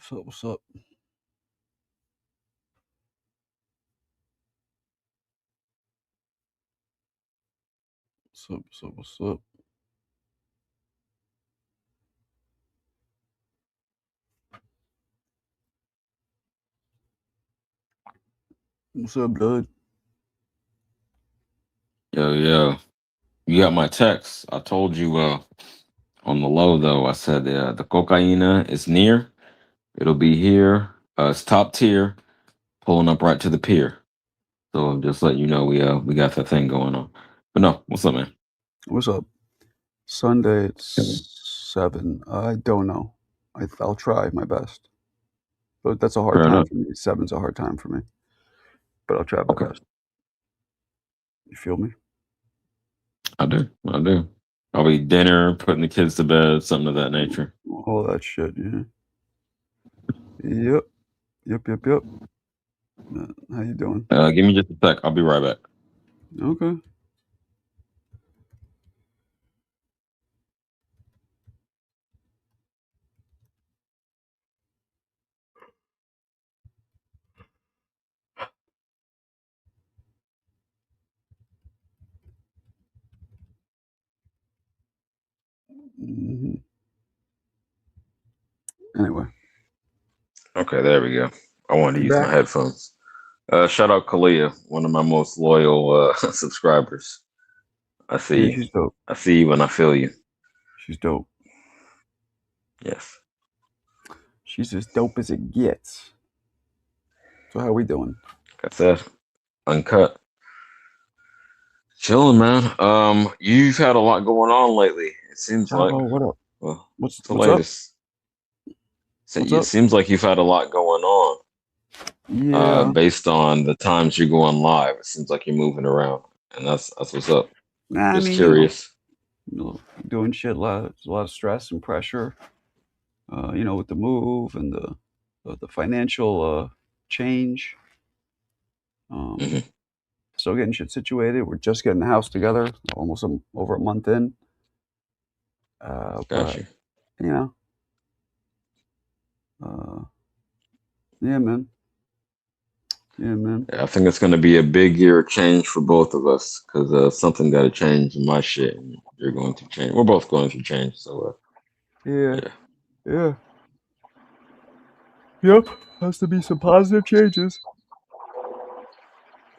What's up? What's up? What's up? What's up? What's up? What's up, blood? Yo, you got my text. I told you on the low though. I said the cocaina is near. It'll be here. It's top tier, pulling up right to the pier. So just let you know we got that thing going on. But no, what's up, man? What's up? Sunday at 7. I don't know. I'll try my best. But that's a hard Fair time enough. for me. 7's a hard time for me. But I'll try my Okay, best. You feel me? I do. I do. I'll be dinner, putting the kids to bed, something of that nature. All that shit, yeah. Yep. Yep. How you doing? Give me just a sec. I'll be right back. Okay. hmm Anyway, Okay, there we go. I wanted to you use my back? headphones. Shout out Kalia, one of my most loyal subscribers. I see Yeah, you. she's dope. I see you when I feel you. She's dope. Yes. She's as dope as it gets. So how we doing? Like I said, uncut. Chilling, man. You've had a lot going on lately. It seems like. Javo, what up? Well, What's what's the what's up? latest? So What's it up? seems like you've had a lot going on. Yeah. Based on the times you're going live, it seems like you're moving around, and that's what's up. Nah, I Just mean, curious. doing shit. A lot of stress and pressure. With the move and the financial change. Um, Hmm. Still getting shit situated. We're just getting the house together, almost over a month in. Got But you. you know, uh, yeah, man. Yeah, man. Yeah, I think it's going to be a big year of change for both of us because something got to change in my shit, and you're going to change. We're both going through change, so Yeah, yeah, yeah. Yep. Has to be some positive changes.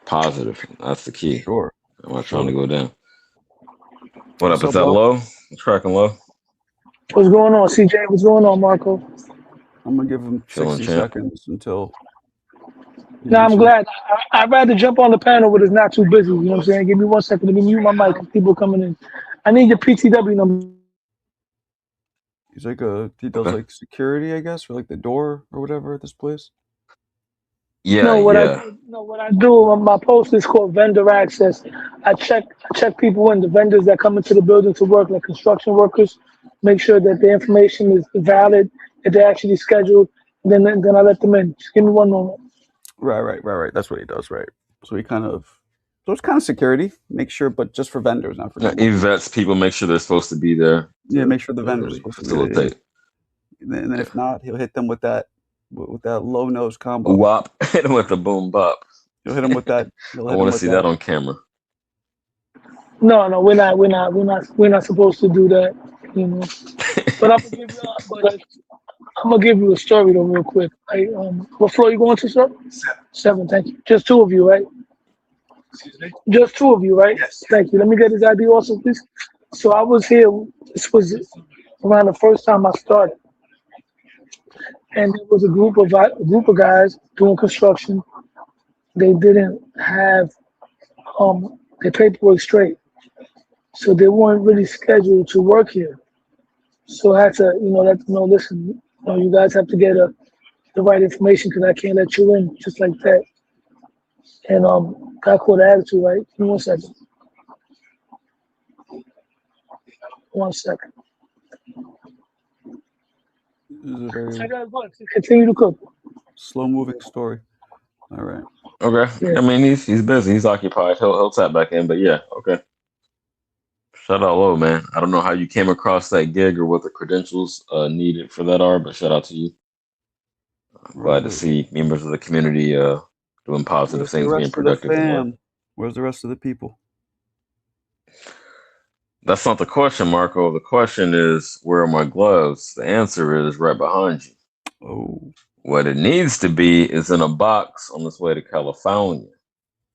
positive. That's the For key. sure. I'm For not trying to sure. go down. What up? What's Is up, that Lo? low? Tracking low? What's going on, CJ? What's going on, Marco? I'm gonna give him Chilling, 60 champ. seconds until he Now I'm mentions. glad. I'd rather jump on the panel when it's not too busy. You know what I'm saying? Give me 1 second. Let me mute my mic 'cause people coming in. I need your PTW number. He does Okay. like security, I guess, for like the door or whatever at this place. Yeah, No, what I yeah. do, no, what I do on my post is called vendor access. I check people in, the vendors that come into the building to work, like construction workers, make sure that the information is valid, that they're actually scheduled. Then I let them in. Just give me one moment. Right. That's what he does, right? So he kind of, so it's kind of security. Make sure, but just for vendors, not for normal He people. vets people, make sure they're supposed to be there Yeah, to make sure the vendors are supposed to be there. Yeah. facilitate. And then Yeah. if not, he'll hit them with that low nose combo. Wop with the boom bop. He'll hit him with that. He'll I hit him want to with see that that. on camera. No, we're not supposed to do that. You know. But I'm gonna give you a story though, real quick. What floor you going to, sir? Seven. Thank you. Just two of you, right? Just two of you, right? Yes. Thank you. Let me get his ID also, please. So I was here. This was around the first time I started, and there was a group of guys doing construction. They didn't have their paperwork straight, so they weren't really scheduled to work here. So I had to, let them know. Listen, you guys have to get the right information because I can't let you in just like that. And got caught attitude, right? Give me 1 second. 1 second. This is a very So continue to cook. slow moving story. All right. Okay. Yeah. I mean, he's busy. He's occupied. He'll tap back in. But yeah. Okay. Shout out low, man. I don't know how you came across that gig or what the credentials needed for that are, but shout out to you. Glad to see members of the community doing positive things, being productive in life. Where's the rest of the people? That's not the question, Marco. The question is, where are my gloves? The answer is right behind you. Oh. What it needs to be is in a box on its way to California.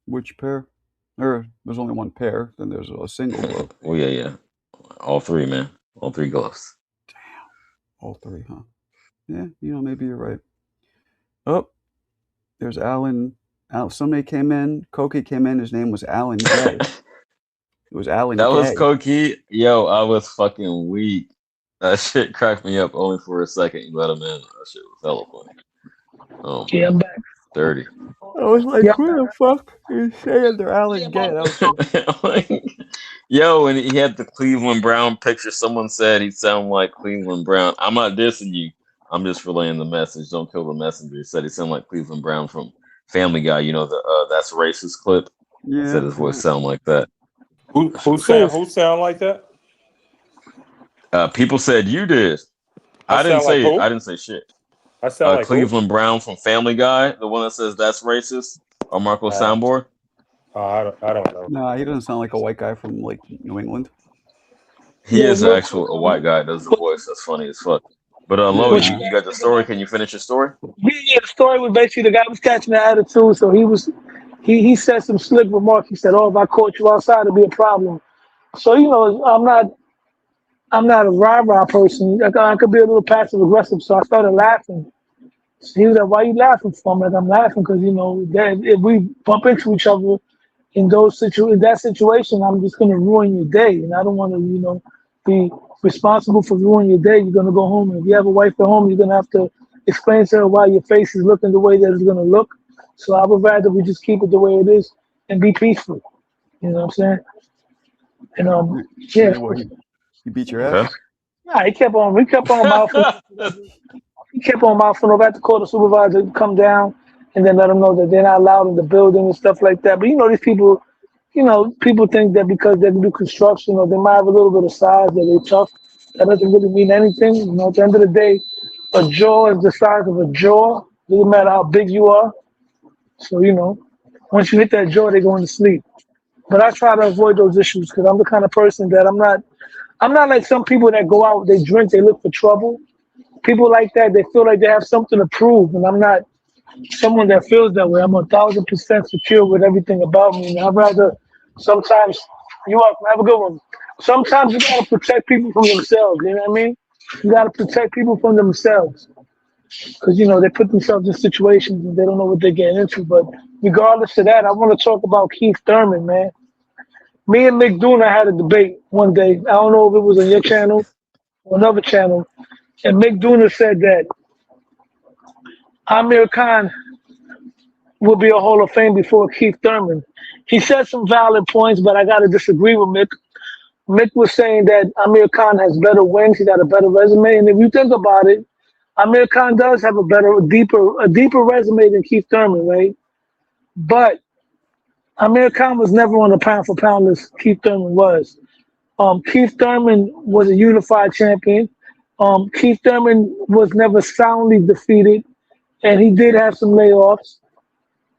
Which pair? Or there's only one pair, then there's a single glove. Oh, yeah. All three, man. All three gloves. Damn. All three, huh? Yeah, maybe you're right. Oh, there's Alan. Somebody came in. Koki came in. His name was Alan Gay. It was Alan Gay. That was Koki. Yo, I was fucking weak. That shit cracked me up only for a second. You let him in. That shit was hella funny. Oh, yeah, I'm back. Dirty. I was like, where the fuck is saying they're Alan Gay? That was Yo, and he had the Cleveland Brown picture. Someone said he sounded like Cleveland Brown. I'm not dissing you. I'm just relaying the message. Don't kill the messenger. He said he sounded like Cleveland Brown from Family Guy. You know the That's Racist clip. Yeah. He said his voice sound like that. Who sound like that? People said you did. I didn't say it. I didn't say shit. I sound like Cleveland Brown from Family Guy, the one that says that's racist, or Marco soundboard. I don't know. Nah, he doesn't sound like a white guy from like New England. He is actually a white guy. Does the voice? That's funny as fuck. But Lois, you got the story. Can you finish your story? Yeah, the story was basically the guy was catching the attitude, so he said some slick remarks. He said, "Oh, if I caught you outside, it'd be a problem." So I'm not a rah-rah person. I could be a little passive aggressive. So I started laughing. So he was like, "Why are you laughing for?" I'm like, "I'm laughing because that if we bump into each other in that situation, I'm just gonna ruin your day, and I don't want to be responsible for ruining your day. You're gonna go home, and if you have a wife at home, you're gonna have to explain to her why your face is looking the way that it's gonna look. So I would rather we just keep it the way it is and be peaceful." You know what I'm saying? And yeah. He beat your ass? Nah, he kept on mouthing. He kept on mouthing over at the court. The supervisor to come down and then let them know that they're not allowed in the building and stuff like that. But these people, people think that because they can do construction or they might have a little bit of size that they're tough. That doesn't really mean anything. At the end of the day, a jaw is the size of a jaw. Doesn't matter how big you are. So once you hit that jaw, they're going to sleep. But I try to avoid those issues because I'm the kind of person that I'm not like some people that go out, they drink, they look for trouble. People like that, they feel like they have something to prove, and I'm not someone that feels that way. I'm 1,000% secure with everything about me. And I'd rather sometimes have a good one. Sometimes you gotta protect people from themselves. You know what I mean? You gotta protect people from themselves because they put themselves in situations and they don't know what they're getting into. But regardless of that, I want to talk about Keith Thurman, man. Me and Mick Dooner had a debate one day. I don't know if it was on your channel or another channel. And Mick Dooner said that Amir Khan will be a Hall of Fame before Keith Thurman. He said some valid points, but I got to disagree with Mick. Mick was saying that Amir Khan has better wings. He got a better resume. And if you think about it, Amir Khan does have a deeper resume than Keith Thurman, right? But Amir Khan was never on a pound for pound list. Keith Thurman was. Keith Thurman was a unified champion. Keith Thurman was never soundly defeated, and he did have some layoffs.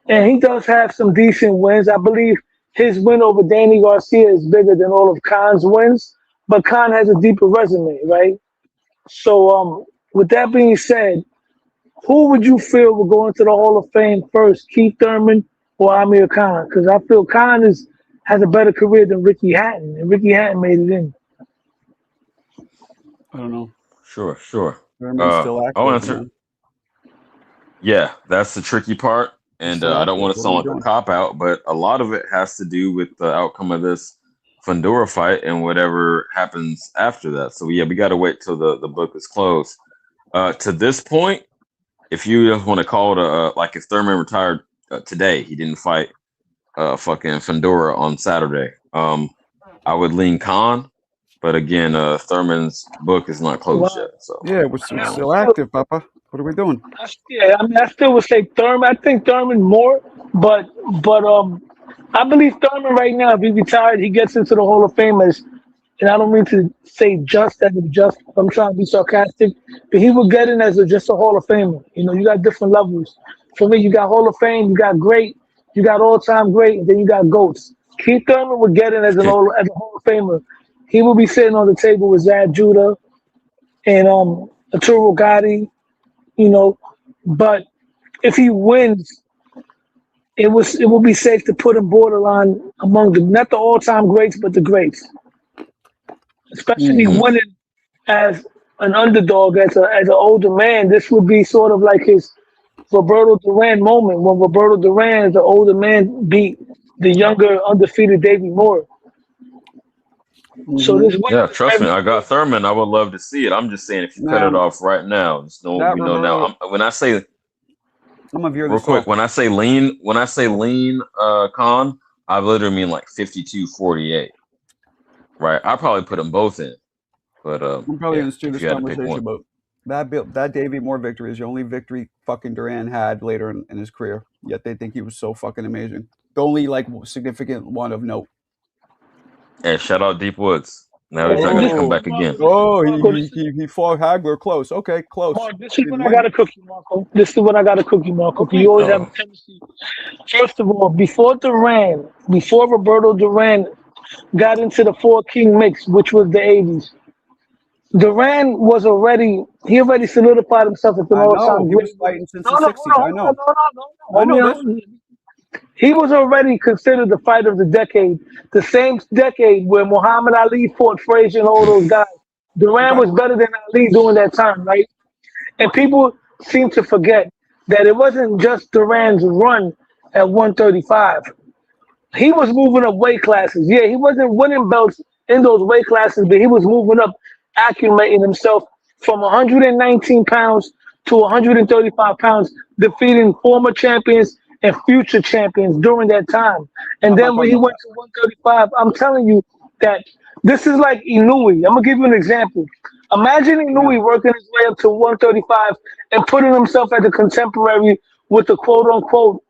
And he does have some decent wins. I believe his win over Danny Garcia is bigger than all of Khan's wins, but Khan has a deeper resume, right? So with that being said, who would you feel will go into the Hall of Fame first, Keith Thurman or Amir Khan? Because I feel Khan has a better career than Ricky Hatton, and Ricky Hatton made it in. I don't know. Sure. Thurman's still active, I'll answer. Man. Yeah, that's the tricky part. And I don't want to sound like a cop-out, but a lot of it has to do with the outcome of this Fundora fight and whatever happens after that. So, yeah, we got to wait till the book is closed. To this point, if you just want to call it like if Thurman retired today, he didn't fight fucking Fundora on Saturday, I would lean Khan. But again, Thurman's book is not closed yet. So yeah, we're still active, Papa. What are we doing? I still would say Thurman. I think Thurman more, but I believe Thurman right now, if he retired, he gets into the Hall of Fame as and I don't mean to say just as of just, I'm trying to be sarcastic, but he would get in as just a Hall of Famer. You know, you got different levels. For me, you got Hall of Fame, you got great, you got all time great, and then you got GOATs. Keith Thurman would get in as as a Hall of Famer. He would be sitting on the table with Zad Judah and Arturo Gotti, you know. But if he wins, it will be safe to put him borderline among the not the all time greats, but the greats. Especially winning as an underdog, as an older man. This would be sort of like his Roberto Duran moment when Roberto Duran, as an older man, beat the younger undefeated Davey Moore. So this Yeah, trust me, I got Thurman. I would love to see it. I'm just saying, if you cut it off right now, just know we know now. When I say, I'm gonna veer real quick, when I say lean, Con, I literally mean like 52-48. Right, I probably put them both in, but I'm probably gonna steer this conversation, but that Davey Moore victory is the only victory fucking Duran had later in his career. Yet they think he was so fucking amazing. The only like significant one of note. Yeah, shout out Deep Woods. Now he's not gonna come back again. Oh, he fought Hagler close. Okay, close. Mark, this is when I got to cook you, Marco. This is when I got to cook you, Marco. Okay. You always have a tendency. First of all, before Roberto Duran got into the Four King mix, which was the 80s, Duran was already solidified himself as an all-time great. He was fighting since the 60s. I know. I know. He was already considered the fighter of the decade. The same decade where Muhammad Ali fought Frazier and all those guys. Duran was better than Ali during that time, right? And people seem to forget that it wasn't just Duran's run at 135. He was moving up weight classes. Yeah, he wasn't winning belts in those weight classes, but he was moving up, acclimating himself from 119 pounds to 135 pounds, defeating former champions and future champions during that time. And then when he went to 135, I'm telling you that this is like Inouye. I'm going to give you an example. Imagine Inouye working his way up to 135 and putting himself at the contemporary with the quote-unquote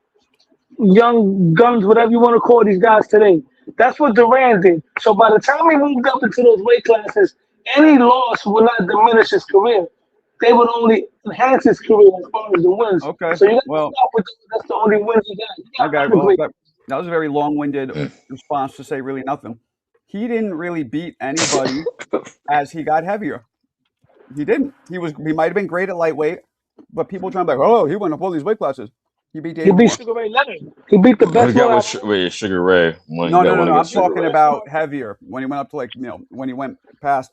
young guns, whatever you want to call these guys today. That's what Duran did. So by the time he moved up into those weight classes, any loss would not diminish his career. They would only enhance his career as far as the wins. Okay. So you got to stop with that's the only wins he got. Okay. Well, that was a very long-winded response to say really nothing. He didn't really beat anybody as he got heavier. He didn't. He might have been great at lightweight, but people trying to be like, oh, he went up all these weight classes. He beat Sugar Ray Leonard. He beat the best one. Sugar Ray. No. I'm talking about heavier when he went up to when he went past.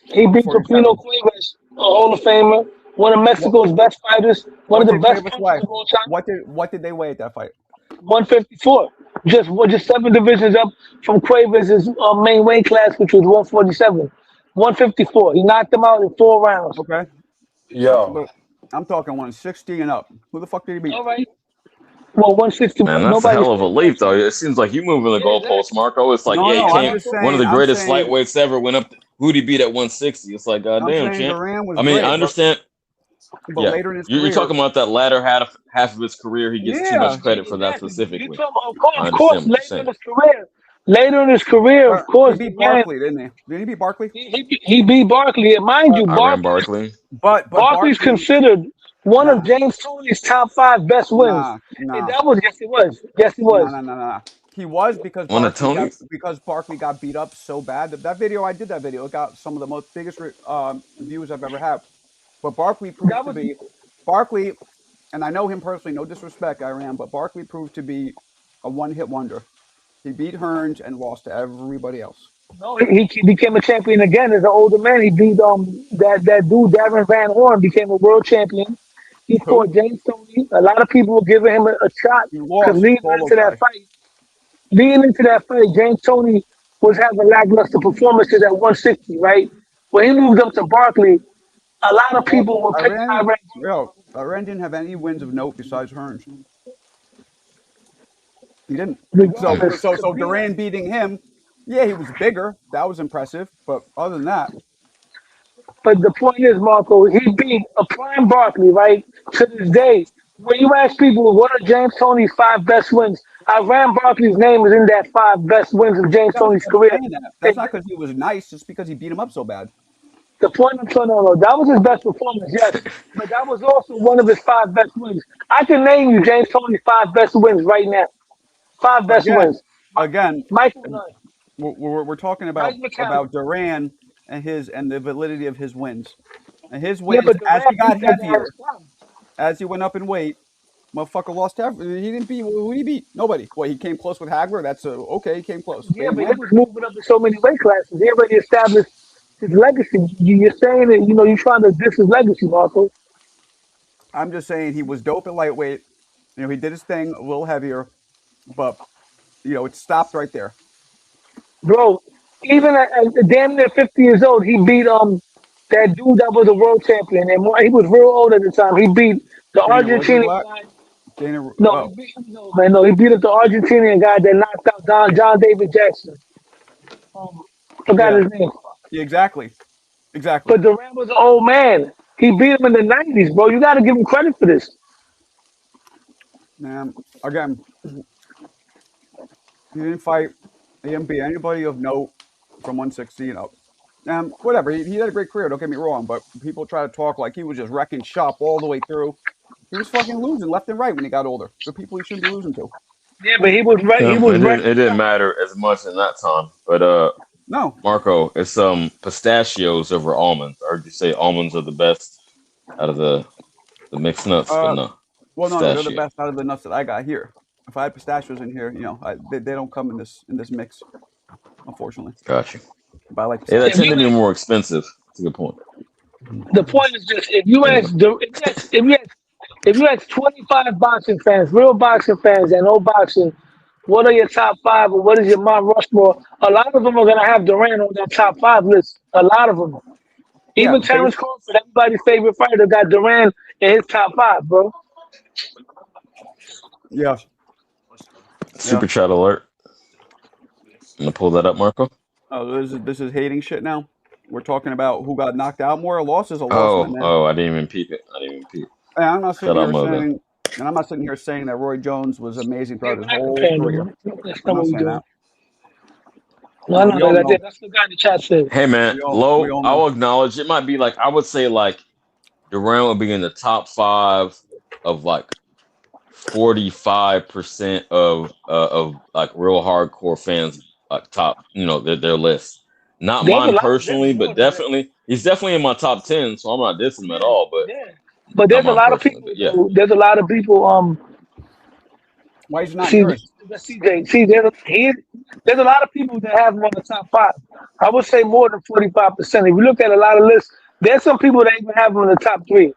He beat Pepino Cuevas, a Hall of Famer, one of Mexico's best fighters, one of the best fighters of all time. What did they weigh at that fight? 154. Just 7 divisions up from Cuevas' main weight class, which was 147. 154. He knocked him out in 4 rounds. Okay. Yo. I'm talking 160 and up. Who the fuck did he beat? All right. Well, 160. Man, that's a hell of a leap, though. It seems like you moving the goalposts, Marco. It's like, one of the greatest lightweights ever went up. Who'd he beat at 160? It's like, goddamn, champ. I mean, I understand. But later in his career, you're talking about that latter half of his career. He gets too much credit for that specifically. Of course, later in his career, of course. He beat Barkley, didn't he? Did he beat Barkley? He beat Barkley. And mind you, Barkley. But Barkley's considered one of James Toney's top 5 best wins. Nah. And that was, yes, he was. No. He was because Barkley got beat up so bad. That video, I did that video. It got some of the biggest views I've ever had. But Barkley proved to be Barkley, and I know him personally. No disrespect, Iran, but Barkley proved to be a one-hit wonder. He beat Hearns and lost to everybody else. No, he became a champion again as an older man. He beat that dude Darren Van Horn, became a world champion. He fought James Toney. A lot of people were giving him a shot because leading into that fight, James Toney was having lackluster performances at 160, right? When he moved up to Barkley, a lot of people were picking Iran. Iran didn't have any wins of note besides Hearns. He didn't. So Duran beating him, he was bigger. That was impressive. But other than that. But the point is, Marco, he beat a prime Barkley, right? To this day, when you ask people what are James Toney's 5 best wins, Iran Barkley's name is in that 5 best wins of James No, Toney's I'm career. saying that. That's not because he was nice, just because he beat him up so bad. The point I'm trying to that was his best performance, yes, but that was also one of his 5 best wins. I can name you James Toney's 5 best wins right now. 5 best Again, wins. again, Michael Nunn, we're talking Mike about McCallum. Durant and the validity of his wins. And his Yeah, wins, but as he Durant got beat that guy's heavier, prime. as he went up in weight, motherfucker lost everything. He didn't beat who did he beat? Nobody. Well, he came close with Hagler. That's okay. He came close, but Yeah, he but he won. was moving up in so many weight classes. He already established his legacy. You're saying that you're trying to diss his legacy, Marco. I'm just saying he was dope at lightweight. He did his thing a little heavier, but it stopped right there. Bro, even at damn near 50 years old, he beat that dude that was a world champion, and he was real old at the time. He beat the Dana Argentinian Rosenblatt. guy. Dana. No, Oh, he beat up the Argentinian guy that knocked out John David Jackson. Um, Forgot yeah. his name. Yeah, exactly. Exactly. But Durant was an old man. He beat him in the 90s, bro. You got to give him credit for this. Man, again, he didn't fight. He didn't beat anybody of note from 160 and up. Whatever. He had a great career. Don't get me wrong, but people try to talk like he was just wrecking shop all the way through. He was fucking losing left and right when he got older. The people he shouldn't be losing to. Yeah, but he was right. He Yeah, was it wrecking didn't shop. matter as much in that time. But No. Marco, it's pistachios over almonds. I heard you say almonds are the best out of the mixed nuts, but no, Well, no, they're the pistachio. best out of the nuts that I got here. If I had pistachios in here, they don't come in this mix, unfortunately. Got you. But I like Yeah, they If pistachios. tend you to be ask, more expensive. That's a good point. the point is just Anyway, if you ask 25 boxing fans, real boxing fans that know boxing, what are your top 5 or what is your Mount Rushmore? A lot of them are gonna have Durant on their top 5 list. A lot of them. Yeah, Even Terrence Crawford, everybody's favorite fighter, got Durant in his top 5, bro. yeah, yeah. super chat alert. I'm gonna pull that up, Marco. Oh, this is hating shit now. We're talking about who got knocked out more. A loss is a loss, my man. Oh, I didn't even peep it. And I'm not sitting Shout out here Mo then. saying, and I'm not sitting here saying that Roy Jones was amazing Yeah, throughout his we're not whole comparing career. them. That's I'm not not what we're saying doing. that. No, We all know. that's the guy in the chat said. Hey man, We low. all know. I'll acknowledge it might be like I would say like Durant would be in the top 5 of like 45% of like real hardcore fans like top their list. Not mine There's personally, more but than that. he's definitely in my top 10. So I'm not dissing him at all, but Yeah. But not there's a mine lot of personally. people But yeah, though. There's a lot of people Why is it not see yours? CJ. There's a lot of people that have him on the top 5. I would say more than 45%. If you look at a lot of lists, there's some people that even have him in the top 3.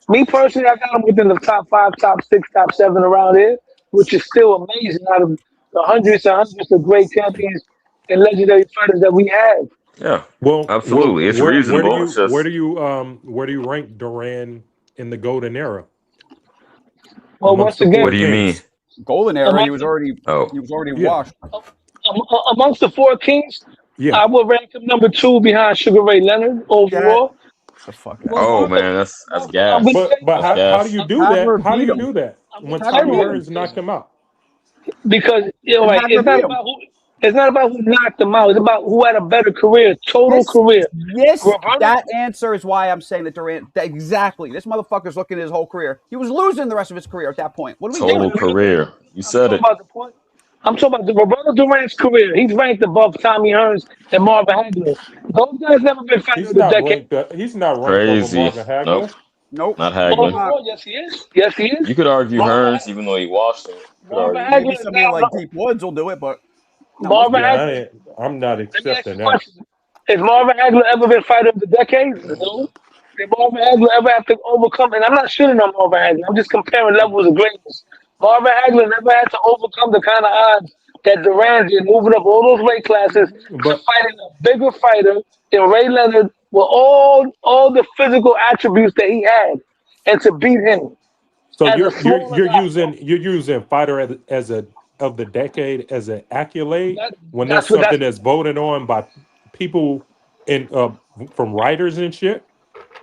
Me personally, I got him within the top 5, top 6, top 7 around here, which is still amazing out of the hundreds and hundreds of great champions and legendary fighters that we have. yeah, Well, absolutely. It's reasonable. It's just where do you rank Duran in the golden era Well, amongst once the what four do again, you mean? kings? Golden era, he was amongst already Oh, Yeah, washed. amongst the 4 kings, yeah. I would rank him number 2 behind Sugar Ray Leonard Get overall. the fuck out Well, of here. oh Marco, man, that's Marco, I'm gonna gas. tell you But That's why. how do gas. you do that? Hagler How do beat you him. do that I'm gonna when tell Tommy you Hagler beat why. him. Hearns knocked him out? Because And right, Hagler beat him. it's not about who knocked him out. It's about who had a better career, total This, career. Roberto, that answer is why I'm saying that Durant. Exactly. This motherfucker's looking at his whole career. He was losing the rest of his career at that point. What are we yeah, but Total doing? if you look at, career. You I'm said talking it. about the point. I'm talking about the Roberto Durant's career. He's ranked above Tommy Hearns and Marvin Hagler. Those guys never been fighter He's of the not decade. ranked. He's not ranked over Crazy. Marvin Nope. Hagler. Nope. Not He's Hagler. not. Overall, yes, he is. Yes, he is. You could argue Marvin, Hearns, even though he washed him. You could Marvin argue. Maybe Hagler is somebody now. like Deep Woods will do it, but not most Marvin people. Yeah, Hagler. I'm not Let me ask you accepting a that. question. Has Marvin Hagler ever been fighter of the decade? No. Did Marvin Hagler ever have to overcome? And I'm not shitting on Marvin Hagler. I'm just comparing levels of greatness. Marvin Hagler never had to overcome the kind of odds that Duran did, moving up all those weight classes to But fighting a bigger fighter than Ray Leonard with all the physical attributes that he had, and to beat him so as a smaller you're guy. using fighter as a of the decade as an accolade That, when that's that's what something that's that's voted on by people in from writers and shit.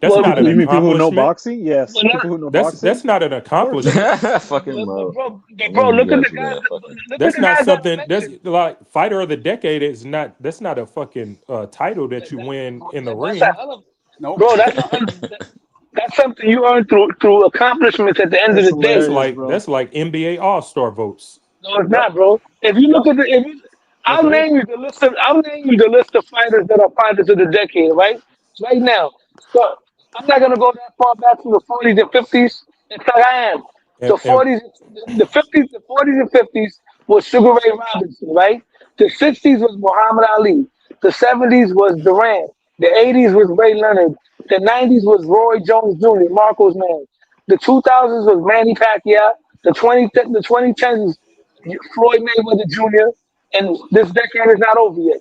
That's Well, not an You mean people who know accomplishment. boxing? Yes, well, not, people who know That's boxing. not an Of course. accomplishment. Fucking Mo. but I bro, knew you look at the guys were guys. gonna fucking. Look at That's the not guys that I something. That's mentioned. like fighter of the decade is not. That's not a fucking title that you win in the That's a ring. hell of, Nope. bro. That's something you earn through accomplishments at the end of That's the day. hilarious, bro. That's like NBA All Star votes. No, it's Yep. not, bro. If you look Yep. at the, if you, Yes, it is. I'll name you the list of fighters that are fighters of the decade, right? Right now. So I'm not gonna go that far back to the 40s and 50s. In fact, I am. The And 40s, the 50s, the 40s and 50s was Sugar Ray Robinson, right? The 60s was Muhammad Ali. The 70s was Durant. The 80s was Ray Leonard. The 90s was Roy Jones Jr., Marco's man. The 2000s was Manny Pacquiao. The 2010s Floyd Mayweather Jr. And this decade is not over yet.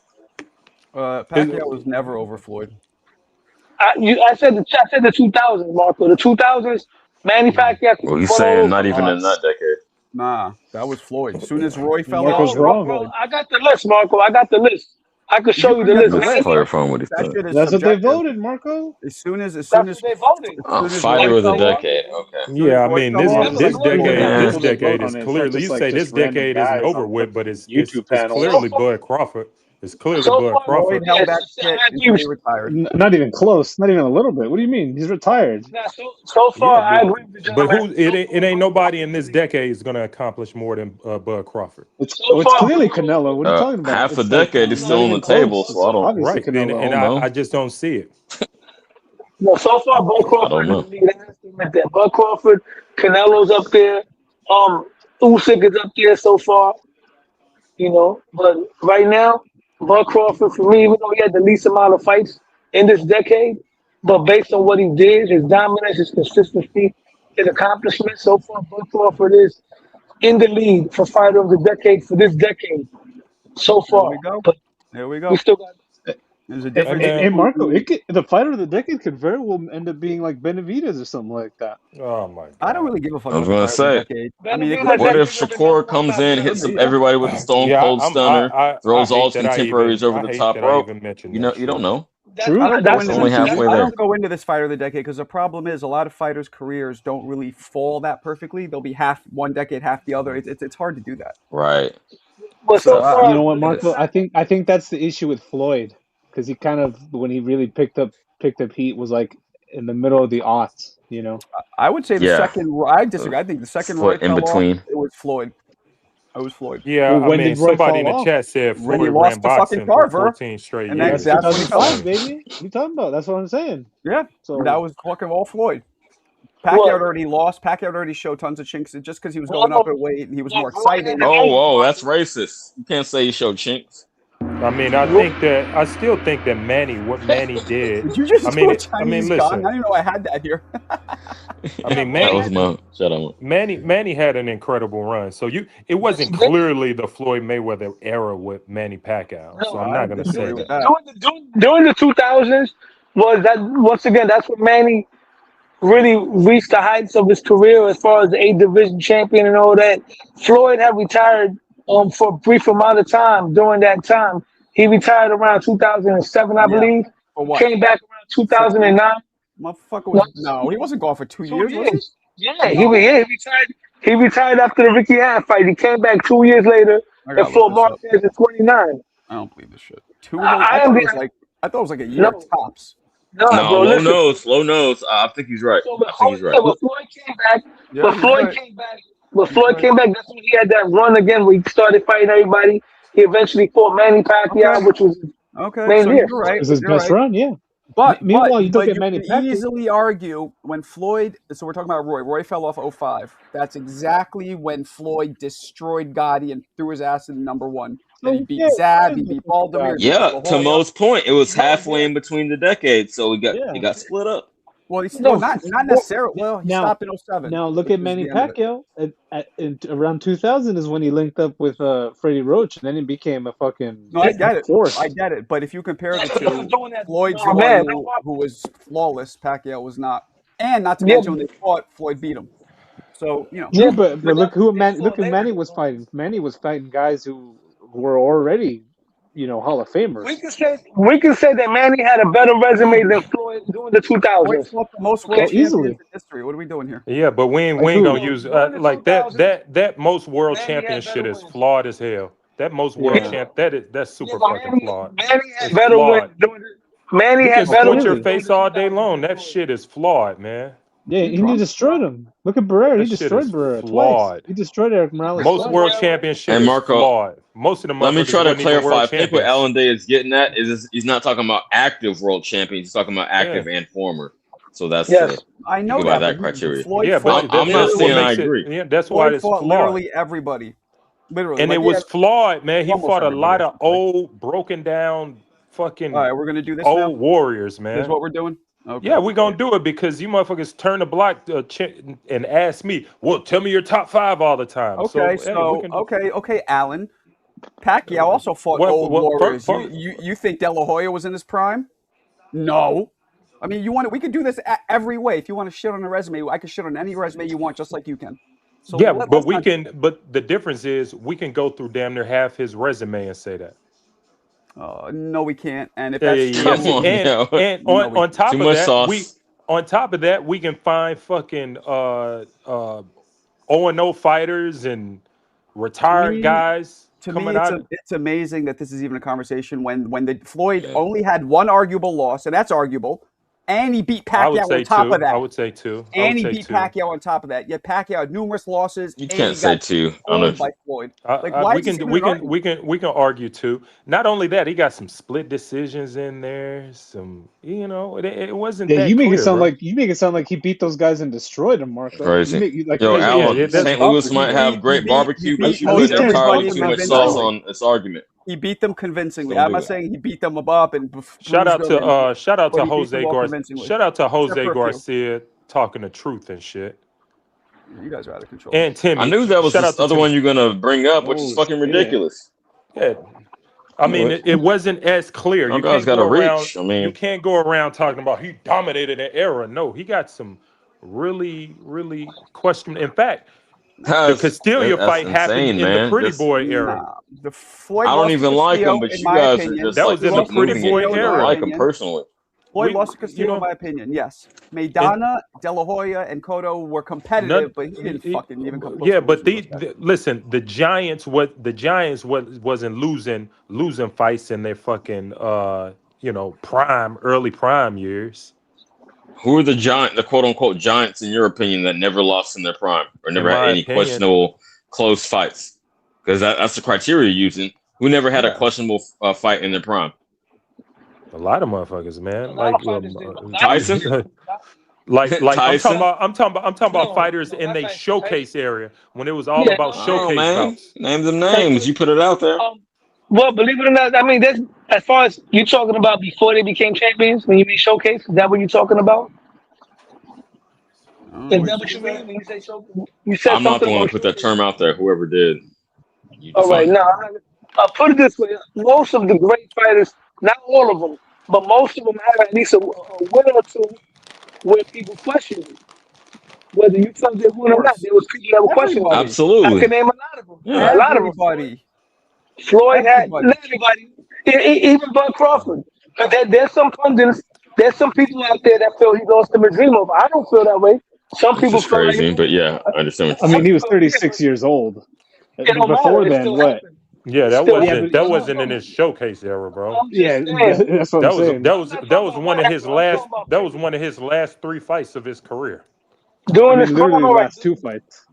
Pacquiao was never over Floyd. I said the 2000s, Marco. The 2000s, Manny Pacquiao Well, kicked he's the ball all saying over not the even in odds. that decade. Nah, that was Floyd. As soon as Roy fell Marco's off, No, it was wrong. bro, Floyd. I got the list, Marco. I got the list. I could Did you show you the bring up list. the Let's list? clarify what he That said. shit is That's what they subjective. voted, Marco. As soon as That's what they voted. Fighter Roy of the fell off, decade. Okay. as soon as yeah, I Roy mean fell this off, This it was is this Floyd Floyd. decade Yeah. this People that vote decade on is it. It's not clearly. just You like say this just random decade isn't guys over on with, fucking but it's YouTube it's panels. so clearly far. Bud Crawford. It's clearly So Bud far, Crawford. Floyd held that yes, shit I until agree. he retired. Not even close. Not even a little bit. What do you mean? He's retired. Now, so Yeah, far, I agree with the but gentleman. who? It ain't nobody in this decade is gonna accomplish more than Bud Crawford. So It's far, clearly Canelo. What are you talking about? Half a It's like decade is not still on even the table, close. so It's I don't. obviously Right, and Canelo. I and don't know. I just don't see it. no, so far, Bud I don't Crawford is know. the lead. I have to admit that. Bud Crawford, Canelo's up there. Usyk is up there so far. But right now, Bud Crawford, for me, even though he had the least amount of fights in this decade, but based on what he did, his dominance, his consistency, his accomplishments, so far, Bud Crawford is in the lead for fighter of the decade for this decade so There far. we go. But There we we go. still got There's a Hey, Hey difference hey, in hey, man, Marco, the fighter of the decade could very well end up being like Benavidez or something like that. oh my I don't god. really give a fuck I was about the gonna fire of the say, decade. I mean, it could Benavidez what be. that if nigga been number Shakur one comes top in, 10 Could hits for be, years. yeah. everybody with the Stone Yeah, Cold Stunner, I throws hate that Austin I temporaries even over the top rope? mentioned You that know, you don't shit. know. That's True. I don't go It's that's into only this. that's halfway I there. don't go into this fighter of the decade because the problem is a lot of fighters' careers don't really fall that perfectly. They'll be half one decade, half the other. It's hard to do that. Right. but So so You far. know what, Believe it or Marco? not, I think that's the issue with Floyd because he kind of when he really picked up heat was like in the middle of the aughts. You know. I would say the Yeah. second. I disagree. I think the second Roy Split in fell off, between. it was Floyd. It was Floyd Yeah, Well, I when mean, did Roy somebody in fall the off? chat said when he Floyd ran lost to fucking boxing for Carver, 14 straight and Yeah, then that's years. that's when he fell off. 2005, baby. What are you talking about? That's what I'm saying. Yeah, that So was fucking all Floyd. Pacquiao what? had already lost. Pacquiao had already showed tons of chinks just because he was going No, up in weight and he was no, more Floyd had exciting. the Oh, game. whoa, that's racist. You can't say he showed chinks. I mean, I still think that what Manny did. Did you just do a I mean, Chinese gong? listen. I didn't even know I had that here. I mean, That was my shut up. Manny had an incredible run. So it wasn't clearly the Floyd Mayweather era with Manny Pacquiao. So I'm I not gonna say disagree with that. that. During the 2000s was that once again that's when Manny really reached the heights of his career as far as the A division champion and all that. Floyd had retired for a brief amount of time during that time. He retired around 2007, I Yeah. believe. For what? Came back around 6 months? 2009. Motherfucker No, was he wasn't gone for 2 years, was he? years. Yeah, No. he retired. He retired after the Ricky Hatton fight. He came back 2 years later I and gotta fought look this up. Marquez at 29. I don't believe this shit. 2 whole. I I am thought it the was like a year no, tops. no, No, bro. low Listen. nose, low nose. I think he's right. So I think he's right. when Floyd came back, Yeah, when he's Floyd right. came back, when He's Floyd right. came back, that's when he had that run again where he started fighting everybody. He eventually fought Manny Pacquiao, Okay. which was his Okay, main so year. you're right. it's his You're best right. run, yeah. But Meanwhile, you look at you Manny can Pacquiao. easily argue when Floyd. So we're talking about Roy. Roy fell off 05. That's exactly when Floyd destroyed Gotti and threw his ass in number one. Then he beat Yeah, Zab. it He is beat before Baldomir. Gotti. He beat Yeah, La to Hoya. Mo's point, it was No, halfway in between the decades, so it Yeah. got split up. Well, no, not necessarily. Well, he Now, stopped in 07. now look which at was Manny the end of it. Pacquiao. In around 2000 is when he linked up with Freddie Roach, and then he became a fucking No, I get it. force. I get it. But if you compare yeah, the but he was two, doing that. Floyd's No, the man, one who was flawless. Pacquiao was not. And not to yeah, mention when they fought, Floyd beat him. So True, yeah, but but look they fought Manny later, was bro. fighting. Manny was fighting guys who were already, Hall of Famers. We can say that Manny had a better resume than Floyd during the Floyd 2000s. fought the most Okay, world champions easily. in history. What are we doing here? Yeah, but we ain't Like gonna who? use during the like 2000s, that most world Manny had champion shit better is wins. flawed as hell. That most world Yeah. champ that's Yeah, super but fucking flawed. Manny had It's better wins flawed. during the. Manny You had can better squint your wins Absolutely. during face the all day 2000s long. than That Floyd. shit is flawed, man. Yeah, You and he drunk? destroyed him. Look at Barrera. That He shit destroyed is Barrera twice. flawed. He destroyed Eric Morales Most twice. world champion shit And is Marco, flawed. Most of the let me motherfuckers try to wasn't even clarify. world I think what champions. Alan Day is getting at is he's not talking about active world champions. He's talking about Yeah. active and former. So that's Yes. I you know go by that, that but criteria. Floyd Yeah, fought but I'm not that's what saying I makes it. agree. Yeah, that's why Floyd it's fought flawed. literally everybody. Literally, And like it he was had flawed, man. He almost fought a everybody. lot I of should say. old, broken down, All fucking right, we're gonna do this now. old warriors, This is man. what we're doing. Okay. Yeah, we're gonna do it because you motherfuckers turn the block and ask me, well, tell me your top 5 all the time. Okay. So hey, we So can. okay, Alan. Pacquiao also fought old warriors. For, You think De La Hoya was in his prime? No. I mean, we could do this every way. If you want to shit on a resume, I can shit on any resume you want, just like you can. So yeah, let's but we not do can. But the difference is we can go through damn near half his resume and say that. no, we can't. And if Yeah, that's yeah, Come yes, on, and yo. and no, on we on can't. top Too of much that, sauce. we can find fucking O&O fighters and To retired me, guys to me, coming out. it's amazing that this is even a conversation when the Floyd Yeah. only had one arguable loss, and that's arguable, and he beat I would Pacquiao say on top of two. I that. would say two. I And would he say beat two. Pacquiao on top of that. Yet Pacquiao had numerous losses, You and can't he say got two. I don't know. owned by Floyd. Like, why We is this can even we an can argument? we can argue too. Not only that, he got some split decisions in there. Some it wasn't Yeah, that you make it clear, sound bro. like he beat those guys and destroyed them, Marco. Crazy. Like Yo, hey, Yeah, Alan, that's St. talk Louis to might me. have great He barbecue, but beat you At put least most 10 entirely fights everybody too much sauce convincingly. convincingly. on this argument. He beat them convincingly. Don't I'm do not it. saying he beat them up and shout bruised out them, to shout out but to he beat them all convincingly, Shout out to except Jose for a few. Garcia talking the truth and shit. You guys are out of control. And I Timmy. knew that was Shout out this to other Timmy. one you're gonna bring up, which is Oh fucking shit. ridiculous. Yeah. I mean, But it wasn't as clear. y'all You guys can't got go to around. reach. I You mean, can't go around talking about he dominated an era. No, he got some really, really questionable. In fact, the Castilla that's fight happened insane, in the man. Pretty Just Boy era. Nah, the Floyd I don't lost to even like him, Castillo, but in you my guys are opinion. just That like was in He the lost to Pretty moving it. Boy Castillo, You in don't my era. like him opinion. personally. Floyd lost to You Castillo, in know, my opinion. Yes, and Maidana, De La Hoya, and Cotto were none. competitive, but he didn't fucking even come close Yeah, to but losing those guys. listen, the Giants wasn't losing fights in their fucking early prime years. Who are the quote unquote giants in your opinion that never lost in their prime or In never had my any opinion, questionable close fights? Because that's the criteria you're using. Who never had a yeah, questionable fight in their prime? a lot of motherfuckers, A man. lot Like of fighters did. A lot of Tyson, fighters did. like Tyson. I'm talking about No, fighters in not their Tyson. showcase area when it was all Yeah, about Oh showcase man, bouts. name them Tyson. names. You put it out there. Well, believe it or not, I mean, that's as far as you talking about before they became champions. When you mean showcase, is that what you're talking about? I don't know Is what that you what you just mean said. when you say showcase? You said I'm not something the one about who put that showcase. term out there. Whoever did, you All right, define it. no, I'll put it this way: most of the great fighters, not all of them, but most of them have at least a win or two where people question them. Whether you felt they Of won or not, course, there was people that were questioning them. everybody, I can Absolutely. name a lot of them. Yeah. A lot of them. everybody, Floyd had everybody. not everybody, even Bud Crawford. But there's some pundits, there's some people out there that feel he lost to Madrimov. I don't feel that way. Some It's people just feel like he crazy, lost. but yeah, I understand what I you're mean, saying. he was Feel 36 different. years old. It don't matter. Before It then, still what? happened. Yeah, It still Yeah, happened. but that I'm not wasn't in talking. his showcase era, bro. I'm yeah, just saying. that's what I'm saying. I'm not talking about what happened. I'm talking about That was period. one of his last 3 fights of his career. I During mean, this, come on, literally the all right. last two fights.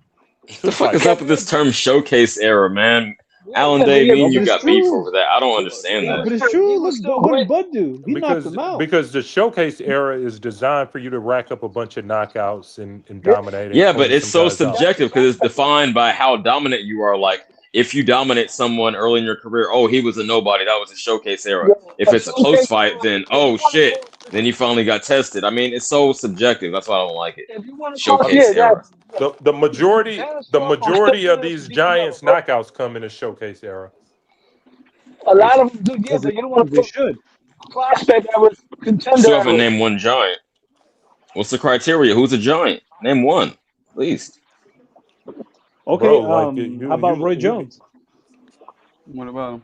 The Two fuck is Yeah, up fights. with this term showcase era, man? Alan yeah, Day, me but and No, you but it's got beef true. over that. I don't understand he that. But was it's still, true. Look, but what did great. Bud do? He knocked him out. Because the showcase era is designed for you to rack up a bunch of knockouts and Yeah, dominate and Yeah, but clean it's some so guys out. subjective because it's defined by how dominant you are. Like, if you dominate someone early in your career, oh, he was a nobody. That was a showcase era. yeah. If A it's a close showcase fight, era. then, If you oh, want to shit, call, then you finally got tested. I mean, it's so subjective. That's why I don't like it. if you want to call, I mean, Showcase yeah, that. era. Yeah. the majority Dennis the Crawford was still majority of good as a these decent level, Giants bro. knockouts come in the showcase era. A lot of them do, yeah, As but you don't want to they put should. prospect errors, You contender still haven't errors. named one giant. What's the criteria? Who's a giant? Name one, at least. Okay, Bro, like how about Roy Jones? What about him?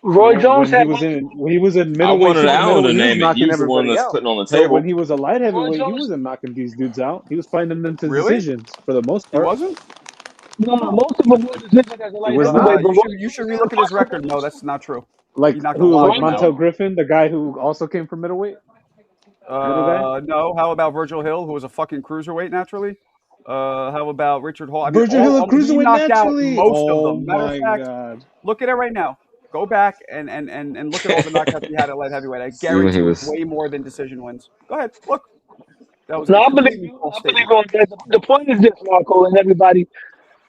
Roy Jones had when he was in I middleweight, wanted super Allen to middleweight, he was name it. knocking He's the one everybody that's out. putting on the But when table. he was a light Roy heavyweight, he Jones. wasn't knocking these dudes out. He was fighting them into Really? decisions for the most He part. wasn't? No, Huh. most of them were decisions as a He light was heavyweight, not. but You Roy should Jones had a relook at his questionable record. No, history. that's not true. Like He knocked a who? lot Like of them Montel out. Griffin, the guy who also came from middleweight, middle guy. No. How about Virgil Hill, who was a fucking cruiserweight naturally? How about Richard Hall? I mean, Virgil Hill, a he cruiserweight knocked out naturally. most of Oh them. Matter of my fact, god. look at it right now. Go back and look at all the knockouts he had at light heavyweight. I See what guarantee he it was was. way more than decision wins. Go ahead, look. That was a No, I believe completely you. false I believe statement. you. The point is this, Marco, and everybody.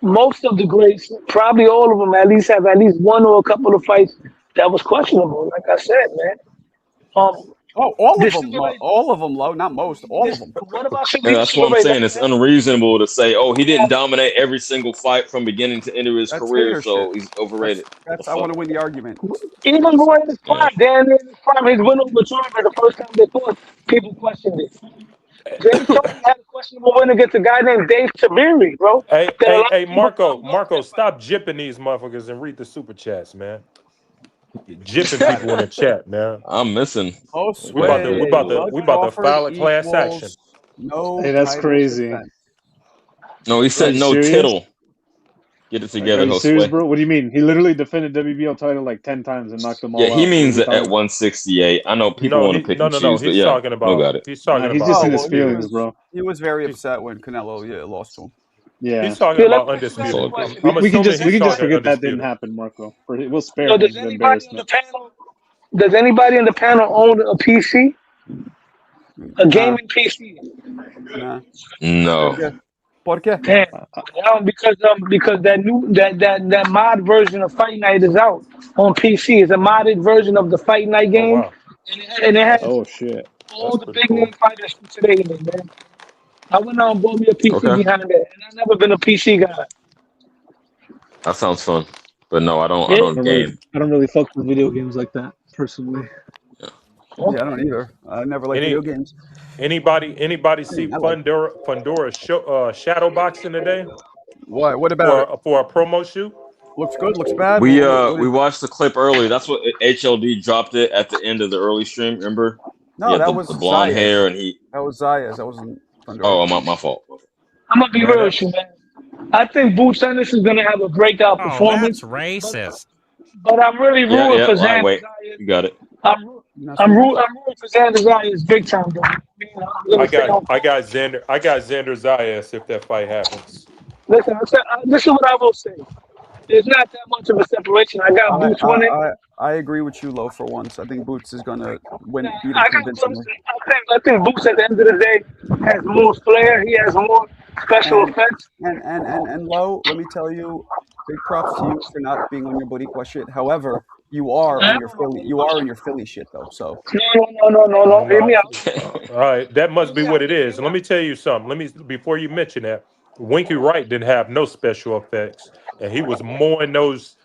Most of the greats, probably all of them, at least have at least one or a couple of fights that was questionable. Like I said, man. Oh, all of This them, Sugar Ray, Low, not most, all of this. them. What about Yeah, that's what Sugar I'm Ray saying. It's Leonard? unreasonable to say, oh, he didn't dominate every single fight from beginning to end of his That's career, hater shit. so he's overrated. What the I want fuck? to win the argument. Even Roy in his Yeah. prime, Dan in his prime, his win over Torrey the first time they fought, people questioned it. James Toney had a questionable win against a guy named Dave Tabiri, bro. Hey, That a lot hey, of people Marco, thought lost that fight. stop jipping these motherfuckers and read the super chats, man. You're jipping Got people in the chat, man. I'm missing. Most We about to, wins. we about to Crawford file a class action. equals no Hey, that's title crazy. defense. No, he Are said you no serious? tittle. Get it Are together, you serious, Josue. bro? What do you mean? He literally defended WBO title like 10 times and knocked them all Yeah, out. he What are means we at talking about? 168. I know people No, want to pick and no. choose, but He's yeah, talking no about. got it. He's talking Nah, he's about just Oh in his well, undisputed. feelings, bro. he was very He's, upset when Canelo lost to him. Yeah. he's talking Here, let about me ask you guys It's a all undisputed. good. question. I'm We can assuming just he's talking forget that didn't undisputed. happen, Marco. We'll spare Yo, him does the anybody on the embarrassment. panel? Does anybody in the panel own a PC, a Nah, gaming PC? nah. No. ¿Por qué? Damn. Because that mod version of Fight Night is out on PC. It's a modded version of the Fight Night Oh game, wow, and it that's has Oh shit. all that's the pretty big cool. name fighters from today in it, man. I went out and bought me a PC Okay. behind that, and I've never been a PC guy. That sounds fun. But no, I Yeah. don't game. I don't really fuck with video games like that, personally. Yeah. Yeah, I don't either. I never liked video Any games. anybody I see mean, I like. Fundora shadow boxing today Why? What about it? for a promo shoot? Looks good. Looks bad. We watched the clip early. That's what HLD dropped it at the end of the early stream. Remember? No, He had that was the blonde Zayas. hair and he. That was Zayas. That wasn't Thunder. Oh, my fault. I'm gonna be Man, real with you, man. I think Boots Ennis is gonna have a breakout Oh, performance. that's racist. But I'm really Yeah, rooting yeah. for All right, Xander wait. Zayas. You got it. I'm rooting for Xander Zayas big time, though. I got Xander Zayas if that fight happens. Listen, this is what I will say. There's not that much of a separation. I got Boots winning. I agree with you, Low, for once. I think Boots is gonna beat him I convincingly. think Boots at the end of the day has more flair. He has more special effects. And Low, let me tell you, big props to you for not being on your Boricua shit. However, you are on your Philly shit though. So No. Hear me out. All right, that must be what it is. And let me tell you something. Before you mention that, Winky Wright didn't have no special effects, and he was mowing those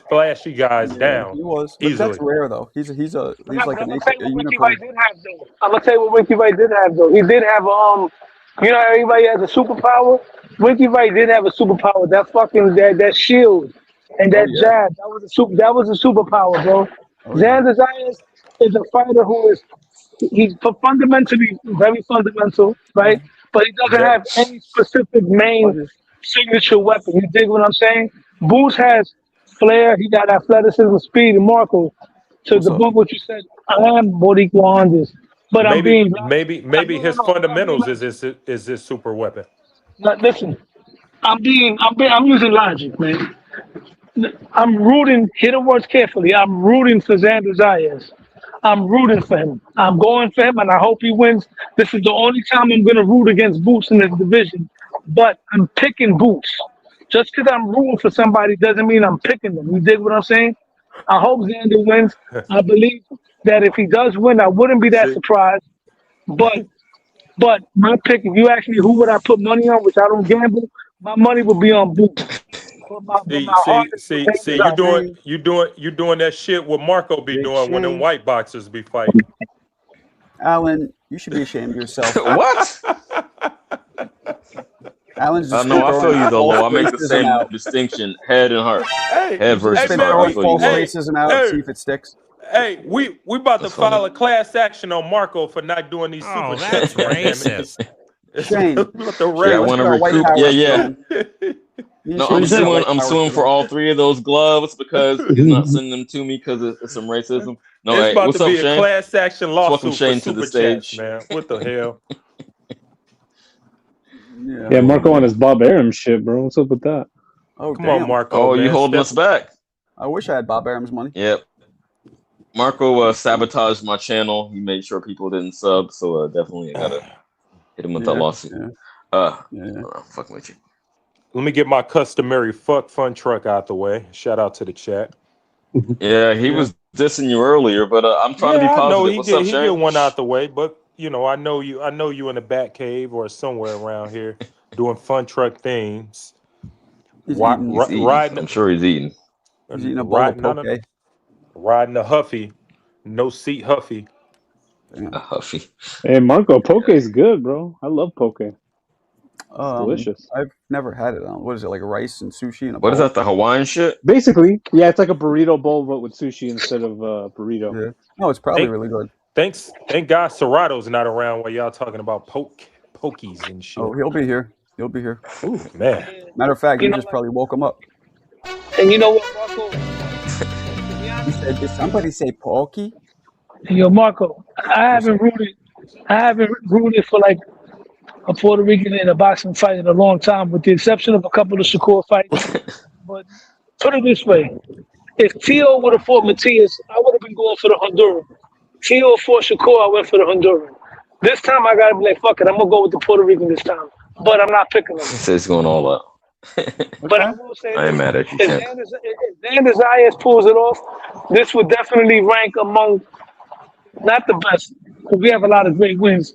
flashy guys down. He was, but easily. that's rare though. He's like a unicorn. I'm gonna tell you what Winky Wright did have though. He did have you know, everybody has a superpower. Winky Wright did have a superpower. That fucking that shield and that jab. That was a superpower, bro. Xander Zayas is a fighter who is he's fundamentally very fundamental, right? But he doesn't have any specific main signature weapon. You dig what I'm saying? Boots has flair. He got athleticism, speed, and Marco. To debunk what you said, I am Boricua on this, but I'm being maybe his fundamentals is this super weapon. Listen, I'm using logic, man. I'm rooting. Hear the words carefully. I'm rooting for Xander Zayas. I'm rooting for him. I'm going for him, and I hope he wins. This is the only time I'm going to root against Boots in this division. But I'm picking Boots. Just because I'm rooting for somebody doesn't mean I'm picking them. You dig what I'm saying? I hope Xander wins. I believe that if he does win, I wouldn't be that surprised. But my pick, if you ask me who would I put money on, which I don't gamble, my money would be on Boots. See, you doing that shit what Marco be doing when them white boxers be fighting. Alan, you should be ashamed of yourself. What? Alan's just No, I feel throwing you though, false Lo. I make the racism same out. distinction: head and heart, Hey, head He's versus been man, heart. I throwing feel you, false Lo. racism out. hey, See if it sticks. hey, we about to That's funny. file a class action on Marco for not doing these super Oh, chats. that's Goddammit. racist. Shane, About to Yeah, I let's want get to our white recruit. power Yeah, shit yeah. on. Me and No, Shane I'm should get our suing. white I'm power suing shit for on. all 3 of those gloves because he's not sending them to me because of some racism. No, It's hey, about what's to up, be a Shane? class action Welcome lawsuit for Shane to the super chats, stage. man. What the hell? Yeah. Yeah, Oh Marco on man. his Bob Arum shit, bro. What's up with that? Oh Come on, damn. Marco, Oh, you man. holding us back? I wish I had Bob Arum's money. Yep. Marco sabotaged my channel. He made sure people didn't sub, so definitely I gotta hit him with that Yeah. lawsuit. Yeah. I'm fucking with you. Let me get my customary fuck fun truck out the way. Shout out to the chat. Yeah, he Yeah. was dissing you earlier, but I'm trying to be Yeah, I know positive. he What's up, get Shane? one out the way, but you know, I know you in the back cave or somewhere around here doing fun truck things. He's Ri- eating. He's ri- eating. riding, I'm sure he's eating. He's eating a bowl of poke. riding the Huffy, no seat Huffy. Damn. A Huffy. Hey, Marco, poke is good, bro. I love poke. It's delicious. I've never had it on. What is it, like rice and sushi and a What is bowl? that? The Hawaiian shit? Basically, yeah, it's like a burrito bowl, but with sushi instead of burrito. Yeah. No, it's probably Thank- really good. Thank God Serrato's not around while y'all talking about pokies and shit. Oh, he'll be here. He'll be here. Ooh, man. Matter of fact, You you know just what? probably woke him up. And you know what, Marco? He said, "Did somebody say porky?" Yo, Marco, I haven't rooted for like a Puerto Rican in a boxing fight in a long time, with the exception of a couple of Shakur fights. But put it this way: if Tio would have fought Matias, I would have been going for the Honduran. Tio fought Shakur, I went for the Honduran. This time I gotta be like, fuck it, I'm gonna go with the Puerto Rican this time. But I'm not picking He him. says he's going all out. But I will say I ain't this: mad at you, if champ. Xander Zayas pulls it off, this would definitely rank among not the best, because we have a lot of great wins.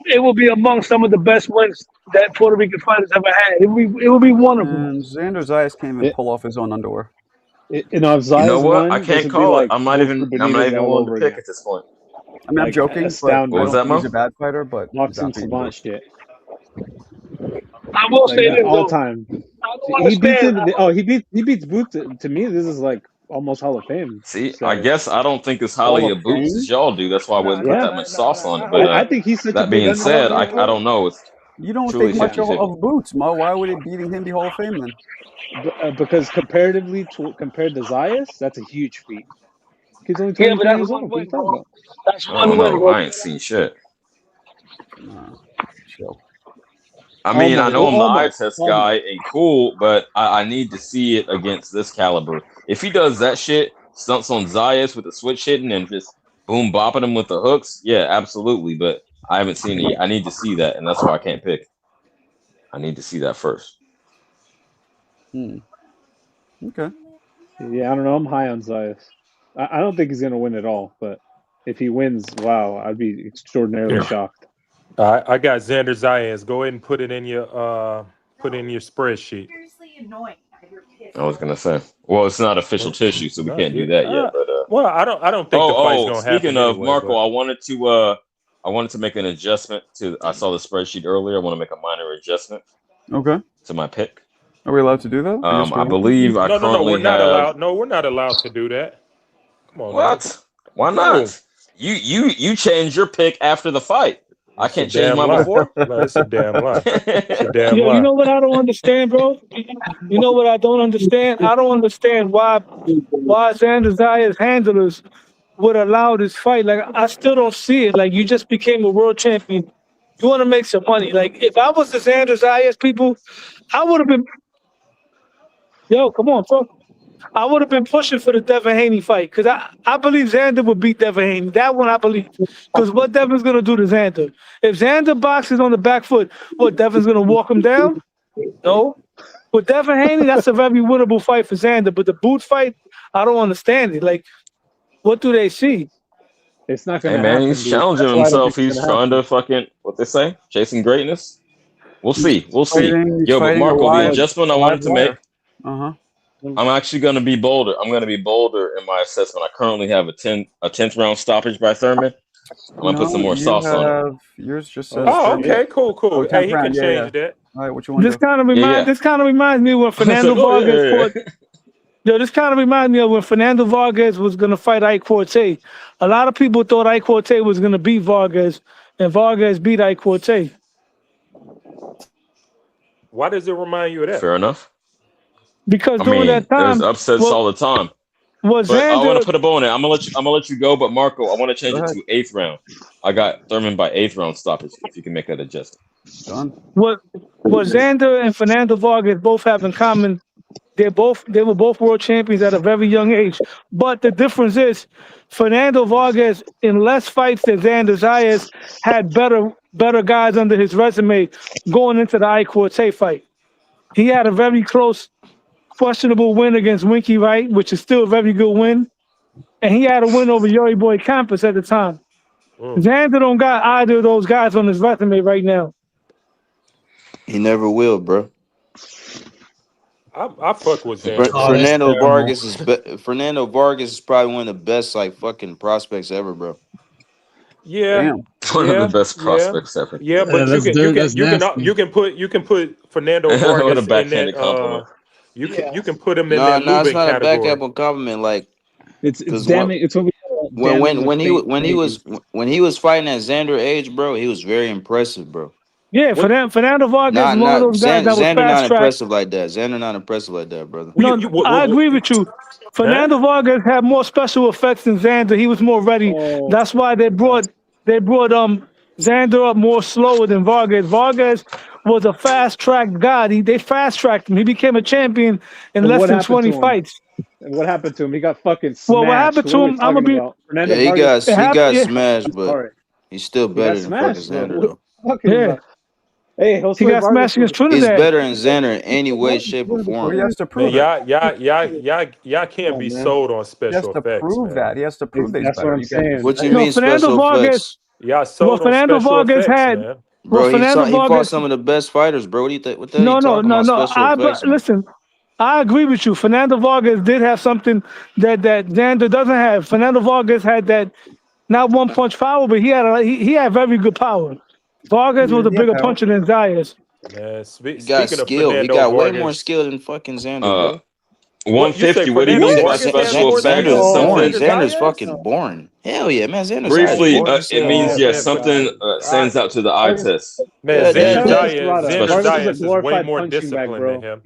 It will be among some of the best wins that Puerto Rican fighters ever had. It will be one of them. And Xander Zayas can't even Yeah. pull off his own underwear. You know, if You know Zayas what? won, I this can't would be call like it. I'm not Oscar even Benitez all willing to over pick again. at this point. I mean, I'm Like, joking, but astounding. What was that, he's Mo? a bad fighter, but he's Boxing not beating savant Bruce. shit. I will Like say this all though. time. I don't He beats understand. him. He beats Boots. To me, this is like almost Hall of Fame. See, So, I guess I don't think as Hall highly of of Boots as Fame? y'all do. That's why I wouldn't put that much sauce on it. But I think he's such a that big being underdog. said, I don't know. It's You don't truly think much 50-50. of Boots, Mo. Why would it beating him be Hall of Fame then? Because comparatively compared to Zayas, that's a huge feat. He's only Yeah, but 23 that's years one old. What are you win, talking bro. about? That's I one don't win, know. bro. I ain't seen shit. Nah, chill. I mean, I know I'm the eye Almost. test guy and cool, but I need to see it against this caliber. If he does that shit, stunts on Zayas with the switch hitting and just boom bopping him with the hooks, yeah, absolutely. But I haven't seen it yet. I need to see that, and that's why I can't pick. I need to see that first. Okay. Yeah, I don't know. I'm high on Zayas. I don't think he's gonna win at all, but if he wins, wow, I'd be extraordinarily shocked. I got Xander Zayas. Go ahead and put it in your spreadsheet. I was gonna say, well, it's not official tissue, so we can't do that yet. But well, I don't think the fight's gonna happen. Speaking of anyway, Marco, but- I wanted to make an adjustment to. I saw the spreadsheet earlier. I want to make a minor adjustment Okay. to my pick. Are we allowed to do that? I believe I No, currently we're not have. allowed. No, we're not allowed to do that. Come on, What? man. Why not? You changed your pick after the fight. I It's can't a change damn mine lie. before. No, it's a damn lie. It's a damn Yo, lie. you know what I don't understand, bro? You know what I don't understand? I don't understand why Xander Zayas handlers would allow this fight. Like, I still don't see it. Like, you just became a world champion. You want to make some money. Like, if I was the Xander Zayas people, I would have been. Yo, come on, bro. I would have been pushing for the Devin Haney fight because I believe Xander would beat Devin Haney. That one I believe. Because what Devin's going to do to Xander? If Xander boxes on the back foot, what, Devin's going to walk him down? No. With Devin Haney, that's a very winnable fight for Xander. But the boot fight, I don't understand it. Like, what do they see? It's not Hey gonna man, happen. he's dude. challenging That's why I don't himself. think it's He's gonna trying to happen. fucking what they say, chasing greatness. We'll see. We'll see. He's Yo, but fighting Marco, a the live- adjustment I a wanted live to make. wire. I'm actually going to be bolder. I'm going to be bolder in my assessment. I currently have a 10th round stoppage by Thurman. I'm gonna put some more you sauce on it. have yours just Oh, says Oh, Turman. okay, cool, Oh, cool. 10th Hey, he round. can Yeah, yeah. change that. All right, what you want This to do? kind of Yeah. reminds me when I was Fernando like, oh Vargas yeah, fought. Yo, this kind of reminds me of when Fernando Vargas was gonna fight Ike Forte. A lot of people thought Ike Forte was gonna beat Vargas, and Vargas beat Ike Forte. Why does it remind you of that? Fair enough. Because I during that mean, there's time, upsets what all the time. was But I want Xander? to put a bow on it. I'm gonna let you go. But Marco, I want to change Go it ahead. to 8th round. I got Thurman by 8th round stoppage. If you can make that adjustment. Done. What Xander and Fernando Vargas both have in common? They were both world champions at a very young age. But the difference is, Fernando Vargas in less fights than Xander Zayas had better guys under his resume going into the Ike Forte fight. He had a very close, questionable win against Winky Wright, which is still a very good win, and he had a win over Yuri Boy Campos at the time. Xander don't got either of those guys on his resume right now. He never will, bro. I fuck with Xander. Oh, that's Fernando terrible. Vargas is Fernando Vargas is probably one of the best like fucking prospects ever, bro. Yeah, Damn. One of yeah, the best yeah, prospects ever. yeah. But that's nasty. you can put Fernando What a Vargas in backhanded that. compliment. You can put him in Nah, that nah, it's Lubin not a category. backhanded compliment. Like, It's because damning. It's what we call damning when with when he was fighting at Xander age, bro, he was very impressive, bro. Yeah, What? Fernando Vargas is one of those guys that was Xander fast not tracked. impressive like that. Xander not impressive like that, brother. Well, No, I agree with you. Fernando Vargas had more special effects than Xander. He was more ready. Oh. That's why they brought Xander up more slower than Vargas. Vargas was a fast track guy. They fast tracked him. He became a champion in But less what than happened 20 to him? fights. And what happened to him? He got fucking smashed. Well, what happened to What are we him? I'm gonna talking be. about? Fernando Yeah, he Vargas. got Yeah. smashed, but Sorry. he's still He better got than fucking smashed, bro. Xander, What though. are you talking Yeah. about? Hey, He Jose got Vargas smashed against He's Trinidad. better than Xander in any way, shape, or Well, he form. has to Man, prove it. y'all can't be man. sold on He has special to effects, prove man. that. He has to prove that he's That's what better. I'm You can't saying. just What say you it. mean Fernando special Vargas. effects? Y'all sold on Fernando special Vargas effects, had. man. Bro, he Fernando fought Vargas. some of the best fighters, bro. What do you think? What the hell you talking about special effects, man? Listen, I agree with you. Fernando Vargas did have something that Xander doesn't have. Fernando Vargas had that not one punch power, but he had very good power. Vargas was a He had bigger power. puncher than Zayas. Man, He got speaking of skill. He Fernando got way more Vargas, skill than fucking Xander, Uh, bro. what you say? 150. What do you Fernando mean by Vargas had special more effects? skills Xander's than boring. Xander Xander's Zayas? fucking boring. Hell yeah, man. Xander Zayas Briefly, boring as it hell, means bro. something stands out to the eye test. Man, Yeah, Xander that's Xander Zayas Special Vargas is a is way glorified more punching bag, disciplined bro. than him.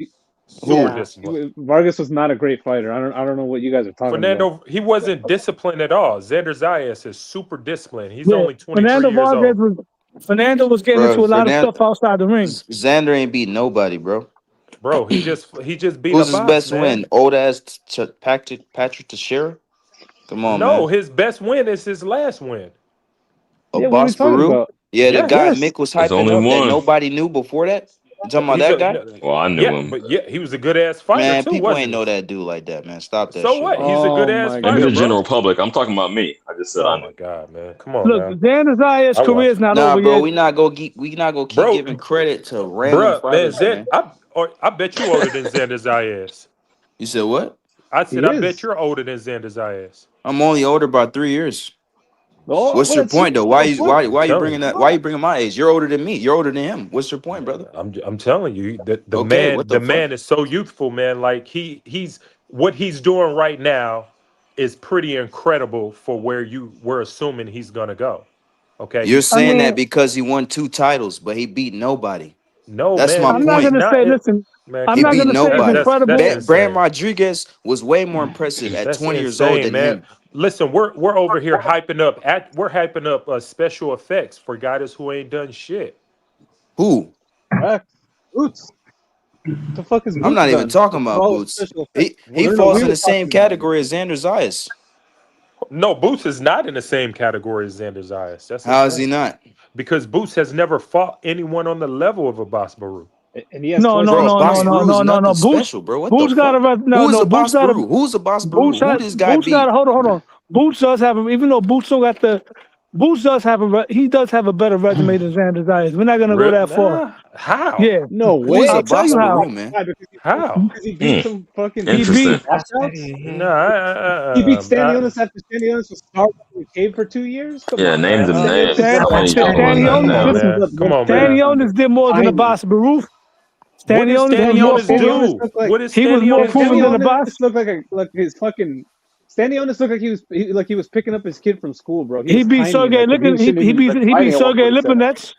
Super Yeah, disciplined. Vargas was not a great fighter. I don't know what you guys are talking about. Fernando, he wasn't disciplined at all. Xander Zayas is super disciplined. He's Yeah, only 23 Fernando years Vargas old. Fernando was getting bro. into a lot of stuff outside the ring. Xander ain't beat nobody, bro. Bro, he just beat Who's a his box, best man. win? Old ass Patrick Teixeira? Come on, No, man. his best win is his last win. Yeah, what are we talking Baru? about? Yeah, the Yes. guy Yes. Mick was There's hyping only up that one. nobody knew before that. You talking about He's that guy? Well, I knew yeah, him. but yeah, he was a good ass fighter Man, too, people wasn't ain't he? know that dude like that, man. Stop that So shit. what? Man. He's a good Oh ass my Maybe fighter, the bro. general public. I'm talking about me. I just said I Oh knew. my god, man! Come on, Look, man. Xander Zayas' I career watch is not Nah, over bro, yet. we not gonna keep Bro, giving credit to random Bruh, man, fighters, man. I bet you older than Xander Zayas. You said what? I said He I bet is. you're older than Xander Zayas. I'm only older by 3 years. Oh, What's your let's see. point though? Why you telling bringing you. that? Why you bringing my age? You're older than me. You're older than him. What's your point, brother? I'm telling you, the Okay, man what the fuck? is so youthful, man. Like he's what he's doing right now is pretty incredible for where we're assuming he's gonna go. Okay, You're saying mean- that because he won 2 titles, but he beat nobody. no, That's man, my I'm not point. gonna say. Listen, Man, I'm He not beat gonna say it's nobody. incredible. That's Brand insane. Rodriguez was way more impressive at That's 20 years old insane, than man. him. Listen, we're over here hyping up special effects for guys who ain't done shit. Who? Boots. What the fuck is Boots I'm not even done? talking about Oh, Boots. special He effects. No, no, falls we in were the same talking about- category as Xander Zayas. No, Boots is not in the same category as Xander Zayas. That's How is he insane. not? Because Boots has never fought anyone on the level of a Boss Baru. And he has No, twice- no, Bro, no, Boss no, Baru no, is no, no. nothing Boots, special, bro. What Boots the got fuck? a no, Who's no. the Boots Boss got Baru? Who's the Boss Baru? Boots Who had, this guy Boots beat? got hold on. Boots does have him, even though Boots still got the Boots does have a better resume than Xander Zayas. We're not gonna go that far. How? Yeah, No Who's way. a I'll tell you Boston how. Baru, man? Why? Because How? he beat some fucking He Interesting. beat washouts? No, He beat Stanionis after Stanionis was starved in the cave for 2 years? Come Yeah, on, name man. them names. Stan- How many Stan- people in that Stanionis. Come on, now? Listen, man. Come on, man. Stanionis did more than the Tiny. boss Baruch. What does Stanionis was more Stanionis proven. do? looked like What is He was more Stanionis proven than the do? boss. Stanionis looked like his fucking. Stanionis looked like he was picking up his kid from school, bro. He He was beat tiny. Sergey Like, Lipin. he shouldn't He even beat like he beat fighting at Sergey 147. Lipinets.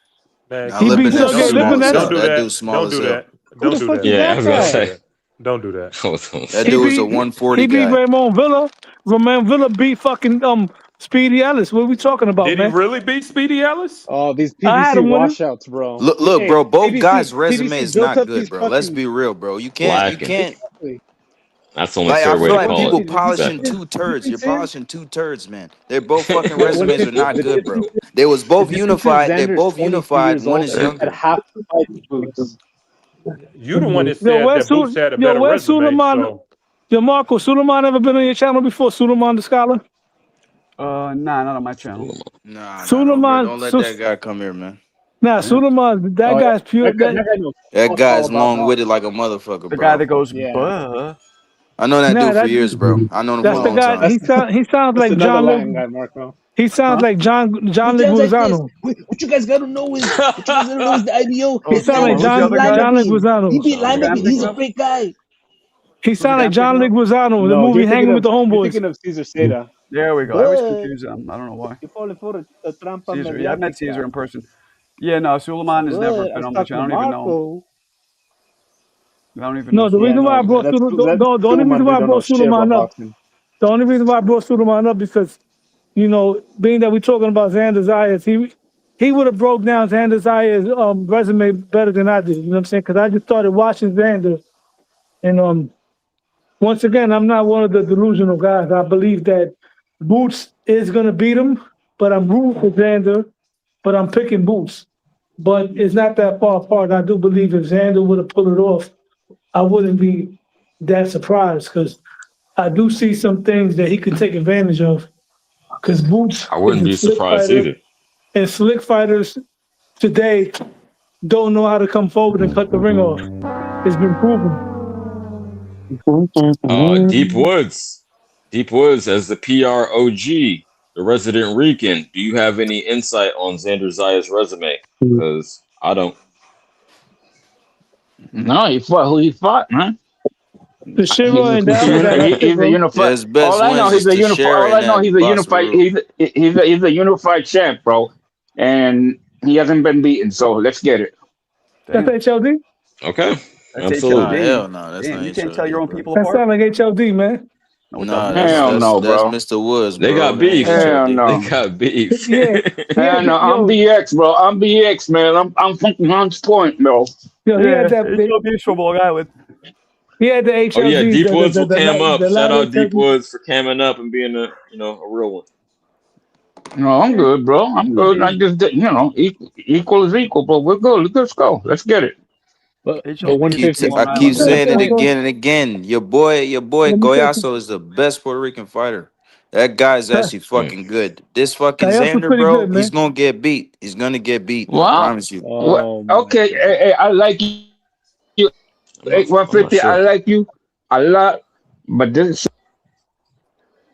Man, Nah, He beat Lipinets Sergey is small as Lipinets. hell. don't do That that. dude's small Don't as do hell. that. Who Don't the do fuck that. is Yeah, I that was gonna guy? say. Don't do that. I was gonna That say. He dude was a beat 140 he beat guy. Ramon Villa. Ramon Villa beat fucking Speedy Ellis. What are we talking about, Did he man? really beat Speedy Ellis? Oh, these I had PBC him winning. washouts, bro. Look, Hey, bro. Both PBC guys' resume PBC is built not up good, these bro. Let's fucking. be real, bro. You Blackened. can't. Exactly. That's the only Like, I fair way feel to like call people it. polishing Exactly. two turds. You're saying? polishing two turds, man. They're both fucking What resumes is are not the good, bro. difference? They was The both difference is unified. They're Xander's both 22 unified. years One old is and he's had younger. half the fight boots. You the one that Yo, said that Boots had a better where's resume. Suleiman? So Yo, Marco, Suleiman ever been on your channel before? Suleiman the Scholar? Nah, not on my channel. Nah, Suleiman, don't let that guy come here, man. Suleiman, that Oh, guy's pure. that guy knows That all guy's about long-witted like a motherfucker, The guy that bro. goes, Yeah. buh. I know that Nah, dude for years, bro. I known him for that's a the long guy. time. He sounds That's like another John. Latin guy, Marco. He sounds like John He sounds like this. Leguizamo. What you guys gotta know is the IBO. Oh, He sounds like who's the other guy? John He Leguizamo. beat The guy I'm Lima. He's thinking a of? fake guy. He sounds like I'm John thinking Leguizamo in the No, movie you're Hanging with the you're Homeboys. thinking of Cesar Seda. There we go. I always But confuse them. I don't know why. you falling for the trampa Caesar. Yeah, I met Caesar mediática. in person. Yeah, no, Suleiman has never But been I on was my talking channel. to I don't even know him. Marco. I don't even know No, the reason why I brought that's the only reason why I brought Suleiman up. boxing. The only reason why I brought Suleiman up because, being that we're talking about Xander Zayas, he would have broke down Xander Zayas' resume better than I did. You know what I'm saying? Because I just started watching Xander, and once again, I'm not one of the delusional guys. I believe that Boots is gonna beat him, but I'm rooting for Xander, but I'm picking Boots. But it's not that far apart. I do believe if Xander would have pulled it off, I wouldn't be that surprised because I do see some things that he could take advantage of. Because Boots, I wouldn't is a be slick surprised fighter, either. and slick fighters today don't know how to come forward and cut the ring off. It's been proven. Deep Woods. Deep Woods as the PROG, the resident Rican. Do you have any insight on Xander Zayas' resume? Because I don't. No, he fought who he fought, man. The Shiro and He's a that. unified. His best All I know, wins he's a is to unified. share All I know, in he's that a Boss unified. Baru. He's a unified champ, bro, and he hasn't been beaten. So let's get it. That's HLD? Okay. That's Absolutely. Nah, hell no. That's Damn, not you can't HLD, tell your own bro. people That apart. sounds like HLD, man. No, it Nah, doesn't. Hell no, that's bro. Mr. Woods, They bro. got beef. Hell HLD. no. They got beef. Yeah. Hell no. I'm Yo, BX, bro. I'm BX, man. I'm fucking on point, bro. yo, he had that. it's gonna be from Long Island. He had the HLD. Oh yeah, Deep the, Woods the, will the, cam up. the Shout light out Deep HLD. Woods for camming up and being a real one. No, I'm good, bro. I'm good. I just, equal is equal, bro. We're good. Let's go. Let's get it. But HLD 150. Long I keep Island. saying it Hold on. again and again. Your boy Let me tell you. Goyaso is the best Puerto Rican fighter. That guy's actually fucking good. This fucking Kayasa's Xander, pretty bro, good, man. he's gonna get beat. He's gonna get beat. I Well, promise you. okay. Hey, I like you. Hey, I'm not 150. I sure. like you a lot, but this.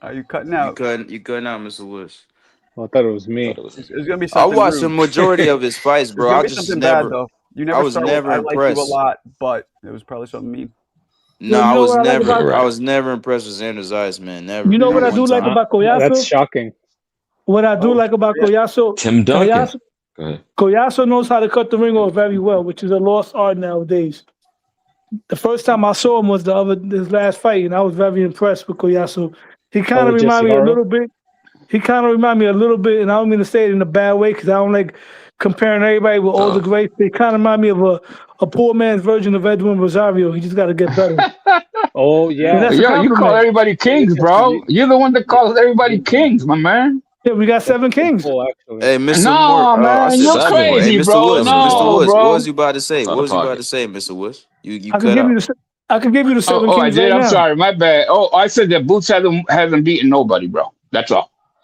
Are you cutting You out? couldn't out, Mr. Woods. I thought it was me. It's gonna be I something watched the rude. majority of his fights, It's bro. gonna I be just something bad never. though. You I never was started. never I like you a impressed. lot, but it was probably something mean. No, You I know was what I like never. about- I was never impressed with Xander Zayas, man. Never. You know Not what I one do like time. about That's Koyasu? shocking. What I do like about Koyasu, Tim Duncan. Go ahead. Koyasu knows how to cut the ring off very well, which is a lost art nowadays. The first time I saw him was his last fight, and I was very impressed with Koyasu. He kind of with reminded me a Jesse little bit. He kind of reminded me a little bit, and I don't mean to say it in a bad way because I don't like comparing everybody with all the greats. He kind of remind me of a poor man's version of Edwin Rosario. He just got to get better. Oh yeah. That's a Yo, you call compliment. everybody kings, bro. You're the one that calls everybody kings, my man. Yeah, we got 7 kings. Oh, actually. Hey, Mr. No, Moore. man, I said you're Mr. Moore. crazy, Hey, Mr. bro. Woods. No, Mr. Woods. bro. What was you about to say? Out What of was you about pocket. to say, Mr. Woods? You I cut out. can give you the 7 Oh, I kings did. right I'm now. sorry, my bad. Oh, I said that Boots hasn't beaten nobody, bro. That's all.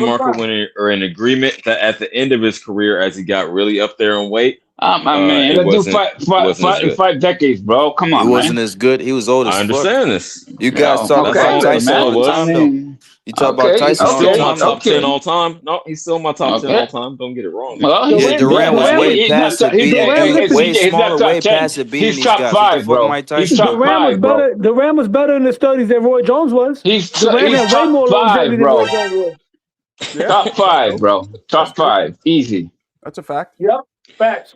and was Marco fine. are in agreement that at the end of his career, as he got really up there in weight, My man, it let dude wasn't as good. fight decades, bro. Come He on, wasn't man. as good. He was old as I fuck. understand this. You guys Yo, talk That's okay, about all. look, That's Tyson all all it the man. I was. time, though. mean, You talk about Okay, Tyson He's all still the my time. top 10 okay. all time. No, he's still my top 10 Okay. all time. Don't get it wrong. Well, Yeah, Durant was way he's past not. it, beating Durant, dudes, listen, way He's not smaller, top way 10. past it, beating He's these top guys. What the 5, fuck, bro. Mike He's Tyson? top Durant was 5, bro. better. Durant was better in his 30s than Roy Jones was. Durant had way He's more top longevity 5, than Roy bro. Jones was. Yeah, Top that's 5, true. bro. That's Top true. 5, easy. That's a fact. Yep, facts.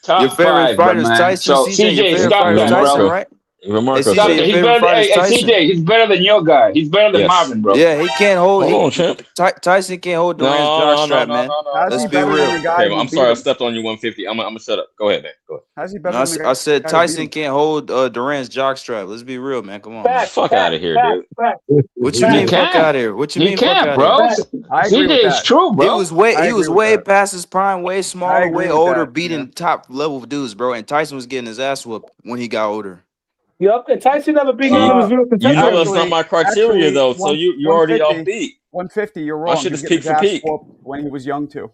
Your Top favorite 5, bro, fighter is man. Tyson, So CJ. Your CJ, favorite stop fighter is that, Tyson, bro. right? Even Hey, Marco CJ, Stop your that. said He's favorite better. fighter is Hey, Tyson. CJ, he's better than your guy. He's better than yes. Marvin, bro. Yeah, he can't hold. Hold on, champ. Tyson can't hold Durant's No, no, no, jockstrap, no, man. no, no, How's Let's he no. be better than real. the guy Okay, who well, I'm beat sorry I him? stepped on you 150. I'm gonna shut up. Go ahead, man. Go ahead. How's he better No, than the I guy said who beat Tyson him? can't hold Durant's jockstrap. Let's be real, man. Come on, man. Facts, Fuck out of facts, here, facts, dude. facts, What you He mean, facts, fuck can't. out of here? What you He mean, fuck can't, out of here? bro. facts. I agree CJ with is that. true, He bro. was way I he agree was with way that. past his prime, way I smaller, agree way with older, that. beating Yeah. top level dudes, bro. And Tyson was getting his ass whooped when he got older. Yep, and Tyson never beat none of his real You know contemporaries. that's not my criteria Actually, though. So you already off beat. 150. You're My wrong. shit He's is getting peak his for ass peak. whooped when he was young too.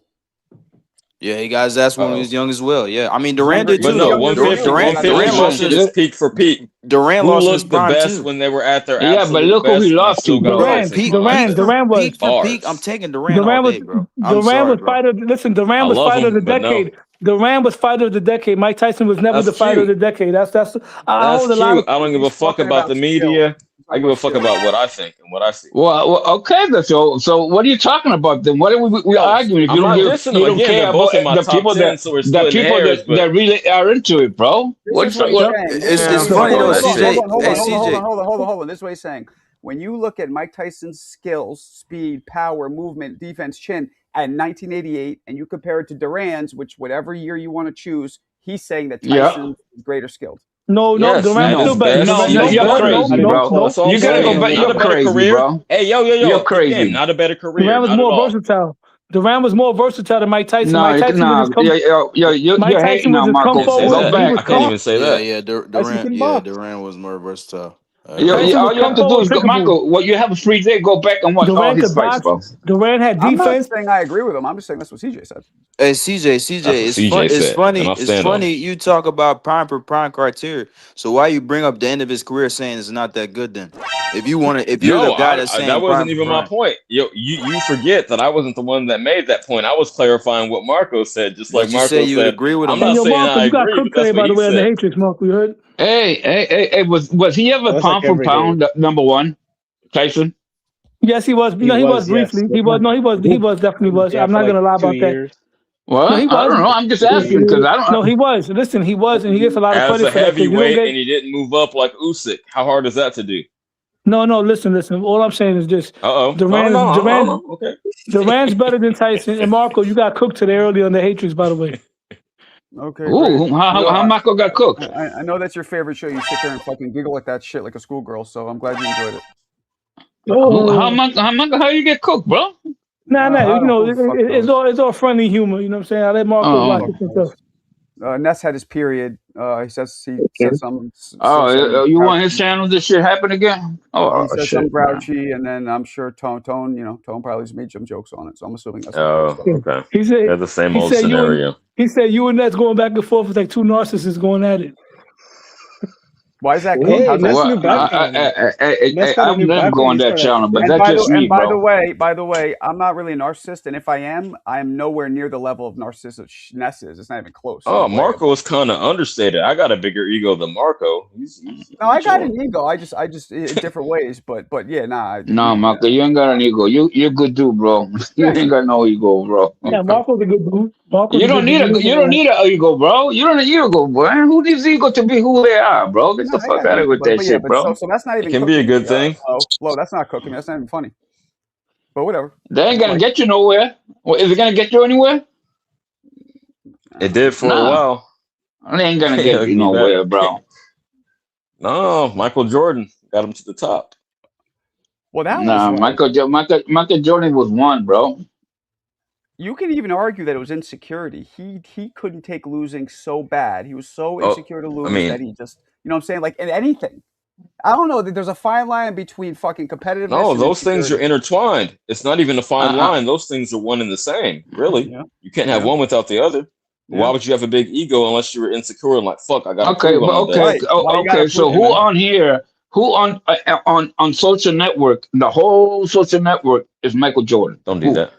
Yeah, he got his ass when he Uh-oh. was young as well. Yeah, I mean He's Durant younger. did But too, He's no, though. younger than you. 150, He's Durant not 150 lost the shit his is peak for peak. Durant Who lost in his looked the prime best too. when they were at their Yeah, but absolute look who he best and lost still to, got bro. Bro, fights in peak climax? Durant was. for peak. I'm Bars. taking Durant all Durant was day, bro. I'm Durant sorry, was bro. fighter. Listen, I Durant was love fighter of the him, but no. decade. Durant was fighter of the decade. Mike Tyson was never That's the fighter of the cute. decade. That's I That's hold a lot cute. of. I don't give a He's fuck talking about the about skill. media. He's I talking give a about fuck skill. about what I think and what I see. Well, okay, then. So what are you talking about then? What are we No, arguing if I'm you don't not dissing them. you don't Again, care they're both about in my the top people 10, so we're splitting hairs, but that really are into it, bro? This What is is what he's what? saying. This is It's what I'm he's funny fucking though, with that shit. Hold CJ. on, Hey, CJ. hold on. This is what he's saying. When you look at Mike Tyson's skills, speed, power, movement, defense, chin at 1988, and you compare it to Durant's, which whatever year you want to choose, he's saying that Yeah. Tyson is greater skilled. No, Yes, Durant's at still his better. best, Durant, he No, is you're better. crazy, no. bro. That's all You I'm gotta go saying. back. Not You're a better crazy, career. bro. Hey, yo. You're crazy. Again, not a better career. Durant was Not at more all. versatile. Durant was more versatile than Mike Tyson. No, Mike Tyson was no, just you're Mike hating Tyson was now, just come Marco. Can't say Go forward. that. He back. was I can't even say Yeah, that. yeah, Tyson can box. Durant was more versatile. I Yo, agree. Tyson all was you have come to do forward is go, pickable. Marco. What you have a free day, go back and watch all Durant his could fights, box. bro. Durant had I'm not defense. saying I agree with him. I'm just saying that's what CJ said. Hey, CJ, That's what it's CJ fun. It's said, and funny. I'll It's stand on funny. it. You talk about prime for prime criteria. So why you bring up the end of his career saying it's not that good? Then, if you want to, if you're the No, guy that's that saying wasn't prime for even my prime, point. You forget that I wasn't the one that made that point. I was clarifying what Marco said, just like did you say Marco you would said. agree with I'm him? And not yo, saying Marco, I you got agree, but cooked today, that's what by the he way, on the said. Matrix, Marco. You heard? Hey, was he ever That's like pound for every day. pound number one, Tyson? Yes, he was. He No, he was was, yes. briefly. He was. No, he was. He was definitely was. Yeah, I'm for not like gonna lie 2 about that. years. Well, No, he I don't was. know. I'm just asking because I No, don't. he was. Listen, he was, and he gets a lot of As credit a for that. 'Cause you don't heavyweight, get. and he didn't move up like Usyk. How hard is that to do? No. Listen. All I'm saying is this: No. Okay. Durant's better than Tyson. And Marco, you got cooked today early on the Hatrix, by the way. Okay, great. Ooh, You know, how Marco got cooked? I know that's your favorite show. You sit there and fucking giggle at that shit like a schoolgirl. So I'm glad you enjoyed it. How you get cooked, bro? Nah. I You don't know, know who the fuck it's all friendly humor. You know what I'm saying? I let Marco Oh. watch Fuck it himself. Ness had his period. He said something. Oh, you want his channel? This shit happen again? Oh He said shit, something man. grouchy, and then I'm sure Tone, probably just made some jokes on it. So I'm assuming that's what it was. Okay. He said. They're the same He old said scenario. He said you and Ness going back and forth was like two narcissists going at it. Why is that? Hey, How's Ness that? new background. Ness got a I'm new never background. going He's that trying to- channel, but And that's by just the, me, and by bro. the way, I'm not really a narcissist, and if I am nowhere near the level of narcissist Ness is. It's not even close. Oh, He's way Marco is kind of understated. I got a bigger ego than Marco. No, I got an ego. I just in different ways, but yeah, nah. No, Marco, you ain't got an ego. You're good dude, bro. You ain't got no ego, bro. Yeah, Marco's a good dude. You don't need an ego, bro. You don't need ego, bro. Who needs ego to be who they are, bro? Get the fuck out of with that shit, bro. So that's not even. It can be a good thing. Flo, that's not cooking. That's not even funny. But whatever. They ain't gonna get you nowhere. Well, is it gonna get you anywhere? It did for a while. They ain't gonna get you nowhere, bro. No, Michael Jordan got him to the top. Well, that was Michael Jordan was one, bro. You can even argue that it was insecurity. He couldn't take losing so bad. He was so insecure to lose that he just, you know what I'm saying? Like in anything. I don't know. There's a fine line between fucking competitiveness. No, those things are intertwined. It's not even a fine line. Those things are one and the same, really. Yeah. You can't have one without the other. Yeah. Why would you have a big ego unless you were insecure and like, fuck, I got to prove I'm the best. Okay. So who on here Who on social network, the whole social network is Michael Jordan? Don't do Who? that.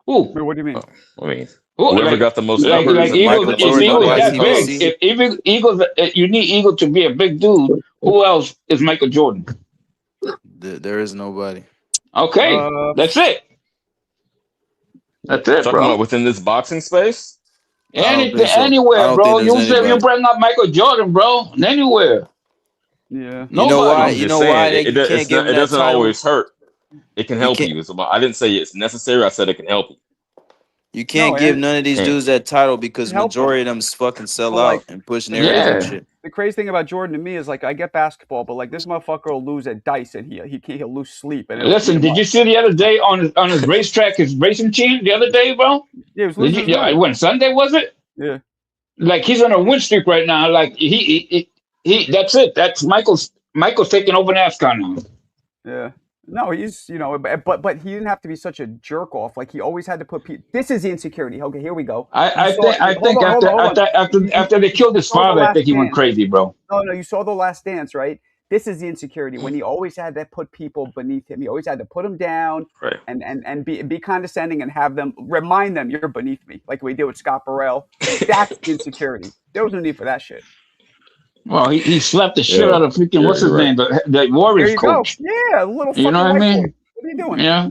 Who? Wait, what do you mean? I mean, Who? whoever Like, got the most like, numbers like and Eagles. making Michael the If most Jordan Eagles money by is that big, goats. CBC. if Eagles, you need Eagles to be a big dude. Who else is Michael Jordan? There is nobody. Okay, that's it. That's it, Talking bro. about within this boxing space. I don't Anything, think so. I anywhere, don't bro. think there's You said you anybody. bring up Michael Jordan, bro. Anywhere, Yeah. You know why? nobody. I'm You just know why saying you can't give him it that doesn't title? always hurt. It can You help can't. you. I didn't say it's necessary. I said it can help you. You can't No, give and none of these Can't. dudes that title because help them. majority of them fucking sell But like out and push the crazy narratives and Yeah. shit. the crazy thing about Jordan to me is like I get basketball, but like this motherfucker will lose at dice and he'll lose sleep and it'll eat Listen, him did up. you see the other day on his racetrack, his racing team the other day, bro? Yeah, he was Did losing you? his Yeah, mind. when Sunday was it? Yeah. Like he's on a win streak right now. Like he that's it. That's Michael's taking over NASCAR now. Yeah. No, he's but he didn't have to be such a jerk off. Like he always had to put people. This is the insecurity. Okay, here we go. I You saw. think Hold on. after they killed his saw the father, I Last think he went Dance. crazy, bro. No, you saw the Last Dance, right? This is the insecurity when he always had to put people beneath him. He always had to put them down Right. and be condescending and have them remind them you're beneath me, like we did with Scott Burrell. That's the insecurity. There was no need for that shit. Well, he slapped the shit Yeah. out of freaking Yeah, what's his you're right. name, the There Warriors you go. coach. Yeah, little fucking You know what I white mean? boy. What are you doing? Yeah.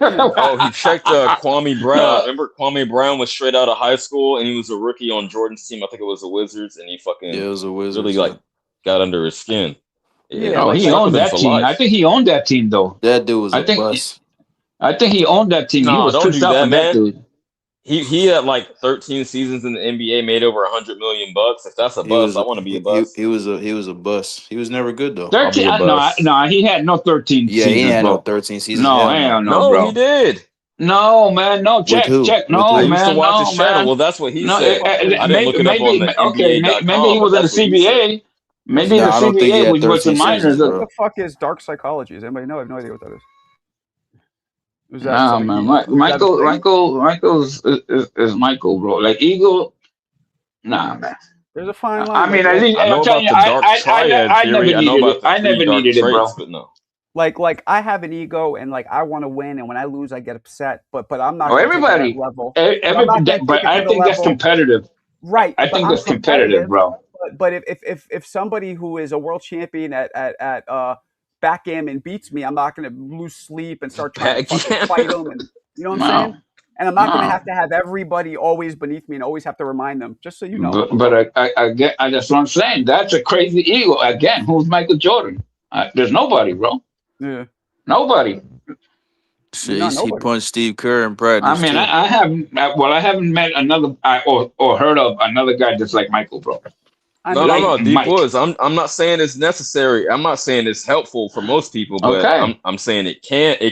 Oh, he checked Kwame Brown. Remember, Kwame Brown was straight out of high school, and he was a rookie on Jordan's team. I think it was the Wizards, and he fucking Yeah, it was a Wizards. really like got under his skin. Yeah, Oh, like he stuck owned with him that for team. life. I think he owned that team though. That dude was I a think bust. he owned that team. He No, was don't pissed do off that, on that man. dude. He had like 13 seasons in the NBA, made over $100 million. If that's a He bust, was I want to be a he bust. was a bust. He was never good though. I'll be 13? a bust. No, he had no 13 Yeah, he seasons, ain't had no bro. 13 seasons. No, Hell no. hell no, No, bro. he did. No, man, no. Check. who? No, With I who? used to man, watch no, his channel. man. Well, that's what he No, said. I didn't look it up on the okay, NBA.com. maybe he but was in the that's what he said. CBA. Maybe Nah, the I don't think he CBA had was with the 13 minors. seasons, What bro. the fuck is dark psychology? Does anybody know? I have no idea what that is. Is that Nah, like, man. is that a thing? Michael's is Michael, bro. Like Eagle. Nah, man. There's a fine line. I mean, Like, I know I'm telling about you, the dark triad I never theory. I know needed about it. the I never three dark needed it, bro. traits, but no. like I have an ego and like I want to win, and when I lose, I get upset. But I'm not Oh, going to take it to everybody. that level. Every, not gonna but take it to I the think that's level. competitive. Right. I but think I'm that's competitive, bro. But if somebody who is a world champion at backgammon beats me, I'm not going to lose sleep and start trying to fucking fight them. And you know what I'm saying? And I'm not going to have everybody always beneath me and always have to remind them. Just so you know. But I get. That's what I'm saying. That's a crazy ego. Again, who's Michael Jordan? There's nobody, bro. Yeah. Nobody. Shit, he punched Steve Kerr in practice. I mean, too. I haven't met another or heard of another guy just like Michael, bro. No, Deep Mike. Woods. I'm not saying it's necessary. I'm not saying it's helpful for most people, but Okay. I'm saying it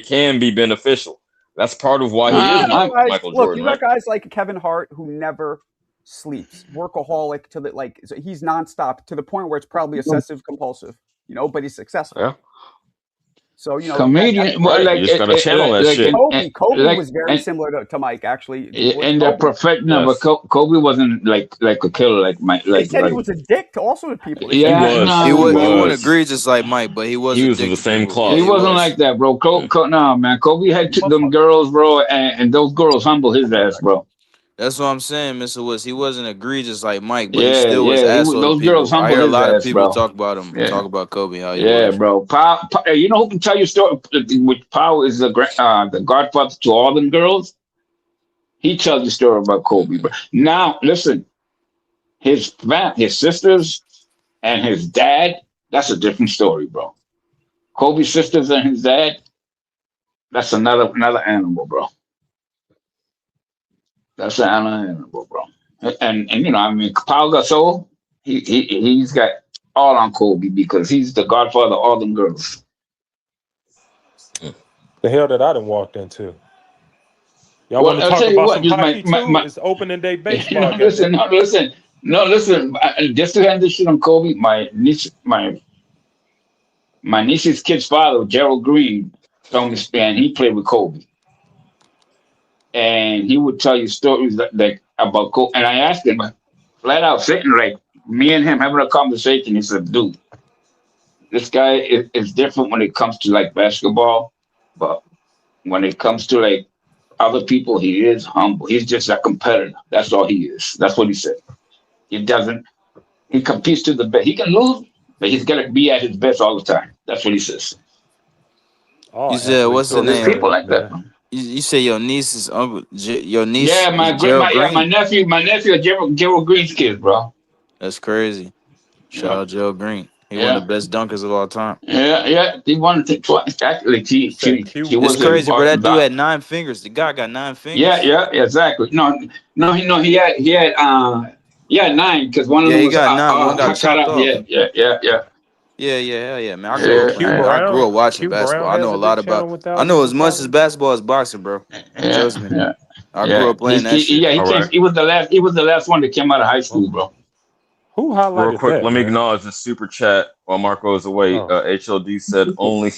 can be beneficial. That's part of why he is Michael Look, Jordan, you right? got guys like Kevin Hart who never sleeps, workaholic to the so he's nonstop to the point where it's probably obsessive compulsive, but he's successful. Yeah. So comedian, right. You just gotta channel that shit. Kobe was very similar to Mike, actually. In the professional, but Kobe wasn't like a killer like Mike. They said he was a dick to also to people. Yeah, he wasn't egregious like Mike, but he wasn't. He was in the same class. He wasn't like that, bro. No, man. Kobe had them girls, bro, and those girls humbled his ass, bro. That's what I'm saying, Mr. Woods. He wasn't egregious like Mike, but he still was asshole. Those girls humbled his ass, I hear a lot of people bro. talk about him, talk about Kobe. How he was. Bro. You know who can tell you a story? Which Powell is the godfather to all them girls. He tells the story about Kobe, bro. Now, listen, his sisters and his dad. That's a different story, bro. Kobe's sisters and his dad. That's another animal, bro. That's an animal, bro. And I mean, Paul Gasol, he's got all on Kobe because he's the godfather of all them girls. The hell that I done walked into. Y'all want to talk about some hockey too? It's opening day baseball. Listen. Just to end this shit on Kobe, my niece's kid's father, Gerald Green, told me, and he played with Kobe. And he would tell you stories like about Kobe. And I asked him, flat out sitting, like me and him having a conversation. He said, "Dude, this guy is different when it comes to like basketball, but when it comes to like other people, he is humble. He's just a competitor. That's all he is. That's what he said. He doesn't. He competes to the best. He can lose, but he's gonna be at his best all the time. That's what he says. All You said athletes what's the are There's name? people like that. man. You say your niece is your niece Yeah, is Gerald my Green. nephew, Gerald Green's kids, bro. That's crazy. Shout Yeah, out Gerald Green. He one yeah, of the best dunkers of all time. yeah. He wanted to twice. Actually, You said she Q It's was a crazy, bro. That dude that. had 9 fingers. The guy got 9 Yeah, fingers. yeah, exactly. No. He had 9 because one of Yeah, them he was got 9. One got cut chopped off. off. Yeah. Hell yeah, man. say Q Yeah. I grew Brown. up watching Q basketball. Brown I know has a a lot big about. channel with I know thousands as of much as followers. basketball as boxing, bro. Yeah, Trust me. yeah, I grew yeah. up playing that shit. He All came. right. He was the last. He was the last one that came out of high Well, school, bro. who Real highlighted quick, that, let me man? acknowledge the super chat while Marco is away. Oh, HLD said only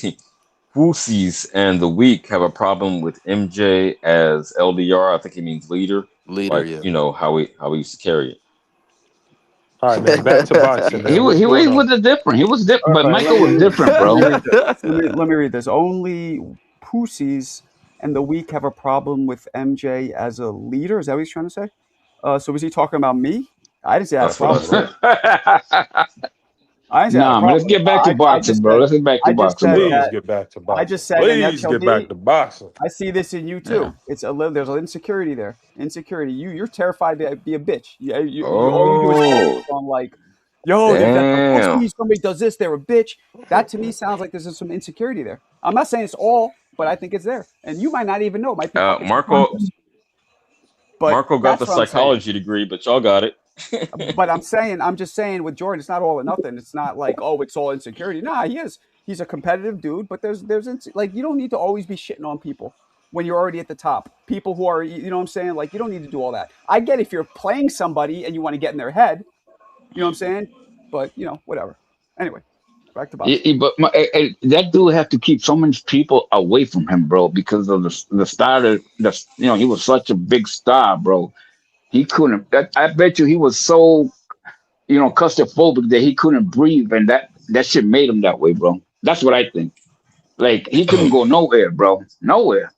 Woosies and the weak have a problem with MJ as LDR. I think he means leader, Leader, like yeah. how we used to carry it. all right, man. Back to boxing, man. What's He going on? was different. He was different, All but right, Michael was different, let bro. me read this. Let me read this. Only pussies and the weak have a problem with MJ as a leader. Is that what he's trying to say? So was he talking about me? I didn't say I had a That's what I problem with it. said. I didn't say I had a Nah, man. Let's problem with it. get back to I boxing, just bro. said Let's get back to I just boxing, said bro. Please that get back to I boxing. just said in Please get back XLD. to boxing. I see this in you Yeah. too. There's an insecurity there. Insecurity. You're terrified to be a bitch. All you do is focus Oh, on like, yo, that's a damn. pussy. Somebody does this, they're a bitch. That to me sounds like there's some insecurity there. I'm not saying it's all, but I think it's there. And you might not even know. It might be fucking Marco subconscious. But got the that's what I'm saying. psychology degree, but y'all got it. But I'm just saying with Jordan, it's not all or nothing. It's not like, oh, it's all insecurity. Nah, he's a competitive dude, but there's like, you don't need to always be shitting on people when you're already at the top. People who are, you know what I'm saying? Like, you don't need to do all that. I get if you're playing somebody and you want to get in their head, you know what I'm saying? But, whatever. Anyway, back to boxing. But that dude have to keep so many people away from him, bro, because of the star he was such a big star, bro. He couldn't. I bet you he was so claustrophobic that he couldn't breathe, and that shit made him that way, bro. That's what I think. Like he couldn't go nowhere, bro, nowhere,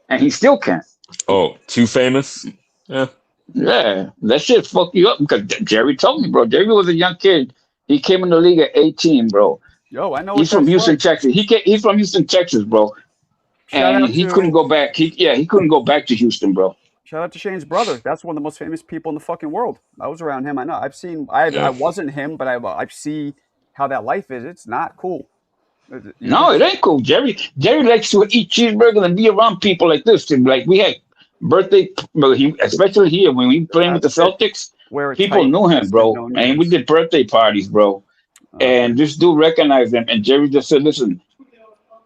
and he still can't. Oh, too famous? Yeah. Yeah, that shit fucked you up because Jerry told me, bro. Jerry was a young kid. He came in the league at 18, bro. Yo, I know what He's from that's Houston, like. Texas. He's from Houston, Texas, bro. Shout And out he couldn't to go back. He couldn't go back to Houston, bro. Shane's brother. That's one of the most famous people in the fucking world. I was around him. I know. I Yeah. wasn't him, but I see how that life is. It's not cool. No, it ain't cool. Jerry likes to eat cheeseburgers and be around people like this. Like we had birthday, especially here when we playing with the That's it. Celtics. Wear it People tight. knew him, That's bro, no and we news. did birthday parties, bro. And this dude recognized him, and Jerry just said, "Listen,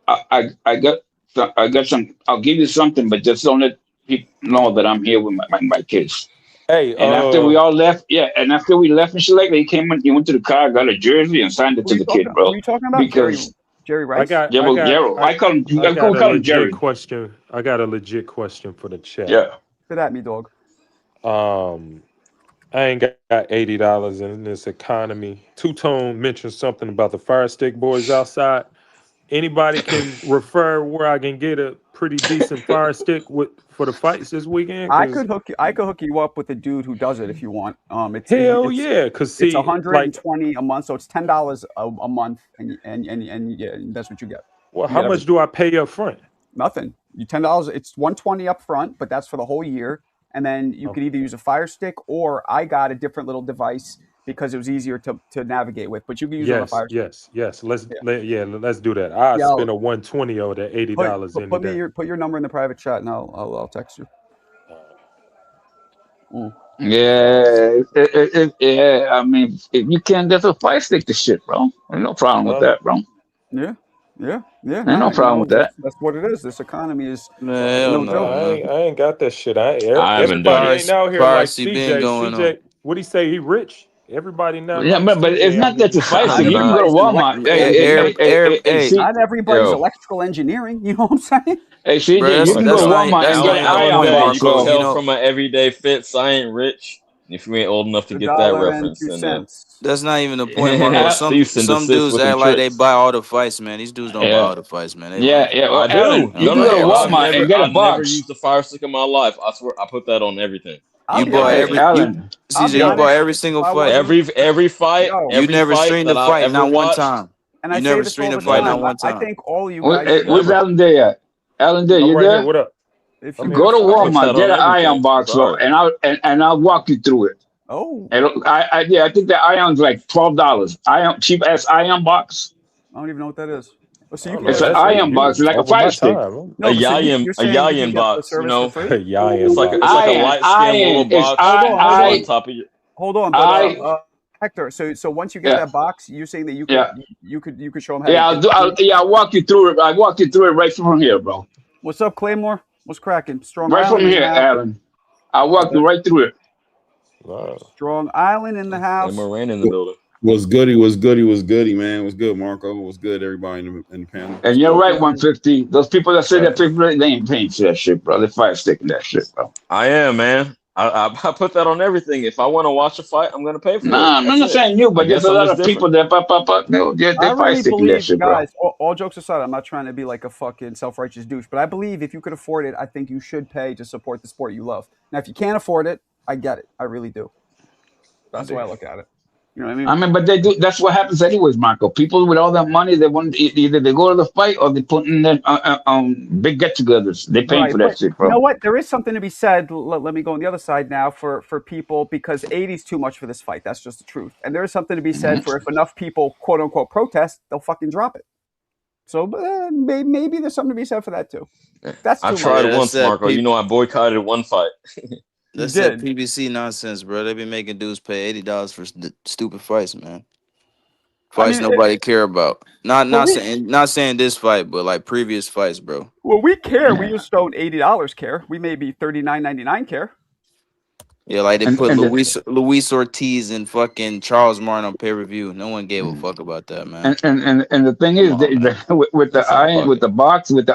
I got some. I'll give you something, but just don't let people know that I'm here with my kids." Hey, And after we all left, and after we left and shit like that, he went to the car, got a jersey, and signed it Who to you the talking? kid, bro. Who you talking about? Because Jerry I Rice. got Gerald, I call him. We a call him legit Jerry. question. I got a legit question for the chat. Yeah. Spit at me, dog. I ain't got $80 in this economy. Two Tone mentioned something about the Fire Stick Boys outside. Anybody can refer where I can get a pretty decent Fire Stick for the fights this weekend? I could hook you up with a dude who does it if you want. It's yeah, because it's see, like, $120 a month, so it's $10 a month, and yeah, that's what you get. well, how much do I pay up front? Nothing. You $10. It's $120 up front, but that's for the whole year. And then you could either use a Fire Stick, or I got a different little device because it was easier to navigate with. But you can use it on a Fire Stick. Yes. Let's do that. I'll spend a $120 or that $80 any day. Put your number in the private chat, and I'll text you. Yeah, yeah. I mean, if you can, there's a Fire Stick to shit, bro. Ain't no problem with that, bro. Yeah. Ain't no problem with that. That's what it is. This economy is Man, no joke. I ain't got that shit. I haven't done Everybody it. ain't out here like Piracy been going CJ. on. What'd he say? He rich? Everybody not. Yeah, like but it's CJ. not that the Fire Not Stick. You can go to everybody's Walmart. Hey, Not everybody's Yo. electrical engineering. You know what I'm saying? Hey, CJ, Bro, you can go to Walmart that's and get not an Illinois, iron box, Marco. bro. You know, from my everyday fits. I ain't rich. If you ain't old enough to get that reference, then that's not even the point, Marco. Some dudes act like they buy all the fights, man. These dudes don't buy all the fights, man. They Well, I Alan, do. you can go to Walmart and get a box. I've never used a fire stick in my life. I swear, I put that on everything. You bought you bought every single fight. Every fight. You never streamed the fight, not one time. And you never streamed the fight, not one time. I think all you guys. Where's Alan Day at? Alan Day, you there? What up? Go to Walmart, get an iron box, and I'll walk you through it. Oh. And I think the iron's like $12. Cheap ass iron box. I don't even know what that is. So it's an iron box, like a fire stick. A Yayin box, you know. It's like a light skin little box on top of you. Hold on, but Hector. So once you get that box, you're saying that you could show them how. I'll walk you through it. I'll walk you through it right from here, bro. What's up, Claymore? What's cracking? Strong right Island from here, Alan. I'll walk you right through it. Wow. Strong Island in the house. Rain in the building. Was goody, man. Was good, Marco. Was good, everybody in the panel. And you're right, 150. Those people that say that people, they ain't paying for that shit, bro. They're fire sticking that shit, bro. I am, man. I put that on everything. If I want to watch a fight, I'm gonna pay for it. I'm not saying you, but there's a lot of people that they're fire sticking that shit, bro. Guys, all jokes aside, I'm not trying to be like a fucking self-righteous douche, but I believe if you could afford it, I think you should pay to support the sport you love. Now, if you can't afford it, I get it. I really do. That's the way I look at it. You know what I mean? But they do. That's what happens anyways, Marco. People with all that money, they want either they go to the fight or they put in their big get-togethers. They paying for that shit, bro. You know what? There is something to be said. Let me go on the other side now for people because 80's too much for this fight. That's just the truth. And there is something to be said for if enough people, quote unquote, protest, they'll fucking drop it. So maybe there's something to be said for that too. That's I tried once, Marco. You know, I boycotted one fight. That's that PBC nonsense, bro. They be making dudes pay $80 for stupid fights, man. Fights nobody care about. Not saying this fight, but like previous fights, bro. Well, we care. We just don't $80 care. We maybe $39.99 care. Yeah, like they put Luis Ortiz and fucking Charles Martin on pay-per-view. No one gave a fuck about that, man. And the thing is, with the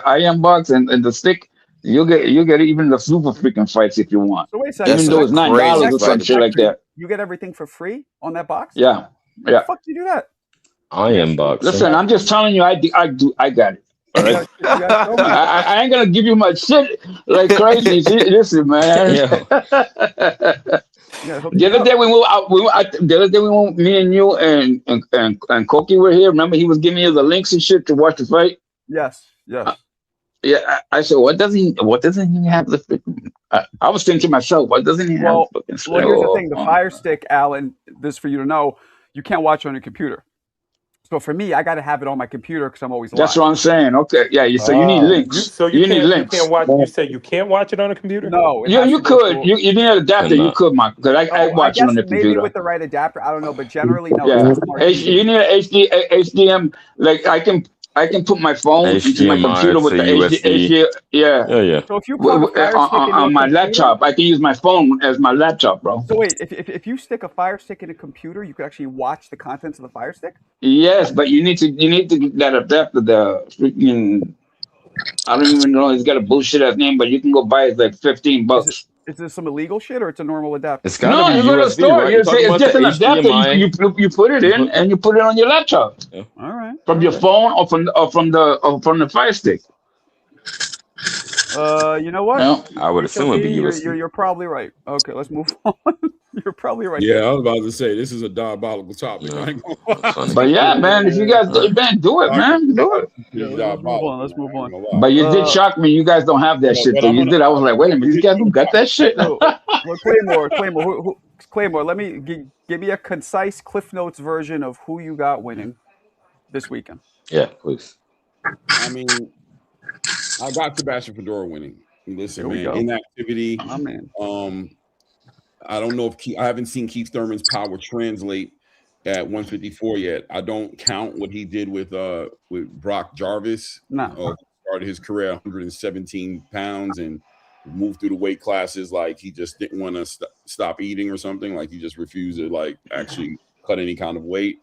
iron box and the stick. You get even the super freaking fights if you want. So wait a second. Even though it's $9 or some shit like that. You get everything for free on that box? Yeah. How the fuck do you do that? Iron box. Listen, I'm just telling you, I got it. All right? I ain't gonna give you my shit like crazy. Listen, man. The other day me and you and Koki were here. Remember, he was giving you the links and shit to watch the fight. Yes. Yeah, I said, what doesn't he have the freaking? I was thinking to myself, what doesn't he have? Well, here's the thing: the Fire Stick, Alan. This for you to know, you can't watch it on your computer. So for me, I got to have it on my computer because I'm always live. That's what I'm saying. Okay, yeah. So you need links. You need links. You can't watch. You say you can't watch it on a computer? No. Yeah, you could. You need an adapter. You could, Mark. Because I watch it on the computer. Maybe with the right adapter, I don't know, but generally, no. Yeah. You need an HDMI. Like I can put my phone into my computer with the HDMI. Yeah. So if you on my laptop, I can use my phone as my laptop, bro. So wait, if you stick a Fire Stick in a computer, you could actually watch the contents of the Fire Stick? Yes, but you need to get that adapter. The freaking I don't even know. It's got a bullshit ass name, but you can go buy it like $15. Is this some illegal shit or it's a normal adapter? It's gotta be you go to the store. Right? It's just an adapter. You put it in and you put it on your laptop. Yeah. All right. From your phone or from the Fire Stick. You know what? No. I would assume it'd be USB. You're probably right. Okay, let's move on. You're probably right. Yeah, I was about to say this is a diabolical topic. But yeah, man, if you guys do it, man, do it. Let's move on. But you did shock me. You guys don't have that shit. So you did. I was like, wait a minute, you guys got that shit. Well, Claymore, let me give me a concise Cliff Notes version of who you got winning this weekend. Yeah, please. I mean, I got Sebastian Fedora winning. Listen, man, inactivity. Oh, man. I don't know if I haven't seen Keith Thurman's power translate at 154 yet. I don't count what he did with Brock Jarvis. No. Started his career at 117 pounds and moved through the weight classes like he just didn't want to stop eating or something. Like he just refused to like actually cut any kind of weight.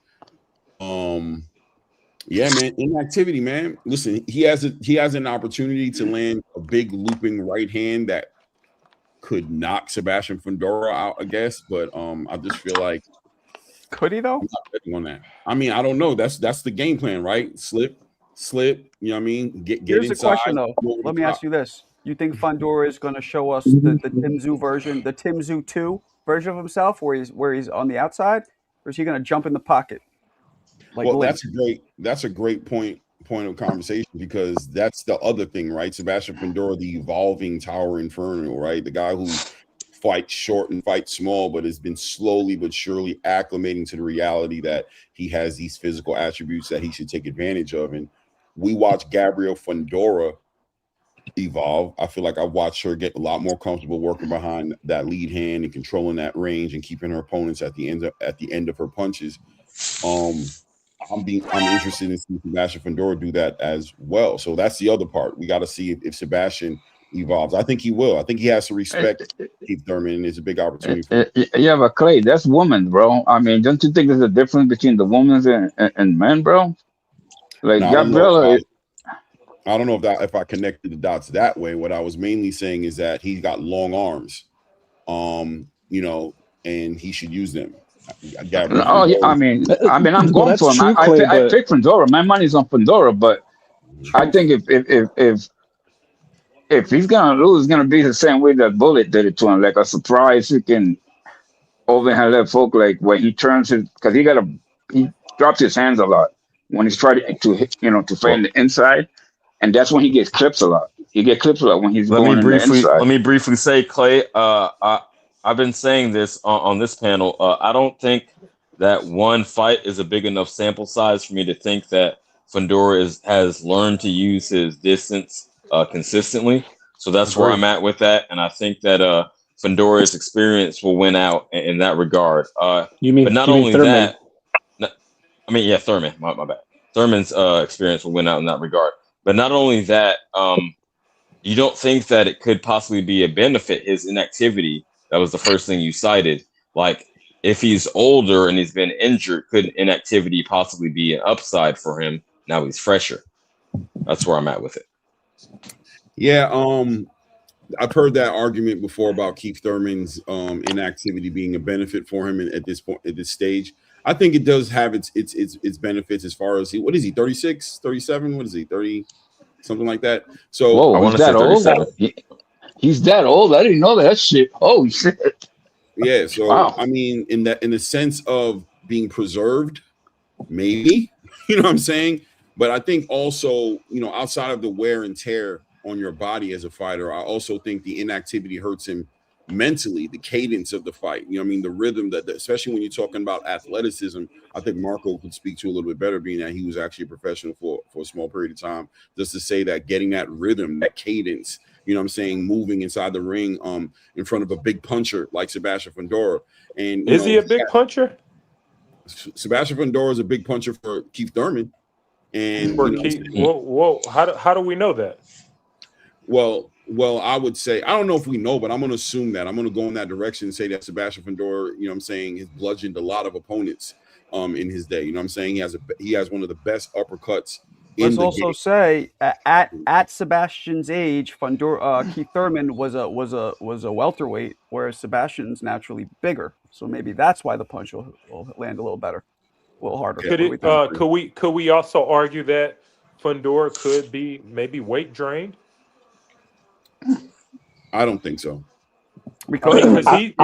Yeah, man, inactivity, man. Listen, he has an opportunity to land a big looping right hand that could knock Sebastian Fundora out, I guess. But I just feel like could he though? I'm not betting on that. I mean, I don't know. That's the game plan, right? Slip. You know what I mean? Get Here's inside. the question though. Let me ask you this: you think Fundora is going to show us the Tim Tszyu version, the Tim Tszyu 2 version of himself, where he's on the outside, or is he going to jump in the pocket? Like well, Link? that's a great point of conversation, because that's the other thing, right? Sebastian Fundora, the evolving Tower Inferno, right? The guy who fights short and fights small, but has been slowly but surely acclimating to the reality that he has these physical attributes that he should take advantage of. And we watch Gabrielle Fundora evolve. I feel like I watched her get a lot more comfortable working behind that lead hand and controlling that range and keeping her opponents at the end of her punches. I'm interested in seeing Sebastian Fundora do that as well. So that's the other part. We got to see if Sebastian evolves. I think he will. I think he has to respect Keith Thurman, and it's a big opportunity for him. Yeah, but Clay, that's women, bro. I mean, don't you think there's a difference between the women and men, bro? Like Gabriella. I don't know if I connected the dots that way. What I was mainly saying is that he's got long arms, you know, and he should use them. Oh, yeah, I mean, I'm going for him. I pick Fundora. My money's on Fundora, but I think if he's gonna lose, it's gonna be the same way that Bullet did it to him, like a surprise freaking overhand left hook, like when he turns his, because he drops his hands a lot when he's trying to hit, to fight in the inside, and that's when he gets clips a lot. He gets clips a lot when he's going in the inside. Let me briefly say, Clay, I've been saying this on this panel. I don't think that one fight is a big enough sample size for me to think that Fundora has learned to use his distance consistently. So that's where I'm at with that. And I think that Fundora's experience will win out in that regard. You mean, but not only that, Thurman, my bad. Thurman's experience will win out in that regard. But not only that, you don't think that it could possibly be a benefit, his inactivity. That was the first thing you cited. Like, if he's older and he's been injured, could inactivity possibly be an upside for him? Now he's fresher. That's where I'm at with it. Yeah, I've heard that argument before about Keith Thurman's inactivity being a benefit for him at this point, at this stage. I think it does have its benefits as far as what is he, 36, 37? What is he, 30, something like that? So whoa, I want to say 37. He's that old? I didn't know that shit. Oh shit. Yeah, so wow. I mean, in the sense of being preserved, maybe, you know what I'm saying? But I think also, outside of the wear and tear on your body as a fighter, I also think the inactivity hurts him mentally, the cadence of the fight. You know what I mean? The rhythm that especially when you're talking about athleticism, I think Marco could speak to a little bit better, being that he was actually a professional for a small period of time, just to say that getting that rhythm, that cadence, you know what I'm saying, moving inside the ring in front of a big puncher like Sebastian Fundora. And is he a big puncher? Sebastian Fundora is a big puncher for Keith Thurman. And how do we know that? Well, I would say, I don't know if we know, but I'm going to assume that. I'm going to go in that direction and say that Sebastian Fundora, you know what I'm saying, has bludgeoned a lot of opponents in his day. You know what I'm saying? He has one of the best uppercuts in the game. Say at Sebastian's age, Keith Thurman was a welterweight, whereas Sebastian's naturally bigger. So maybe that's why the punch will land a little better, a little harder. Could we also argue that Fundora could be maybe weight drained? I don't think so. Because he's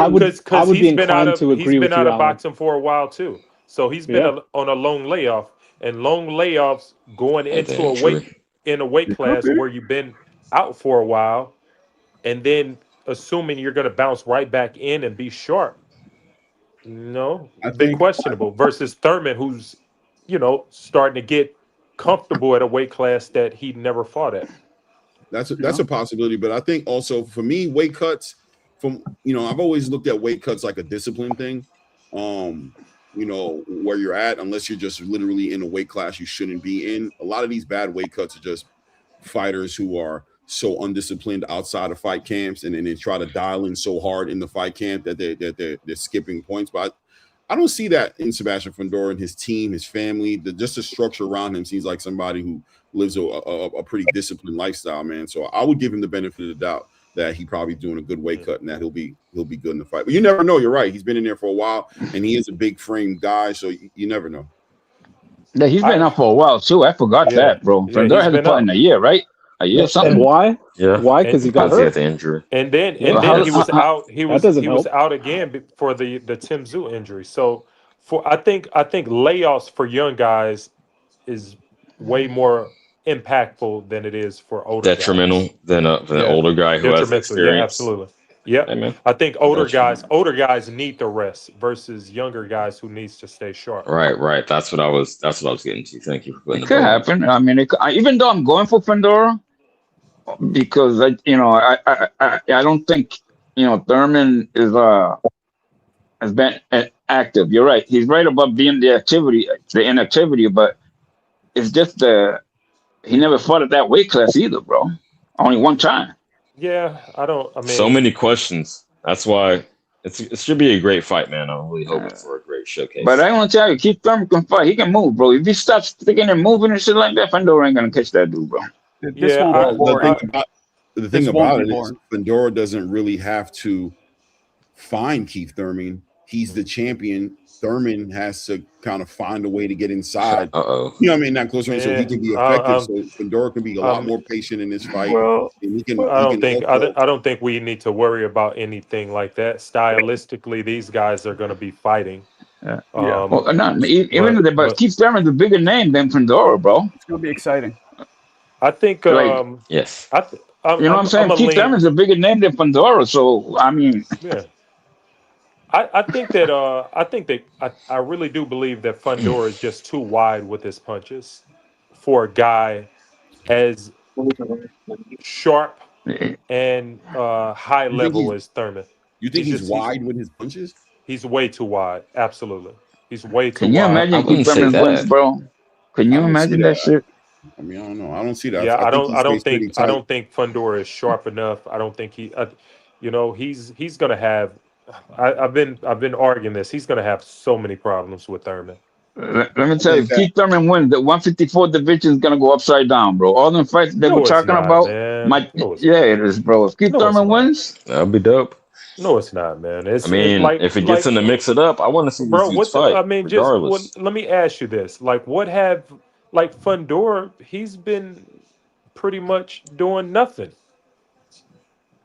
been out of boxing for a while too. So he's been on a long layoff, and long layoffs going into a weight class where you've been out for a while, and then assuming you're going to bounce right back in and be sharp. No, I think questionable versus Thurman, who's starting to get comfortable at a weight class that he never fought at. That's a possibility, but I think also for me, weight cuts I've always looked at weight cuts like a discipline thing. Where you're at, unless you're just literally in a weight class you shouldn't be in. A lot of these bad weight cuts are just fighters who are so undisciplined outside of fight camps, and then they try to dial in so hard in the fight camp that they're skipping points. But I don't see that in Sebastian Fundora and his team, his family. Just the structure around him seems like somebody who lives a pretty disciplined lifestyle, man. So I would give him the benefit of the doubt that he probably doing a good weight cut and that he'll be good in the fight. But you never know. You're right. He's been in there for a while, and he is a big frame guy, so you never know. Yeah, he's been out for a while too. I forgot that, bro. Fedor hasn't fought in a year, right? A year something. And why? Yeah. Why? Because he got He hurt. had the injury. And then he was out. He was out again for the Tim Tszyu injury. So I think layoffs for young guys is way more impactful than it is for older detrimental guys. than an older guy who has experience. Yeah, absolutely. Yeah, I think older guys need the rest versus younger guys who needs to stay sharp. Right. That's what I was getting to. Thank you for putting it. Could happen. I mean, even though I'm going for Fundora, because I don't think Thurman has been active. You're right. He's right about being the inactivity, but it's just he never fought at that weight class either, bro. Only one time. Yeah, I mean, so many questions. That's why it should be a great fight, man. I'm really hoping for a great showcase. But I want to tell you, Keith Thurman can fight. He can move, bro. If he stops sticking and moving and shit like that, Fundora ain't gonna catch that dude, bro. The thing about it is Fundora doesn't really have to find Keith Thurman. He's the champion. Thurman has to kind of find a way to get inside. You know what I mean? Not close range, so he can be effective. So Fundora can be a lot more patient in this fight. Well, I don't think we need to worry about anything like that. Stylistically, these guys are going to be fighting. Yeah. But Keith Thurman's a bigger name than Fundora, bro. It's going to be exciting. I think. Yes. You know what I'm saying? Keith Thurman's a bigger name than Fundora, so I mean. Yeah. I think that I really do believe that Fundora is just too wide with his punches for a guy as sharp and high level as Thurman. You think he's wide with his punches? He's way too wide. Absolutely, he's way too wide. Can you imagine Keith Thurman's wins, bro? Can you imagine that shit? I mean, I don't know. I don't see that. Yeah, I don't think Fundora is sharp enough. I don't think he's gonna have. I've been arguing this. He's going to have so many problems with Thurman. Let me tell you, if Keith Thurman wins, the 154 division is going to go upside down, bro. All them fights they were talking about. It is, bro. If Keith Thurman wins, that'd be dope. No, it's not, man. If it gets in the mix it up, I want to see these fight. I mean, let me ask you this: Fundora? He's been pretty much doing nothing.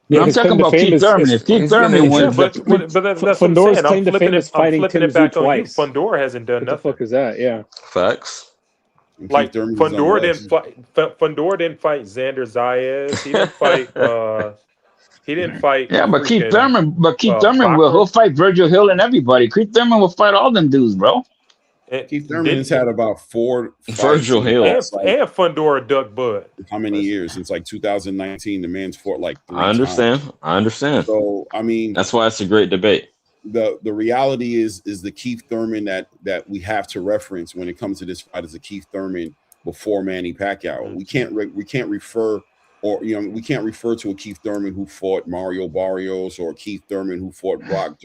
Yeah, I'm talking about Keith Thurman. If Keith Thurman wins, but that's what I'm saying. I'm flipping it back on you. Fundora hasn't done nothing. What the fuck is that? Yeah. Facts. Like Fundora didn't fight Xander Zayas. He didn't fight. Yeah, but Keith Thurman he'll fight Virgil Hill and everybody. Keith Thurman will fight all them dudes, bro. Keith Thurman has had about 4 Virgil Hill and Fundora duck Bud. How many years? Since like 2019, the man's fought like 3 times. I understand. So I mean, that's why it's a great debate. The reality is the Keith Thurman that we have to reference when it comes to this fight is the Keith Thurman before Manny Pacquiao. We can't refer to a Keith Thurman who fought Mario Barrios or Keith Thurman who fought Brock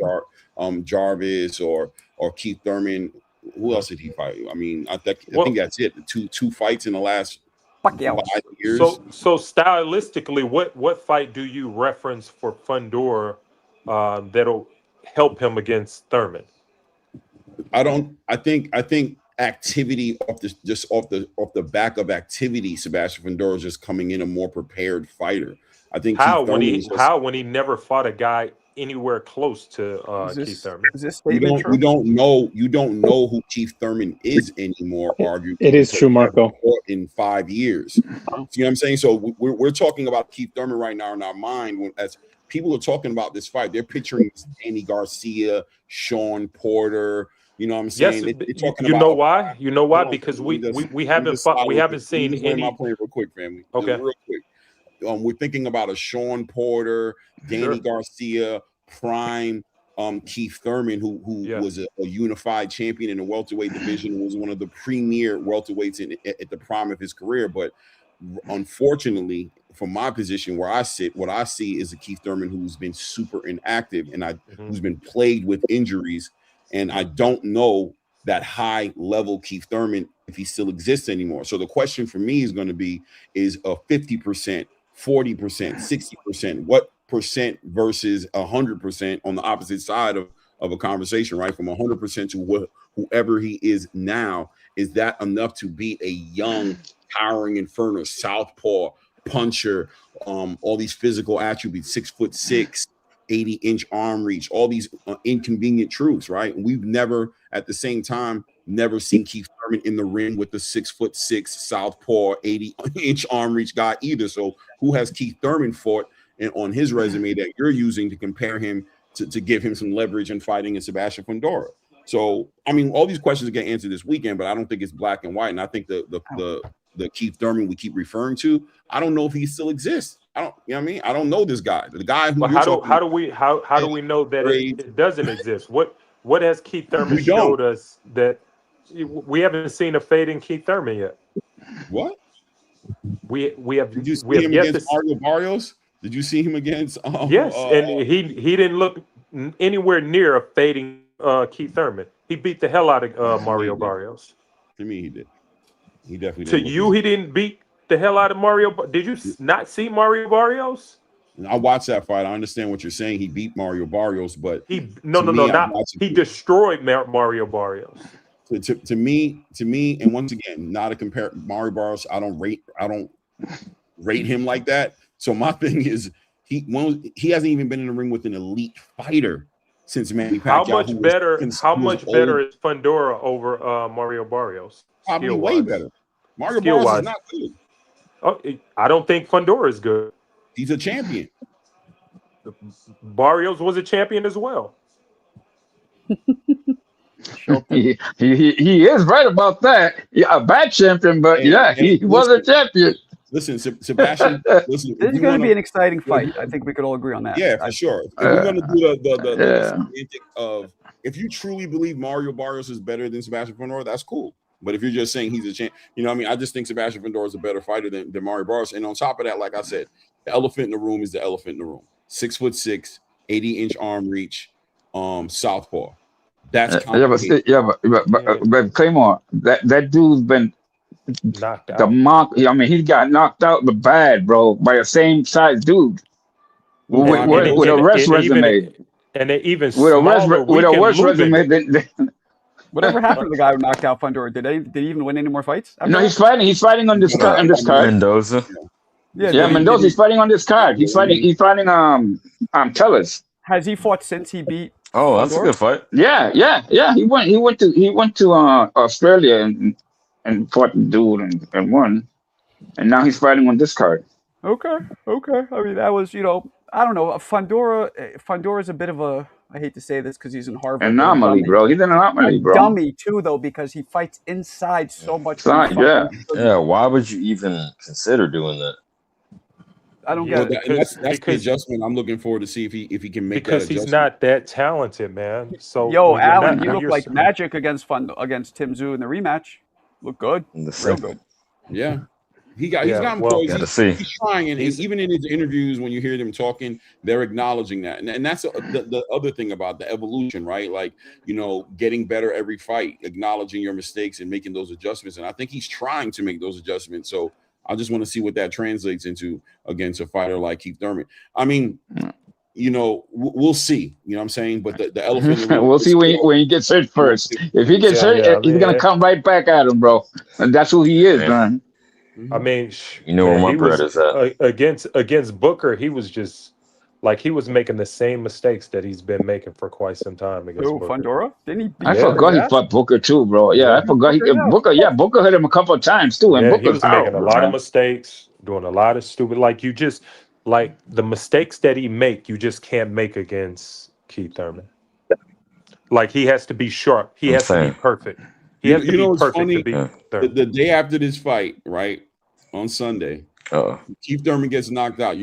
Jarvis or Keith Thurman. Who else did he fight? I mean, I think that's it. Two fights in the last 5 years. So stylistically, what fight do you reference for Fundora that'll help him against Thurman? I think activity off the back of activity. Sebastian Fundora is just coming in a more prepared fighter. I think when he never fought a guy anywhere close to Keith Thurman. You don't know who Keith Thurman is anymore. Arguably, it is true, Marco. In 5 years, see what I'm saying? So we're talking about Keith Thurman right now in our mind. As people are talking about this fight, they're picturing Danny Garcia, Sean Porter. You know what I'm saying? Yes, you know why? You know why? Because we haven't seen any. Real quick, family. Okay, real quick. We're thinking about a Sean Porter, Danny Garcia, prime Keith Thurman, who was a unified champion in the welterweight division, was one of the premier welterweights at the prime of his career. But unfortunately, from my position where I sit, what I see is a Keith Thurman who's been super inactive and who's been plagued with injuries. And I don't know that high level Keith Thurman if he still exists anymore. So the question for me is going to be: is a 50%, 40%, 60%? versus 100% on the opposite side of a conversation, right? From 100% to whoever he is now. Is that enough to beat a young, towering inferno, southpaw, puncher, all these physical attributes, 6'6", 80-inch arm reach, all these inconvenient truths, right? And we've never, at the same time, never seen Keith Thurman in the ring with the 6'6", southpaw, 80-inch arm reach guy either. So who has Keith Thurman fought on his resume that you're using to compare him to give him some leverage in fighting in Sebastian Fundora? So, I mean, all these questions get answered this weekend, but I don't think it's black and white. And I think the Keith Thurman we keep referring to, I don't know if he still exists. I don't, you know what I mean? I don't know this guy. The guy who how do we know that it doesn't exist? What has Keith Thurman showed us that we haven't seen a fading Keith Thurman yet? What? We have. Did you see him against Mario Barrios? Did you see him against? Yes, and he didn't look anywhere near a fading Keith Thurman. He beat the hell out of Mario Barrios. To me, he did. He definitely did. To you, he didn't beat the hell out of Mario. Did you not see Mario Barrios? I watched that fight. I understand what you're saying. He beat Mario Barrios, but he destroyed Mario Barrios. To me, and once again, not a compare Mario Barrios. I don't rate him like that. So my thing is, he hasn't even been in the ring with an elite fighter since Manny Pacquiao. How much better is Fundora over Mario Barrios? Probably way better. Mario Barrios is not good. Oh, I don't think Fundora is good. He's a champion. Barrios was a champion as well. He is right about that. Yeah, a bad champion, but he was a champion. Listen, Sebastian. Listen, this is going to be an exciting fight. I think we could all agree on that. Yeah, for sure. If we're going to do the semantic of, if you truly believe Mario Barrios is better than Sebastian Fundora, that's cool. But if you're just saying he's a champ, you know what I mean? I just think Sebastian Fundora is a better fighter than Mario Barrios. And on top of that, like I said, the elephant in the room is the elephant in the room. 6'6", 80-inch arm reach, southpaw. That's but Claymore, that dude's been knocked out. I mean, he got knocked out the bad, bro, by a same size dude with a worse resume. And they even with a worse resume than. Whatever happened to the guy who knocked out Fundora? Did he even win any more fights? No, he's fighting. He's fighting on this card. Mendoza. Yeah, Mendoza. He's fighting on this card. He's fighting. Tellers. Has he fought since he beat? Oh, that's a good fight. Yeah. He went to Australia and fought the dude and won, and now he's fighting on this card. Okay. I mean, that was, I don't know. Fundora is a bit of a, I hate to say this because he's in Harvard. Anomaly, bro. He's an anomaly, bro. Dummy too, though, because he fights inside so much. Yeah. Why would you even consider doing that? I don't get it. That's the adjustment I'm looking forward to see if he can make because that adjustment. He's not that talented, man. So Alan, you look like magic against Tim Tszyu in the rematch. Look good. Real good. Yeah. He's got him poised. He's trying, and even in his interviews, when you hear them talking, they're acknowledging that, and that's the other thing about the evolution, right? Like, getting better every fight, acknowledging your mistakes and making those adjustments. And I think he's trying to make those adjustments. So I just want to see what that translates into against a fighter like Keith Thurman. I mean, we'll see. You know what I'm saying? But the elephant in the room, we'll see when he gets hurt first. If he gets hurt, he's gonna come right back at him, bro. And that's who he is, man. I mean, where my bread is at. Against Booker, he was just like he was making the same mistakes that he's been making for quite some time against Booker. Fundora? Didn't he? I forgot he fought Booker too, bro. Yeah, I forgot Booker. Yeah, Booker hit him a couple of times too, and he was making a lot of mistakes, doing a lot of stupid. Like the mistakes that he make, you just can't make against Keith Thurman. Like he has to be sharp. He has to be perfect. He has to be perfect funny? to be Thurman. The day after this fight, right? On Sunday, Keith Thurman gets knocked out.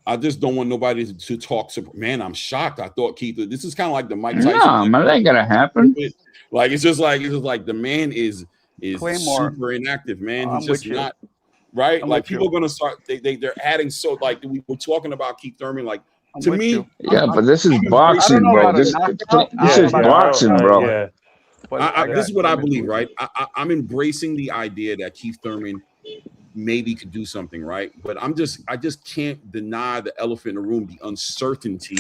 I just don't want nobody to talk. Man, I'm shocked. I thought Keith. This is kind of like the Mike Tyson. No, man, that ain't gonna happen. Like it's just like the man is super inactive, man. He's just not right. Like people are gonna start. They're adding we're talking about Keith Thurman. Like to me, but this is boxing, bro. This is boxing, bro. Yeah. This is what I believe, right? I'm embracing the idea that Keith Thurman maybe could do something, right? But I just can't deny the elephant in the room, the uncertainty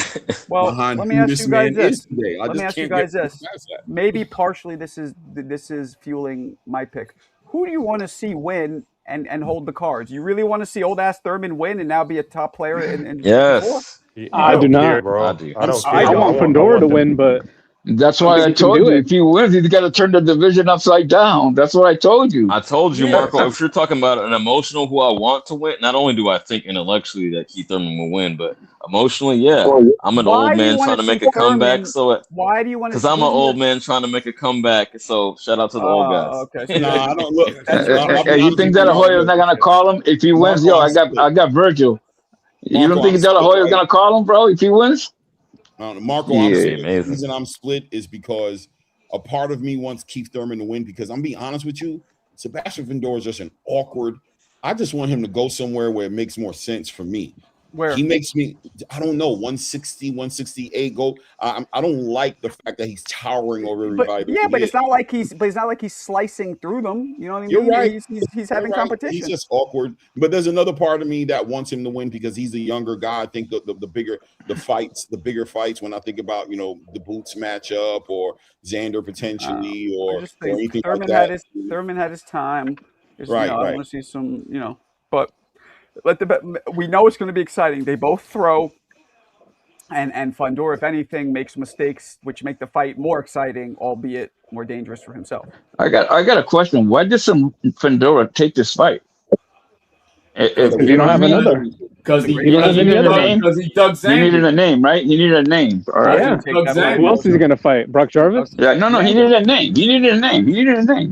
behind let me who ask this you guys man is this. today. Let me ask you guys this. Maybe partially this is fueling my pick. Who do you want to see win and hold the cards? You really want to see old ass Thurman win and now be a top player in Yes. I do not. bro. I do. I don't I care. want Fundora to win, but That's I why think I he can told do you, it. if he wins, he's got to turn the division upside down. That's what I told you. I told you, Yeah. Marco, if you're talking about an emotional who I want to win, not only do I think intellectually that Keith Thurman will win, but emotionally, yeah. I'm an Why old do you man want trying to to see make a comeback. Thurman? So, Why do you want to? because I'm an old man trying to make a comeback. So, shout out to the old guys. Okay. Nah, I don't look. That's I'll be You honest think with De La you, Hoya is Marco. not gonna call him if he wins? Marco, Yo, I'm I got Virgil. You don't Marco, think I'm De La split, Hoya is right? gonna call him, bro, if he wins? Marco, I'm Yeah. split. The Amazing. reason I'm split is because a part of me wants Keith Thurman to win because I'm being honest with you, Sebastian Fundora is just an awkward. I just want him to go somewhere where it makes more sense for me. Where He makes me, I don't know, 160, 168 go. I don't like the fact that he's towering over everybody. but it's not like he's slicing through them. You know what I mean? You're right. He's having You're right. competition. He's just awkward. But there's another part of me that wants him to win because he's a younger guy. I think the bigger fights. When I think about the Boots matchup or Xander potentially or anything like that. Thurman had his time. Right, I right. want to see some. But we know it's going to be exciting. They both throw. And Fundora, if anything, makes mistakes which make the fight more exciting, albeit more dangerous for himself. I got a question. Why did Fundora take this fight? If you don't have another. Because he needed a name. Because he dug Xander. He needed a name, right? He needed a name. All right. Yeah. Who else is he gonna fight? Brock Jarvis? Yeah. No. He needed a name.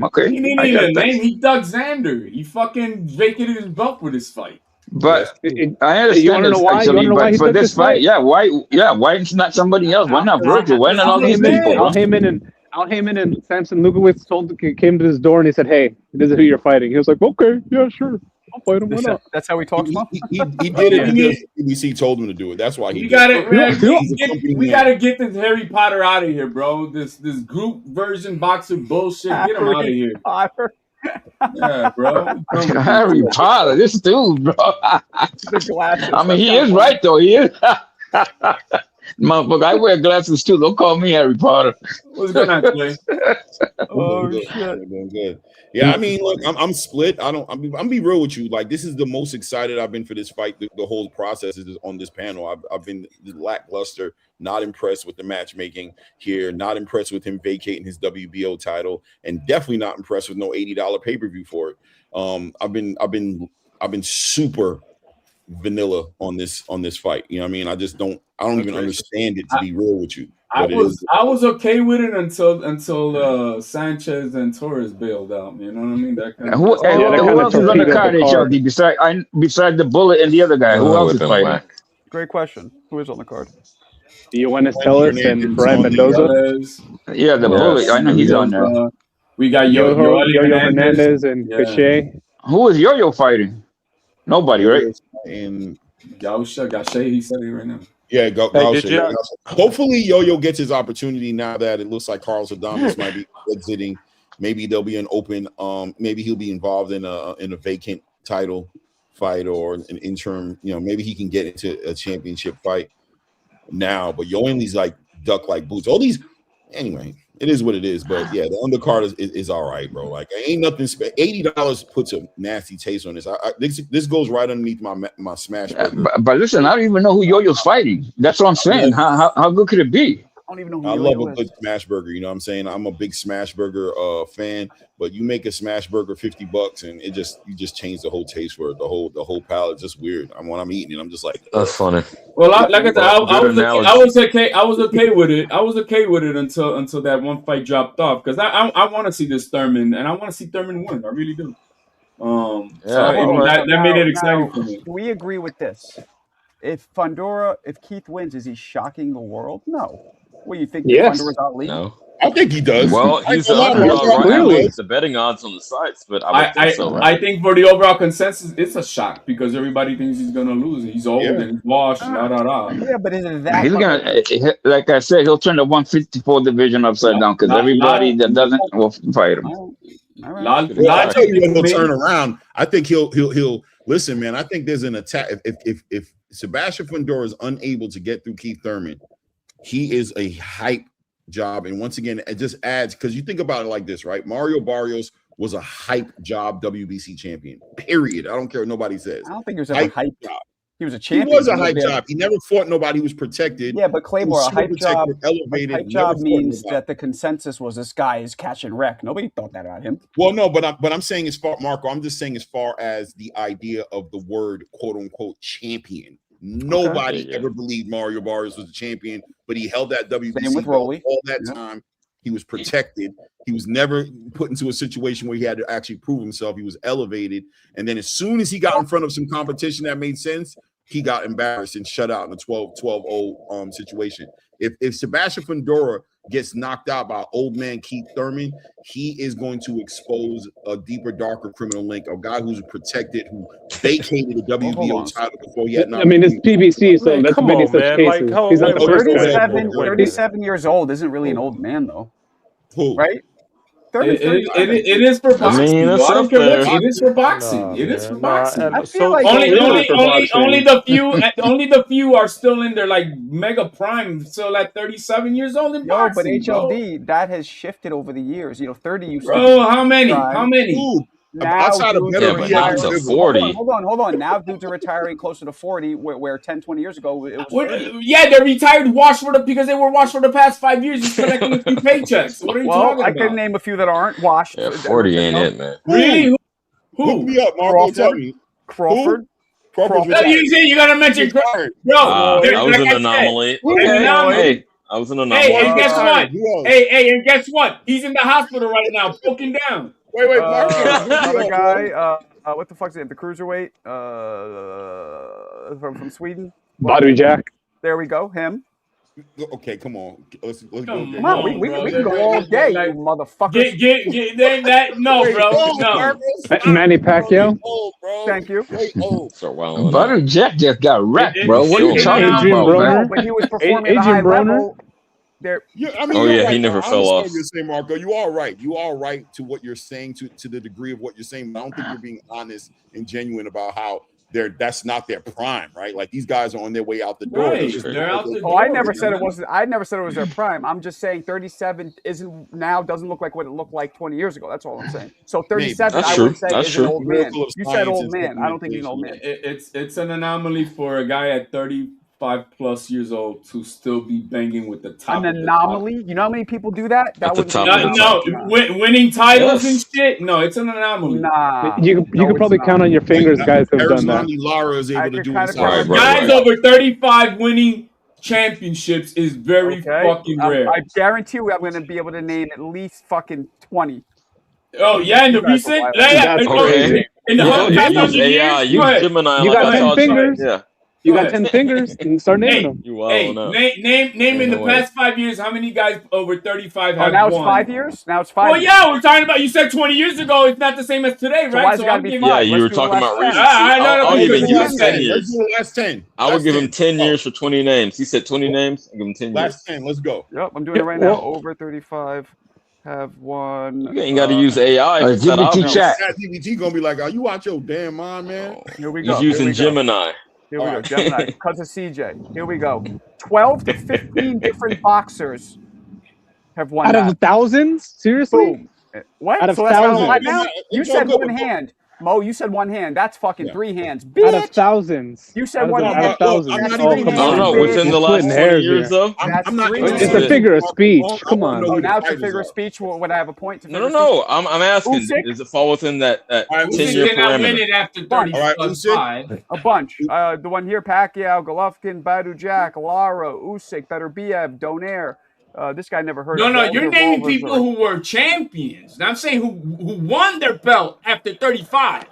Okay. He didn't need a name. He dug Xander. He fucking vacated his belt with this fight. But I You understand wanna know this why? You actually, wanna know why but he for took this this fight? fight, why it's not somebody else? Why not Virgil? Why not all these people? Al Heyman and Samson Lukowitz came to his door and he said, "Hey, this is who you're fighting." He was like, "Okay, yeah, sure, I'll fight him." Why not? That's how he talks. He did it because BBC told him to do it. That's why he. We got it, man. He's We got to get this Harry Potter out of here, bro. This group version boxer bullshit. Get him out of here. Yeah, bro. Harry Potter, this dude, bro. I mean, he is right though. He is. Motherfucker, I wear glasses too. Don't call me Harry Potter. What's going on, Clay? Oh shit! shit! Good. Yeah, I mean, look, I'm split. I'm be real with you. Like, this is the most excited I've been for this fight. The whole process is on this panel. I've been lackluster. Not impressed with the matchmaking here. Not impressed with him vacating his WBO title, and definitely not impressed with no $80 pay-per-view for it. I've been super vanilla on this fight. You know what I mean? I don't even understand it, to be real with you. I was okay with it until Sanchez and Torres bailed out. You know what I mean? That kind of who else is on the card, HLD, besides the Bullet and the other guy? Who else is fighting? Great question. Who is on the card? Yoenis Tellez and Brian Mendoza. Yeah, the Bullet. I know he's on there. We got Yo-Yo Hernandez and Cachet. Who is Yo-Yo fighting? Nobody, right? And Gausha, he said it right now. Yeah, hopefully Yo-Yo gets his opportunity now that it looks like Carlos Adames might be exiting. Maybe there'll be an open. Maybe he'll be involved in a vacant title fight or an interim. Maybe he can get into a championship fight now. But Yoenli's like duck like boots. All these, anyway. It is what it is, but yeah, the undercard is all right, bro. Like, ain't nothing. $80 puts a nasty taste on this. This goes right underneath my smash burger. But listen, I don't even know who Yo-Yo's fighting. That's what I'm saying. How good could it be? I don't even know who I Yo-Yo love a is. good smash burger. You know what I'm saying? I'm a big smash burger fan, but you make a smash burger $50 and you just change the whole taste for it. The whole palate. It's just weird. When I'm eating it, I'm just like, that's funny. Well, like I said, I was okay. I was okay with it. I was okay with it until that one fight dropped off because I want to see this Thurman and I want to see Thurman win. I really do. That made it exciting for me. Do we agree with this? If Keith wins, is he shocking the world? No. What, you think Fundora's out league? No. I think he does. Well, he's the underdog right now. It's the betting odds on the sites, but I think so. Right? I think for the overall consensus, it's a shock because everybody thinks he's gonna lose. He's old and he's washed. Yeah, but isn't that? He's gonna, like I said, he'll turn the 154 division upside down because everybody that doesn't will fight him. All right. Well, I'll tell you what he'll turn around. I think he'll listen, man. I think there's an attack. If Sebastian Fundora is unable to get through Keith Thurman, he is a hype job. And once again, it just adds, because you think about it like this, right? Mario Barrios was a hype job WBC champion. Period. I don't care what nobody says. I don't think he was ever hype job. He was a champion. He was a hype job. He never fought nobody. He was protected. Yeah, but Claymore, a hype job, elevated. hype job means that the consensus was this guy is catch and wreck. Nobody thought that about him. Well, no, but I'm saying as far, Marco, I'm just saying as far as the idea of the word quote unquote champion. Nobody ever believed Mario Barrios was a champion, but he held that WBC with Rolly. all that time. He was protected. He was never put into a situation where he had to actually prove himself. He was elevated. And then as soon as he got in front of some competition that made sense, he got embarrassed and shut out in a 12-0 situation. If Sebastian Fundora gets knocked out by old man Keith Thurman, he is going to expose a deeper, darker criminal link, a guy who's protected, who vacated the WBO title before he had. I mean, it's PBC, so that's many such cases. Like, He's not the first guy. 37 years old isn't really an old man, though. Who? Right? It is for boxing. I don't care what. It is for boxing. It is for boxing. I feel like only the few are still in their like mega prime, still at 37 years old in boxing. But HLD, that has shifted over the years. 30 used to be how many? How many? Ooh. Now, to 40. Hold on. Now dudes are retiring closer to 40, where 10, 20 years ago it was. Yeah, they're retired because they were washed for the past 5 years, just collecting a few paychecks. What are you talking about? I can name a few that aren't washed. Yeah, 40 ain't it, man. Really? Who? Hook me up, Marco. Tell me. Crawford. You gotta mention Crawford. Bro, I was an anomaly. Hey, I was an anomaly. Hey, and guess what? Hey, and guess what? He's in the hospital right now, poking down. Wait, Marco. Another guy. What the fuck's it? The cruiserweight from Sweden. Badou Jack. There we go. Him. Okay, come on. Let's go. Come on, we can go all day, you motherfuckers. No, bro. No. Manny Pacquiao. Thank you. Badou Jack just got wrecked, bro. What are you talking about, man? When he was performing at a high level. He never fell off. You're saying, Marco, you are right. You are right to what you're saying, to the degree of what you're saying. But I don't think you're being honest and genuine about how that's not their prime, right? Like these guys are on their way out the door. Right. They're out the door. I never said it wasn't. I never said it was their prime. I'm just saying 37 doesn't look like what it looked like 20 years ago. That's all I'm saying. So 37, I would say, is an old man. You said old man. I don't think he's an old man. It's an anomaly for a guy at 35 plus years old to still be banging with the top. An anomaly? You know how many people do that? Winning titles and shit. No, it's an anomaly. Nah, you could probably count on your fingers guys who've done that. Lara is able to do this. Guys over 35 winning championships is very fucking rare. I guarantee you, I'm going to be able to name at least fucking 20. Oh yeah, in the recent, in the past 100 years. You got 10 fingers. Yeah. You got 10 fingers and start naming them. Name in the past 5 years how many guys over 35 have now won. It's 5 years? Now it's 5 years. Yeah, we're talking about, you said 20 years ago, it's not the same as today, so right? Why so I'll give you were talking about recency. I'll even use 10 years. Let's do the last 10. I would give him 10 years for 20 names. He said 20 names. I'll give him 10 years. Last 10, let's go. Yep, I'm doing it right now. Over 35 have won. You ain't got to use AI. GPT gonna be like, are you out your damn mind, man? Here we go. He's using Gemini. Here we go, Gemini, because of CJ. Here we go. 12 to 15 different boxers have won. Out of the thousands? Seriously? Boom. What? Out of thousands. Now? You said one hand. Mo, you said one hand. That's fucking 3 hands. Bitch. Out of thousands. You said one hand. Out of thousands. I don't know. Within the last 20 years, though? I'm not. It's a figure of speech. Come on. Oh, now it's a figure of speech. Would I have a point? No. I'm asking. Does it fall within that 10-year parameter? After 35. A bunch. The one here: Pacquiao, Golovkin, Badou Jack, Lara, Usyk, Beterbiev, Donaire. This guy never heard of. No, you're naming people who were champions. I'm saying who won their belt after 35.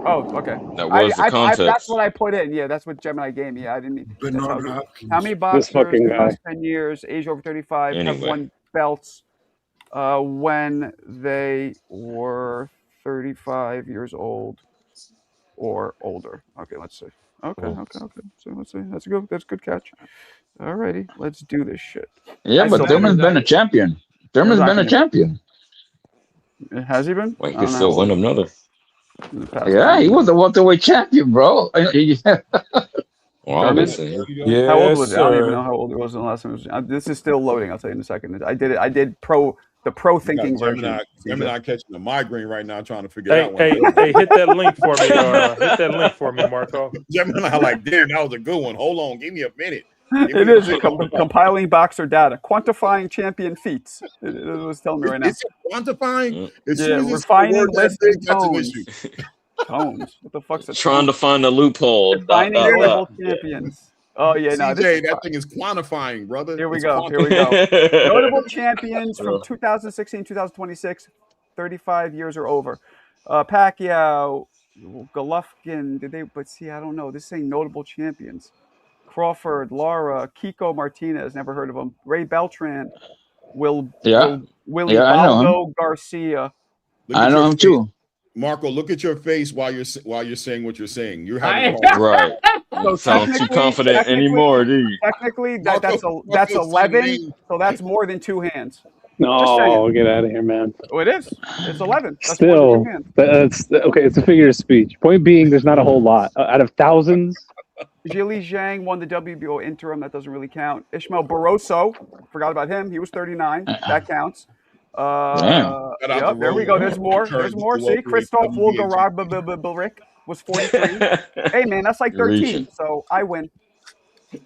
Oh, okay. That was the context. That's what I put in. Yeah, that's what Gemini gave me. I didn't need. How many boxers in the last 10 years, age over 35, have won belts when they were 35 years old or older? Okay, let's see. Okay. So let's see. That's a good catch. Alrighty, let's do this shit. Yeah, but Thurman's been a champion. Thurman's been a champion. Has he been? Well, he I could don't still know. win another. In the past Yeah, 10 he years. was a welterweight champion, bro. Well, Thurman? obviously. How old Yes, was it? I don't even know sir. how old it was in the last one. This is still loading. I'll tell you in a second. I did it. I did the pro You got thinking version. Gemini catching a migraine right now, trying to figure Hey, that one hey, out. hey, hit that link for me. Hit that link for me, Marco. Gemini, like, damn, that was a good one. Hold on, give me a minute. It is compiling boxer data, quantifying champion feats. It was telling me right now. Is it quantifying? As Yeah, soon as it's a refining, word that listing, big, that's an tones. issue. Tones. What the fuck's a Trying tone? to find a loophole. Defining notable champions. Oh yeah, no. This CJ, is that thing is quantifying, brother. Here we It's go. Here we go. Notable champions from 2016, 2026, 35 years or over. Pacquiao, Golovkin. Did they? But see, I don't know. This ain't notable champions. Crawford, Lara, Kiko Martinez. Never heard of him. Ray Beltran. Willie I know him. Baldo Garcia. I know him too. Marco, look at your face while you're saying what you're saying. You're having right. So sound too confident anymore, do you? Technically, that's 11. So that's more than two hands. No, get out of here, man. Oh, it is. It's 11. That's Still, more than 2 hands. that's okay. It's a figure of speech. Point being, there's not a whole lot out of thousands. Jili Zhang won the WBO interim. That doesn't really count. Ishmael Barroso, forgot about him. He was 39. That counts. Yep, there we go. There's more. There's more. See, Christoph Wolgarabic was 43. Hey, man, that's like 13. So I win.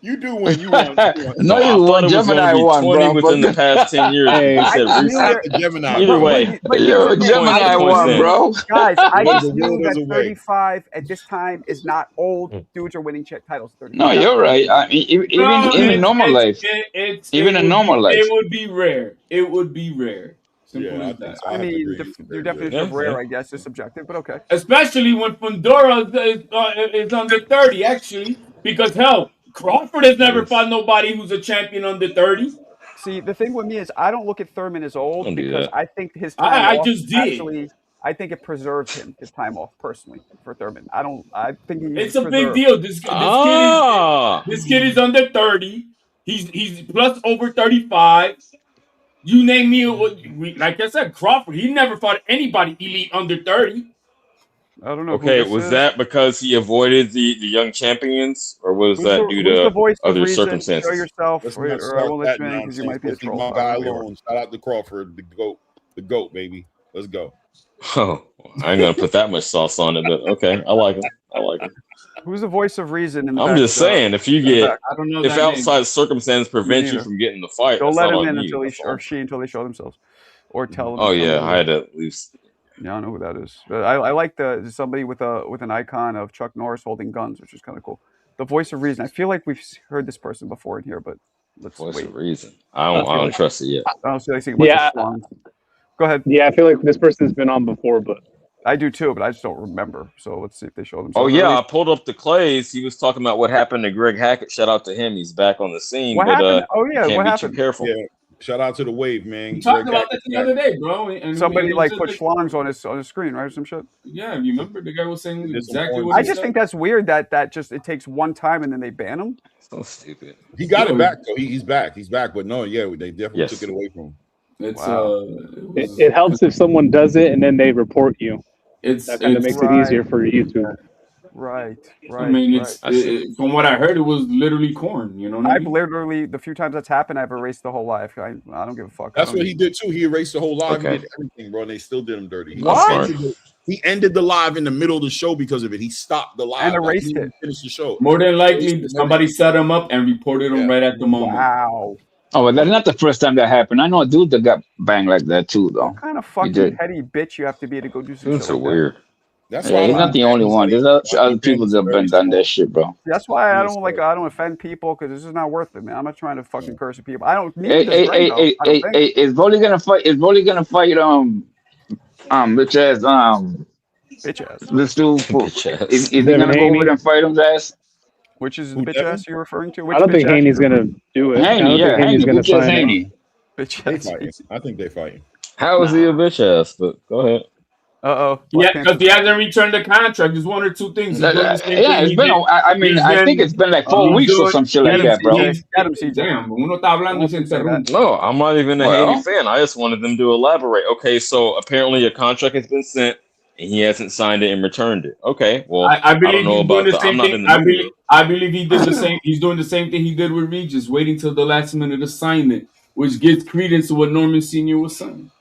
You do when you want. No, you won. Gemini won, 20 bro. within the past 10 years. Hey, Either way, Gemini won, bro. Guys, I just knew that 35 at this time is not old. Dudes are winning titles. 35. No, you're right. I mean, even in normal life, even in normal life, it would be rare. It would be rare. Simple as that. I mean, your definition of rare, I guess, is subjective, but okay. Especially when Fundora is under 30, actually, because hell, Crawford has never fought nobody who's a champion under 30. See, the thing with me is I don't look at Thurman as old Don't do because that. I think his time I off just did. actually, I think it preserved him, his time off, personally, for Thurman. I think he It's a big deal. This kid is under 30. He's plus over 35. You name me, like I said, Crawford. He never fought anybody elite under 30. I don't know. Okay, was that because he avoided the young champions, or was that due to other circumstances? Show yourself, Let's or not I won't let start that you in because you nonsense. might be a Let's leave troll. my guy alone. Shout out to Crawford, the goat, baby. Let's go. Oh, I ain't gonna put that much sauce on it, but okay, I like it. Who's the voice of reason in the I'm back, just saying, if you get, I don't know if that outside circumstance prevents you from getting the fight, don't that's let not him on in you. until they show themselves, or tell them. Oh yeah, I had to at least. Yeah, I don't know who that is. But I like somebody with an icon of Chuck Norris holding guns, which is kind of cool. The voice of reason. I feel like we've heard this person before in here, but let's Voice wait. of reason. I don't trust it yet. I don't see. I think Go ahead. Yeah, I feel like this person's been on before, but I do too, but I just don't remember. So let's see if they show themselves. Oh yeah, I pulled up the Clays. He was talking about what happened to Greg Hackett. Shout out to him. He's back on the scene. What happened? Oh yeah, can't what be happened? Too careful. Yeah. Shout out to the wave, man. We talked about that the other day, bro. And somebody and put schlongs on his screen, right? Or some shit. Yeah, you remember the guy was saying exactly what I he just said? think that's weird that just it takes one time and then they ban him. So stupid. He got it back though. He's back. He's back. But no, yeah, they definitely took it away from him. It's it helps if someone does it and then they report you. That kind of makes it easier for YouTube. Right. I mean, from what I heard, it was literally corn. You know what I I've mean? literally, the few times that's happened, I've erased the whole life. I don't give a fuck. That's what he did too. He erased the whole live. Okay. He did everything, bro, and they still did him dirty. What? He ended the live in the middle of the show because of it. He stopped the live And erased it. Finished the show. More than likely, somebody set him up and reported him right at the moment. Wow. Oh, well, that's not the first time that happened. I know a dude that got banged like that too, though. What kind of fucking did. petty bitch you have to be to go do some Dudes shit are like that? weird. That's Yeah, he's not the only one. There's other people that have been done that shit, bro. That's why I don't offend people because this is not worth it, man. I'm not trying to fucking curse at people. I don't need Hey, is Broly gonna fight? Is Broly gonna fight? Bitch ass. This dude. Is he gonna go over and fight him, ass? Which is the bitch ass you're referring to? Which I don't think bitch ass? Haney's gonna do it. Haney, yeah, Haney's gonna bitch ass sign Haney. him. Bitch They ass. fighting. I think they fighting. How is he a bitch ass? But go ahead. Uh-oh. Yeah, because he hasn't returned the contract. There's one or two things. He's doing the same Yeah, thing it's he been. did. I mean, I think it's been like 4 weeks or some shit like that, bro. Get him, CJ. Damn, uno está hablando y se interrumpe. No, I'm not even a Well. Haney fan. I just wanted them to elaborate. Okay, so apparently a contract has been sent and he hasn't signed it and returned it. Okay, well, I believe don't know he's doing about the the. I'm same not thing. in the movie. I believe he did the same. He's doing the same thing he did with Regis, waiting till the last minute assignment, which gives credence to what Norman Sr. was saying.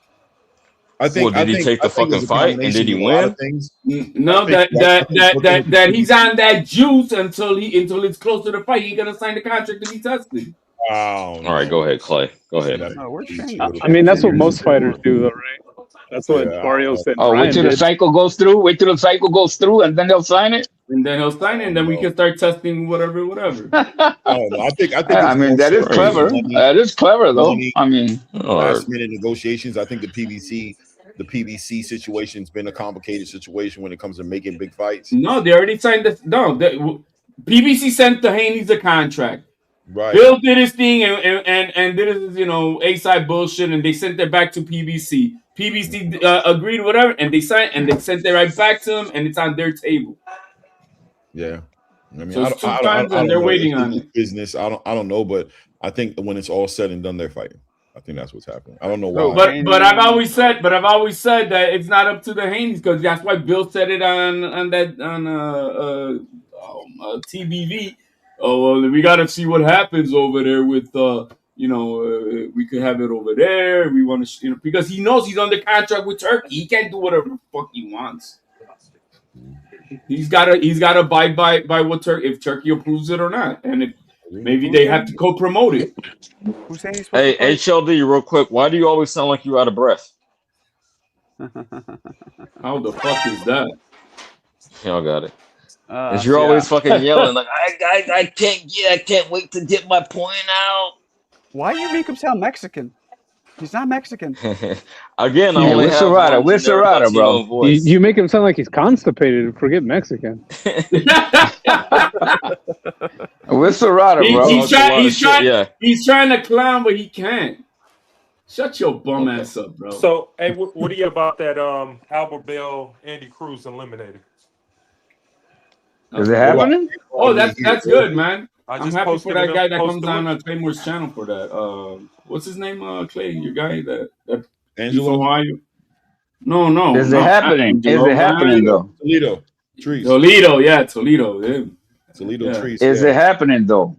I think. Well, did he take the fucking fight and did he A lot of win? things. No, that he's on that juice until it's close to the fight. He ain't gonna sign the contract to be tested. Wow. All right, go ahead, Clay. Go ahead. No, we're I mean, that's what most fighters do, though, right? That's what Mario said. Oh, wait till the cycle goes through. Wait till the cycle goes through, and then they'll sign it. And then he'll sign it, and then we can start testing whatever. I think. I mean, that is clever. That is clever, though. I mean, last minute negotiations. I think the PBC situation's been a complicated situation when it comes to making big fights. No, they already signed the. No, PBC sent the Haney's a contract. Right. Bill did his thing and did his A-side bullshit, and they sent it back to PBC. PBC agreed, whatever, and they signed and they sent it right back to them, and it's on their table. Yeah, I mean, So it's two times, and they're waiting on it. Business. I don't know, but I think when it's all said and done, they're fighting. I think that's what's happening. I don't know why. But I've always said that it's not up to the Haney's, because that's why Bill said it on TBV. Oh, well, we got to see what happens over there with we could have it over there. We want to, because he knows he's under contract with Turkey. He can't do whatever the fuck he wants. He's gotta abide by what if Turkey approves it or not, and if maybe they have to co-promote it. Hey, HLD, real quick. Why do you always sound like you're out of breath? How the fuck is that? Y'all got it. Cause you're always fucking yelling like I can't wait to get my point out. Why do you make him sound Mexican? He's not Mexican. Again, I only where's have Serrata? one Where's generic Serrata, Latino bro? voice. You make him sound like he's constipated. Forget Mexican. Where's Serrata, bro? He's trying to clown, but he can't. Shut your bum ass up, bro. So, hey, what do you about that Albert Bell, Andy Cruz eliminated? Is it happening? Oh, that's good, man. I'm I'm happy for that guy that comes on Claymore's channel for that. What's his name, Clay? Your guy that Angelo? Ohio? No. Is it happening? Is it happening though? Toledo trees. Toledo, yeah, Toledo. Yeah. Toledo trees. Is it happening though?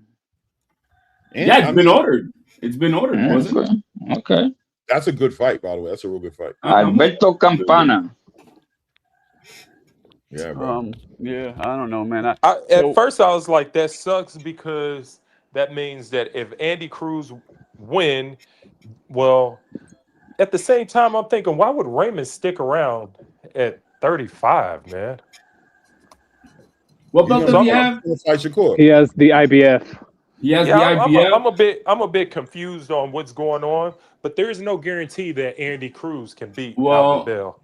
Yeah, it's been ordered. It's been ordered, wasn't it? Okay. That's a good fight, by the way. That's a real good fight. Alberto Campana. Yeah, bro. Yeah, I don't know, man. At first, I was like, that sucks, because that means that if Andy Cruz win, well, at the same time, I'm thinking, why would Raymond stick around at 35, man? What belt does he have? He has the IBF. He has the IBF. I'm a bit confused on what's going on, but there is no guarantee that Andy Cruz can beat Well, Albert Bell.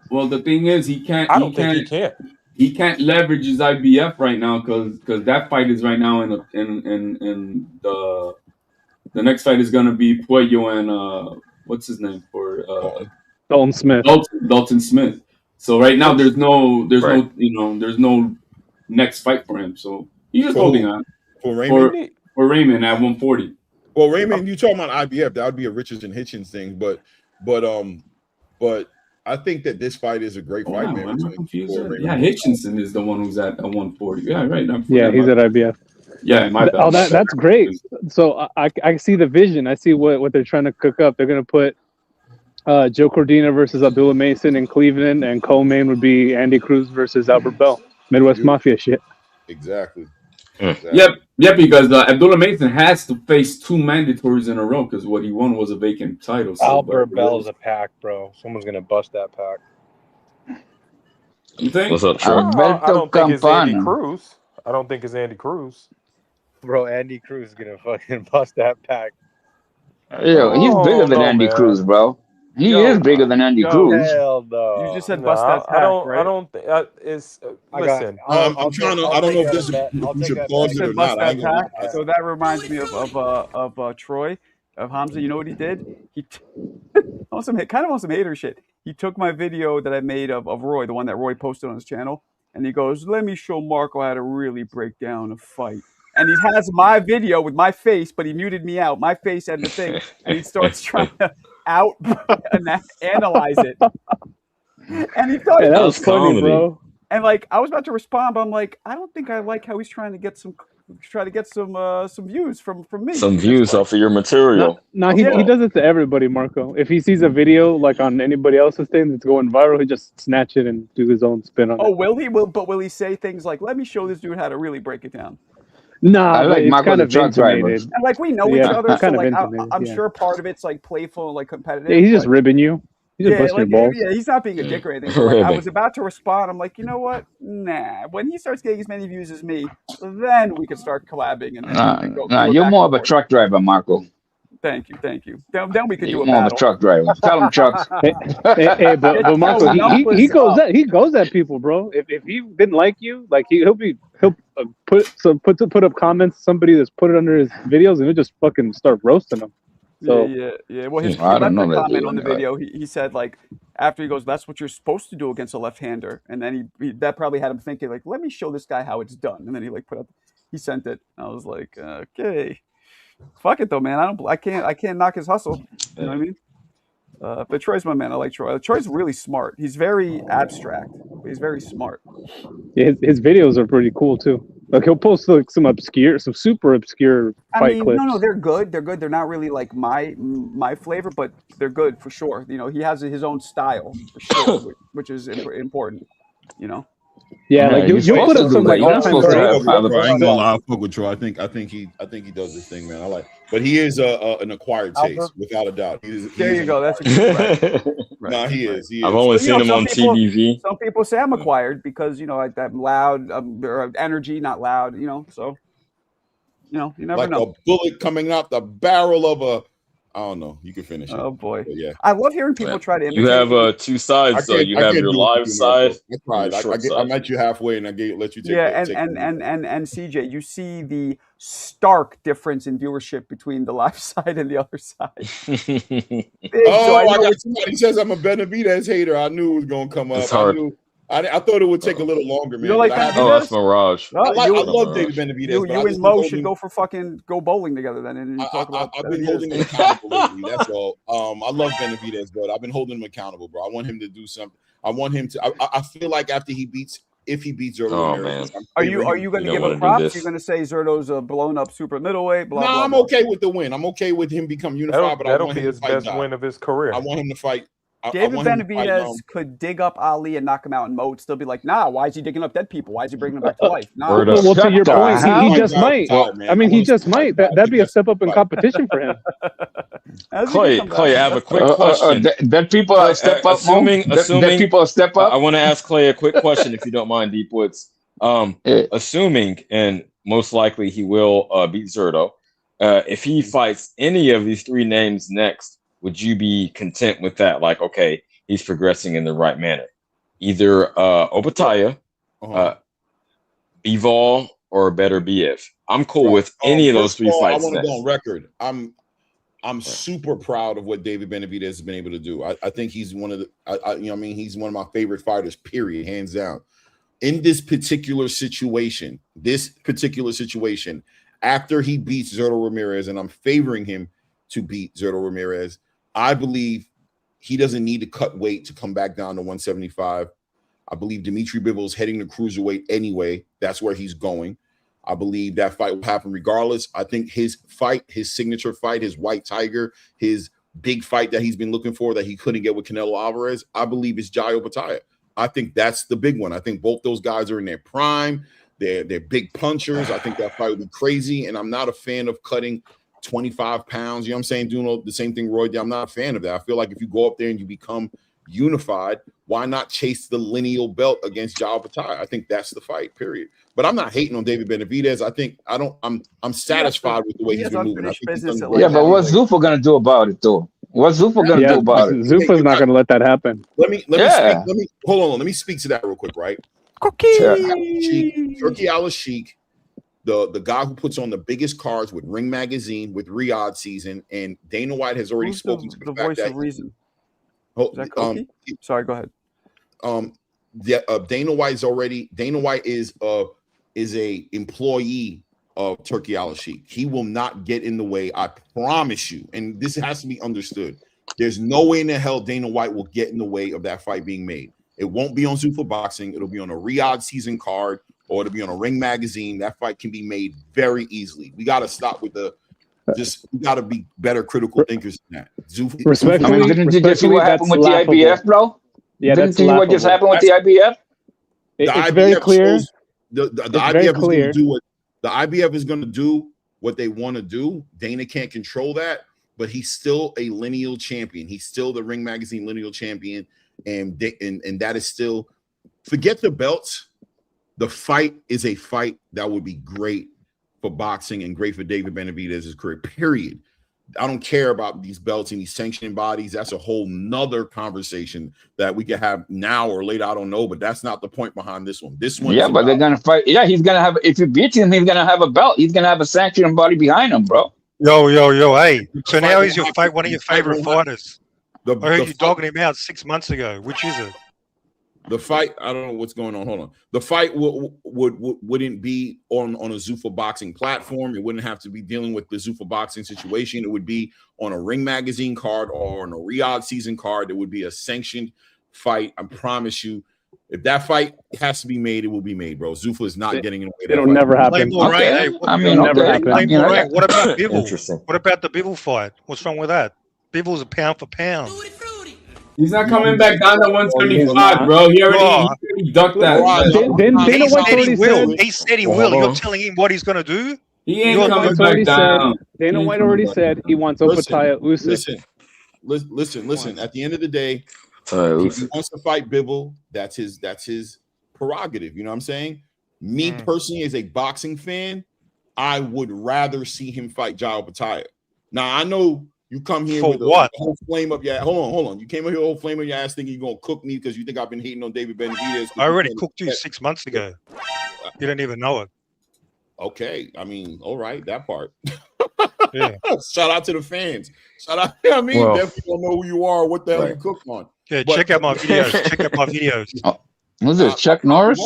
Well, the thing is, he can't. I don't think he can. He can't leverage his IBF right now because that fight is right now in the next fight is gonna be Puello and what's his name for Dalton Smith. Dalton Smith. So right now there's no next fight for him. So he's just holding on for Raymond. For Raymond at 140. Well, Raymond, you talking about IBF? That would be a Richardson Hitchens thing, but I think that this fight is a great fight, man. I'm not confused. Yeah, Hitchinson is the one who's at 140. Yeah, right. Yeah, he's at IBF. Yeah, my bad. Oh, that's great. So I see the vision. I see what they're trying to cook up. They're gonna put Joe Cordina versus Abdullah Mason in Cleveland, and co-main would be Andy Cruz versus Albert Bell. Midwest Mafia shit. Exactly. Yep, because Abdullah Mason has to face 2 mandatories in a row because what he won was a vacant title. So Albert Bell's a pack, bro. Someone's gonna bust that pack. You think? What's up, Trey? I don't think it's Andy Cruz. I don't think it's Andy Cruz. Bro, Andy Cruz is gonna fucking bust that pack. Yo, he's bigger than Andy Cruz, bro. He is bigger than Andy Cruz. Hell no. You just said bust that pack, right? I don't think it's. Listen, I'm trying to. I don't know if this we should pause it or not. So that reminds me of Troy, of Hamza. You know what he did? He on some kind of on some hater shit. he took my video that I made of Roy, the one that Roy posted on his channel, and he goes, "Let me show Marco how to really break down a fight." And he has my video with my face, but he muted me out, my face and the thing, and he starts trying to analyze it. And he thought that was funny, bro. And like I was about to respond, but I'm like, I don't think I like how he's trying to get some views from me. Some views off of your material. No, he does it to everybody, Marco. If he sees a video like on anybody else's thing that's going viral, he just snatch it and do his own spin on it. Oh, will he? Will he say things like, "Let me show this dude how to really break it down"? Nah, I like it's Marco kind the of truck driver. And like we know each other, so like I'm sure part of it's like playful and like competitive. Yeah, he's just ribbing you. He's just busting your balls. Yeah, he's not being a dick or anything. So like, I was about to respond. I'm like, you know what? Nah. When he starts getting as many views as me, then we can start collabing. And you're more of a truck driver, Marco. Thank you. Then we can do a more battle. of a truck driver. Tell him, Chucks. Hey, but Marco, he goes at people, bro. If he didn't like you, like he'll put up comments. Somebody that's put it under his videos, and he'll just fucking start roasting them. So yeah. Well, he I left don't a know that comment dude. on the video. He said like after he goes, "That's what you're supposed to do against a left-hander," and then he that probably had him thinking like, "Let me show this guy how it's done," and then he like he sent it. I was like, okay. Fuck it though, man. I can't knock his hustle. You know what I mean? But Troy's my man. I like Troy. Troy's really smart. He's very abstract, but he's very smart. Yeah, his videos are pretty cool too. Like he'll post like some super obscure fight clips. No, they're good. They're not really like my flavor, but they're good for sure. You know, he has his own style for sure, which is important. You know. Yeah, like you put up some like I ain't gonna lie, I fuck with Troy. I think he does this thing, man. I like, but he is an acquired taste, without a doubt. There you go. That's a good right. No, he is. I've only seen him on TVV. Some people say I'm acquired because like that loud or energy, not loud. You know, so you never know. Like a bullet coming out the barrel of a. I don't know. You can finish it. Oh boy, but yeah. I love hearing people try to imitate. You have two sides, though. You have your live side. That's right. I met you halfway, and let you take. Yeah, and CJ, you see the stark difference in viewership between the live side and the other side. I got somebody says I'm a Benavidez hater. I knew it was gonna come up. It's hard. I thought it would take a little longer, man. You like that's Mirage. I love David Benavidez. You and Mo should go bowling together then. And I've been holding him accountable lately. That's all. I love Benavidez, but I've been holding him accountable, bro. I want him to do something. I want him to. I feel like after if he beats Zurdo Ramirez, are you going to give him props? You're going to say Zurdo's a blown up super middleweight? No, I'm okay with the win. I'm okay with him become unified. But that'll be his best win of his career. I want him to fight. David Benavidez could dig up Ali and knock him out, and Mo would still be like, "Nah, why is he digging up dead people? Why is he bringing them back to life?" Nah. Well, to your point, he just might. I mean, he just might. That'd be a step up in competition for him. Clay, I have a quick question. That people step up. Assuming people step up. I want to ask Clay a quick question, if you don't mind, Deep Woods. Assuming, and most likely he will beat Zurdo. If he fights any of these three names next, would you be content with that? Like, okay, he's progressing in the right manner. Either Opataya, Bivol, or Better BF. I'm cool with any of those three fights. I want to go on record. I'm super proud of what David Benavidez has been able to do. I think he's one of the. He's one of my favorite fighters. Period, hands down. In this particular situation, after he beats Zurdo Ramirez, and I'm favoring him to beat Zurdo Ramirez. I believe he doesn't need to cut weight to come back down to 175. I believe Dimitri Bivol is heading to cruiserweight anyway. That's where he's going. I believe that fight will happen regardless. I think his signature fight, his White Tiger, his big fight that he's been looking for that he couldn't get with Canelo Alvarez, I believe it's Jai Opataya. I think that's the big one. I think both those guys are in their prime. They're big punchers. I think that fight would be crazy, and I'm not a fan of cutting 25 pounds, you know what I'm saying? Doing the same thing Roy did. I'm not a fan of that. I feel like if you go up there and you become unified, why not chase the lineal belt against Jai Opataya? I think that's the fight, period. But I'm not hating on David Benavidez. I'm satisfied with the way he's been moving. But what's Zuffa gonna do about it though? What's Zuffa gonna do about it? Zuffa's not gonna let that happen. Let me hold on. Let me speak to that real quick, right? Turki Al-Sheikh, the guy who puts on the biggest cards with Ring Magazine, with Riyadh Season, and Dana White has already spoken to the fact voice that of reason. Is that Koki? Sorry, go ahead. Dana White is a employee of Turki Al-Sheikh. He will not get in the way. I promise you. And this has to be understood. There's no way in the hell Dana White will get in the way of that fight being made. It won't be on Zuffa Boxing. It'll be on a Riyadh season card, or it'll be on a Ring magazine. That fight can be made very easily. We got to stop with we got to be better critical thinkers than that. Respectfully, didn't you just see what happened with the IBF, bro? Yeah, didn't that's see what just happened with the IBF? It's very clear. The IBF is going to do what the IBF is going to do. What they want to do. Dana can't control that, but he's still a lineal champion. He's still the Ring Magazine lineal champion, and that is still. Forget the belts. The fight is a fight that would be great for boxing and great for David Benavidez's career. Period. I don't care about these belts and these sanctioning bodies. That's a whole nother conversation that we could have now or later. I don't know, but that's not the point behind this one. This one, yeah, but they're gonna fight. Yeah, he's gonna have. If you beat him, he's gonna have a belt. He's gonna have a sanctioning body behind him, bro. Yo, hey. So now he's one of your favorite fighters. I heard you dogging him out 6 months ago. Which is it? The fight, I don't know what's going on. Hold on. The fight wouldn't be on a Zuffa Boxing platform. It wouldn't have to be dealing with the Zuffa Boxing situation. It would be on a Ring Magazine card or on a Riyadh season card. It would be a sanctioned fight. I promise you. If that fight has to be made, it will be made, bro. Zuffa is not getting in the way. It'll never happen. Never happen. What about Bivol? Interesting. What about the Bivol fight? What's wrong with that? Bivol's a pound for pound. He's not coming back down to 175, bro. He already ducked that. He said he will. You're telling him what he's going to do? He ain't coming back down. Dana White already said he wants Opetaia Usyk. Listen. At the end of the day, if he wants to fight Bivol, that's his prerogative. You know what I'm saying? Me personally, as a boxing fan, I would rather see him fight Jai Opetaia. Now I know. You come here with a whole flame up your ass. Hold on. You came here with a whole flame up your ass thinking you're going to cook me because you think I've been hating on David Benavidez. I already cooked you 6 months ago. You don't even know it. Okay. I mean, all right. That part. Yeah. Shout out to the fans. Shout out. Definitely don't know who you are or what the hell you cook on. Yeah, check out my videos. Was it Chuck Norris?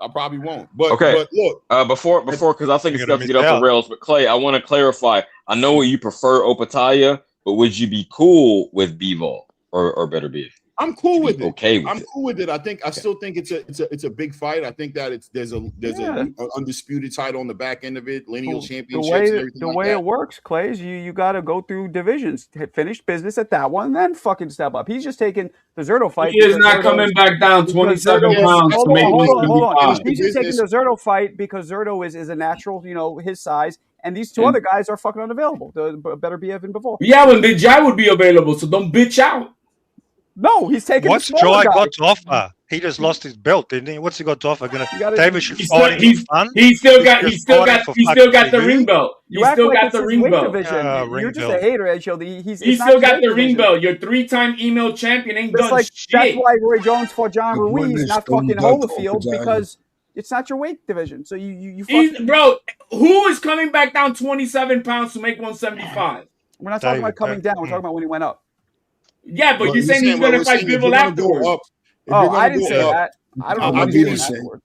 I probably won't. But okay. But look, before because I think it's going to get off the rails. But Clay, I want to clarify. I know you prefer Opetaia, but would you be cool with Bivol or Better Beef? I'm cool with it. Okay, I'm cool with it. I still think it's a big fight. I think that there's an undisputed title on the back end of it, lineal championships. The way it works, Clay, is you got to go through divisions, finish business at that one, and then fucking step up. He's just taking the Zerto fight. He is not coming back down 27 pounds. Hold on. He's just taking the Zerto fight because Zerto is a natural, his size. And these two other guys are fucking unavailable. The Better BF and before. Yeah, when Big Jai would be available, so don't bitch out. No, he's taking. What's Jai got to offer? He just lost his belt, didn't he? What's he got to offer? David should fight him for fun. He still got the ring belt. You still got the ring belt. You're just a hater, HLD. He still got the ring belt. Your 3-time email champion ain't done shit. That's why Roy Jones fought John Ruiz, not fucking Holyfield, because it's not your weight division. So you bro, who is coming back down 27 pounds to make 175? We're not talking about coming down. We're talking about when he went up. Yeah, but you're saying he's going to fight Bivol afterwards. I didn't say that. I don't know what he's saying afterward.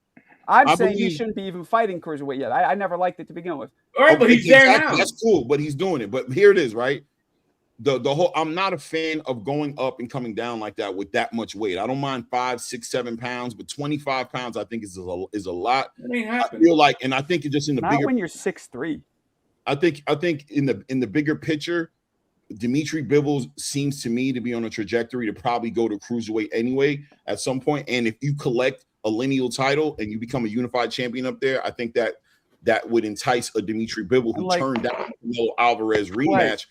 I'm saying he shouldn't be even fighting cruiserweight yet. I never liked it to begin with. All right, but he's there now. That's cool, but he's doing it. But here it is, right? The whole. I'm not a fan of going up and coming down like that with that much weight. I don't mind 5, 6, 7 pounds, but 25 pounds I think is a lot. I feel like, and I think it's just in the bigger. Not when you're 6'3". I think in the bigger picture, Dimitri Bivol seems to me to be on a trajectory to probably go to cruiserweight anyway at some point. And if you collect a lineal title and you become a unified champion up there, I think that would entice a Dimitri Bivol who turned down the Alvarez rematch.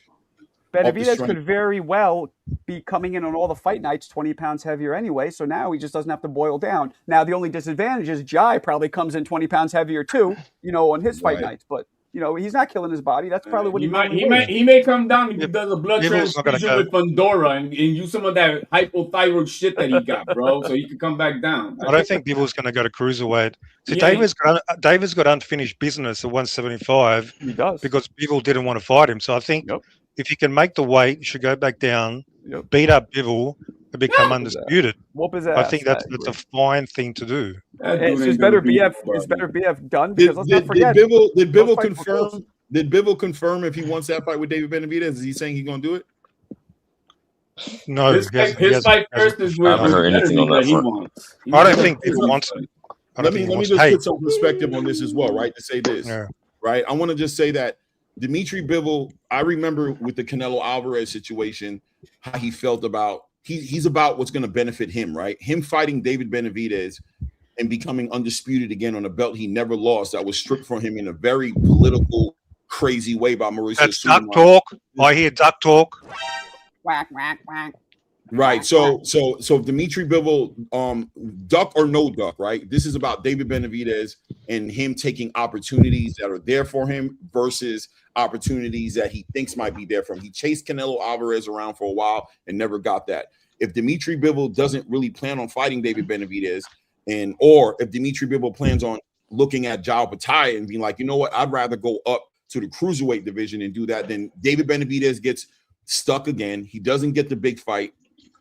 Benavidez could very well be coming in on all the fight nights 20 pounds heavier anyway, so now he just doesn't have to boil down. Now, the only disadvantage is Jai probably comes in 20 pounds heavier too, on his fight nights, but he's not killing his body. That's probably what he may come down and does a blood transfusion with Pandora and use some of that hypothyroid shit that he got, bro, so he can come back down. I don't think Bivol's going to go to cruiserweight. See, David's got unfinished business at 175. He does. Because Bivol didn't want to fight him. So I think if he can make the weight, he should go back down, beat up Bivol, and become Whoop his ass. undisputed. Whoop his I ass. think that's a fine thing to do. Is better BF done? Because let's not forget. Did Bivol those fights were confirm? close. Did Bivol confirm if he wants that fight with David Benavidez? Is he saying he's gonna do it? No, His fight first is I with haven't heard anything on that he front. wants. I don't think people want it. Let me just put some perspective on this as well, right? To say this, right? I want to just say that Dimitri Bivol, I remember with the Canelo Alvarez situation, how he felt about he's about what's going to benefit him, right? Him fighting David Benavidez and becoming undisputed again on a belt he never lost that was stripped from him in a very political, crazy way by Mauricio. That's duck talk. I hear duck talk. Whack, whack, whack. Right. So Dimitri Bivol, duck or no duck, right? This is about David Benavidez and him taking opportunities that are there for him versus opportunities that he thinks might be there for him. He chased Canelo Alvarez around for a while and never got that. If Dimitri Bivol doesn't really plan on fighting David Benavidez, or if Dimitri Bivol plans on looking at Jao Pataya and being like, you know what, I'd rather go up to the cruiserweight division and do that, then David Benavidez gets stuck again. He doesn't get the big fight.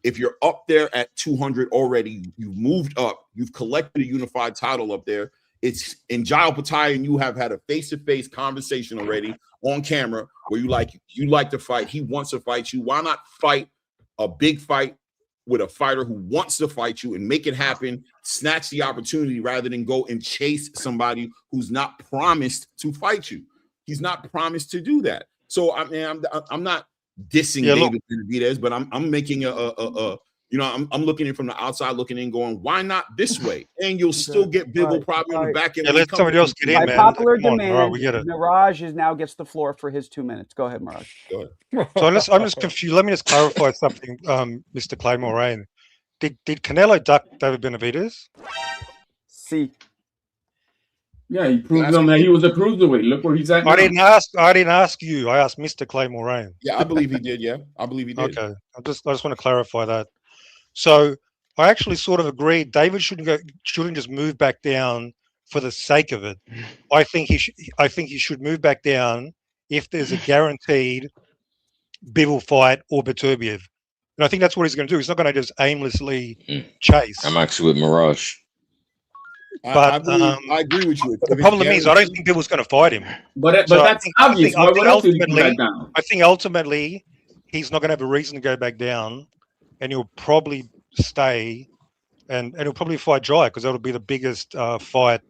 If you're up there at 200 already, you've moved up, you've collected a unified title up there. It's in Jao Pataya, and you have had a face-to-face conversation already on camera where you like to fight. He wants to fight you. Why not fight a big fight with a fighter who wants to fight you and make it happen, snatch the opportunity rather than go and chase somebody who's not promised to fight you? He's not promised to do that. So I mean, I'm not dissing David Benavidez, but I'm making I'm looking in from the outside, looking in, going, why not this way? And you'll still get Bivol probably in the back end. Let somebody else get in, By man. popular Come on, demand, we get it. Mirage now gets the floor for his 2 minutes. Go ahead, Mirage. Go ahead. So I'm just confused. Let me just clarify something, Mr. Claymore Rain. Did Canelo duck David Benavidez? See. Yeah, he proved them that he was a cruiserweight. Look where he's at now. I didn't ask you. I asked Mr. Claymore Rain. Yeah, I believe he did. Yeah, I believe he did. Okay, I just want to clarify that. So I actually sort of agree. David shouldn't just move back down for the sake of it. I think he should move back down if there's a guaranteed Bivol fight or Beterbiev. And I think that's what he's going to do. He's not going to just aimlessly chase. I'm actually with Mirage. But I agree with you. The problem is, I don't think Bivol's going to fight him. But that's obvious. What else did he come back down? I think ultimately he's not going to have a reason to go back down, and he'll probably stay, and he'll probably fight Jai because that'll be the biggest fight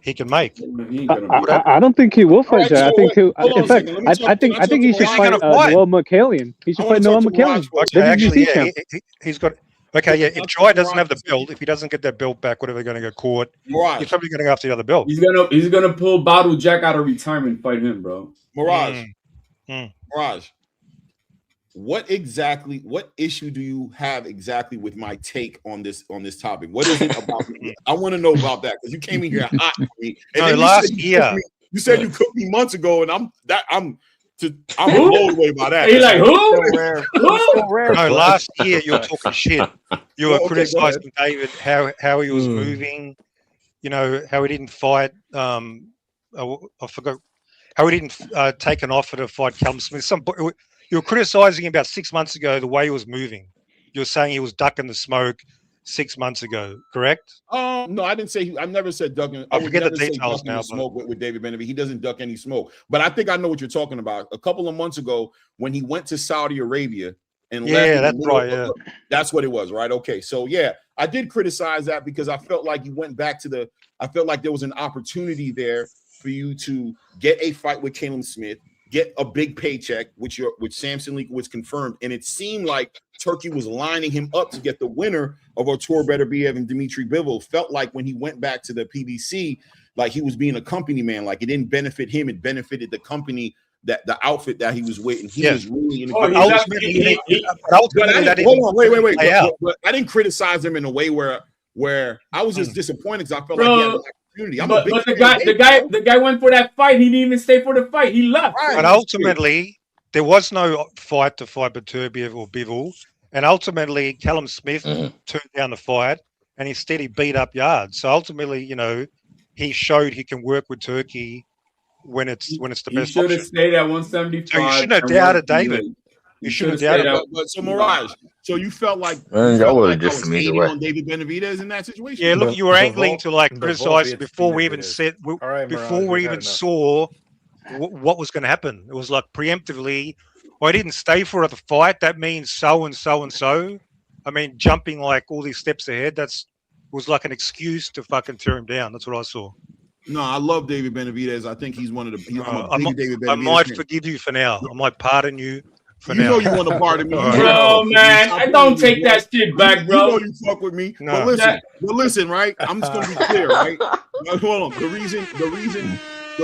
he can make. I don't think he will fight Jai. I think he'll. In fact, I think he should fight Noah McKallian. He should fight Noah McKallian. Okay, actually, yeah, he's got. Okay, yeah. If Jai doesn't have the belt, if he doesn't get that belt back, whatever, going to go court. He's probably going to go after the other belt. He's gonna pull Badu Jack out of retirement and fight him, bro. Mirage. Mirage. What issue do you have exactly with my take on this topic? What is it about? I want to know about that because you came in here hot for me. And last year you said you cooked me months ago, and I'm blown away by that. He like who? No, last year you were talking shit. You were criticizing David how he was moving. You know how he didn't fight. I forgot how he didn't take an offer to fight Callum Smith. You were criticizing him about 6 months ago the way he was moving. You were saying he was ducking the smoke 6 months ago, correct? No, I didn't say. I never said ducking. I forget the details now. Smoke with David Benavidez. He doesn't duck any smoke. But I think I know what you're talking about. A couple of months ago, when he went to Saudi Arabia and left, that's right. Yeah, that's what it was, right? Okay, so yeah, I did criticize that because I felt like you went back to I felt like there was an opportunity there for you to get a fight with Callum Smith, get a big paycheck, which Samson Leak was confirmed, and it seemed like Turkey was lining him up to get the winner of Artur Beterbiev and Dimitri Bivol. Felt like when he went back to the PBC, like he was being a company man, like it didn't benefit him, it benefited the company, that the outfit that he was waiting. He was really in a good ultimately, hold on, wait. But I didn't criticize him in a way where I was just disappointed because I felt like he had an opportunity. But the guy went for that fight. He didn't even stay for the fight. He left. Right. But ultimately, there was no fight to fight Beterbiev or Bivol. And ultimately, Callum Smith turned down the fight, and instead he beat up Yards. So ultimately, he showed he can work with Turkey when it's the best. He should have stayed at 175. So you shouldn't have doubted David. You shouldn't have doubted it. But so Mirage, so you felt like Man, y'all would have I just was me either hating way. on David Benavidez in that situation? Yeah, look, you were angling to like the criticize Volbeat before we even Benavidez. said All right, before Mirage, we we've even had enough. saw what was going to happen. It was like preemptively. Well, I didn't stay for the fight. That means so and so and so. I mean, jumping like all these steps ahead. Was like an excuse to fucking tear him down. That's what I saw. No, I love David Benavidez. I think he's one of the. I'm a big David Benavidez I might fan. forgive you for now. I might pardon you for You now. know you want to pardon me, All right. Bro, man, I don't take that shit back, bro. You know you fuck with me. No. But listen, right? I'm just gonna be clear, right? Now, hold on. The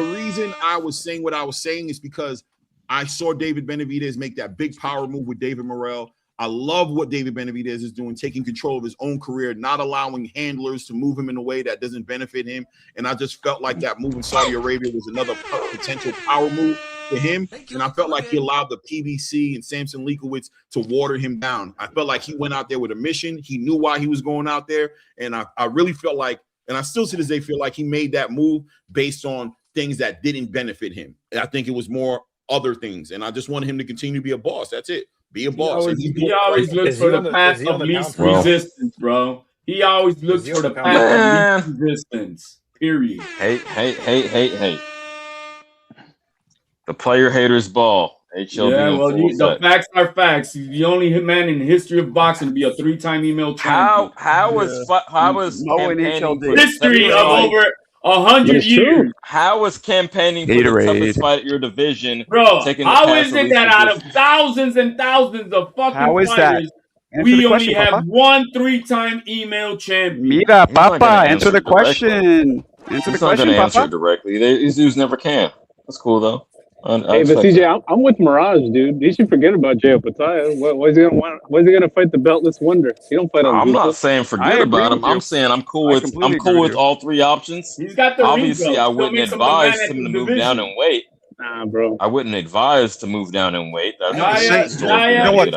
reason I was saying what I was saying is because I saw David Benavidez make that big power move with David Morrell. I love what David Benavidez is doing, taking control of his own career, not allowing handlers to move him in a way that doesn't benefit him. And I just felt like that move in Saudi Arabia was another potential power move for him. And I felt like he allowed the PBC and Samson Leakowitz to water him down. I felt like he went out there with a mission. He knew why he was going out there. And I really felt like, and I still to this day feel like he made that move based on things that didn't benefit him. And I think it was more other things. And I just wanted him to continue to be a boss. That's it. Be a boss. He always looks for the path of least resistance, bro. He always looks for the path of least resistance. Period. Hey. The player haters ball. HLB. Yeah, well, the facts are facts. He's the only man in the history of boxing to be a 3-time email champion. How was campaigning for history of over 100 years? How was campaigning for the toughest fight at your division? Bro, taking how is it that out of thousands and thousands of fucking fighters, we only have one 3-time email champion? Mira, Papa, answer the question. Answer the question, Papa. Papa. Answer directly. These dudes never can. That's cool though. Hey, but CJ, I'm with Mirage, dude. You should forget about Jay Opataya. Why is he gonna fight the beltless wonder? He don't fight on. I'm not saying forget about him. I'm saying I'm cool with all three options. He's got the obviously I wouldn't advise him to move down in weight. Nah, bro. I wouldn't advise to move down in weight. That's you know what?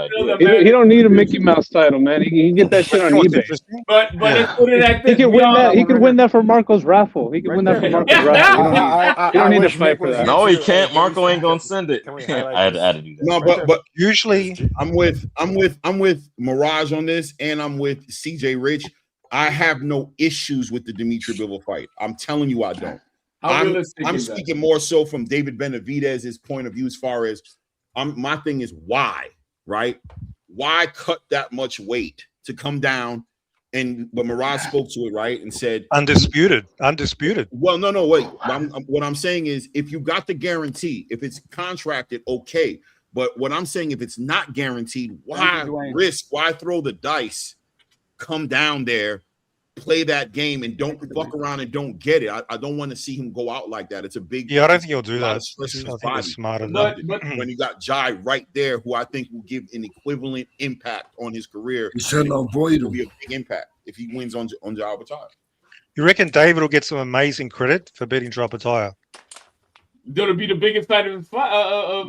He don't need a Mickey Mouse title, man. He can get that shit on eBay. But let's put it like this. He can win that. He could win that for Marco's raffle. He can win that for Marco's raffle. You don't need to fight for that. No, he can't. Marco ain't gonna send it. I had to do that. No, but usually I'm with Mirage on this, and I'm with CJ Rich. I have no issues with the Dimitri Bivol fight. I'm telling you, I don't. I'm speaking more so from David Benavidez's point of view as far as my thing is why, right? Why cut that much weight to come down? But Mirage spoke to it, right, and said undisputed. Well, no, wait. What I'm saying is, if you got the guarantee, if it's contracted, okay. But what I'm saying, if it's not guaranteed, why risk? Why throw the dice? Come down there, play that game, and don't fuck around and don't get it. I don't want to see him go out like that. It's a big I don't think he'll do that. Smarter when you got Jai right there, who I think will give an equivalent impact on his career. You shouldn't avoid him. Be a big impact if he wins on Jai Opataya. You reckon David will get some amazing credit for beating Opataya? Gonna be the biggest fight of his fight.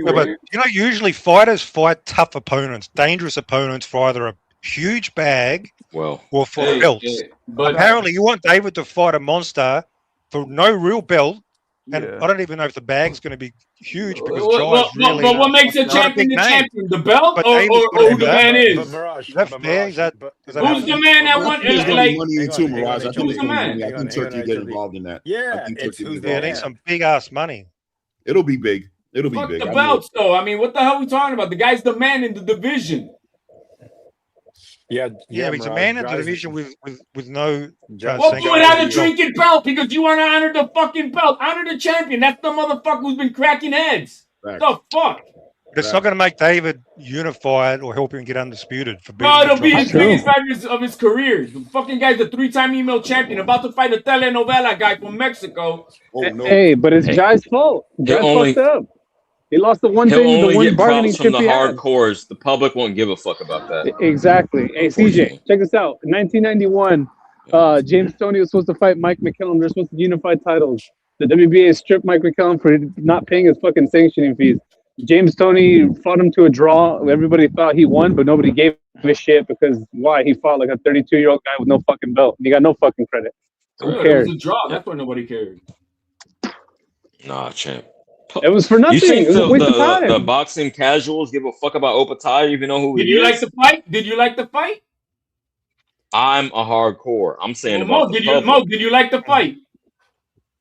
But usually fighters fight tough opponents, dangerous opponents for either a huge bag or for belts. But apparently you want David to fight a monster for no real belt, and I don't even know if the bag's going to be huge because really. But what makes a champion the champion? The belt or who the man is? Is that fair? Who's the man that won? Money too, Mirage. I think who's the man? I think Turkey get involved in that. Yeah, they need some big ass money. It'll be big. It'll be Fuck big. the belts, though. I mean, what the hell are we talking about? The guy's the man in the division. Yeah, but he's a man in the division with no. Well, do it out a drinking belt because you want to honor the fucking belt. Honor the champion. That's the motherfucker who's been cracking heads. Right. The fuck? But it's not going to make David unified or help him get undisputed. No, it'll be his biggest fight of his career. The fucking guy's a 3-time email champion, about to fight a telenovela guy from Mexico. Hey, but it's Jai's fault. Jai fucked up. He lost the one thing, the one bargaining chip from he the had. hardcores. The public won't give a fuck about that. Exactly. Hey, CJ, check this out. In 1991, James Toney was supposed to fight Mike McKellen. They're supposed to unify titles. The WBA stripped Mike McKellen for not paying his fucking sanctioning fees. James Toney fought him to a draw. Everybody thought he won, but nobody gave him a shit because why? He fought like a 32-year-old guy with no fucking belt. He got no fucking credit. Who cares? It was a draw. That's why nobody cared. Nah, champ. It was for You nothing. think It was a waste of time. the boxing casuals give a fuck about Opataya, even know who Did he you is? like the fight? Did you like the fight? I'm a hardcore. I'm saying Well, about the public. Did you like the fight?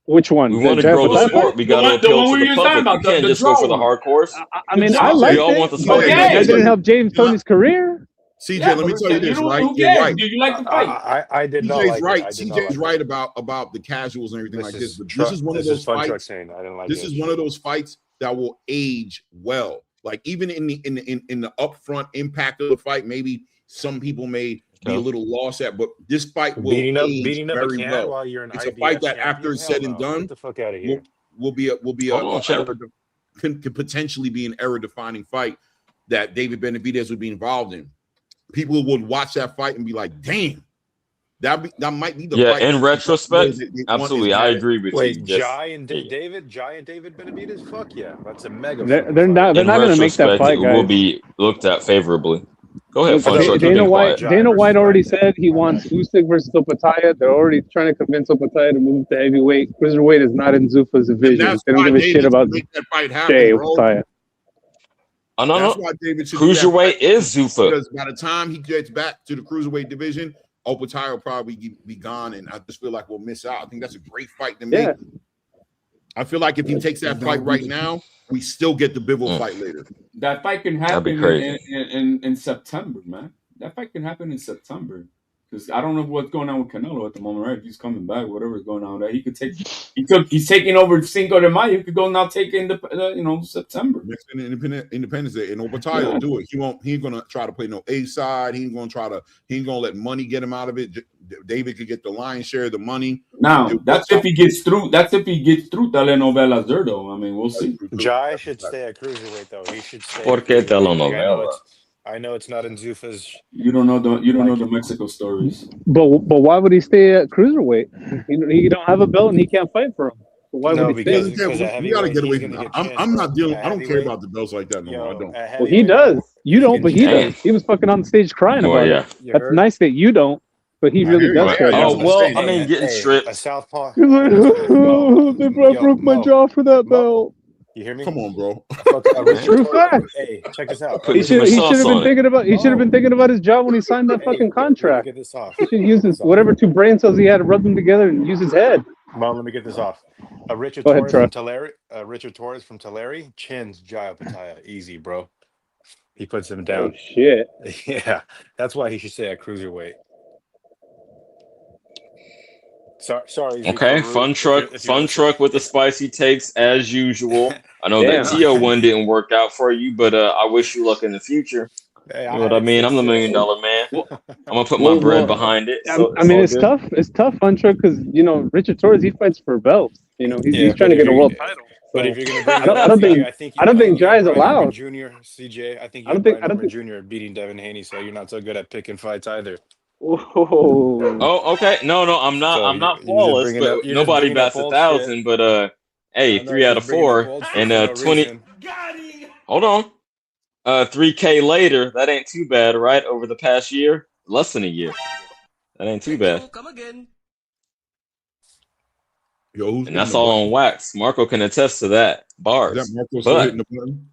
Which one? We want to Jai grow the Opataya sport. fight? We got to The appeal one to we the were talking public. about, We can't the just go for the draw one. hardcores. I mean, The I draw. We liked all it, want the but sport to Okay. get that bigger. didn't help James Tony's career. CJ, Yeah, let me but tell you this, who right? You're cares? right. Did you like the fight? I did not CJ's like right. it. I did not CJ's like right it. about the casuals and everything like this. But Truck- this is one of this those is Fun Truck fights. saying I didn't like This it. is one of those fights that will age well. Like even in the upfront impact of the fight, maybe some people may be a little lost at, but this fight will beating up age a very can well. while you're an It's a IBS fight that champion? after it's Hell said and no. done, Get the fuck out of here. will be Hold on, Chad. could potentially be an era-defining fight that David Benavidez would be involved in. People would watch that fight and be like, "Damn, that might be the Yeah, fight." in retrospect, they want absolutely, is I that- agree with Wait, you. Jai and David Benavidez? Fuck yeah, that's a mega. They're fucking not. They're In not going to make that retrospect, fight, it will guys. be looked at favorably. Go ahead, Look, Fun Truck. You've Dana been White. quiet. Dana White already said he wants Usyk versus Opataya. They're already trying to convince Opataya to move to heavyweight. Cruiserweight is not in Zuffa's division. that's They don't why give a David shit should about make that fight happen, Jay bro. Opataya. Oh, no, That's no. why David should do that Cruiserweight fight. is Zuffa. Because by the time he gets back to the cruiserweight division, Opataya will probably be gone, and I just feel like we'll miss out. I think that's a great fight to make. Yeah. I feel like if he takes that fight right now, we still get the Bivol fight later. That fight can That'd be happen crazy. in September, man. That fight can happen in September. Because I don't know what's going on with Canelo at the moment, right? If he's coming back, whatever's going on there, he could take. He's taking over Cinco de Mayo. He could go now take in the September. Next Independence Day, and Opataya will do it. He ain't gonna try to play no A side. He ain't gonna let money get him out of it. David could get the lion's share of the money. Now that's if he gets through. That's if he gets through telenovelas there, though. I mean, we'll see. Jai should stay at cruiserweight though. He should stay. ¿Por qué telenovela? I know it's not in Zuffa's. You don't know the Mexico stories. But why would he stay at cruiserweight? He don't have a belt and he can't fight for him. So why would he stay? We gotta get away from that. I'm not dealing. I don't care about the belts like that no more. I don't. Well, he does. You don't, but he does. He was fucking on the stage crying Well, about yeah. it. That's nice that you don't, but he really does care. Oh, well, I mean, getting stripped. A southpaw. He's like, I broke my jaw for that belt. You hear me? Come on, bro. True fact. Hey, check this out. He should have been thinking about. He should have been thinking about his job when he signed that fucking contract. Get this off. He should use his whatever two brain cells he had, rub them together, and use his head. Well, let me get this off. Richard Go ahead, Torres Troy. from Tulare. Richard Torres from Tulare chins Jai Opataya. Easy, bro. He puts him down. Oh, shit. Yeah, that's why he should stay at cruiserweight. Sorry. Okay, Fun Truck with the spicy takes as usual. I know Damn. that Tio one didn't work out for you, but I wish you luck in the future. Hey, You know what I mean? I'm the $1 million man. I'm gonna put my Well, bread behind it. So I mean, all it's good. tough. It's tough, Funtra, because Richard Torres, he fights for belts. He's trying to get a world title. But if you're going to bring I don't think Jai is allowed. Junior, CJ, I think I don't think Junior beating Devin Haney, so you're not so good at picking fights either. Oh, okay. No, I'm not. So I'm not you're just flawless, bringing but up- you're just nobody bringing up bats old 1,000. shit. But hey, 3 out of 4 and 20. Hold on. 3K later, that ain't too bad, right? Over the past year, less than a year. That ain't too bad. Yo, who's And that's all on wax. Marco can attest to that. Bars. Is that Marco still But hitting the button?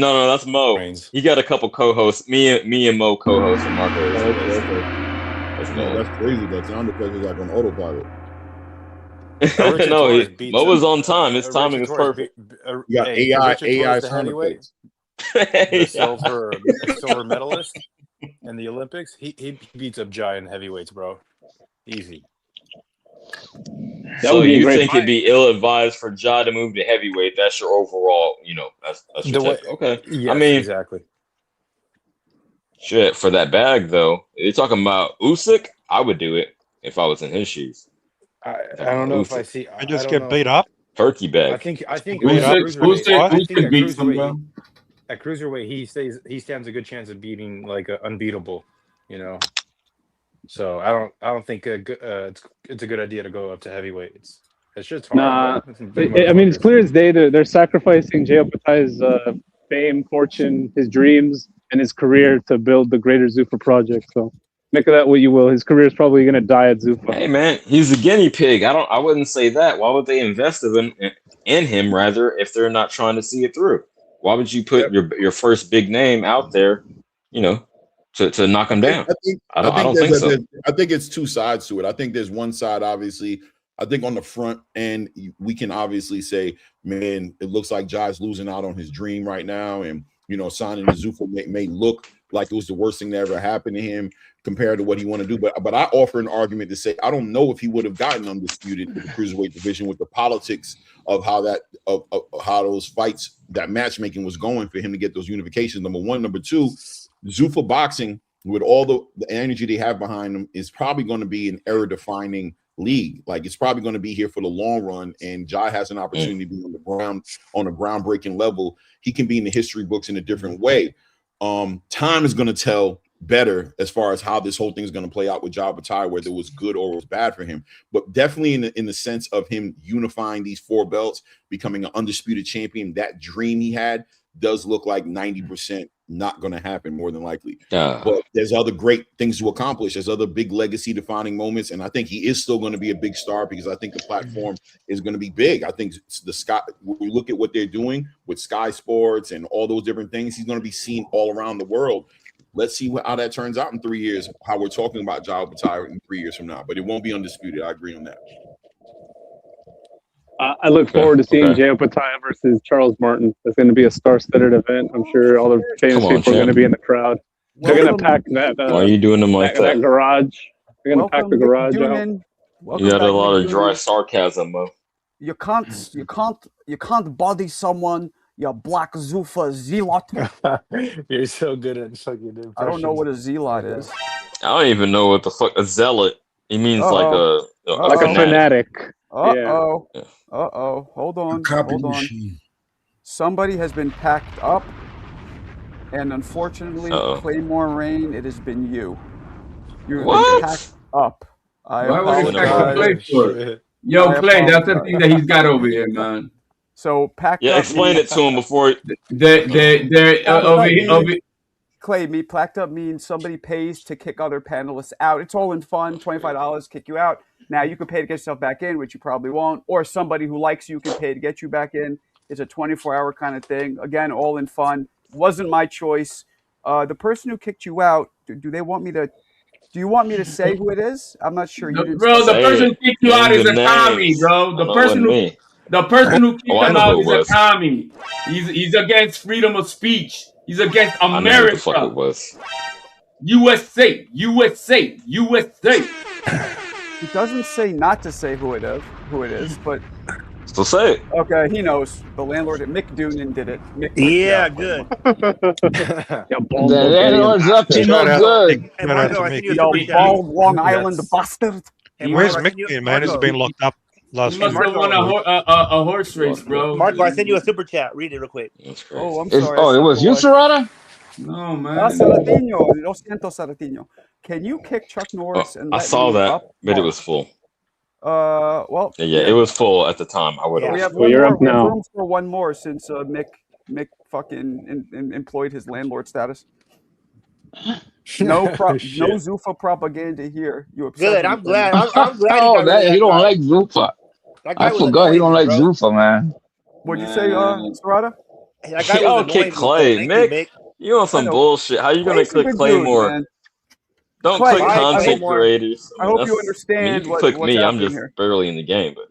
no, that's Mo. He got a couple co-hosts. Me and Mo co-hosts, and Marco is. That's No, Mo. that's crazy. That sound effect is like on autopilot. No, Mo was on time. His timing is perfect. You got AI the sound heavyweight, effects. the silver medalist in the Olympics. He beats up Jai in heavyweights, bro. Easy. So you think it'd be ill-advised for Ja to move to heavyweight? That's your overall, that's your take. Okay. Yes, I mean, exactly. shit, for that bag though, you're talking about Usyk. I would do it if I was in his shoes. I don't know if I see. I just get beat up. Turkey bag. I think Usyk beats them, bro. At cruiserweight, he stands a good chance of beating like unbeatable, So I don't think it's a good idea to go up to heavyweight. It's just hard. Nah, bro. I mean, it's clear as day they're sacrificing Jai Opataya's fame, fortune, his dreams, and his career to build the greater Zuffa project. So Make of that what you will. His career is probably going to die at Zuffa. Hey man, he's a guinea pig. I wouldn't say that. Why would they invest in him rather if they're not trying to see it through? Why would you put your first big name out there, to knock him down? I don't think so. I think it's two sides to it. I think there's one side, obviously. I think on the front end, we can obviously say, man, it looks like Jai's losing out on his dream right now. And, signing the Zuffa may look like it was the worst thing that ever happened to him compared to what he want to do. But I offer an argument to say, I don't know if he would have gotten undisputed with the cruiserweight division with the politics of how how those fights, that matchmaking was going for him to get those unifications. Number one. Number two, Zuffa boxing, with all the energy they have behind them, is probably going to be an era-defining league. Like, it's probably going to be here for the long run, and Jai has an opportunity to be on a groundbreaking level. He can be in the history books in a different way. Time is going to tell better as far as how this whole thing is going to play out with Jai Bataille, whether it was good or it was bad for him. But definitely in the sense of him unifying these 4 belts, becoming an undisputed champion, that dream he had does look like 90% not going to happen, more than likely. But there's other great things to accomplish. There's other big legacy defining moments. And I think he is still going to be a big star because I think the platform is going to be big. I think when we look at what they're doing with Sky Sports and all those different things, he's going to be seen all around the world. Let's see how that turns out in 3 years, how we're talking about Jai Bataille in 3 years from now. But it won't be undisputed. I agree on that. I look forward to seeing Jai Bataille versus Charles Martin. It's going to be a star-studded event. I'm sure all the famous people are going to be in the crowd. They're going to pack that. Why are you doing them like that? That garage. They're going to pack the garage out. You got a lot of dry sarcasm, Mo. You can't body someone. You black Zuffa zealot. You're so good at fucking impressions. I don't know what a zealot is. I don't even know what the fuck a zealot. It means like a fanatic. Uh-oh. Hold on. Machine. Somebody has been packed up, and unfortunately, Claymore Rain, it has been you. You've been packed up. Why would you pack the Clay for it? Yo, Clay, that's the thing that he's got over here, man. So packed up. Yeah, explain it to him before. Clay, packed up means somebody pays to kick other panelists out. It's all in fun. $25, kick you out. Now, you can pay to get yourself back in, which you probably won't. Or somebody who likes you can pay to get you back in. It's a 24-hour kind of thing. Again, all in fun. Wasn't my choice. The person who kicked you out, do you want me to say who it is? I'm not sure. Bro, the person who kicked you out is a commie, bro. The person who kicked him out is a commie. He's against freedom of speech. He's against America. I know what the fuck it was. USA. He doesn't say not to say who it is, but so say it. Okay, he knows. The landlord at Mick Doonan did it. Yeah, good. The landlord's up to no good. Hey, Marco, I think you Yo, bald Long Island bastard. Hey, Where's Marco, Mick, man? He's been locked up last He must have won a horse race, bro. Marco, I sent you a super chat. Read it real quick. Oh, I'm sorry. Oh, it was you, Serrata? No, man. Saratino. Lo siento, Saratino. Can you kick Chuck Norris? And I saw that, but it was full. Well. Yeah, it was full at the time. I would have. We have room for one more since Mick fucking employed his landlord status. No Zuffa propaganda here. Good. I'm glad. I'm glad. Oh, he don't like Zuffa. I forgot he don't like Zuffa, man. What'd you say, Serrata? I'll kick Clay. Mick, you on some bullshit. How you going to click Claymore? Dude, don't click content creators. I hope you understand. You click me. I'm just barely in the game, but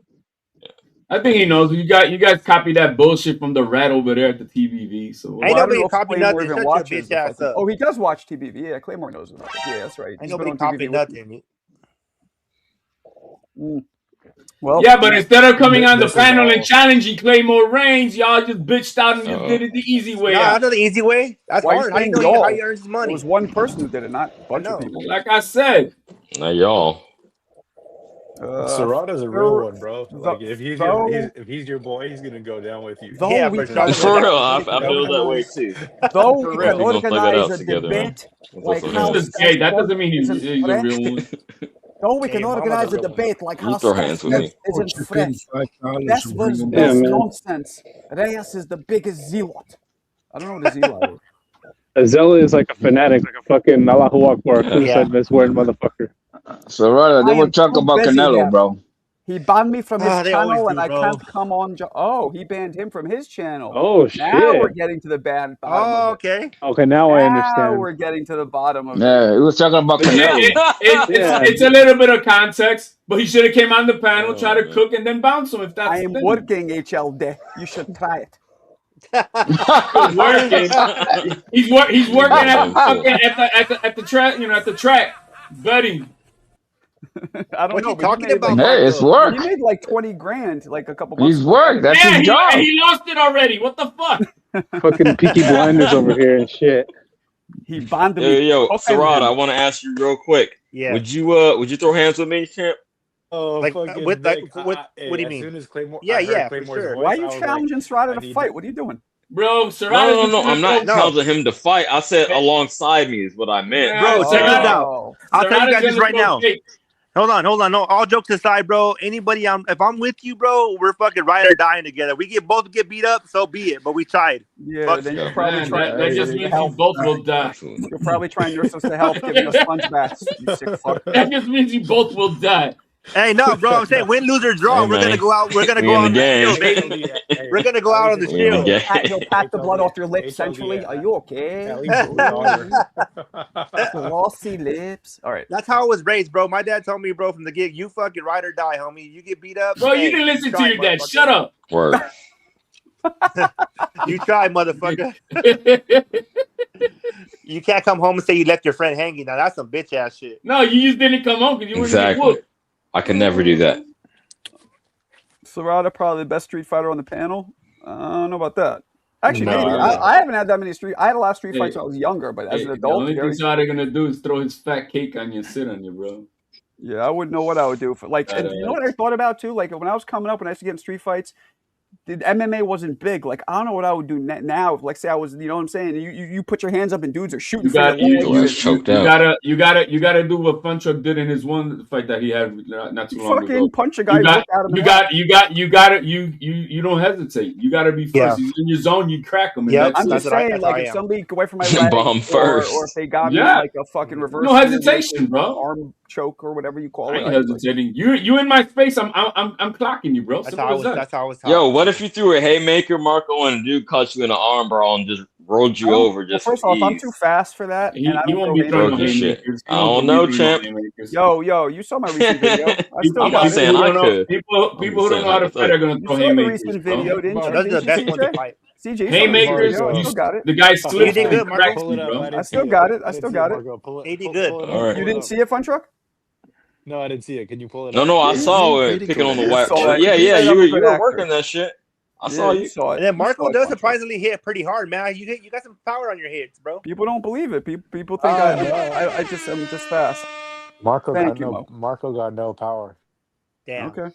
I think he knows. You guys copy that bullshit from the rat over there at the TBV. So ain't nobody copy nothing. Shut your bitch ass up. Oh, he does watch TBV. Yeah, Claymore knows about it. Yeah, that's right. Ain't nobody copy nothing. Well, yeah, but instead of coming on the panel and challenging Claymore Reigns, y'all just bitched out and just did it the easy way. No, I know the easy way. That's hard. How do you know how he earns his money? It was one person who did it, not a bunch of people. Like I said. Not y'all. Serrata's a real one, bro. Like if he's your boy, he's gonna go down with you. Yeah, for real. I feel that way too. Though we can organize a debate like how that doesn't mean he's a real one. Though we can organize a debate like how throw hands with me. isn't fresh. Best versus best nonsense. Reyes is the biggest zealot. I don't know what a zealot is. Azella is like a fanatic, like a fucking Allahu Akbar, suicide vest wearing motherfucker. So rather they I were am talking too about busy Canelo, here. bro. He banned me from his They always channel, do, and I bro. can't come on. Oh, he banned him from his channel. Oh Now we're shit. getting to the bottom Oh, of it. okay. Okay, now I Now understand. we're getting to the bottom of it. Yeah, he was talking about Canelo. It's a little bit of context, but he should have came on the panel, try to cook, and then bounce him if that's I the am thing. working, HLD. You should try it. He's working. He's working at the track, at the track, betting. I don't What know. you but talking made about, like, Hey, it's Michael? work. He made like 20 grand like a couple months He's ago. work. That's Yeah, his job. he lost it already. What the fuck? Fucking Peaky Blinders over here and shit. He bonded Yo, me. yo, Offended Sarada, him. I want to ask you real quick. Yeah. Would you throw hands with me, champ? Oh, Like, fucking with, like, Nick, what do you as mean? soon as Claymore, Yeah, I heard yeah, for Claymore's sure. voice, Why are I you was like, challenging Serrata I to need fight? What are you doing? Bro, Serrata. No. I'm not No. challenging him to fight. I said alongside me is what I meant. Bro, check this out. Oh. I'll tell you guys this right now. Fake. Hold on. No, all jokes aside, bro. Anybody, if I'm with you, bro, we're fucking ride or dying together. We both get beat up, so be it. But we tried. Yeah, Fuck then yeah. you're probably Man, trying that just means help. you both will die. You're probably trying to nurse us to help, giving us sponge baths. You sick fuck. That just means you both will die. Hey, no, bro. I'm saying win, lose, or draw. Hey, we're gonna man. go out. We're gonna We go in out on the the game. shield, baby. We're gonna go out on the We in the shield. game. He'll pat the blood off your lips centrally. Are you okay? Glossy lips. All right. That's how I was raised, bro. My dad told me, bro, from the gig, you fucking ride or die, homie. You get beat up. Bro, you hey, didn't listen to try, your dad. motherfucker. Shut up. Word. You try, motherfucker. You can't come home and say you left your friend hanging. Now that's some bitch ass shit. No, you just didn't come home because you were Exactly. I can never do that. Serrata, probably the best Street Fighter on the panel. I don't know about that. Actually, No, maybe. I- I haven't had that many street. I had a lot of street Hey, fights when I was younger, but as an The adult, only thing very, Serrata gonna do is throw his fat cake on you and sit on you, bro. yeah, I wouldn't know what I would do for like. And you know what I thought about too? Like when I was coming up, when I used to get in street fights, the MMA wasn't big. Like I don't know what I would do now. If, like say I was, you know what I'm saying? You put your hands up and dudes are shooting You for got your legs. you choked you gotta do what Fun Truck did in his one fight that he had not too long ago. Fucking punch a guy. You got, look at him you in got, you got it. You don't hesitate. You got to be first. Yeah. He's in your zone. You crack him. Yep, I'm just saying, like, if somebody go away from my leg, Bomb first. or if they got me Yeah. like a fucking reverse, No hesitation, bro. arm choke or whatever you call I it. ain't hesitating. You in my space. I'm clocking you, bro. That's Simple how I as was. that. That's how I was. Yo, what if you threw a haymaker, Marco, and a dude caught you in an arm brawl and just rolled you over? Well, Just first for off, I'm ease? too fast for that, He and I he don't won't throw be throwing no Broke your shit. haymakers. I don't know, champ. Yo, you saw my recent video. I still I'm got not it. saying I could. People who don't know how to fight are gonna You throw saw the haymakers. recent bro. video, didn't you? Those are the Didn't best you, ones to CJ? fight. CJ, you saw the Haymakers. video. I You, still got it. the guy You slips did and good, Marco. cracks Pull you, it up. bro. I still got it. I still got it. He did good. All right. You didn't see it, Fun Truck? No, I didn't see it. Can you pull it No, up? no, I Yeah, saw you it did picking good. on the You white. saw it. Yeah, You yeah, said I'm you a were good actor. working that shit. I saw Yeah, you. saw it. And then You Marco saw it, does Fun Truck. surprisingly hit pretty hard, man. You got some power on your hits, bro. People don't believe it. People think I'm just fast. Marco Thank got you, no. Mo. Marco got no power. Damn. Okay.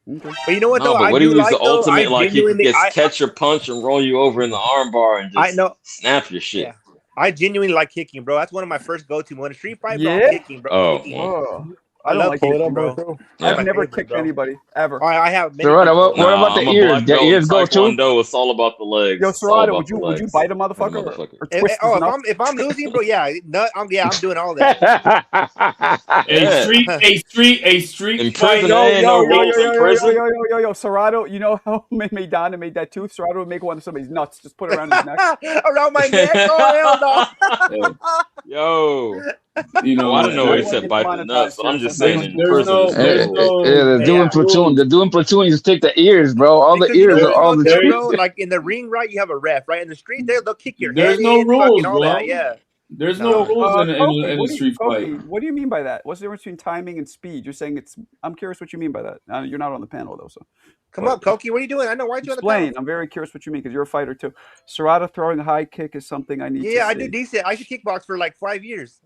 But you know what No, though? but I what he do was like the though. ultimate, I like he could genuinely, just catch your punch and roll you over in the arm bar and I just know. snap your shit. Yeah. I genuinely like kicking, bro. That's one of my first go-to. When a street fight, bro, Yeah? I'm kicking, bro. Oh, Kicking. Whoa. I I don't love like Pull it kicking, up, bro. Marco. I've my never favorite, kicked bro. anybody ever. I have many. So what people. about the I'm a ears? black The belt in ears go too? Taekwondo. It's all about the legs. Yo, It's all Serrata, about would the you legs. bite a And the motherfucker or motherfucker. twist his nuts? If I'm losing, bro, yeah, I'm doing all that. Yeah. A street In fight. prison, there ain't no rules in prison. Yo, Serrado, you know how Maidana made that too? Serrado would make one of somebody's nuts, just put it around his neck. Around my neck? Oh hell no! Yo, You know, I didn't know I it wanna said get bite the nuts, but I'm just saying in There's prison. no- it's there's cool. no- they're doing platoon. They're doing platoon. You just take the ears, bro. All the Because you ears know are what, all the. though, bro, like in the ring, right? You have a ref, right? In the street, they'll kick your There's head no in, rules, fucking all bro. that. Yeah. There's no rules in Koki, a street fight. What do you mean by that? What's the difference between timing and speed? You're saying it's. I'm curious what you mean by that. You're not on the panel though, so. Come on, Koki, what are you doing? I know. Why'd you on the Explain. panel? I'm very curious what you mean because you're a fighter too. Serrata throwing a high kick is something I need to Yeah, I see. do decent. I could kickbox for like 5 years.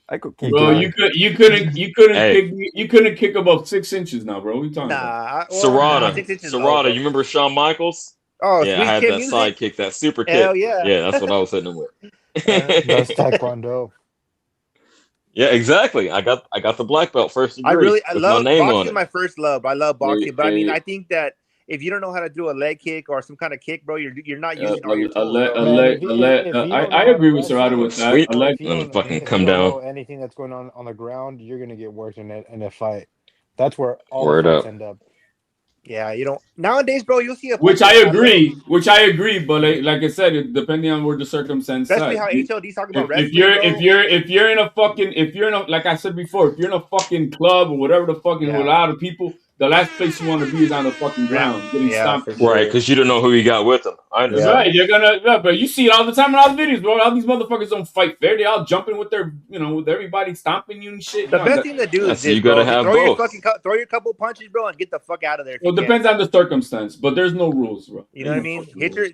I could keep Bro, going. you couldn't Hey. kick above 6 inches now, bro. What you talking about? Nah, 6 inches low, Serrata, bro. you remember Shawn Michaels? Oh, Yeah, I Sweet had Kid that Music? side kick, that super kick. Hell yeah. Yeah, that's what I was hitting him with. That's Taekwondo. Yeah, exactly. I got the black belt first degree. I with love my name boxing. on Is it. my first love. I love boxing, but I mean, I think that if you don't know how to do a leg kick or some kind of kick, bro, you're not using all your A tools, leg, bro. I agree with Serrata with that. Sweep A leg. and fucking If come you don't down. know anything that's going on the ground, you're gonna get worked in a fight. That's where all Word the fights up. end up. Yeah, you don't nowadays, bro. You'll see a Which fucking I agree. But like I said, depending on where the circumstance especially set. how HLD's talking about If wrestling, bro. if you're in a like I said before, if you're in a fucking club or whatever the fucking with a lot of people, the last place you want to be is on the fucking ground getting stomped. Right, because you don't know who you got with them. I understand. Right, you're gonna, but you see it all the time in all the videos, bro. All these motherfuckers don't fight fair. They all jumping with their, with everybody stomping you and shit. The best thing to do is so you this, gotta bro. have Throw your both. fucking throw your couple punches, bro, and get the fuck out of there. if Well, you it depends on the circumstance, but there's no rules, bro. You know what I mean?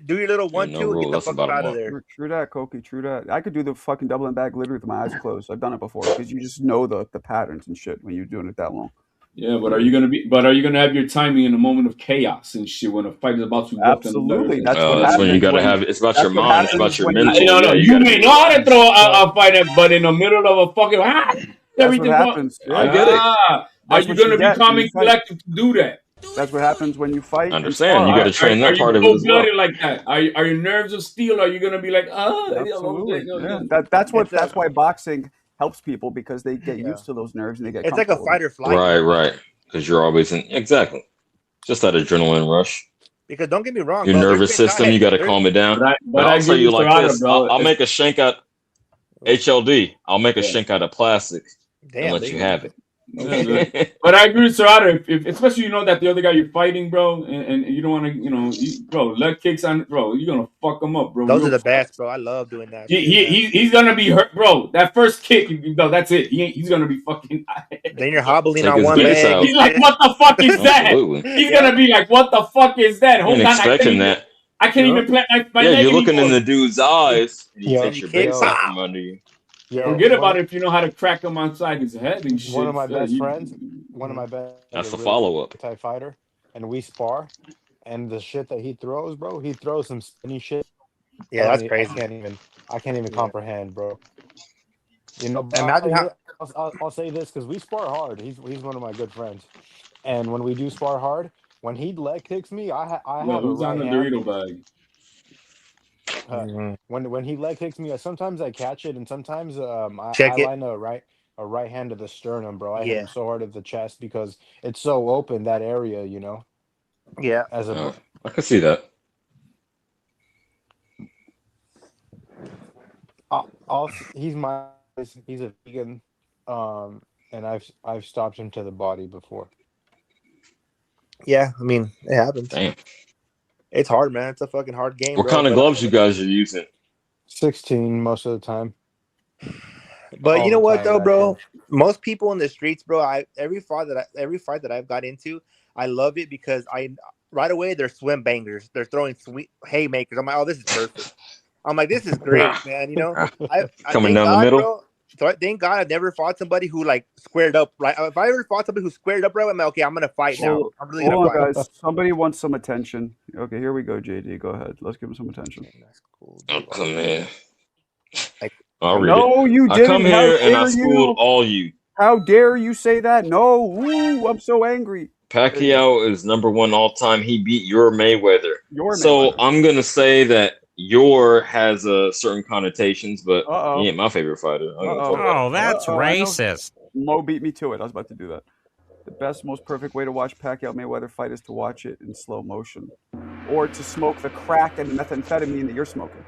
Do your little 1-2 and get the fuck out of there. True that, Koki. True that. I could do the fucking double and back literally with my eyes closed. I've done it before because you just know the patterns and shit when you're doing it that long. Yeah, but are you gonna have your timing in a moment of chaos and shit when a fight is about to erupt? Absolutely, that's that's when you gotta have. It's about your mind. It's about your mental. No, you may know how to throw a fight, but in the middle of a fucking everything what happens. I get it. Are That's you what you gonna get be calm when and you fight. collected to do that? That's what happens when you fight. Understand? You got to train that part of it as well. Like that? Are your nerves of steel? Are you gonna be like, Absolutely. Yeah. That's why boxing helps people because they get used to those nerves and they get. It's like a comfortable. fight or flight. Right. Because you're always in exactly. Just that adrenaline rush. Because don't get me wrong, Your bro, nervous system, you got to calm it down. But I'll tell you like this: I'll make a shank out HLD. I'll make a shank out of plastic and let you have it. But I agree with Serrata. If especially that the other guy you're fighting, bro, and you don't want to, bro, leg kicks on, bro, you're gonna fuck him up, bro. Those are the best, bro. I love doing that. He's gonna be hurt, bro. That first kick, that's it. He's gonna be fucking. Then you're hobbling Take on his one base leg. out. He's like, what the fuck is that? Absolutely. He's gonna be like, what the fuck is that? You Hold ain't on, expecting that. I can't even play my leg you're looking in anymore. the dude's eyes. And he Yeah. takes your base out from under you. Forget about it if you know how to crack him outside his head and shit. One of my best friends, That's the really follow-up. Thai fighter, and we spar, and the shit that he throws, bro, he throws some spinny shit. Yeah, that's I crazy. I can't even comprehend, bro. Imagine how. I'll say this because we spar hard. He's one of my good friends, and when we do spar hard, when he leg kicks me, I have a Who's on right the hand. Dorito bag? When he leg kicks me, sometimes I catch it, and sometimes I Check it. line a right hand to the sternum, bro. I hit Yeah. him so hard at the chest because it's so open that area, Yeah. As a I can see that. he's a vegan, and I've stopped him to the body before. Yeah, I mean, it happens. Damn. It's hard, man. It's a fucking hard game. What bro, kind of but- gloves you guys are using? 16 most of the time. But All you know the what time, though, bro? actually. Most people in the streets, bro. Every fight that I've got into, I love it because right away they're swim bangers. They're throwing sweet haymakers. I'm like, oh, this is perfect. I'm like, this is great, man. I Coming thank down the God, middle? bro. So thank God I've never fought somebody who like squared up. Right? If I ever fought somebody who squared up, right, I'm like, okay, I'm gonna fight now. I'm really Hold gonna on, fight. guys. Somebody wants some attention. Okay, here we go, JD. Go ahead. Let's give him some attention. That's cool. Oh, come in. Like, I'll read No, it. you I didn't. come How here and I dare schooled you? all you. How dare you say that? No. Ooh, I'm so angry. Pacquiao is #1 all time. He beat your Mayweather. Your So Mayweather. I'm gonna say that your has certain connotations, but Uh-oh. he ain't my favorite fighter. I'm gonna talk about Oh, it. that's I know. racist. Mo beat me to it. I was about to do that. The best, most perfect way to watch Pacquiao Mayweather fight is to watch it in slow motion, or to smoke the crack and the methamphetamine that you're smoking.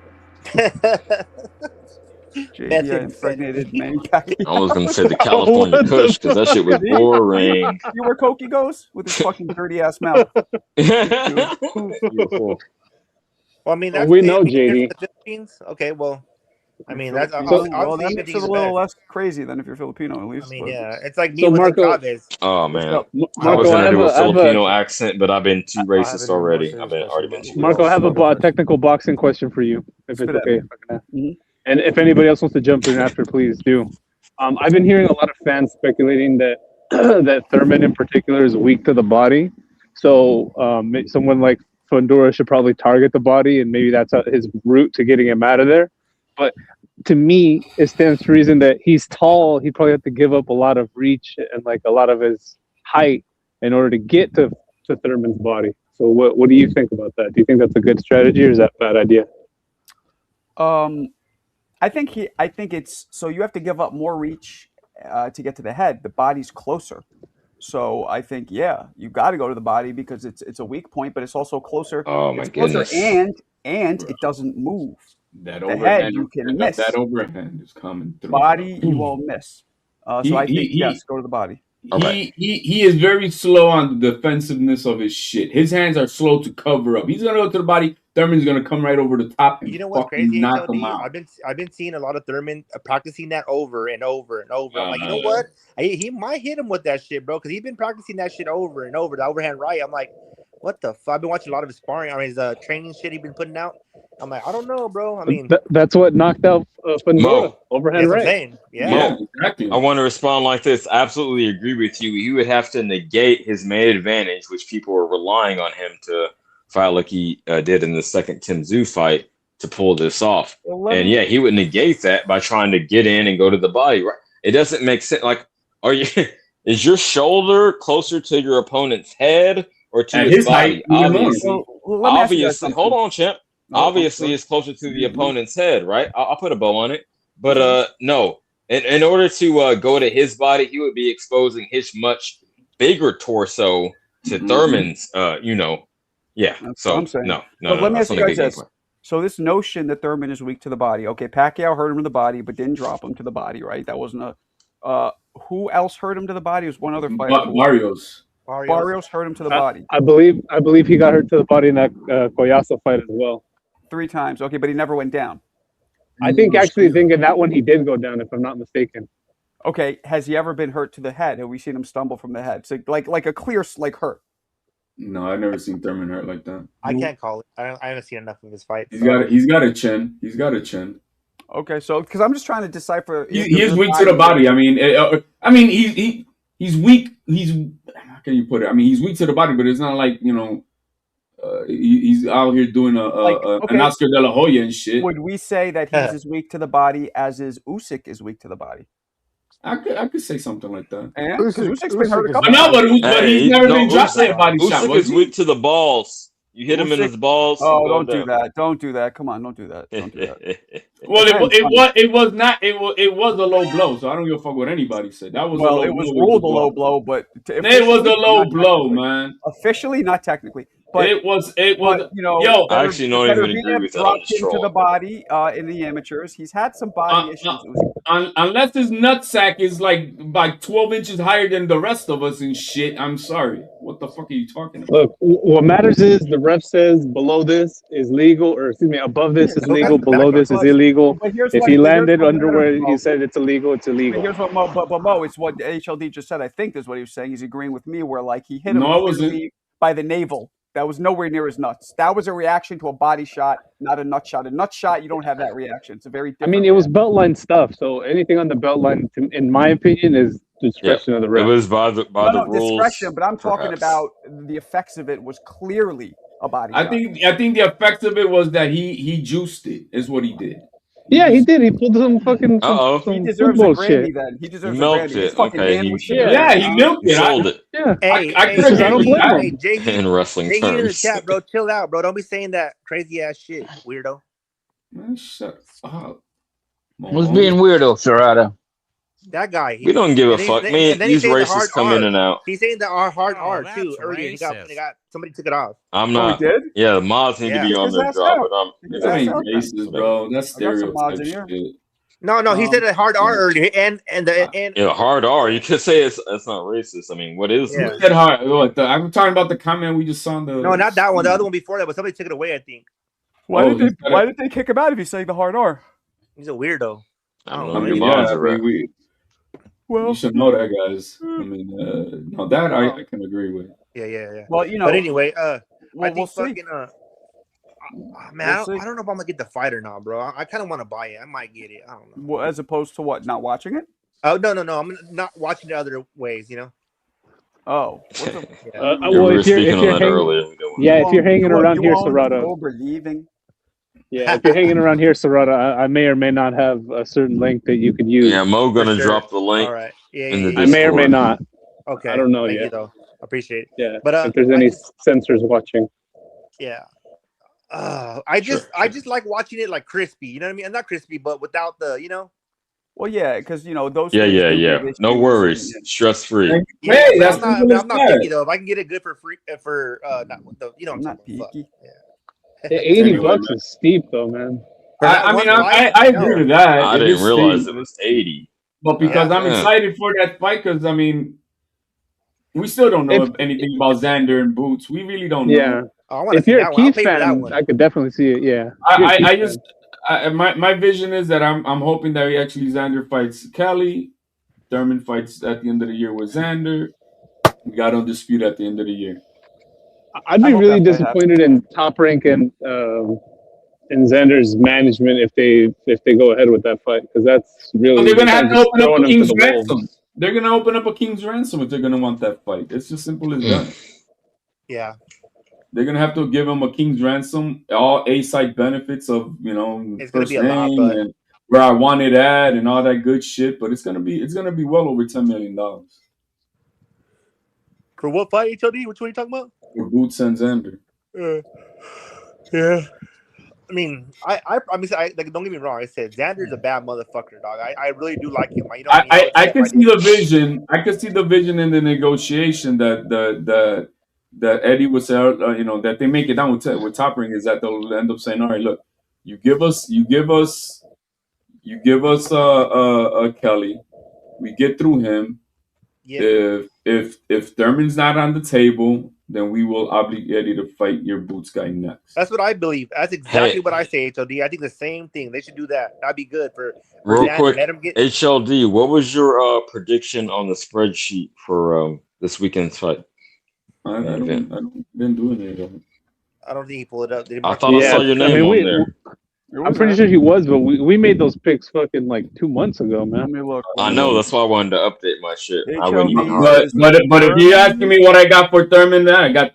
JD, I impregnated Manny Pacquiao. I was gonna say the California Kush because that shit was boring. You where Koki goes with his fucking dirty ass mouth. Beautiful. Well, I mean, Well, that's we if know, you're JD. from the Philippines. Okay, well, I mean, that's Filipino. obviously Well, that even makes think it a is little best. less crazy than if you're Filipino, at least. I mean, but- yeah, it's like me So, with Marco- like Chavez. Oh man, I was Marco, gonna do a I have Filipino a accent, but I've been too have racist an even more already. serious I've been already been too Marco, I racist. have a technical boxing question for you, if Spit it's at okay. me. If I can ask. Mhm. And if anybody else wants to jump in after, please do. I've been hearing a lot of fans speculating that that Thurman in particular is weak to the body. So someone like Fundora should probably target the body, and maybe that's his route to getting him out of there. But to me, it stands to reason that he's tall. He probably have to give up a lot of reach and like a lot of his height in order to get to Thurman's body. So what do you think about that? Do you think that's a good strategy or is that a bad idea? I think it's so you have to give up more reach to get to the head. The body's closer. So I think you got to go to the body because it's a weak point, but it's also closer. Oh my It's closer goodness. and it doesn't move. That The head overhand, you can miss. that overhand is coming through. Body you won't miss. So I think yes, go to the body. He is very slow on the defensiveness of his shit. His hands are slow to cover up. He's gonna go to the body. Thurman's gonna come right over the top and You know what's fucking crazy, knock him HLD? out. I've been seeing a lot of Thurman practicing that over and over and over. I'm like, you know what? He might hit him with that shit, bro, because he's been practicing that shit over and over. The overhand right. I'm like, what the fuck? I've been watching a lot of his sparring. I mean, his training shit he's been putting out. I'm like, I don't know, bro. I mean, That's what knocked out Fundora. Mo. Overhand that's what I'm right. saying. Yeah. Mo, exactly. I want to respond like this. Absolutely agree with you. He would have to negate his main advantage, which people were relying on him to fight like he did in the second Tim Tszyu fight to pull this off. And yeah, he would negate that by trying to get in and go to the body. Right? It doesn't make sense. Like, is your shoulder closer to your opponent's head or to At his his height, body? Obviously, hold on, champ. Obviously, it's closer to the opponent's head, right? I'll put a bow on it. But no, in order to go to his body, he would be exposing his much bigger torso to Thurman's. Yeah. That's So what I'm saying. no. But let me that's ask not you a guys good this. gameplay. So this notion that Thurman is weak to the body. Okay, Pacquiao hurt him to the body, but didn't drop him to the body, right? That wasn't a. Who else hurt him to the body? It was one other fighter. Barrios. Barrios hurt him to the body I believe he got hurt to the body in that Collazo fight as well. 3 times. Okay, but he never went down. I think in that one he did go down, if I'm not mistaken. Okay, has he ever been hurt to the head? Have we seen him stumble from the head? So like a clear hurt. No, I've never seen Thurman hurt like that. I can't call it. I haven't seen enough of his fight. He's got a chin. He's got a chin. Okay, so because I'm just trying to decipher. He is weak to the body. I mean, he's weak. How can you put it? I mean, he's weak to the body, but it's not like he's out here doing an Oscar De La Hoya and shit. Would we say that he's as weak to the body as Usyk is weak to the body? I could say something like that. Yeah, because Usyk's been hurt a couple. No, but he's never been dropped by a body shot. Usyk is weak to the balls. You hit him in his balls. Oh, don't do that. Don't do that. Come on, don't do that. Don't do that. Well, it was not. It was a low blow, so I don't give a fuck what anybody said. That was well, it was ruled a low blow, but it was a low blow, man. Officially, not technically. But it was. But, yo, I actually don't even agree with that. Dropped him to the body in the amateurs. He's had some body issues. Unless his nutsack is like 12 inches higher than the rest of us and shit. I'm sorry. What the fuck are you talking about? Look, what matters is the ref says below this is legal, or excuse me, above this is legal, below this is illegal. If he landed under where he said it's illegal, it's illegal. But here's what Mo, it's what HLD just said. I think is what he was saying. He's agreeing with me where like he hit him by the navel. That was nowhere near his nuts. That was a reaction to a body shot, not a nut shot. A nut shot, you don't have that reaction. It's a very different. I mean, it was belt line stuff. So anything on the belt line, in my opinion, is discretion of the ref. It was by the rules. Discretion, but I'm talking about the effects of it was clearly a body shot. I think the effects of it was that he juiced it. Is what he did. Yeah, he did. He pulled some fucking. He deserves a Grammy then. He deserves a Grammy. He's fucking he milked it. Sold it. Yeah. Hey, I don't blame him. JD, In wrestling JD in the terms. chat, bro. Chill out, bro. Don't be saying that crazy ass shit, weirdo. Man, shut up. Who's being weirdo, Serrata? That guy. We don't give a fuck. Man, these racists come in and out. He's saying the hard R too earlier. He got somebody took it off. I'm not. did? Yeah, the mods need to be on their job, but That ain't racist, bro. That's stereotype shit. No, he said a hard R earlier, and yeah, hard R. You could say it's not racist. I mean, what is? Yeah. Who said hard? I'm talking about the comment we just saw on the. No, not that one. The other one before that, but somebody took it away. I think. Why did they kick him out if he's saying the hard R? He's a weirdo. I don't know. Your mods are right. Well, you should know that, guys. I mean, no, that I can agree with. Yeah. Well, you know. But anyway, I think we'll see. fucking man, I don't know if I'm gonna get the fight or not, bro. I kind of want to buy it. I might get it. I don't know. Well, as opposed to what? Not watching it? Oh no! I'm not watching it other ways. You know. Oh. Well, if you're hanging around here, Serrata. Leaving. Yeah, if you're hanging around here, Serrata, I may or may not have a certain link that you could use. Yeah, Mo gonna drop the link. All right. in the I may or may Discord. not. Okay. I don't know Thank yet. you, though. appreciate it. Yeah. But if there's any censors watching. yeah. I just like watching it like crispy. You know what I mean? Not crispy, but without the, you know. Well, yeah, because those. Yeah, things yeah, do yeah. give No issues worries. Stress free. Yeah, Hey, but that's I'm not picky though. If I can get it good for free, for not the, you know, what I'm not talking about. picky. Yeah. $80 is steep though, man. I agree with that. I It didn't is realize steep. it was 80. But because I'm Yeah. excited for that fight, because I mean, we still don't know anything about Xander and Boots. We really don't know. Yeah. I want to If see you're that a one. I'll Keith pay for that fan, one. I could definitely see it. Yeah. If you're a Keith I fan. just my vision is that I'm hoping that actually Xander fights Kelly, Thurman fights at the end of the year with Xander. We got Undisputed at the end of the year. I'd be really disappointed in Top Rank and Xander's management if they go ahead with that fight, because that's really So they're gonna have to just open up throwing a him to King's the Ransom. wolves. They're gonna open up a King's Ransom if they're gonna want that fight. It's just simple as that. Yeah. They're gonna have to give him a King's Ransom, all A-side benefits of It's gonna first be a lot, name but and where I want it at and all that good shit. But it's gonna be well over $10 million for what fight, HOD? Which one are you talking about? for Boots and Xander. Yeah. I mean, I like, don't get me wrong. I said Xander's a bad motherfucker, dog. I really do like him. You know what I mean? I can see the vision. I can see the vision in the negotiation that Eddie would say, that they make it down with Top Ring, is that they'll end up saying, all right, look, you give us Kelly, we get through him. Yeah. If Thurman's not on the table, then we will obligate Eddie to fight your Boots guy next. That's what I believe. That's exactly Hey. what I say, HOD. I think the same thing. They should do that. That'd be good for Real Xander. quick, Let him get. HLD, what was your prediction on the spreadsheet for this weekend's fight? I didn't do anything. I don't think he pulled it up. Did he I mark thought it? I saw your name on there. I'm pretty sure he was, but we made those picks fucking like 2 months ago, man. Let me look. I know, that's why I wanted to update my shit. I wouldn't even But if you're asking me what I got for Thurman, I got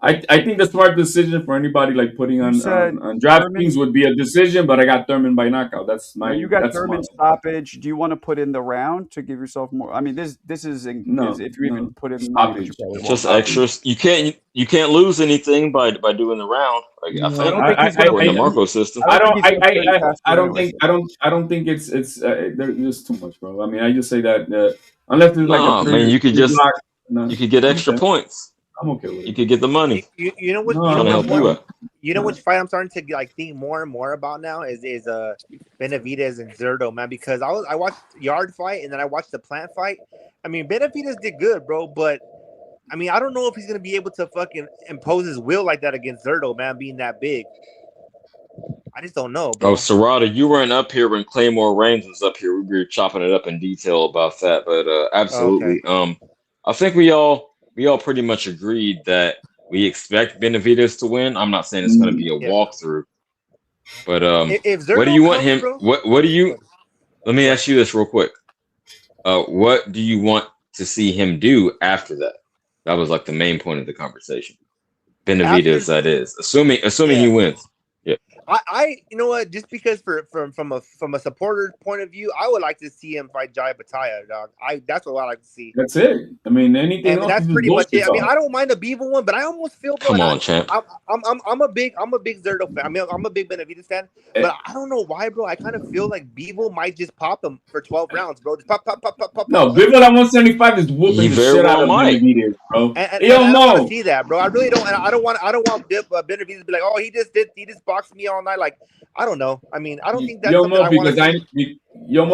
I think the smart decision for anybody like putting on DraftKings would be a decision, but I got Thurman by knockout. That's my. You got that's Thurman my- stoppage. Do you want to put in the round to give yourself more? I mean, this is if you even put in the money, you probably won't. Just extras. You can't lose anything by doing the round. Like, I think in the Marco system. I don't think it's there's too much, bro. I mean, I just say that unless there's like a man, you could just block, you could get extra points. I'm okay with it. You could get the money. You know what? You know which fight I'm starting to like think more and more about now is Benavidez and Zerto, man. Because I watched Yard fight and then I watched the Plant fight. I mean, Benavidez did good, bro, but I mean, I don't know if he's gonna be able to fucking impose his will like that against Zerto, man, being that big. I just don't know, bro. Oh, Serrata, you weren't up here when Claymore Reigns was up here. We were chopping it up in detail about that, but absolutely. Okay. I think we all pretty much agreed that we expect Benavidez to win. I'm not saying it's going to be a walkthrough, but if what do you want comes, him? bro? What do you? Let me ask you this real quick. What do you want to see him do after that? That was like the main point of the conversation. Benavidez, that is, assuming he wins. Yeah. I you know what? Just because from a supporter's point of view, I would like to see him fight Jai Bataya, dog. That's what I like to see. That's it. I mean, anything And else that's is pretty much it. I mean, bullshit, I don't mind the Beaver one, but I almost feel. Bro, Come on, champ. I'm a big Zerto fan. I mean, I'm a big Benavidez fan, but I don't know why, bro. I kind of feel like Beaver might just pop him for 12 rounds, bro. Just pop. No, Bivol at 175 is whooping He the very shit out well of might. Benavidez, bro. And He don't I don't want know. to see that, bro. I really don't. And I don't want Benavidez to be like, oh, he just boxed me all night. Like, I don't know. I mean, I don't think that's something I want to see.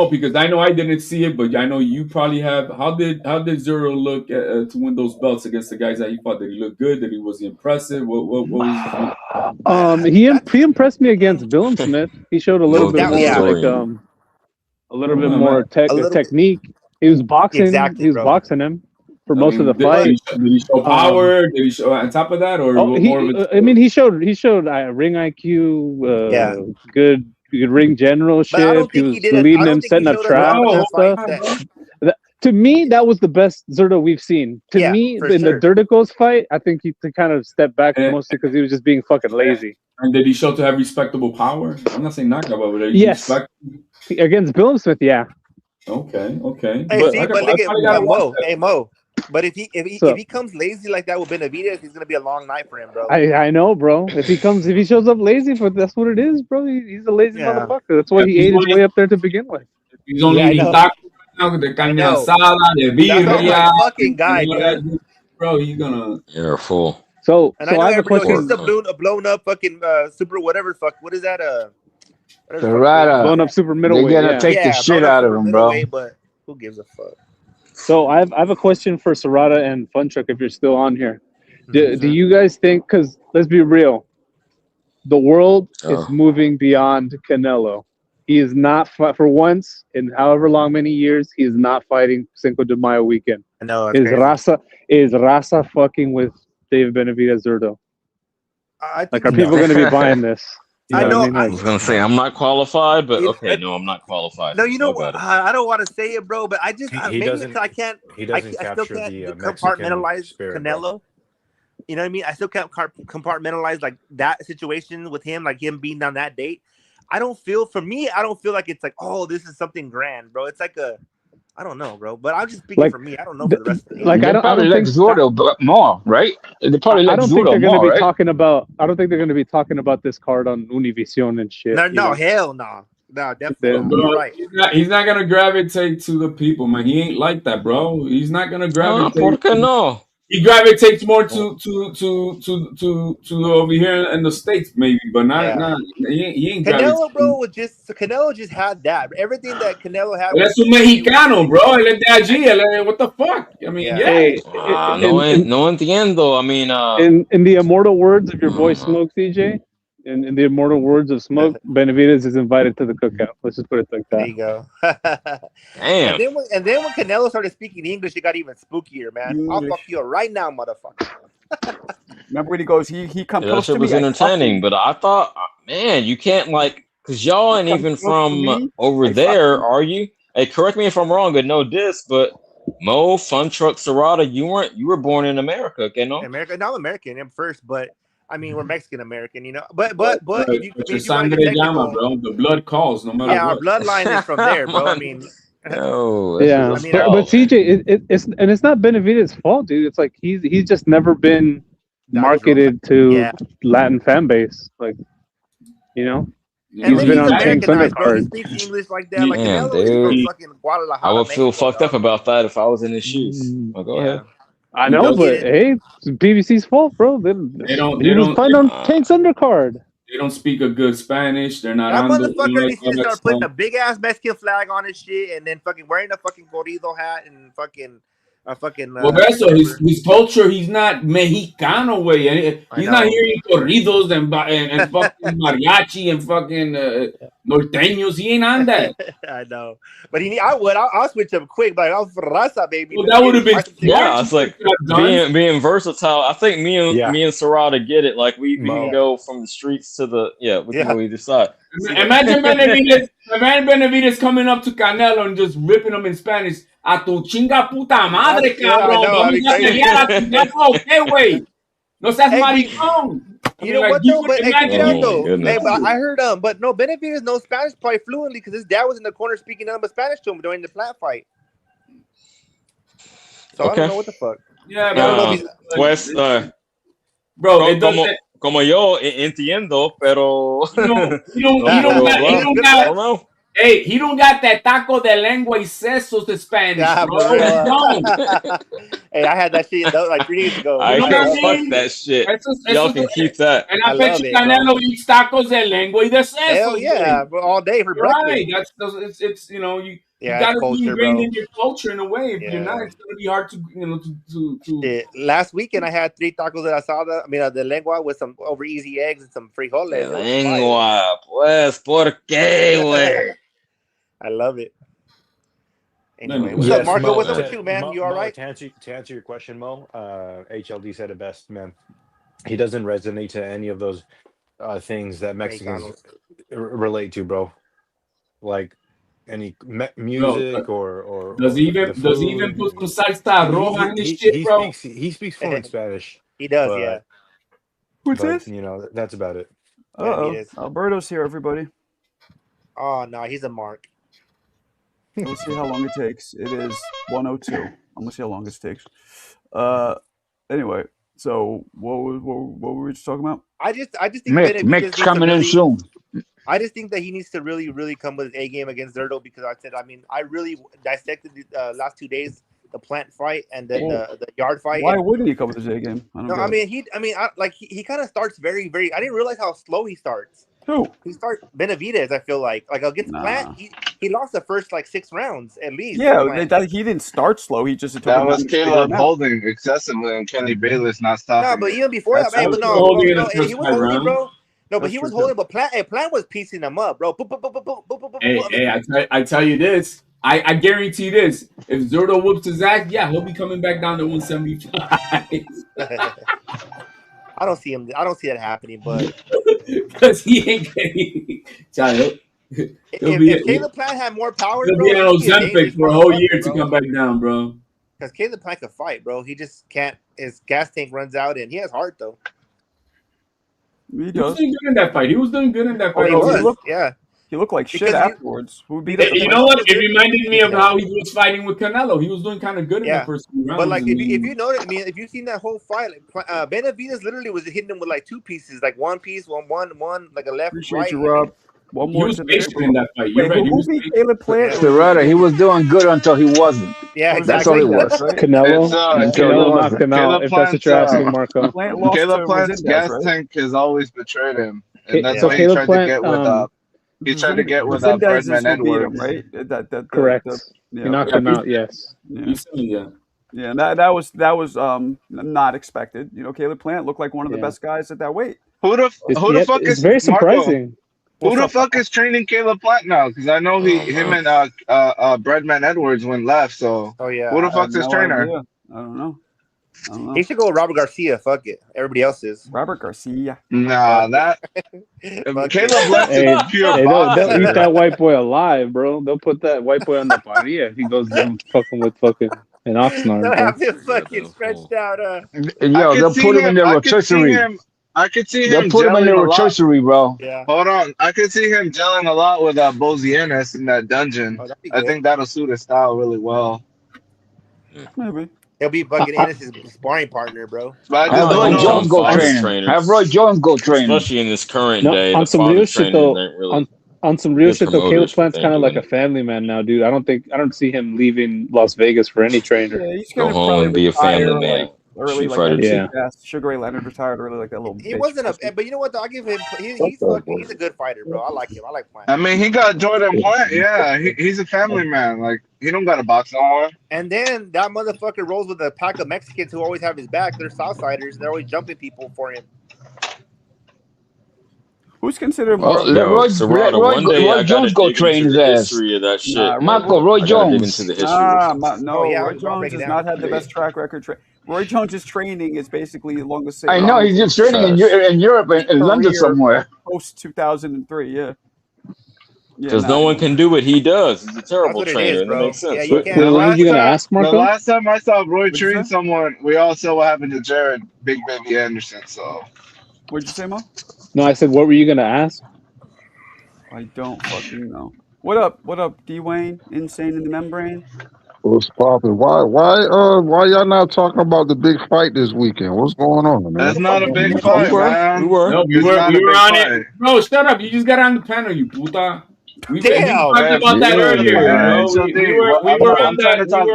Because I know I didn't see it, but I know you probably have. How did Zero look to win those belts against the guys that he fought? Did he look good? Did he was impressive? What was He impressed me against Willem Smith. He showed a little bit more technique. He was boxing. Exactly, he was bro. boxing him for most of the fight. Did he show power? Did he show on top of that, or more of a? I mean, he showed ring IQ. Good ring generalship. He was leading him, setting up traps and stuff. To me, that was the best Zerto we've seen. To me, in the Dirticos fight, I think he kind of stepped back mostly because he was just being fucking lazy. And did he show to have respectable power? I'm not saying knockout, but yes, against Willem Smith, yeah. Okay. Hey, but look at Mo. Hey, Mo. But if he comes lazy like that with Benavidez, it's gonna be a long night for him, bro. I know, bro. If he shows up lazy, that's what it is, bro. He's a lazy motherfucker. That's why he ate his way up there to begin with. He's only eating tacos now, de carne asada, de birria. Fucking guy, dude. Bro, he's gonna. You're full. So I know I have a question. This is a blown up fucking super whatever fuck. What is that? Blown up super middleweight. They're gonna take the shit out of him, bro. But who gives a fuck? So I have a question for Serrata and Fun Truck if you're still on here. Do you guys think? Because let's be real, the world is moving beyond Canelo. He is not for once in however long many years. He is not fighting Cinco de Mayo weekend. I know. Is Raza fucking with David Benavidez Zurdo? Like, are people going to be buying this? I know. I was gonna say I'm not qualified, but okay, no, I'm not qualified. No, you know what? I don't want to say it, bro, but I just I can't. He doesn't I still capture can't the compartmentalize spirit, Canelo. bro. You know what I mean? I still can't compartmentalize like that situation with him, like him being on that date. I don't feel like it's like, oh, this is something grand, bro. It's like I don't know, bro. But I'm just speaking for me. I don't know for the rest of the Like, I don't think Zurdo more, right? They probably I don't think they're going to be right? talking about. I don't think they're going to be talking about this card on Univision and shit. No, hell no. No, definitely. Bro, You're right. he's not gonna gravitate to the people, man. He ain't like that, bro. He's not gonna gravitate. ¿Por qué no? He gravitates more to over here in the States, maybe, but not. He ain't Canelo, bro, Canelo just had that. Everything that Canelo had. Él es un mexicano, bro. Él es de allí. What the fuck? I mean, No entiendo. I mean, in the immortal words of your boy Smoke DJ, in the immortal words of Smoke, Benavidez is invited to the cookout. Let's just put it like that. There you go. Damn. And then when Canelo started speaking English, it got even spookier, man. I'll fuck you right now, motherfucker. Remember when he goes, he comes that close shit to was me. entertaining, but I thought, man, you can't because y'all ain't even from over there, are you? Hey, correct me if I'm wrong, but no diss, but Mo, Fun Truck, Serrata, you were born in America, okay, no? America, no, I'm American. I'm first, but I mean we're Mexican American, you know. But if you sangre llama, bro. The blood calls, no matter what. Our bloodline is from there, bro. I mean. Yeah, but CJ, it's not Benavidez's fault, dude. It's like he's just never been marketed to Latin fan base, like, you know. He's been on Tank's undercard. He speaks English like that. Like Damn, Canelo is from dude. fucking Guadalajara. I would feel fucked up about that if I was in his shoes. Well, go ahead. I know, but hey, it's BBC's fault, bro. He was playing on Tank's undercard. They don't speak a good Spanish. They're not That on motherfucker needs to start putting a big ass Mexican flag on his shit, and then fucking wearing a fucking corrido hat and fucking. Well, eso, his culture, he's not Mexicano, way. He's not hearing corridos and fucking mariachi and fucking norteños. He ain't on that. I know, but I'll switch up quick, but I'll for Raza, baby. Well, that would have been it's like being versatile. I think me and Serrata get it. Like we can go from the streets to we can go either side. Imagine Benavidez coming up to Canelo and just ripping him in Spanish. A tu chinga puta madre, cabrón. Vamos a pelear a tu cabrón. Okay, güey. No seas maricón. You know what though? But I heard but no, Benavidez knows Spanish probably fluently because his dad was in the corner speaking nothing but Spanish to him during the Platt fight. So I don't know what the fuck. Yeah, pues, bro, como yo entiendo, pero he don't got. Hey, he don't got that taco de lengua y sesos de Spanish, bro. Hey, I had that shit like 3 days ago. Fuck that shit. Y'all can keep that. And I bet you Canelo eats tacos de lengua y de sesos. Hell yeah, bro, all day for breakfast. Right, it's you know you gotta be ingrained in your culture in a way. If you're not, it's gonna be hard to Last weekend I had 3 tacos de asada. I mean, de lengua with some over easy eggs and some frijoles. Lengua, pues, ¿por qué, güey? I love it. Anyway, what's up, Marco? What's up with you, man? You all right? To answer your question, Mo, HLD said it best, man. He doesn't resonate to any of those things that Mexicans relate to, bro. Like any music or does he even put some salsa roja in his shit, bro? He speaks fluent Spanish. He does, Who's this? You know, that's about it. Alberto's here, everybody. Oh no, he's a mark. We'll see how long it takes. It is 1:02. I'm gonna see how long this takes. Anyway, so what were we just talking about? I just think Mick Benavidez coming in soon. I just think that he needs to really come with his A game against Zerto because I really dissected the last 2 days, the plant fight and then the yard fight. Why wouldn't he come with his A game? He kind of starts very, very. I didn't realize how slow he starts. Who? He starts Benavidez. I feel like against Plant, he lost the first 6 rounds at least. Yeah, he didn't start slow. He just that was Caleb holding excessively and Kenny Bayless not stopping. No, but even before that, he was holding, bro. No, but he was holding. But Plant was piecing him up, bro. Hey, I tell you this. I guarantee this. If Zerto whoops his ass, yeah, he'll be coming back down to 175. I don't see him. I don't see that happening, but because he ain't getting. If Caleb Plant had more power, he'll bro, be on Ozempic for a whole year to come back down, bro. Because Caleb Plant can fight, bro. He just can't. His gas tank runs out, and he has heart though. He was doing good in that fight. He was doing good in that fight. He looked like shit afterwards. You know what? It reminded me of how he was fighting with Canelo. He was doing kind of good in the first few rounds. But if you notice, if you've seen that whole fight, Benavidez literally was hitting him with 2 pieces, one piece, one, like a left, Appreciate right. you, Rob. One more. He was patient in that fight. You're right. Who beat Caleb Plant? Serrata, he was doing good until he wasn't. Yeah, exactly. That's all he was. Right? Canelo knocked him out. If that's what you're asking, Marco. Caleb Plant's gas tank has always betrayed him, and that's why he Caleb tried to get with. He tried to get with Breadman Edwards, right? Correct. He knocked him out. Yes. Yeah, that was not expected. Caleb Plant looked like one of the best guys at that weight. Who the fuck is very surprising? Who the fuck is training Caleb Plant now? Because I know him and Breadman Edwards went left. So who the fuck's his trainer? Idea. I don't know. He should go with Robert Garcia. Fuck it. Everybody else is. Robert Garcia. Nah, that Caleb left is pure. They'll eat that white boy alive, bro. They'll put that white boy on the body if he goes down fucking with fucking an Oxnard. They'll have him fucking stretched out. Yo, they'll put him in their rotisserie. I could see him. They'll put him in their rotisserie, bro. Yeah. Hold on, I could see him gelling a lot with Bozienes in that dungeon. I think that'll suit his style really well. Maybe. He'll be fucking Ennis' sparring partner, bro. Have Roy Jones go train. Have Roy Jones go train. Especially in this current day. On some real shit though, on some real shit though, Caleb Plant's kind of like a family man now, dude. I don't see him leaving Las Vegas for any trainer. Yeah, he's go home and be a family man. Early, Sugar Ray Leonard retired early, like that little. He wasn't but you know what? Though? I give him. He's a good fighter, bro. I like him. I like Plant. I mean, he got Jordan Plant. Yeah, he's a family man. Like he don't got a box no more. And then that motherfucker rolls with a pack of Mexicans who always have his back. They're Southsiders. They're always jumping people for him. Who's considered? Roy Jones go train his ass. History of that shit. Marco, Roy Jones. Roy Jones has not had the best track record. Roy Jones' training is basically along the same. I know he's just training in Europe and in London somewhere. Post 2003, yeah. Because no one can do what he does. He's a terrible trainer. That makes sense. What are you gonna ask, Marco? The last time I saw Roy train someone, we all saw what happened to Jared Big Baby Anderson. So, what'd you say, Mo? No, I said, what were you gonna ask? I don't fucking know. What up, D Wayne? Insane in the membrane. What's poppin'? Why y'all not talking about the big fight this weekend? What's going on, man? That's not a big fight, man. We were on it. Bro, shut up. You just got on the panel, you puta. We talked about that earlier. We were on that. I'm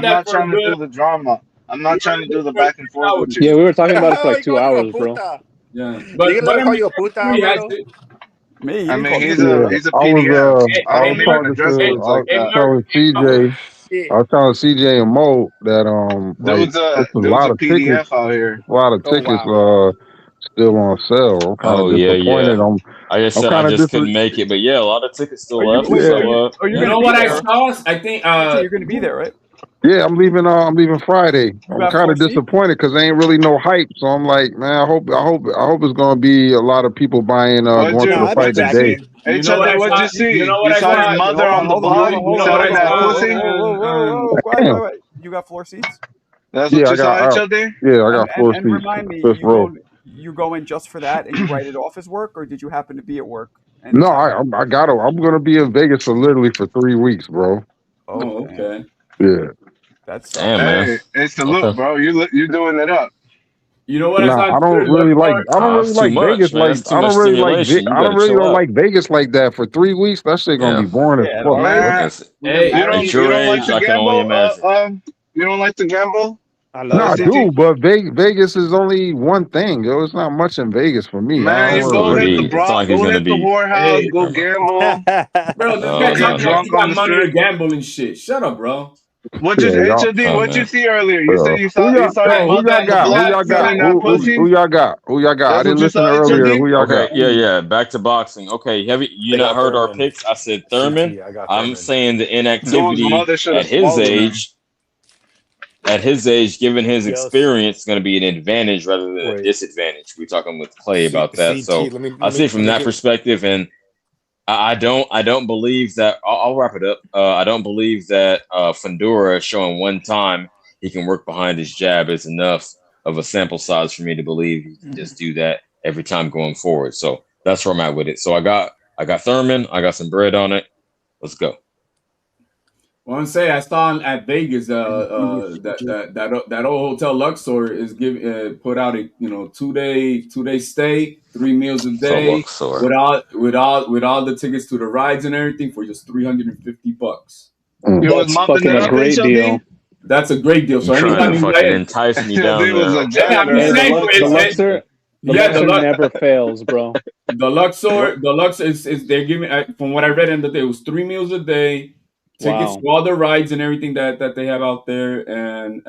not trying to do the drama. I'm not trying to do the back and forth with you. Yeah, we were talking about it for like 2 hours, bro. Yeah. But call you a puta, Me? I mean, he's a PDF. I don't even address it like that. I was telling CJ and Mo that there was a lot of PDF tickets out here. A lot of tickets still on sale. I'm kind of disappointed. I said I just couldn't make it, but yeah, a lot of tickets still left. You know what I saw? I think you're going to be there, right? Yeah, I'm leaving Friday. I'm kind of disappointed because there ain't really no hype. So I'm like, man, I hope it's gonna be a lot of people buying going to the fight today. Hey, what you see? You saw your mother on the blog selling that pussy? You got floor seats? That's what you saw, HLD? Yeah, I got floor seats. And remind me, you go in just for that and you write it off as work, or did you happen to be at work? No, I got to. I'm gonna be in Vegas for literally 3 weeks, bro. Oh, okay. Yeah. That's Damn, man. Hey, it's the look, Okay. bro. You doing it up. You know what? Nah, I don't really like. I don't really That's too like much, Vegas. man. Like That's too I much don't really like. stimulation. You I got don't to really chill don't out. like Vegas like that for 3 weeks. That shit gonna be boring as Yeah, fuck. Man, Hey, you don't At your like age, to I can only gamble? imagine. You don't like to gamble? I No, love I it. do, but Vegas is only one thing. Yo, it's not much in Vegas for me. I Man, don't you It's really not go gonna like hit it. the be. It's not like he's go gonna hit the be. whorehouse, go Never mind. gamble, bro, this No, guy go get talking no, like drunk he on got the money to strip. gamble and shit. Shut up, bro. What Yeah, you y'all. HOD? no, What you man. see earlier? You said you saw Who that y'all in the got? Who black y'all got? selling that Who pussy. y'all got? Who y'all got? I That's what didn't you listen saw, earlier. HOD. Who y'all Okay, got? yeah. Back to boxing. Okay, have you I not got heard our Thurman. picks? I said Thurman. CT, I got I'm Thurman. saying the Dude's inactivity mother should have at his swallowed him. age. At his age, given his Just experience, is going to be an advantage rather than a wait. disadvantage. We're talking with Clay about that, CT. so I see it from that Get. perspective, and I don't believe that. I'll wrap it up. I don't believe that Fundora showing one time he can work behind his jab is enough of a sample size for me to believe he can just do that every time going forward. So that's where I'm at with it. So I got Thurman. I got some bread on it. Let's go. Well, I'm saying I saw at Vegas that old Hotel Luxor is put out a 2-day stay, 3 meals a So day Luxor. with all the tickets to the rides and everything for just $350. You was That's mopping fucking it a up, great HOD? deal. That's a great deal. You So trying anytime to you fucking guys, entice me HOD down there? was a Okay. I'm janitor. just Hey, saying, the Luxor never fails, bro. The Luxor is they're giving from what I read in the day, it was 3 meals a day, tickets Wow. to all the rides and everything that they have out there, and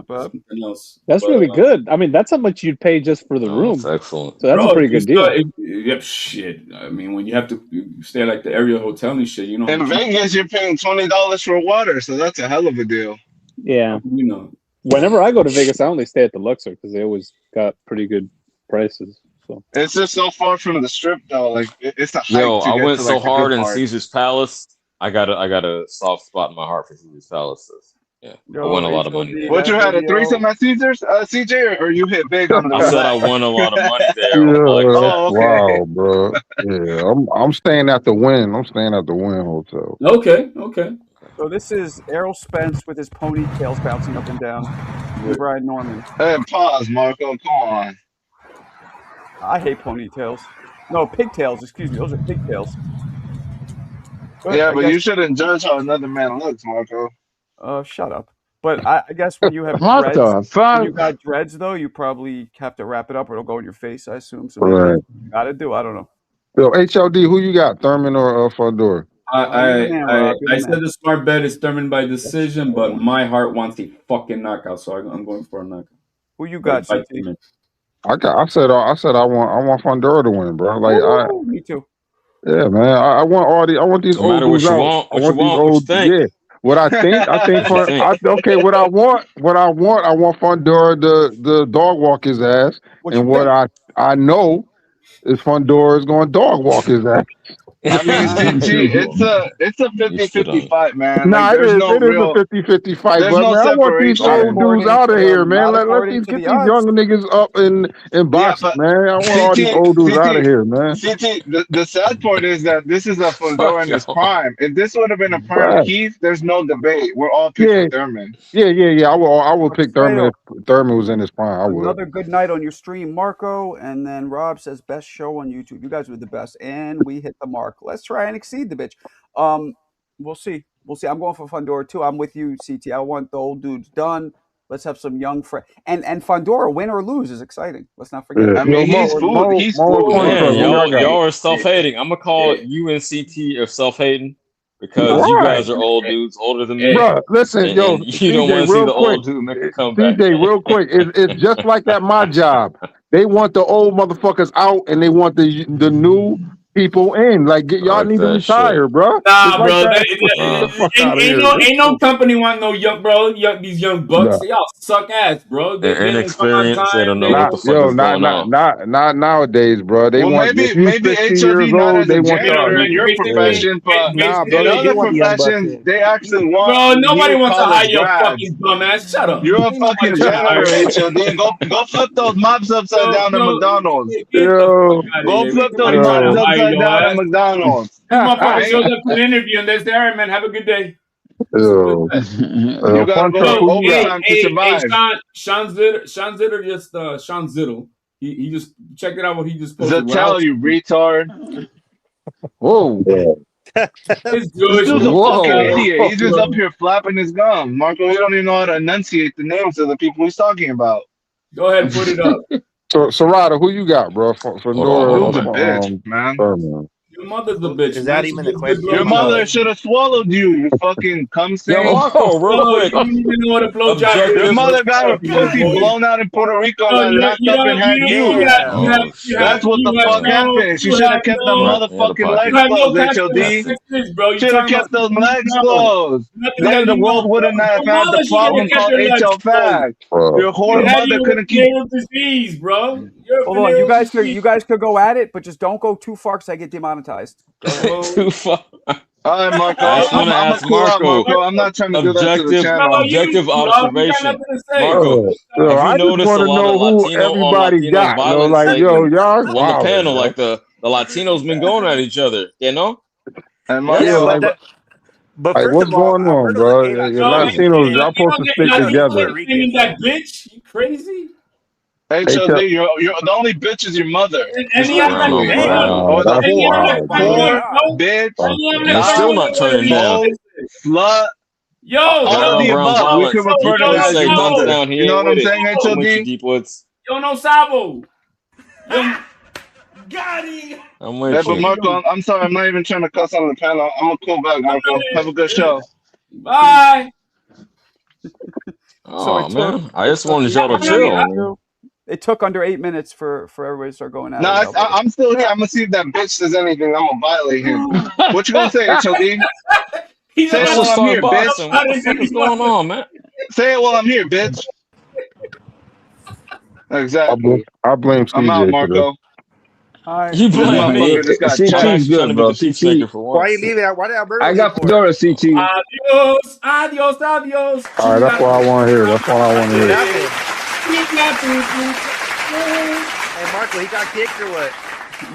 something else. That's But really good. I mean, that's how much you'd pay just for the No, that's room. excellent. So that's a pretty good deal. Yep, shit. I mean, when you have to stay like the area hotel and shit, you know. In Vegas, you're paying $20 for water, so that's a hell of a deal. Yeah. You know. Whenever I go to Vegas, I only stay at the Luxor because they always got pretty good prices. So It's just so far from the strip, though. Like it's a hike Yo, to I get went to so like the hard good in part. Caesar's Palace. I got a soft spot in my heart for Caesar's Palace. Yeah, I won a lot of money there. What you had a threesome at Caesars, CJ, or you hit big on the I said roulette? I won a lot of money there on Yeah, the that's blackjack. Oh, okay. wild, bro. Yeah, I'm staying at the Win. I'm staying at the Win Hotel. Okay. So this is Errol Spence with his ponytails bouncing up and down. And Brian Norman. Hey, pause, Marco. Come on. I hate ponytails. No, pigtails. Excuse me. Those are pigtails. Yeah, but you shouldn't judge how another man looks, Marco. Shut up. But I guess when you have What dreads, the fuck? when you got dreads though, you probably have to wrap it up or it'll go in your face. I assume. So maybe Right. that's what you got to do. I don't know. Yo, HOD, who you got, Thurman or Fundora? I said the smart bet is determined by decision, but my heart wants a fucking knockout, so I'm going for a knockout. Who you got, By CT? 2 minutes. I said I want Fundora to win, bro. Like Ooh, me too. yeah, man. I want these No old matter what dudes you out. want, I want these what old you think. yeah. What I think, What you think? okay. What I want Fundora the dog walk his ass, and what I know is Fundora is going to dog walk his ass. I mean, CT, it's a 50-50 fight, man. Nah, Like, there's no it is real a 50-50 fight, there's but no man, I want these separation. old dudes out of here, man. not Let according these to get the these odds. young niggas up in boxing, man. I want all these old dudes out of here, man. CT, the sad part is that this is a Fundora in his prime. If this would have been a prime Right. Keith, there's no debate. We're all picking Thurman. Yeah. I will pick Thurman Fredo, if Thurman was in his prime. I would. another good night on your stream, Marco. And then Rob says best show on YouTube. You guys were the best, and we hit the mark. Let's try and exceed the bitch. We'll see. I'm going for Fundora too. I'm with you, CT. I want the old dudes done. Let's have some young friends. And Fundora, win or lose, is exciting. Let's not forget. Yeah. I mean, he's food. He's food. Man, y'all are self-hating. I'm gonna call you and CT of self-hating because you guys are old dudes, older than me. Bro, listen, and yo, you don't CJ, want to see real the quick. old dude make a comeback. CJ, real quick. It's just like at my job. They want the old motherfuckers out, and they want the new people in. Like, y'all need to retire, bro. Nah, It's like bro. that. Get the fuck out of here. Ain't no company want no young bro. These young bucks. Nah. Y'all suck ass, bro. They don't come on Inexperienced, they don't time. know what the fuck is going on. Not nowadays, bro. They Well, want maybe if you 60 HOD years not old, as they a want janitor y'all. in your profession, but Nah, bro, in they do other want the young bucks professions, in. they actually want Bro, nobody new wants to hire college your grads. fucking dumb ass. Shut up. You're a fucking janitor, HOD. Go flip those mops upside down at McDonald's. Get the fuck out of Go here. flip those Nobody trying mops to hire upside your down at ass. McDonald's. These motherfuckers shows up to an interview and they say, all right, man, have a good day. You gotta go overtime to survive. Sean Zitter just Sean Zittle. He just check it out what he just posted. Zattel, you retard. Whoa. It's This dude's a Whoa. fucking idiot. He's just up here flapping his gum. Marco, you don't even know how to enunciate the names of the people he's talking about. Go ahead and put it up. So, Sarada, who you got, bro? Fedora, Who's a bitch, man? Thurman. Your mother's a bitch. Is that even the question? Your mother should have swallowed you, you fucking cum stain. Yo, Marco, real quick. You don't even know what a blowjob is. Your mother got her pussy blown out in Puerto Rico and locked up and had you. That's what the fuck happened. She should have kept the motherfucking legs closed, HOD. Should have kept those legs closed. Then the world wouldn't have had the problem called HL-FAG. Your whore mother couldn't keep. Disease, bro. Hold on, you guys could go at it, but just don't go too far because I get demonetized. Too far. All right, Marco. I just want to I'm ask cool out, Marco. I'm not trying to do that to the channel. Objective observation. Marco, I have you just noticed want a to lot know of who Latino on everybody Latino got. violence Like, lately? yo, y'all on wow, the panel, bro. like the Latinos been going at each other, you know? And Yeah, but like, first what's of all, going on, bro? Your Latinos, y'all supposed to stick together. That bitch, you crazy? HOD, you're the only bitch is your mother. And he acts like Or the whore, bitch. You're still not turning down. Slut. Yo, all of the above. We can refer to that as your mother. You know what I'm saying, HOD? Yo, no sabo. Got him. I'm Hey, but Marco, I'm sorry, I'm not even trying to cuss on the panel. I'm gonna call back, Marco. Have a good show. Bye. Oh man, I just wanted y'all to chill. It took under 8 minutes for everybody to start going at No, it. I'm still here. I'm gonna see if that bitch says anything. I'm gonna violate him. What you gonna say, HOD? Say it while I'm here, bitch. What the fuck is going on, man? Say it while I'm here, bitch. Exactly. I blame CJ. I'm out, Marco. You blame me. CT's good, bro. CT. Why you leaving? Why did Alberto I got leave for? Fedora CT. Adios. All right, that's what I want to hear. That's what I want to hear. Hey, Marco, he got kicked or what?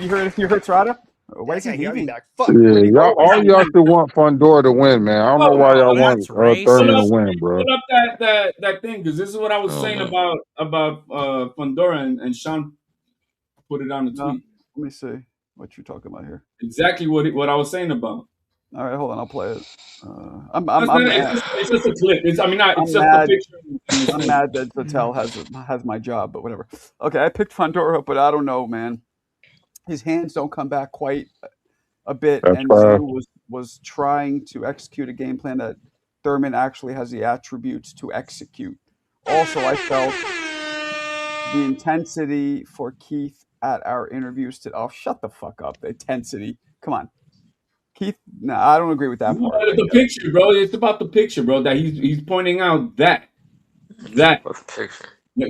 You heard Trada? Why is he leaving? Fuck. Yeah, all y'all should want Fundora to win, man. I don't know why y'all want Thurman to win, bro. Put up that thing because this is what I was saying about Fundora and Sean put it on the tweet. Let me see what you're talking about here. Exactly what I was saying about. All right, hold on. I'll play it. It's just a clip. It's just mad. a picture. I'm mad that Patel has my job, but whatever. Okay, I picked Fundora, but I don't know, man. His hands don't come back quite a bit, and Zhu was trying to execute a game plan that Thurman actually has the attributes to execute. Also, I felt the intensity for Keith at our interviews today. Oh, shut the fuck up. The intensity. Come on. Keith, no, I don't agree with that part. The picture, bro. It's about the picture, bro. That he's pointing out that the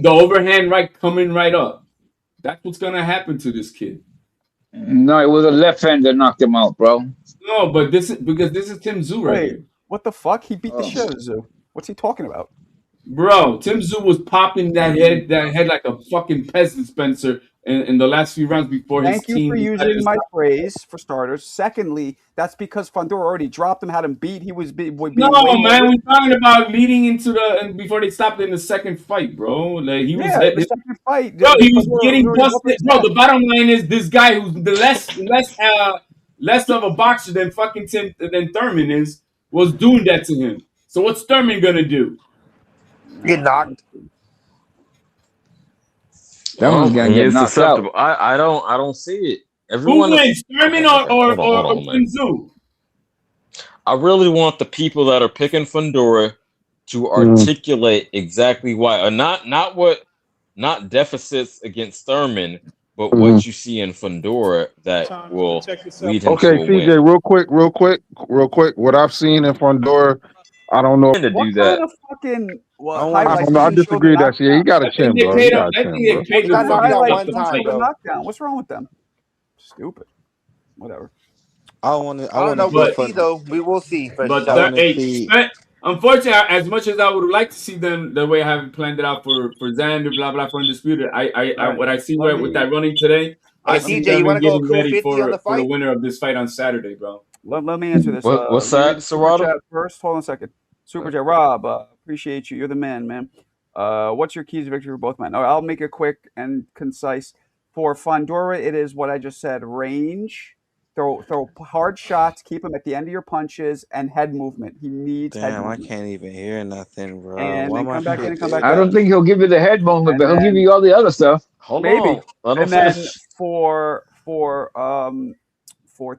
overhand right coming right up. That's what's gonna happen to this kid. No, it was a left hand that knocked him out, bro. No, but this is Tim Zhu right here. What the fuck? He beat the shit out of Zhu. What's he talking about? Bro, Tim Zhu was popping that head like a fucking pest dispenser in the last few rounds before his team. Thank you for using my phrase, for starters. Secondly, that's because Fundora already dropped him, had him beat. He was being No, man, we're talking about leading into before they stopped in the second fight, bro. Like he was the second fight. Bro, he was getting busted. Bro, the bottom line is this guy who's the less of a boxer than fucking Thurman is was doing that to him. So what's Thurman gonna do? Get knocked. That one's gonna get knocked out. I don't see it. Who wins, Thurman or Tim Zhu? I really want the people that are picking Fundora to articulate exactly why, or not deficits against Thurman, but what you see in Fundora that will lead him to a CJ, win. real quick. What I've seen in Fundora, I don't know. To do that. I don't know. I disagree. That yeah, you got a chin, bro. You got a chin, bro. Knockdown. What's wrong with them? Stupid. Whatever. I don't know. We'll see, though. We will see. But unfortunately, as much as I would like to see them the way I have planned it out for Xander, blah blah, for Undisputed, what I see with that running today, I see CJ, you want to go getting cool ready 50 on the for fight? the winner of this fight on Saturday, bro. Let me answer this. What's Let me read that, the super Serrato? chat first. Hold on a second. Super chat, Rob. Appreciate you. You're the man. What's your keys to victory for both men? I'll make it quick and concise. For Fundora, it is what I just said: range, throw hard shots, keep him at the end of your punches, and head movement. He needs head Damn, I movement. can't even hear nothing, bro. And Why then am I come back in and come back I out. don't think he'll give you the head movement, And but he'll give then you all the other stuff. maybe. Let him And then finish. for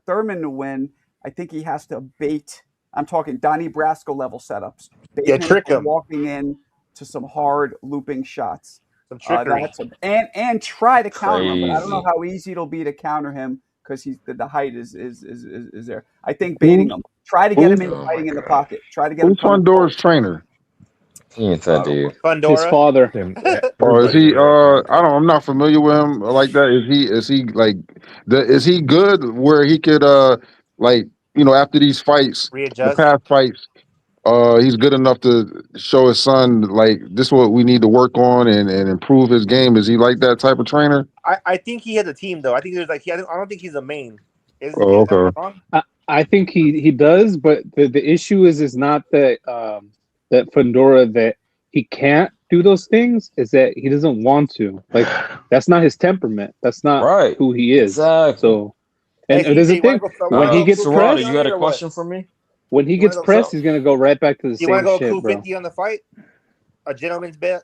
Thurman to win, I think he has to bait. I'm talking Donnie Brasco level setups. Bait Yeah, him trick from him. walking in to some hard looping shots. Some trickery. And try to counter him, but I don't know Crazy. how easy it'll be to counter him because he's the height is there. I think baiting him. Try to get him into Oh my fighting in the God. pocket. Try to get him Who's coming Fundora's trainer? He ain't that dude. His Fundora. father. Or is he? I'm not familiar with him like that. Is he like is he good where he could like after these fights, the Readjust. past fights, he's good enough to show his son like this is what we need to work on and improve his game. Is he like that type of trainer? I think he has a team though. I think there's like I don't think he's a main. Oh, Am I okay. wrong? I think he does, but the issue is not that that Fundora that he can't do those things, is that he doesn't want to. Like that's not his temperament. That's not Right. who he is. Exactly. So and Hey, there's CJ, the thing, when he gets Serrato, pressed, you had a or what? question for me? when he gets pressed, he's gonna go right back to the Do you want same to go shit, cool bro. 50 on the fight? A gentleman's bet?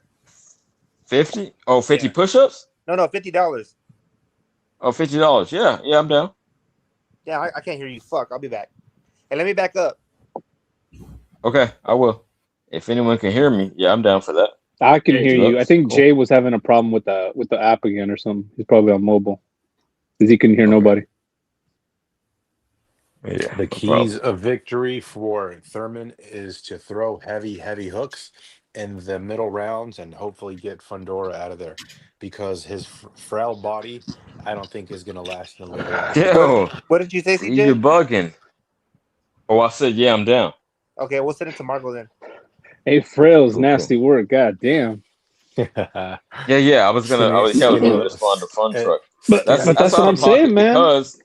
50? Oh, 50 push-ups? No, $50. Oh, $50. Yeah, I'm down. Yeah, I can't hear you. Fuck, I'll be back. Hey, let me back up. Okay, I will. If anyone can hear me, yeah, I'm down for that. I can Yeah, hear you. I drugs, think cool. Jay was having a problem with the app again or something. He's probably on mobile because he couldn't hear nobody. Yeah, The keys of victory for Thurman is to throw heavy hooks in the middle rounds and hopefully get Fundora out of there, because his frail body, I don't think, is going to last in the later rounds. Yo, What did you say, you're CJ? bugging. Oh, I said, yeah, I'm down. Okay, we'll send it to Marco then. Hey, Frail's Cool. nasty work. God damn. Yeah, I was gonna respond to Fun Truck. But That's that's out what I'm of pocket saying, man. because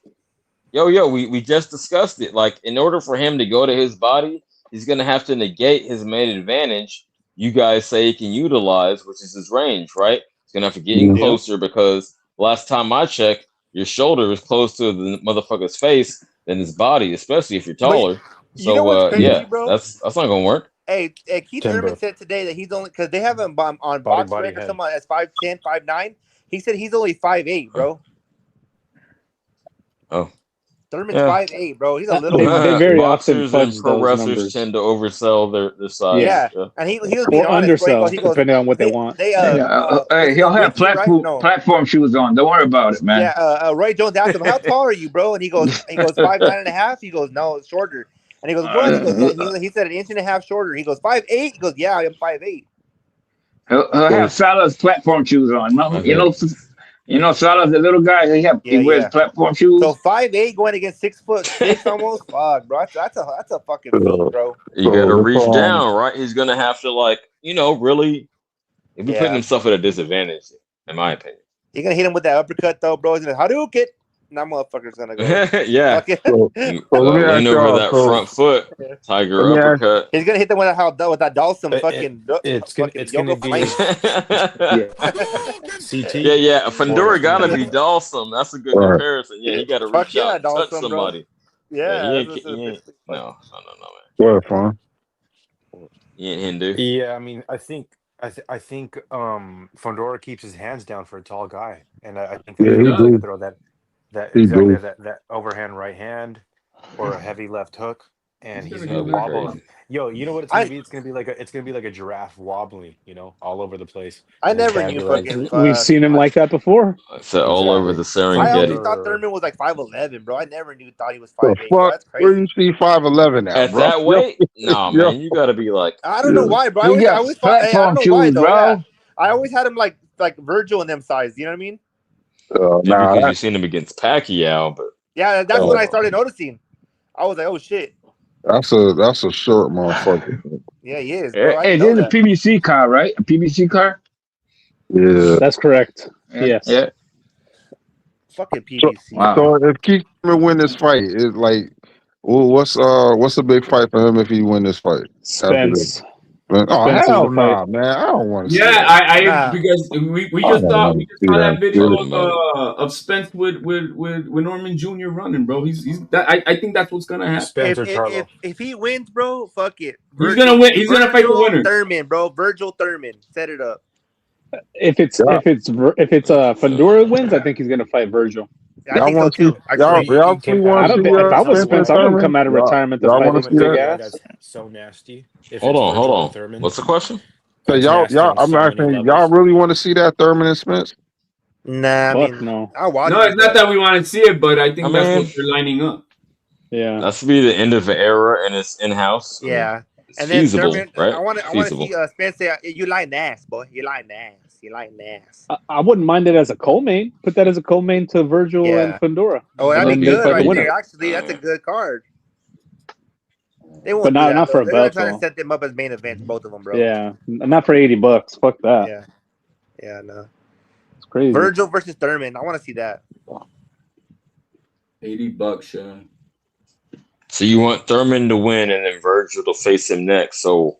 we just discussed it. Like, in order for him to go to his body, he's gonna have to negate his main advantage. You guys say he can utilize, which is his range, right? He's gonna have to get in closer because last time I checked, your shoulder is close to the motherfucker's face than his body, especially if you're taller. You know what's crazy, yeah, bro? that's not gonna work. Hey, Keith Thurman said today that he's only, because they have him on box body, rec or head. something as 5'10", 5'9". He said he's only 5'8", bro. Oh. Thurman's Yeah. 5'8", bro. He's a little They guy. very often Boxers and fudge pro those wrestlers numbers. tend to oversell their size. Yeah. And he was being Or honest, undersell, bro. He goes, depending on what they want. Hey, what's he'll his name, have Winky, right? No. platform shoes on. Don't worry about it, man. Yeah, Roy Jones asked him, "How tall are you, bro?" And he goes 5'9.5". He goes, "No, it's shorter." And he goes, "What?" He goes, "Yeah." He said an inch and a half shorter. He goes, 5'8". He goes, "Yeah, I'm 5'8". He'll have Salah's platform shoes on. Salah's the little guy. He wears platform shoes. So 5'8" going against 6'6" almost. Fuck, bro. That's a fucking feat, bro. You gotta reach down, right? He's gonna have to really he'll be putting himself at a disadvantage, in my opinion. You're gonna hit him with that uppercut though, bro. He's gonna Hadouken. And that motherfucker's gonna go. Yeah. Lean over that front foot, tiger uppercut. He's gonna hit them with that Dawson fucking. It's gonna be CT. Yeah. Fundora gotta be Dawson. That's a good comparison. Yeah, he gotta reach out and touch Dawson, somebody. Yeah. No, man. What fun? He ain't Hindu. Yeah, I mean, I think Fundora keeps his hands down for a tall guy, and I think he he'll do. throw that He do. that overhand right hand or a heavy left hook, and he's That'd gonna be wobble. crazy. Yo, you know what it's gonna be? It's gonna be like a giraffe wobbling, all over the place. I And his never dad knew be like, fucking. We've seen him like that before. So all over the I always Serengeti. thought Thurman was like 5'11", bro. I never thought he was The 5'8". Bro. fuck? That's Where crazy. you see 5'11" at, At bro? that weight? Nah, Yo. man, you gotta be like. I don't know why, bro. I He always got thought. Hey, I don't platform know why shoes, though. bro. Yeah. I always had him like Virgil in them size. You know what I mean? Yeah, because you've seen him against Pacquiao, but Yeah, that's when I started noticing. I was like, oh shit. That's a short motherfucker. Yeah, he is, bro. I Hey, didn't know this is a that. PBC car, right? A PBC car? Yeah. That's correct. Yes. Yeah. Fucking So, PBC. Wow. so if Keith Thurman win this fight, it's like, Well, what's the big fight for him if he win this fight? Spence. Oh Spence is hell the fight. nah, man! I don't want to see Yeah, that. I because we I just don't saw want we to just see saw that that video shit. of Spence with Norman Jr. running, bro. He's that I think that's what's gonna happen. If if he wins, bro, fuck it. He's gonna win. He's gonna fight the Virgil winner. Thurman, bro. Virgil Thurman. Set it up. If it's Fundora wins, I think he's gonna fight Virgil. I think so too. Y'all really want to see If I was Spence Spence, I wouldn't come out of retirement to Y'all fight want his to see big that? ass. So nasty. If Hold it's on, Virgil and hold on. Thurman. What's the question? So It's y'all, nasty on I'm so many asking, levels. y'all really want to see that Thurman and Spence? Nah, I Fuck mean, no. I'll watch No, it, it's not that we want to see it, but I think I that's mean- what they're lining up. Yeah, That's to be the end of an era, and it's in house. Yeah. It's And then feasible, Thurman, right? I want to Feasible. see Spence say, "You like Nas, boy. You like Nas. You like Nas." I wouldn't mind it as a co-main. Put that as a co-main to Virgil and Yeah. Fundora. Oh, and that'd then be they good fight right the winner. there. Actually, that's a good card. They won't But do not- that, not though. for a They're gonna belt, try to though. set them up as main events, both of them, bro. Yeah, not for $80. Fuck that. Yeah. Yeah, no. It's crazy. Virgil versus Thurman. I want to see that. $80, yeah. So you want Thurman to win, and then Virgil to face him next. So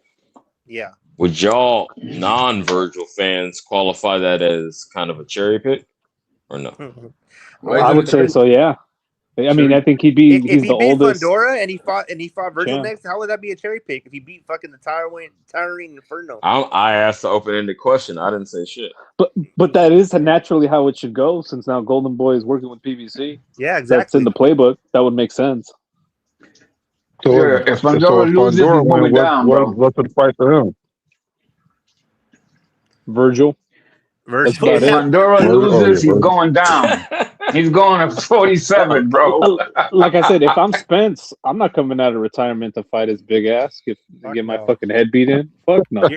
Yeah. would y'all non-Virgil fans qualify that as kind of a cherry pick, or no? I would say so. Yeah. I mean, I think If he's he the beat oldest. Fundora and he fought Virgil champ. next, how would that be a cherry pick? If he beat fucking the towering Inferno. I asked the open-ended question. I didn't say shit. But that is naturally how it should go, since now Golden Boy is working with PBC. Yeah, That's in the playbook. That would make sense. So Yeah, if Fundora loses, he's Fundora moving win, down, bro. what's the fight for him? Virgil. Virgil. That's If about it. Fundora loses, he's Virgil. going down. He's going to 47, bro. Like I said, if I'm Spence, I'm not coming out of retirement to fight his big ass. Get my fucking head beat in. Fuck no.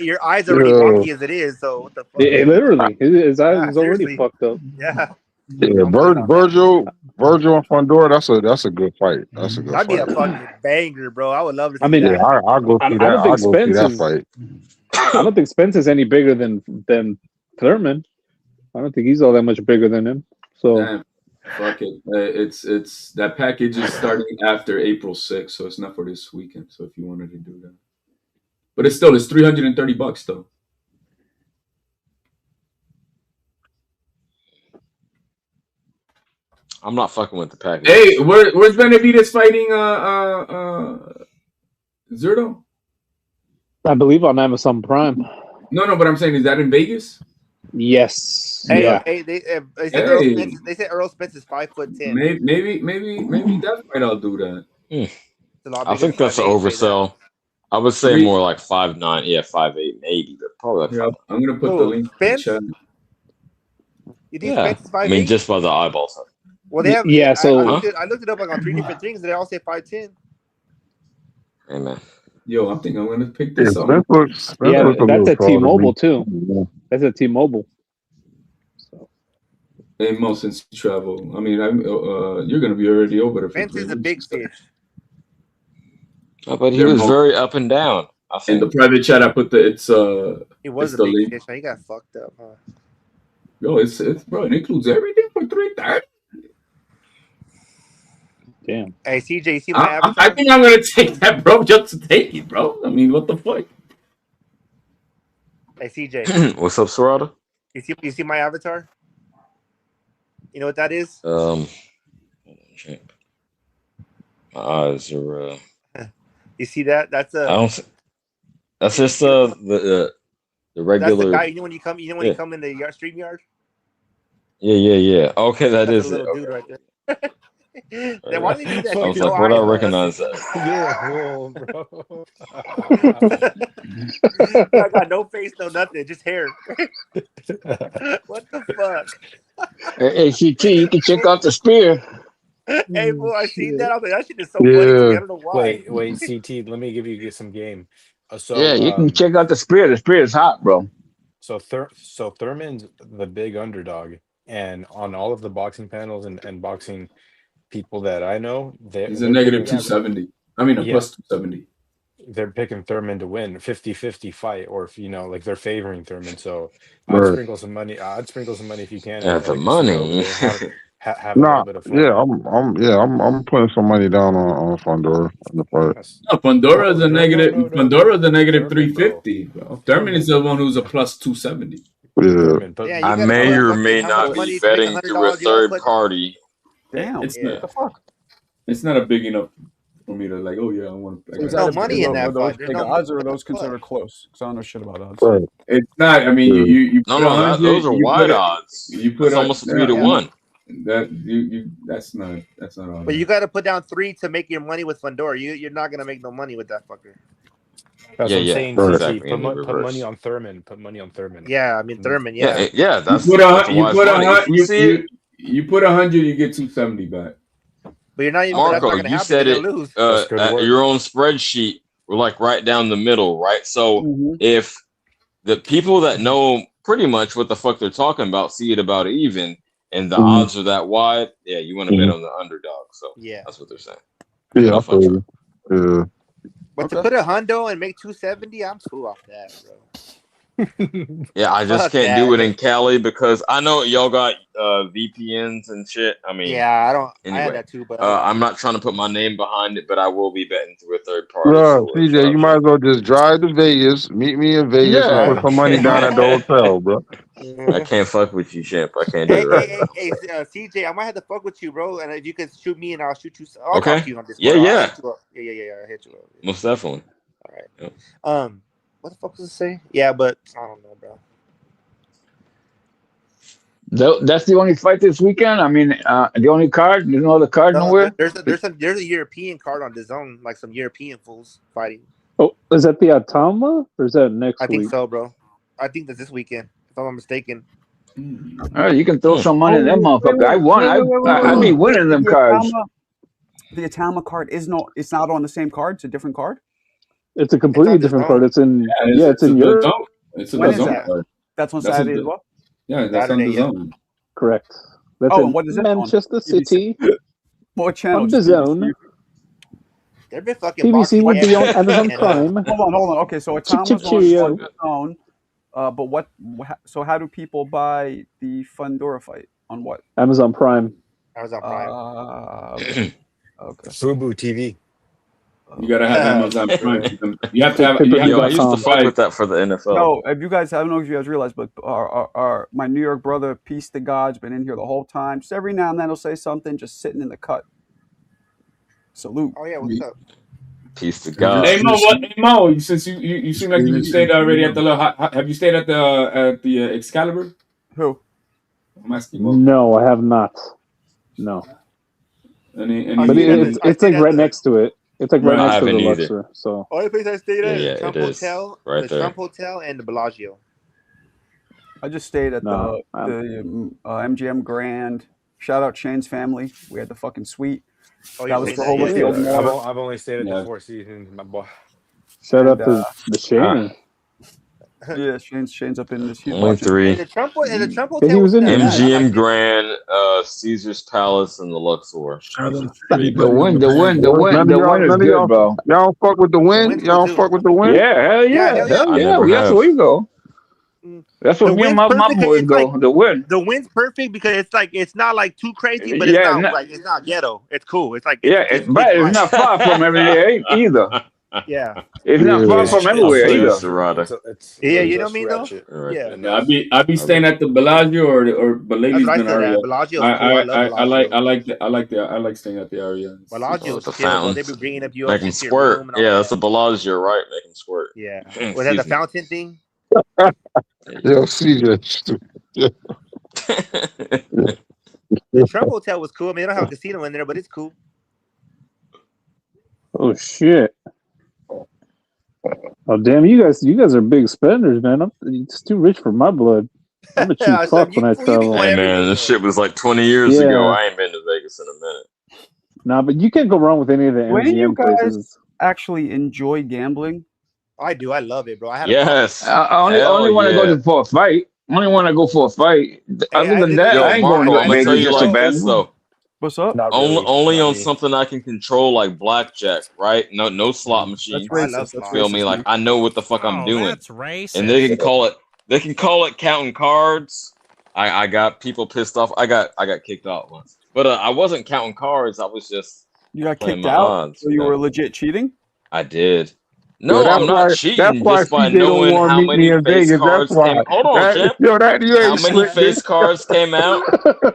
Your eyes are already Yeah. wonky as it is. So what the fuck? Literally, his eyes is already seriously. fucked up. Yeah. Yeah, Virgil and Fundora. That's a good fight. That's a good That'd be a fight. fucking banger, bro. I would love to see I mean, that. Yeah, I'll go see I that. don't I'll think go see Spence that is. fight. I don't think Spence is any bigger than Thurman. I don't think he's all that much bigger than him. So Damn, fuck it. It's that package is starting after April 6th, so it's not for this weekend. So if you wanted to do that, but it's $330 though. I'm not fucking with the package. Hey, where's Benavidez fighting Zerto? I believe on Amazon Prime. No, but I'm saying, is that in Vegas? Yes. Hey, Yeah. hey, they said Hey. they said Earl Spence is 5'10". Maybe that fight I'll do that. It's a lot I bigger think than that's an 5'8", say that. oversell. I would say more like 5'9", yeah, 5'8", maybe, but probably like Yeah, 5'9". I'm gonna put the link in the Spence? chat. You think Yeah, Spence is 5'8"? I mean, just by the eyeballs. Well, they have. Yeah, so- I looked it up like on 3 different things. They all say 5'10". Hey man, Yo, I think I'm gonna pick Yeah, this up. Spence looks Yeah, a little that's at tall to me. T-Mobile too. That's at T-Mobile. Hey Mo, since you travel, I mean, you're gonna be already over there for Spence 3 is a weeks big and stuff. fish. but he Yeah, was Mo. very up and down. I In think. the private chat, I put He it's was a the big link. fish. Man. He got fucked up, huh? Yo, it's bro, it includes everything for 330. Damn. Hey, CJ, you see my I avatar? think I'm gonna take that, bro, just to take it, bro. I mean, what the fuck? Hey, CJ, What's up, Serrata? you see my avatar? You know what that is? Shit. My eyes are. You see that? That's I a. don't. That's just the That's the regular. guy. You know when you come. You know when Yeah. you come in the stream yard. Yeah. Okay, that That's is a it. little dude right there. Then why did they do that? I was shit? like, No where do I eyes, though. recognize that? Yeah, bro. I got no face, no nothing, just hair. What the fuck? Hey, CT, you can check out the spear. Hey, boy, I seen that. I was like, that shit is so funny to me. I don't know why. Wait, CT. Let me give you some game. Yeah, you can check out the spear. The spear is hot, bro. So Thurman's the big underdog, and on all of the boxing panels and boxing people that I know, He's a negative picking 270. I mean, a plus 270. They're picking Thurman to win 50-50 fight, or if like they're favoring Thurman. So Right. I'd sprinkle some money. I'd sprinkle some money if you can. Yeah, the like, money. have a little bit of fun. I'm putting some money down on Fundora in the fight. No, Pandora is a negative. Pandora is a negative 350. Bro. Thurman is the one who's a plus 270. Yeah. I may or may not be betting through a third party. Damn, It's what the fuck? It's not a big enough for me to like. Oh yeah, I want to. There's no money in that fight. The odds are those considered close because I don't know shit about odds. Right. It's not. I mean, you No, put no, 100, those are you wide put a- odds. You put It's almost 3 to 1. That you that's not all. But you got to put down 3 to make your money with Fundora. You're not gonna make no money with that fucker. That's Yeah, what I'm yeah, saying. exactly, Put, in the put reverse. money on Thurman. Put money on Thurman. Yeah, I mean Thurman. Yeah, Yeah, yeah, that's you put that's you wise put money. If we see it, you put 100, you get 270 back. but you're not even. that's Marco, not gonna you happen. said You're it gonna lose. at your own spreadsheet. We're like right down the middle, right? So if the people that know pretty much what the fuck they're talking about see it about even, and the odds are that wide, yeah, you want to bet on the underdog. So Yeah. that's what they're saying. Yeah, I No fun feel you. Yeah. But to put a hundo and make 270, I'm cool off that, bro. Yeah, I just Fuck can't that. do it in Cali because I know y'all got VPNs and shit. I mean, Yeah, I don't. I Anyway, had that too, but I'm not trying to put my name behind it, but I will be betting through a third party. Bro, CJ, you might as well just drive to Vegas, meet me in Vegas, Yeah. and put some money down at the hotel, bro. I can't fuck with you, champ. I can't do it right now. hey, CJ, I might have to fuck with you, bro. And if you can shoot me, and I'll shoot you. I'll Okay. talk to you on this. Yeah, I'll yeah. hit you up. Yeah. I'll hit you up. Most definitely. All right. Yep. What the fuck was it say? Yeah, but I don't know, bro. That's the only fight this weekend. I mean, the only card. There's no other card nowhere. There's a European card on the zone, like some European fools fighting. Oh, is that the Atama or is that next I think week? so, bro. I think that's this weekend, if I'm not mistaken. You can throw some money in them motherfucker. I won. I be winning them cards. The Atama card is no. It's not on the same card. It's a different card. It's a completely different card. It's in it's in the Europe. zone. It's in When the is zone. that? card. That's on That's Saturday in as the- well. Yeah, that's on the zone. Correct. That's Oh, in and what is it on? Manchester City What channel? on the zone. They've been fucking PBC boxing would be on every- Amazon and, Prime. Hold on. Okay, so Atama's Cheerio. on the zone. But what? So how do people buy the Fundora fight on what? Amazon Prime. Amazon Prime. Okay. Fubu TV. You gotta have Amazon Prime. You have to have. Yo, I used to fuck with that for the NFL. No, if you guys, I don't know if you guys realize, but our my New York brother, Peace to God's been in here the whole time. Just every now and then he'll say something, just sitting in the cut. Salute. Oh yeah, what's up? Peace to God. Hey Mo, hey Mo, since you seem like you stayed already at the have you stayed at the Excalibur? Who? I'm asking Mo. No, I have not. No. Any But it's like right next to it. It's like right I next to the haven't either. Luxor. So Only place I stayed at Yeah, is Trump it is. Hotel, Right the there. Trump Hotel, and the Bellagio. I just stayed at No, the MGM Grand. Shout out Shane's family. We had the fucking suite. Oh, That you was stayed for there? Holyfield Yeah. and water. I've only stayed at Yeah. the Four Seasons, my boy. shout out And, to the Shane. Yeah, Shane's up in this. He's Only watching. three. And the Trump Yeah, Hotel he was in there. MGM Grand, Caesar's Palace, and the Luxor. The win is good, bro. Y'all don't fuck with the win? Y'all don't fuck with the win? Yeah, hell yeah, hell hell I yeah. never That's have. where we go. That's The where me and win's my perfect. boys It's go. like- The win. The wind's perfect because it's not like too crazy, but Yeah, it's not ghetto. It's cool. It's like but it's not far from everywhere either. yeah. It's not far from everywhere either. Serrata. Yeah, you know what I mean though. Right. Yeah. Yeah, I be staying at the Bellagio or Bellagio's That's been what I said, area. Bellagio's cool. I love I like staying at the area. Bellagio With the is chill, bro. They fountains. be bringing up you Make up them to your squirt. room and all Yeah, that. that's the Bellagio, right? Make them squirt. Yeah. Was Excuse that the me. fountain thing? Yo, CJ. The Trump Hotel was cool. I mean, they don't have a casino in there, but it's cool. Oh shit. Oh damn, you guys are big spenders, man. It's too rich for my blood. I'm a cheap Yeah, so fuck when I travel. Hey man, this shit was like 20 years Yeah. ago. I ain't been to Vegas in a minute. Nah, but you can't go wrong with any of the When you MGM guys places. actually enjoy gambling? I do. I love it, bro. I had Yes. I only Hell want to yeah. go for a fight. Only want to go for a fight. Other than that, Yo, I ain't Marco, going I'm to gonna tell Vegas you just to like bet. this though. What's up? Not Only, really. only Not on me. something I can control, like blackjack, right? No slot machines. I love slots. Feel me? Like I know what the fuck I'm doing, That's racist. and they can call it counting cards. I got people pissed off. I got kicked out once, but I wasn't counting cards. I was just You got playing kicked my out, odds. so you were legit cheating. I did. Yo, No, that's I'm not why. That's cheating why just by CJ don't knowing want to how meet me many in face Vegas. That's cards why. came. Hold on, champ. That you How ain't many slick, face nigga. cards came out,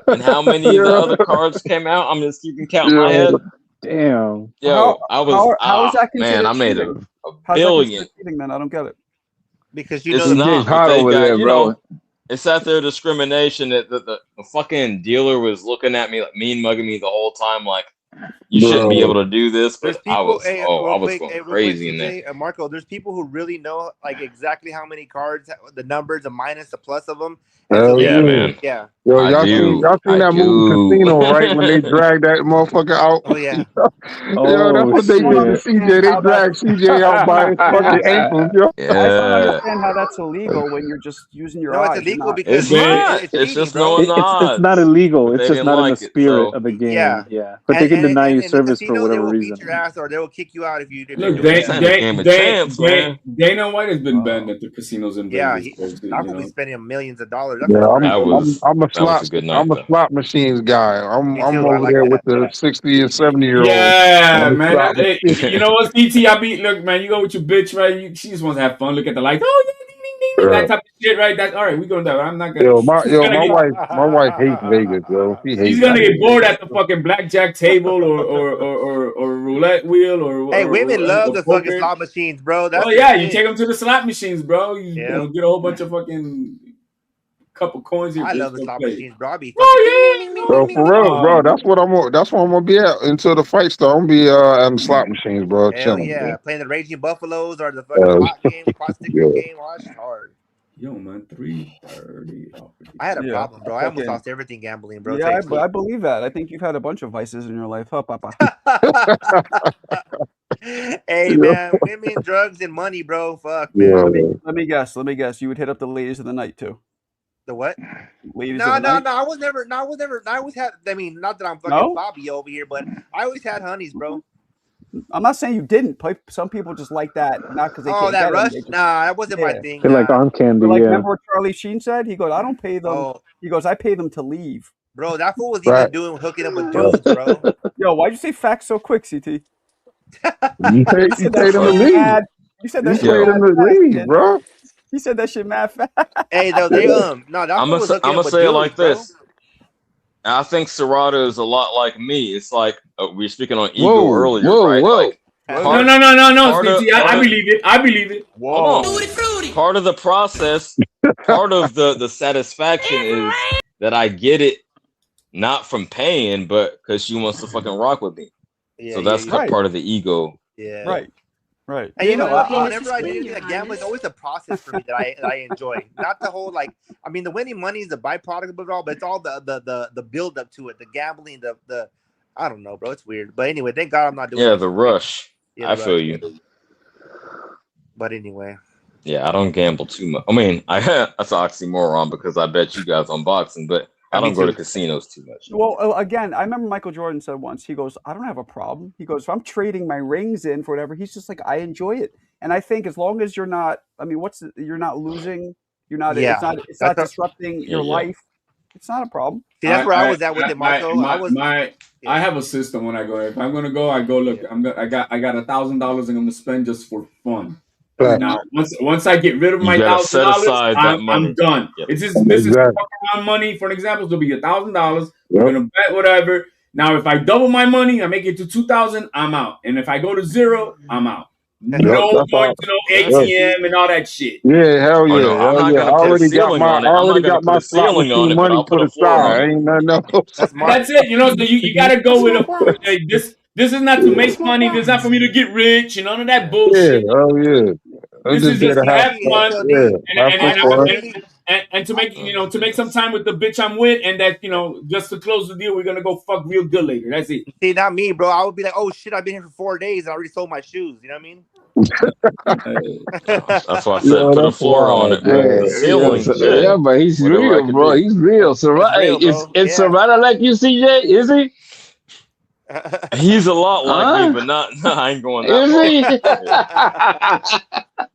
and how many of the other cards came out? I'm just keeping count in my head. Damn. Yo, I was How is that man, considered I made cheating? a How's that billion. considered cheating? Then I don't get it. Because you It's know the not, but hot they over got there, bro. It's at their discrimination that the fucking dealer was looking at me like mean mugging me the whole time, like you shouldn't be able to do this. There's But I people, was I was going real quick, crazy in there. CJ, Marco. There's people who really know like exactly how many cards, the numbers, the minus, the plus of them. And so Hell they, Yeah, man. yeah. Yo, I y'all do. seen that movie Casino, right? When they dragged that motherfucker out. Oh yeah. Yo, that's what they did to CJ. They dragged CJ out by his fucking ankles, yo. I just don't Yeah. understand how that's illegal when you're just using your No, eyes. it's You're illegal not. because It's not. it's It's cheating, just bro. knowing the odds. It's not illegal. But It's they just didn't not in the like it, spirit so of the game. Yeah. Yeah. But they can deny you in the service for casino, whatever they will reason. beat your ass or they will kick you out if you Look, do This ain't a game of champs, man. Dana White has been banned at the casinos in Yeah, Vegas. folks, not you gonna be know. spending millions of dollars. That's Yeah, crazy. I'm a good night, I'm a though. slot machines guy. I'm Me too. I over like there with that. the 60 and 70-year-olds. Yeah, man. Hey, you know what, CT? Look, man. You go with your bitch, right? She just wants to have fun. Look at the lights. Oh, yeah, ding, ding, ding, that type of shit, right? That's all right. We going that. I'm not gonna. My wife hates Vegas, yo. She hates She's gonna Vegas. get bored at the fucking blackjack table or roulette wheel or. Hey, or women love the fucking poker. slot machines, bro. That's Oh the yeah, you shit. take them to the slot machines, bro. You Yeah. know, get a whole bunch of fucking couple coins here. I bitch, love the go slot play. machines, bro. I be fucking Oh Bro, for real, bro. That's what I'm gonna be at until the fight start. I'm gonna be at the slot machines, bro. hell Chilling, yeah, bro. playing the Raging Buffaloes or the fucking pot game, pot sticker Yeah. game. Oh, that's hard. Yo, man, 330. I had a Yeah, problem, bro. I almost fucking- lost everything gambling, bro. Yeah, Seriously. I believe that. I think you've had a bunch of vices in your life, huh, Papa? Hey man, women, drugs, and money, bro. Fuck, Yeah. man. Let me guess. You would hit up the ladies of the night too. The what? Ladies No, of the night. I was never. No, I was never. I always had. I mean, not that I'm fucking No? Bobby over here, but I always had honeys, bro. I'm not saying you didn't. Some people just like that, not because they Oh, can't that get 'em, rush? they just- Nah, that wasn't my Yeah. thing. They're like Nah. arm candy, Like, yeah. remember what Charlie Sheen said? He goes, "I don't pay them." Oh. He goes, "I pay them to leave." Bro, that fool was Right. even doing hooking up with dudes, bro. Yo, why'd you say facts so quick, CT? You paid them to leave. mad. You said You that shit paid them mad to fast, leave, kid. bro. He said that shit mad fast. Hey, though they no, that fool was hooking I'm up gonna with say it dudes, like bro. this. I think Serrata is a lot like me. It's like we were speaking on ego Whoa, earlier, whoa, right? whoa. Like, No, part- no, part of- CT. I believe it. I believe it. Hold on. Part of the process, part of the satisfaction is that I get it not from paying, but because she wants to fucking rock with me. Yeah, So that's yeah. part of the ego. Yeah. Right. And you know what, bro? I- Whenever I do anything like gambling, it's always the process for me that I enjoy. Not the whole like. I mean, the winning money is the byproduct of it all, but it's all the build up to it, the gambling, the. I don't know, bro. It's weird, but anyway, thank God I'm not doing. Yeah, that the shit. rush. Yeah, the I feel rush. you. But anyway, Yeah, I don't gamble too much. I mean, that's an oxymoron because I bet you guys on boxing, but I Me don't go to too. casinos too much. Well, again, I remember Michael Jordan said once. He goes, "I don't have a problem." He goes, "If I'm trading my rings in for whatever," he's just like, "I enjoy it." And I think as long as you're not, I mean, you're not losing, you're not, Yeah. it's not That's disrupting your yeah. life. It's not a problem. See, that's where I was at with it, Marco. I have a system when I go. If I'm gonna go, I go. Look, I got $1,000 I'm gonna spend just for fun. Right. Now, once I get rid of You my gotta set $1,000, aside that money. I'm done. Yep. It's just this is Exactly. fucking around money. For an example, it'll be $1,000. Yep. We're gonna bet whatever. Now, if I double my money, I make it to 2,000. I'm out. And if I go to 0, I'm out. No that's going all. to no ATM and all that shit. Yeah, hell Oh, yeah, no, I'm hell not yeah. I gonna put a already got ceiling my on it. I'm not gonna put my a slot ceiling on machine it, but money I'll put put a floor on aside. it. Ain't nothing else. That's smart. That's it. You know, so you gotta go with a this. This is not to make money. This is not for me to get rich and none of that Yeah, bullshit. oh yeah. I'm This just is there just to to have have fun yeah, have some fun. and to make to make some time with the bitch I'm with, and that just to close the deal, we're gonna go fuck real good later. That's it. See, not me, bro. I would be like, oh shit, I've been here for 4 days and I already sold my shoes. You know what I mean? That's why I said Yeah, put a that's floor on wild, it. man. The ceiling, shit. Yeah, but he's Whatever I real, could bro. do. He's real. Serrata, hey, real, bro. is Yeah. Serrata like you, CJ? Is he? He's a lot like Huh? me, but not. I ain't going that Is far. he?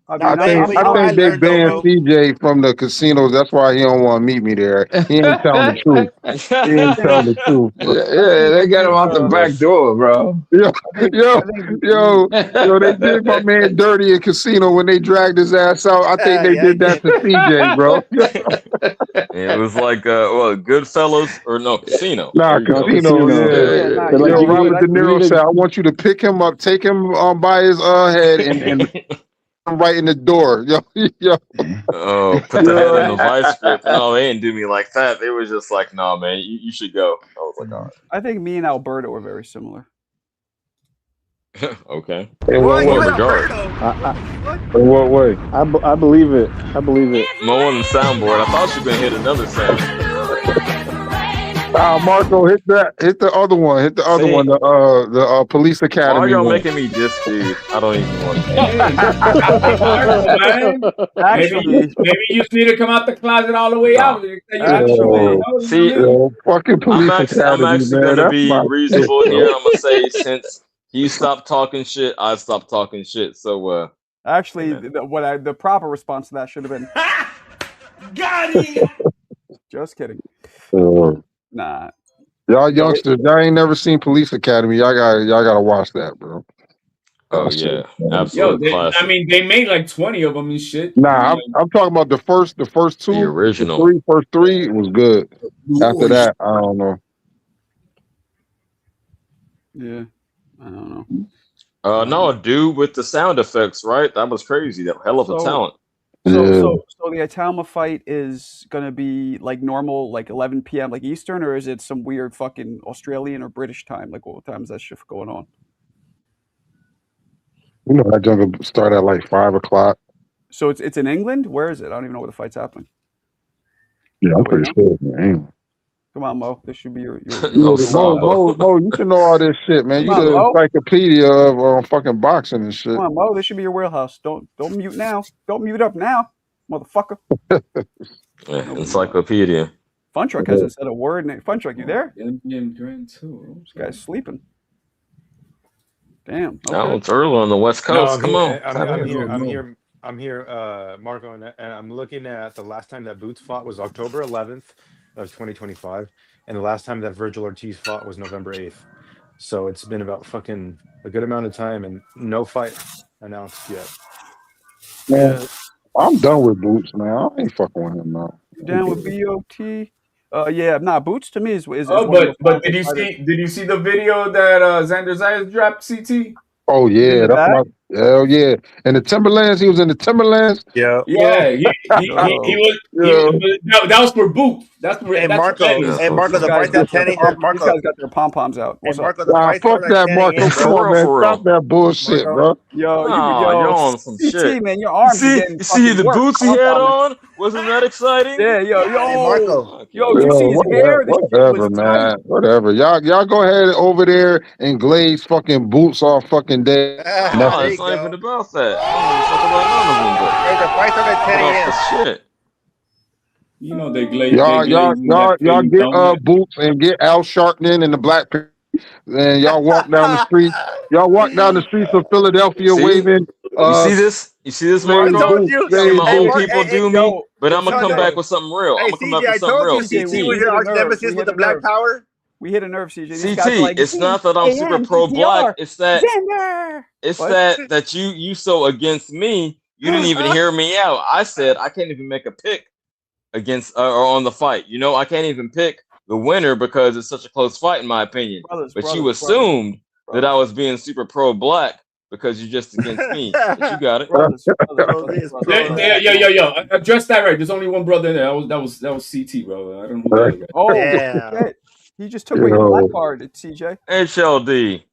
I think they banned CJ from the casinos. That's why he don't want to meet me there. He ain't telling the truth. He ain't telling the truth. Yeah, they got him out the back door, bro. Yo, they did my man dirty in casino when they dragged his ass out. I think they did that to CJ, bro. It was like Goodfellas or no Casino. Nah, Casino. Yeah. Yo, Robert De Niro said, "I want you to pick him up, take him by his head, and right in the door." Yo. Oh, put the head in the vice grip. No, they didn't do me like that. They were just like, "No, man, you should go." I was like, "All right." I think me and Alberto were very similar. Okay. In what regard? In what way? I believe it. I believe it. Mo on the soundboard. I thought you were gonna hit another sound. Marco, hit the other one. Hit the other one. The Police Academy. Why are y'all one. making me diss dude? I don't even want to. Maybe you just need to come out the closet all the way out. See, fucking Police I'm Academy, actually man. gonna be That's my reasonable shit, here. bro. I'm gonna say since you stopped talking shit, I stopped talking shit. So Actually, the proper response to that should have been, got him. Just kidding. Nah. Y'all youngsters, y'all ain't never seen Police Academy. Y'all gotta watch that, bro. Oh yeah, Yo, absolute classic. I mean, they made like 20 of them and shit. Nah, I'm talking about the first two, The original. first three was good. After that, I don't know. Yeah, I don't know. No, a dude with the sound effects, right? That was crazy. That hell of a talent. So the Atalma fight is gonna be like normal, like 11 p.m. like Eastern, or is it some weird fucking Australian or British time? Like what time is that shift going on? You know that jungle start at like 5 o'clock. So it's in England. Where is it? I don't even know where the fight's happening. Yeah, I'm pretty sure it's in England. Come on, Mo. This should be your Mo, you should know all this shit, man. Come You on, the Mo. encyclopedia of fucking boxing and shit. Come on, Mo. This should be your wheelhouse. Don't mute now. Don't mute up now, motherfucker. Encyclopedia. Fun Truck hasn't said a word. Fun Truck, you there? NBA Grand Tour. This guy's sleeping. Damn. Okay. No, it's early on the West Coast. Come on. I'm here, Marco, and I'm looking at the last time that Boots fought was October 11th of 2025, and the last time that Virgil Ortiz fought was November 8th. So it's been about fucking a good amount of time, and no fight announced yet. Man, I'm done with Boots, man. I ain't fucking with him now. You down with BOT? Yeah, nah. Boots to me is Oh, but did you see the video that Xander Zayas dropped? CT. Oh yeah, that's my hell yeah. And the Timberlands, he was in the Timberlands. Yeah, he was. That was for Boots. That's for Marco, the fight's at 10 a.m. These guys got their pom poms out. What's up? Fuck that, Marco. Come on, man. Stop that bullshit, bro. Yo, you're on some CT, shit. man, your arms. See the boots he had on? Wasn't that exciting? Yeah, Marco. Yo, you see his hair? Whatever, man. Whatever. Y'all go ahead over there and glaze fucking Boots all fucking day. No, it's not even about that. I don't even talk about none of them. Hey, the fight's at 10 a.m. Shit. You know they glaze. Y'all get Boots and get Al Sharpton and the Black Panther, and y'all walk down the street. Y'all walk down the streets of Philadelphia waving. You see this? You see this, Marco? told you. Some of my old people Hey, do me, but I'm gonna come back with something real. Hey, I'm gonna come CJ, back I with something told real. you, CT was your arch nemesis with the Black Power. We hit a nerve, CJ. These CT, guys are like, it's not that I'm super pro black. It's that that you so against me. You didn't even hear me out. I said I can't even make a pick against or on the fight. You know, I can't even pick the winner because it's such a close fight in my opinion. But you assumed that I was being super pro black because you're just against me. But you got it. Yo. Address that right. There's only one brother in there. That was CT, bro. I don't know who that guy. Oh, shit. He just took away your black card, CJ. HLD.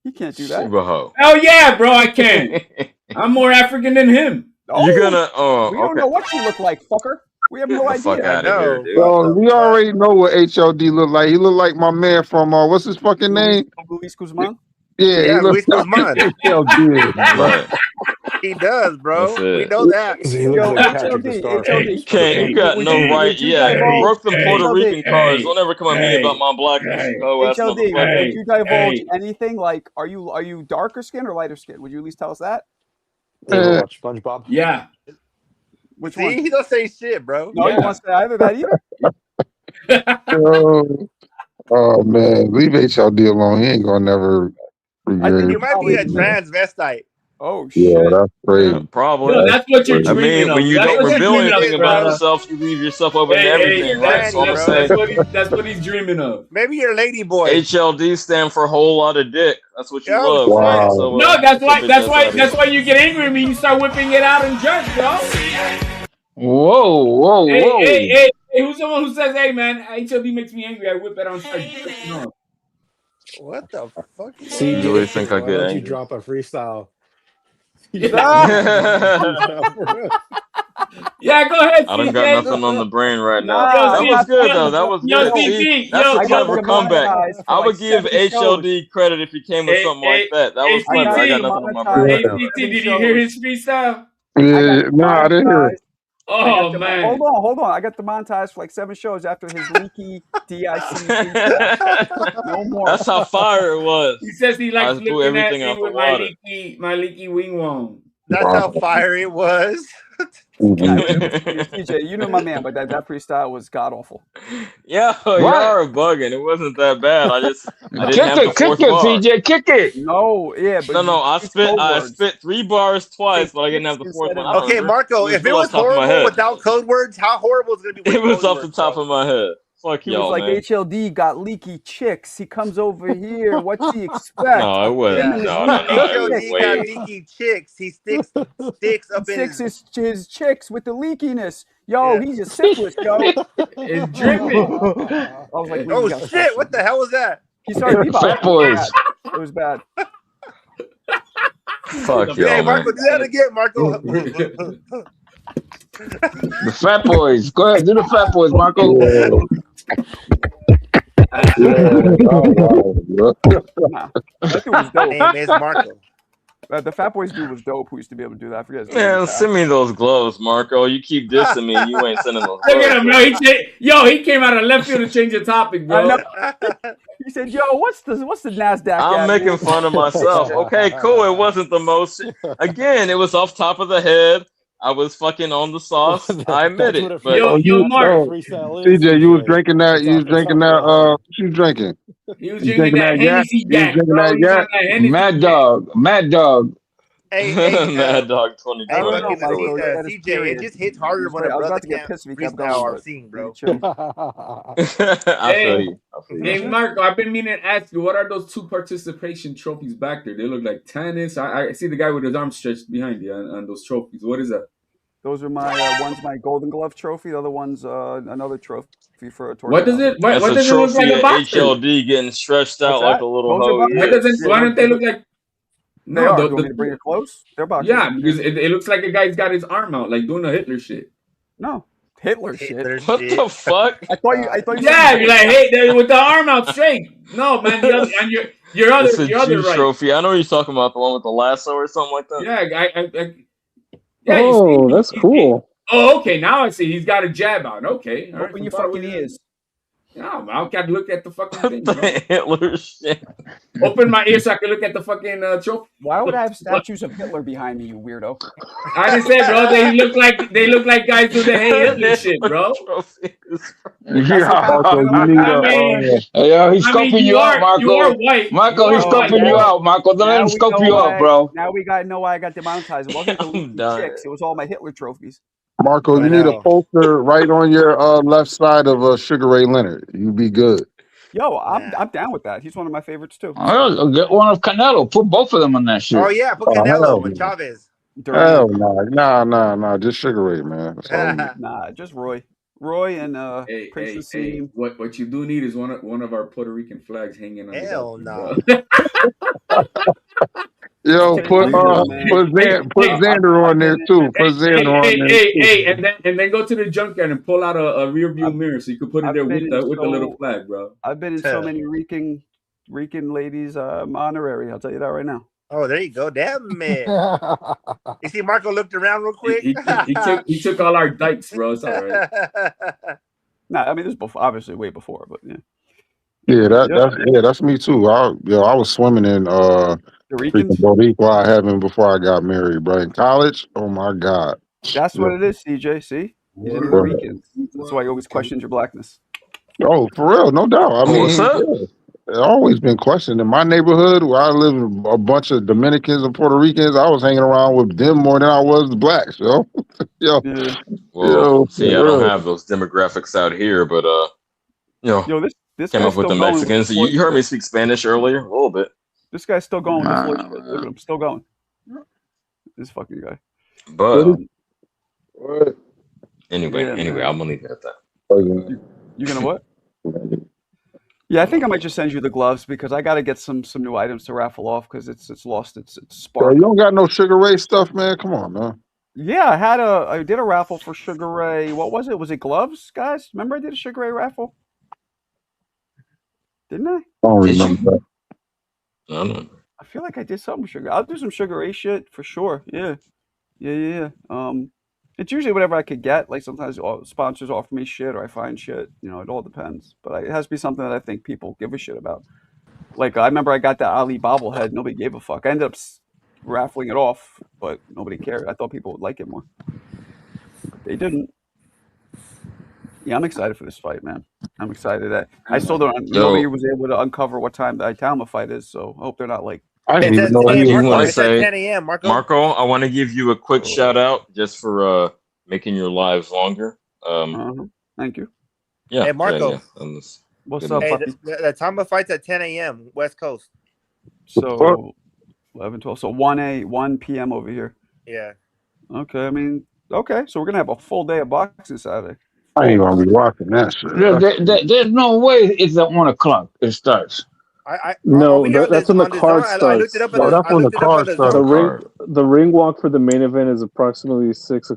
He can't do that. Subaho. Hell yeah, bro, I can. I'm more African than him. You're gonna. We don't know what you look like, fucker. We have no idea. Fuck out of here, dude. Well, we already know what HLD look like. He look like my man from what's his fucking name? Luis Guzman. Yeah, he Luis looks Guzman. HLD. Right. He does, bro. That's it. We know that. You got no right. Yeah, you broke them Puerto Rican cards. Don't ever come at me about my blackness. HLD, would you divulge anything? Like, are you darker skin or lighter skin? Would you at least tell us that? You ever watch SpongeBob? Yeah. Which See, one? he don't say shit, bro. No, you want to say either that either? Oh man, leave HLD alone. He ain't gonna never regret You it. might be a transvestite. Oh Yeah, shit. that's crazy. Yeah, probably. Yo, that's what you're I dreaming mean, of. when you That's don't what you're reveal dreaming of, anything about brother. yourself, you leave yourself open to Hey, everything, right? So I'm saying that's what he's dreaming of. Maybe you're a lady boy. HLD stand for whole lot of dick. That's what you Oh, love, shit. right? So No, that's why. get That's your why. bitch ass That's outta why you get angry at me. You start whipping it out and dress, bro. Whoa. Hey, who's someone who says, "Hey, man, HLD makes me angry. I whip it out and start dressing off." What the fuck? You really CJ, think I why get don't you angry? drop a freestyle? Yeah, go ahead, I done CJ. got nothing on the brain right now. Nah, That I'm was not good saying though. That that. was Yo, good. See, CT, that's a I got clever comeback. demonetized for I like would give 70 shows. HLD credit if he came with something like that. That was Hey, clever. I got CT. nothing on my brain. Hey, Yeah. CT, did you hear his freestyle? I got Yeah, no, I didn't hear it. demonetized. Oh, man. Hold on. I got demonetized for like 7 shows after his leaky DIC freestyle. No more. That's how fire it was. He says he I likes just blew looking at everything me out the with my water. leaky wing wong. That's how fire it was. Nah, CJ, you know my man, but that freestyle was god awful. Yeah, y'all are bugging. It wasn't that bad. I didn't have the fourth bar. CJ, kick it. No, yeah, but No, I code spit 3 bars twice, but I didn't have the fourth one. Okay, Marco, if it was off the top of my horrible head. without code words, how horrible is it gonna be with It was code off the words, top bro? of my head. Fuck He was y'all, like, man. HLD got leaky chicks. He comes over here. What's he expect? No, it wasn't. Yeah. No. It was HLD got way. leaky chicks. He sticks up in his chicks with the leakiness. Yo, he's a syphilis, yo. It's dripping. I was like, oh shit! What the hell was that? He started bebopping. Fat boys. It was bad. Fuck Hey, y'all, Marco, man. do that again, Marco. The Fat Boys. Go ahead, do the Fat Boys, Marco. That dude was dope. Name is Marco. The Fat Boys dude was dope. Who used to be able to do that? I forget his name. Man, send me those gloves, Marco. You keep dissing me. You ain't sending those Look at gloves. him, bro. He came out of left field to change the topic, bro. He said, "Yo, what's the Nasdaq?" I'm making fun of myself. Okay, cool. It wasn't the most. Again, it was off top of the head. I was fucking on the sauce. I admit it. But Mark. CJ, you was drinking that. You was drinking that. What you drinking? He was drinking that yak? Hennessy You was Yak, drinking bro. that He was on yak? that Hennessy Mad Dog. Hey, Mad Dog Hey, 2020. fucking CJ, it just hits harder when a I was brother about to get can't pissed if he kept freestyle going, or but sing, bro. I feel you. Hey, Marco, I've been meaning to ask you, what are those 2 participation trophies back there? They look like tennis. I see the guy with his arms stretched behind you on those trophies. What is that? Those are my one's my Golden Glove trophy. The other one's another trophy for a tournament. What does it? What That's does a it look trophy like a of boxer? HLD getting stretched out What's like that? a little Those are hoe. boxers. Why don't they look like? They are. Do you want me to bring it close? They're boxers. Yeah, because it looks like a guy's got his arm out, like doing a Hitler shit. No, Hitler shit. What the fuck? I thought you. Yeah, you're like, hey, with the arm out straight. No, man, the other, and your other, It's a your other G right. trophy. I know what you're talking about, the one with the lasso or something like that. Yeah, yeah. Oh, that's cool. Oh, okay. Now I see. He's got a jab out. Okay. All right, Open your fucking ears. No, I gotta look at the fucking thing. Bro. Hitler shit. Open my ears so I can look at the fucking trophy. Why would I have statues of Hitler behind me, you weirdo? I just said, bro. They look like guys do the hey Hitler shit, bro. Yo, he's scoping you out, Marco. You are white. Marco, he's scoping you out, Marco. Don't let him scope you out, bro. Now we know why I got demonetized. It wasn't the leaky chicks. It was all my Hitler trophies. Marco, you need a poster right on your left side of Sugar Ray Leonard. You be good. Yo, I'm down with that. He's one of my favorites too. I'll get one of Canelo. Put both of them on that shit. Oh yeah, put Canelo and Chavez. Hell nah. Just Sugar Ray, man. That's all you need. Nah, just Roy. Roy and Prince Nassim. What you do need is one of our Puerto Rican flags hanging on. Hell no. Yo, put Xander on there too. Put Xander on there. Hey, and then go to the junkyard and pull out a rear view mirror so you can put it there with the little flag, bro. I've been in so many Rican ladies honorary. I'll tell you that right now. Oh, there you go. Damn man. You see, Marco looked around real quick. He took all our dikes, bro. It's all right. Nah, I mean this is before, obviously way before, but yeah. That's me too. I was swimming in freaking Boricua before I got married, bro. In college, oh my god. That's what it is, CJ. See, he's in the Morican. That's why you always questioned your blackness. Oh, for real, no doubt. I mean, what's up? It's always been questioned. In my neighborhood, where I live with a bunch of Dominicans and Puerto Ricans, I was hanging around with them more than I was the blacks, yo. Well, see, I don't have those demographics out here, but this came guy's up with the still going Mexicans. with the You heard me speak Spanish earlier, a little bit. This guy's still going with the Floyd shit. Look at him, still going. This fucking guy. But What? anyway, Yeah, I'm gonna leave it at that. You gonna what? Yeah, I think I might just send you the gloves because I got to get some new items to raffle off because it's lost its Bro, spark. you don't got no Sugar Ray stuff, man. Come on, man. Yeah, I did a raffle for Sugar Ray. What was it? Was it gloves, guys? Remember I did a Sugar Ray raffle? Didn't I? I don't remember that. I don't know. I feel like I did something with Sugar. I'll do some Sugar Ray shit for sure. Yeah. It's usually whatever I could get. Like sometimes sponsors offer me shit or I find shit. You know, it all depends. But it has to be something that I think people give a shit about. Like I remember I got that Ali bobblehead. Nobody gave a fuck. I ended up raffling it off, but nobody cared. I thought people would like it more. They didn't. Yeah, I'm excited for this fight, man. I'm excited that I still don't. Nobody was able to uncover what time the Itama fight is, so I hope they're not like. I didn't even know Hey, he Marco, was it's at 10 a.m. Marco, I want to give you a quick shout out just for making your lives longer. Thank you. Yeah. Hey, Marco. What's up, Hey, puppy? the time of fight's at 10 a.m. West Coast. So 11, 12. So 1 p.m. over here. Yeah. Okay, I mean, okay. So we're gonna have a full day of boxing Saturday. I ain't gonna be watching that shit. There's no way it's at 1 o'clock. It starts. No, that's when the card starts. That's when the card starts. The ring walk for the main event is approximately 6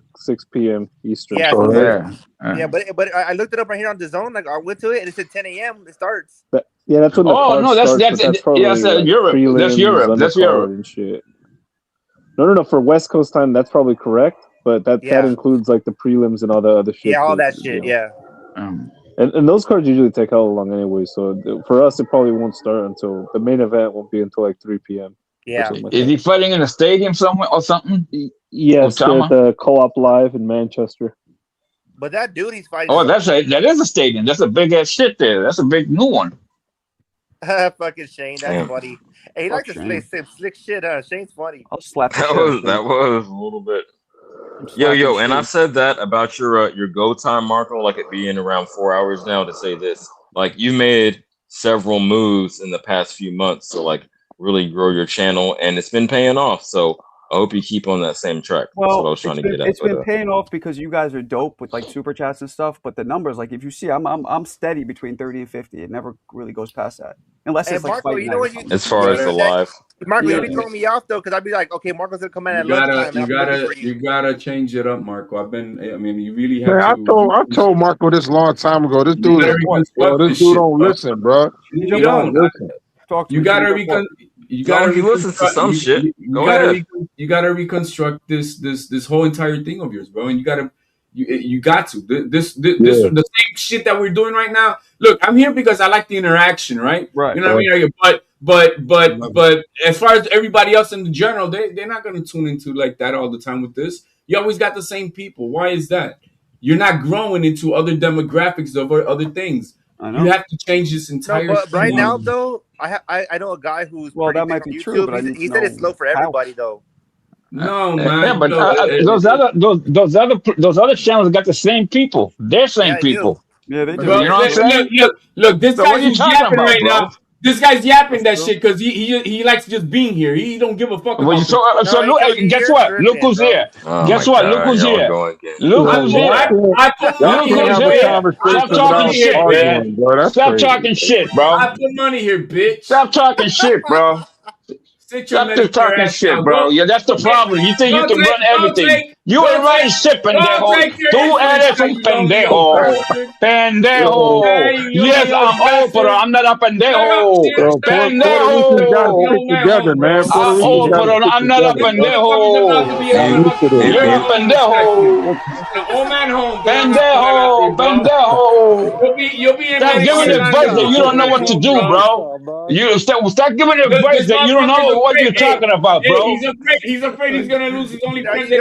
p.m. Eastern. Yeah, yeah, but I looked it up right here on the zone. Like I went to it and it said 10 a.m. It starts. Yeah, that's when the card starts. That's probably Europe. That's Europe. That's Europe. And shit. No. For West Coast time, that's probably correct. But that includes like the prelims and all the other shit. Yeah, all that shit. Yeah. And those cards usually take hella long anyway. So for us, it probably won't start until the main event won't be until like 3 p.m. Yeah. Is he fighting in a stadium somewhere or something? Yes, at the Co-op Live in Manchester. But that dude he's fighting. Oh, that is a stadium. That's a big ass shit there. That's a big new one. Fucking Shane, that's funny. Hey, he likes to play some slick shit. Shane's funny. I'll slap that was a little bit. Yo, and I've said that about your go time, Marco, like it being around 4 hours now to say this. Like you made several moves in the past few months to like really grow your channel and it's been paying off. So I hope you keep on that same track. That's what I was trying to get at. It's been paying off because you guys are dope with like super chats and stuff. But the numbers, like if you see, I'm steady between 30 and 50. It never really goes past that, unless it's like Marco, you know what as far as the live. Marco, you be throwing me off though, because I'd be like, okay, Marco's gonna come in at lunchtime. You gotta change it up, Marco. You really have Man, to. I told Marco this a long time ago. This dude is bro. This dude don't listen, bro. You don't listen. You gotta listen to some shit. You gotta reconstruct this whole entire thing of yours, bro. And you got to this the same shit that we're doing right now. Look, I'm here because I like the interaction, right? Right. You know what I mean? But as far as everybody else in the general, they're not gonna tune into like that all the time with this. You always got the same people. Why is that? You're not growing into other demographics of other things. You have to change this entire. No, but right now, though, I know a guy who's that might be true, but he said it's slow for everybody, though. No, man. Yeah, but those other channels got the same people. They're same people. Yeah, they do. Bro, you know what I'm saying? Look, this So guy's what are you who's talking yapping about, right bro? now. This guy's yapping that shit because he likes just being here. He don't give a fuck about Well, so look, guess what? Look who's here. Guess what? Look who's here. Look who's here. Stop talking shit, man. Stop talking shit, bro. I put money here, bitch. Stop talking shit, bro. Stop just talking shit, bro. Yeah, that's the problem. You think you can run everything. You el right shit, pendejo. Tú eres un pendejo. Pendejo. Yes, I'm old, but I'm not a pendejo. Pendejo. Together, man. I'm old, but I'm not a pendejo. You're a pendejo. Old man home. Pendejo. Pendejo. You'll be in Stop giving advice that you don't know what to do, bro. You stop giving advice that you don't know what you're talking about, bro. He's afraid he's gonna lose his only friend.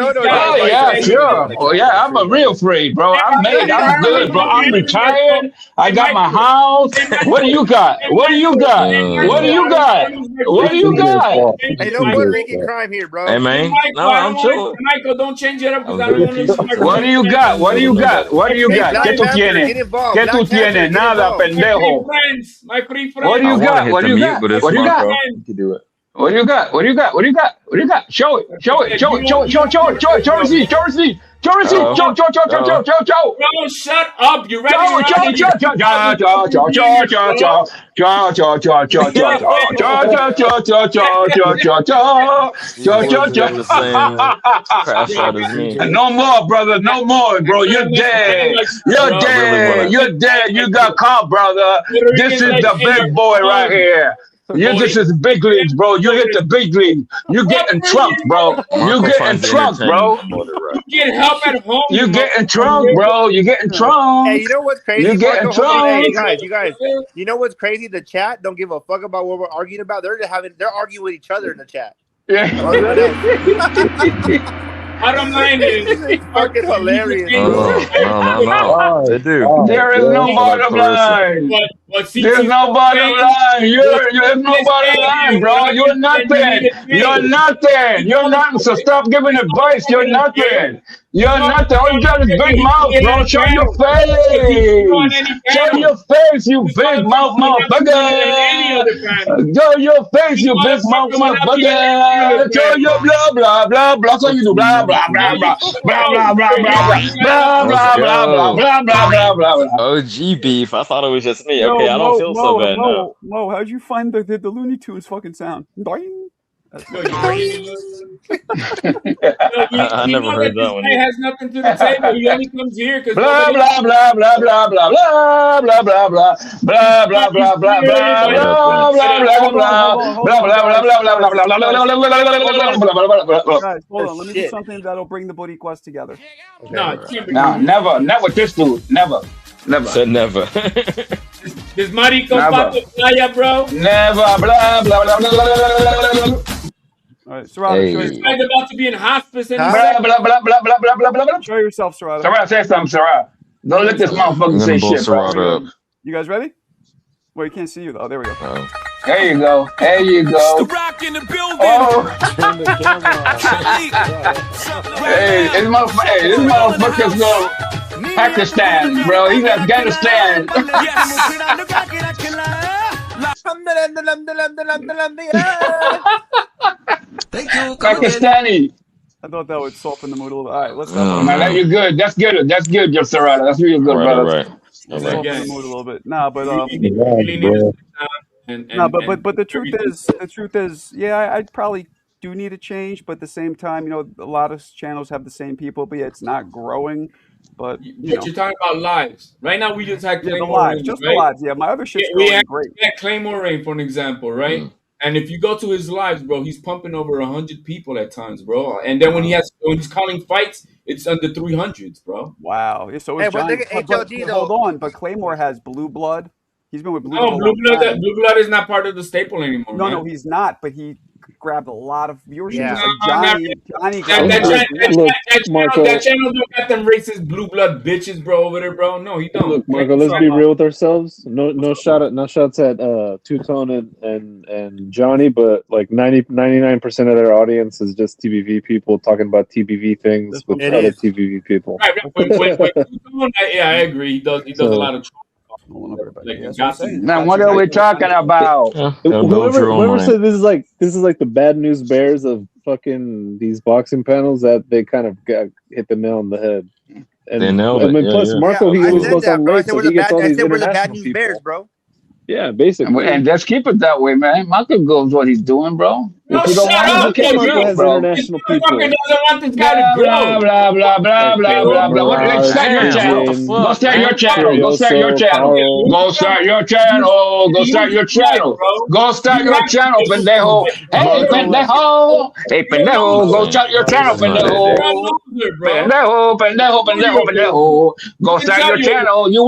Oh yeah, sure. Oh yeah, I'm a real afraid, bro. I'm good, bro. I'm retired. I got my house. What do you got? What do you got? What do you got? What do you got? Hey, don't put Ricky crime here, bro. Hey man, no, I'm chilling. Michael, don't change it up because I don't want to. What do you got? What do you got? What do you got? ¿Qué tú tienes? ¿Qué tú tienes? Nada, pendejo. What do you got? What do you got? What do you got? What do you got? What do you got? What do you got? What do you got? Show it. Show it. Show it. Show it. Show it. Show it. Show it. Show receipt. Show receipt. Show receipt. Show. Show. Show. Show. Show. Show. Show. Bro, shut up. You ready? No more, brother. No more, bro. You're dead. You're dead. You're dead. You got caught, brother. This is the big boy right here. This is big leagues, bro. You hit the big league. You getting trunked, bro. You getting trunked, bro. You get help at home. You getting trunked, bro. You getting trunked. Hey, you know what's crazy? You getting trunked. Hey, you guys. You know what's crazy? The chat don't give a fuck about what we're arguing about. They're arguing with each other in the chat. Yeah. Bottom line is, it's fucking hilarious. No. They do. There is no bottom line. There's no bottom line. There's no bottom line, bro. You're nothing. You're nothing. You're nothing. So stop giving advice. You're nothing. You're nothing. All you got is big mouth, bro. Show your face. Show your face, you big mouth motherfucker. Show your face, you big mouth motherfucker. Show your blah blah blah blah. So you do blah blah blah blah blah blah blah blah blah blah blah blah blah blah blah. OG beef. I thought it was just me. Okay, I don't feel so bad now. Mo, how'd you find the Looney Tunes fucking sound? Doing? I never heard that one. He has nothing to the table. He only comes here because blah blah blah blah blah blah blah blah blah blah blah blah blah blah blah blah Guys, hold on. Let me do something that'll bring the Boricuas together. No, never with this dude. Never. Said never. This marico pato playa, bro. Never. Blah blah blah blah blah. All right, Serrano, This guy's about to be in hospice. Blah blah blah blah blah blah blah blah. Show yourself, Serrano. Serrano, say something, Serrano. Don't let this motherfucker say shit, bro. You guys ready? Well, you can't see you though. There we go. There you go. There you go. The Rock in the building. Oh. Hey, this motherfucker's going Pakistan, bro. He's Afghanistan. Pakistani. I thought that would soften the mood a little bit. All right, let's go. Man, you're good. That's good. That's good, Joe Serrano. That's really good, brother. Right. Soften the mood a little bit. Nah, but but the truth is, yeah, I probably do need a change, but at the same time, you know, a lot of channels have the same people, but yeah, it's not growing. But you're talking about lives. Right now, we just had Claymore the lives, Rain, just right? the lives. Yeah, my other shit's we growing had great. Claymore Rain, for an example, right? And if you go to his lives, bro, he's pumping over 100 people at times, bro. And then when he's calling fights, it's under 300s, bro. Wow. Yeah, so is Johnny. Hold on, but Claymore has Blue Blood. He's been with Blue Blood. No, Blue Blood is not part of the staple anymore. No, he's not. But he grabbed a lot of viewership. Yeah. Johnny that channel don't got them racist Blue Blood bitches, bro, over there, bro. No, he don't. Look, Marco, let's be real with ourselves. No shots at Two-Tone and Johnny, but like 99% of their audience is just TBV people talking about TBV things with other TBV people. Right. Yeah, I agree. He does a lot of Man, what are we talking about? Whoever said this is like the bad news bears of fucking these boxing panels, that they kind of hit the nail on the head. And they nailed it. Plus, Marco, he always goes on late, so he gets all these we're the bad international news bears, bro. Yeah, basically. And just keep it that way, man. Marco goes what he's doing, bro. No, If you don't shut want him, up, look at Marco has bro. international This motherfucker people. doesn't want this guy to Blah, grow. blah, blah, blah, blah, blah, blah, blah. Mirage, Start your channel. Go start your channel. Go start your Furioso, channel. Carl. Go start your channel. Go start your channel. Go start your channel, pendejo. Hey, pendejo. Hey, pendejo. Go start your channel, pendejo. Pendejo, pendejo, pendejo, pendejo. Go start your channel. You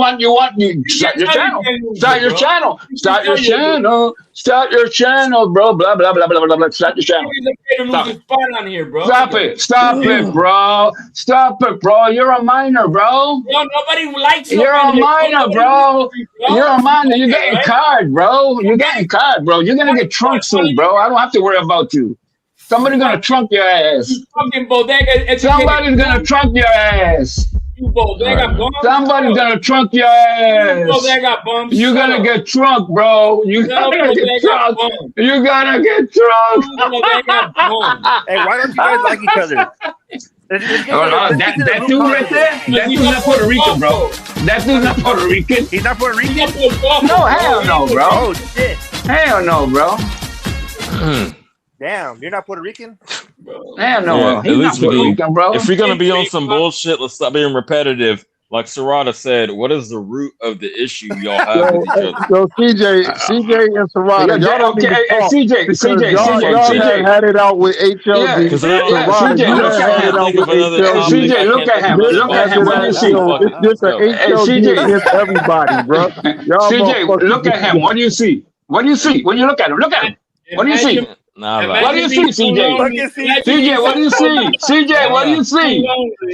start your channel. Start your channel. Start your channel. Start your channel, bro. Blah, blah, blah, blah, blah, blah. Start your channel. He's okay to lose his spot on here, bro. Stop it. Stop it, bro. Stop it, bro. You're a minor, bro. Bro, nobody likes you. You're a minor, bro. You're a minor. You're getting card, bro. You're getting card, bro. You're going to get trunk soon, bro. I don't have to worry about you. Somebody's going to trunk your ass. Fucking bodega. Somebody's going to trunk your ass. You bodega bum. Somebody's going to trunk your ass. Bodega bum. You're going to get trunk, bro. You're going to get trunk. You're going to get trunk. Hey, why don't you guys like each other? That dude right there, that dude's not Puerto Rican, bro. That dude's not Puerto Rican. He's not Puerto Rican? No, hell no, bro. Oh, shit. Hell no, bro. Damn, you're not Puerto Rican? Hell no, Yeah, he's at not least we Puerto can, Rican, bro. if we're gonna be on some bullshit, let's stop being repetitive. Like Serrata said, what is the root of the issue y'all have with each other? So CJ and Serrata, y'all don't need to talk because y'all had it out with HLD. Yeah, because Serrata, you had it out with HLD. CJ, look at him. Look at him. What do you see? It's just an HLD against everybody, bro. Y'all CJ, look at him. What do you see? What do you see when you look at him? Look at him. What do you see? What do you see, CJ? CJ, what do you see? CJ, what do you see?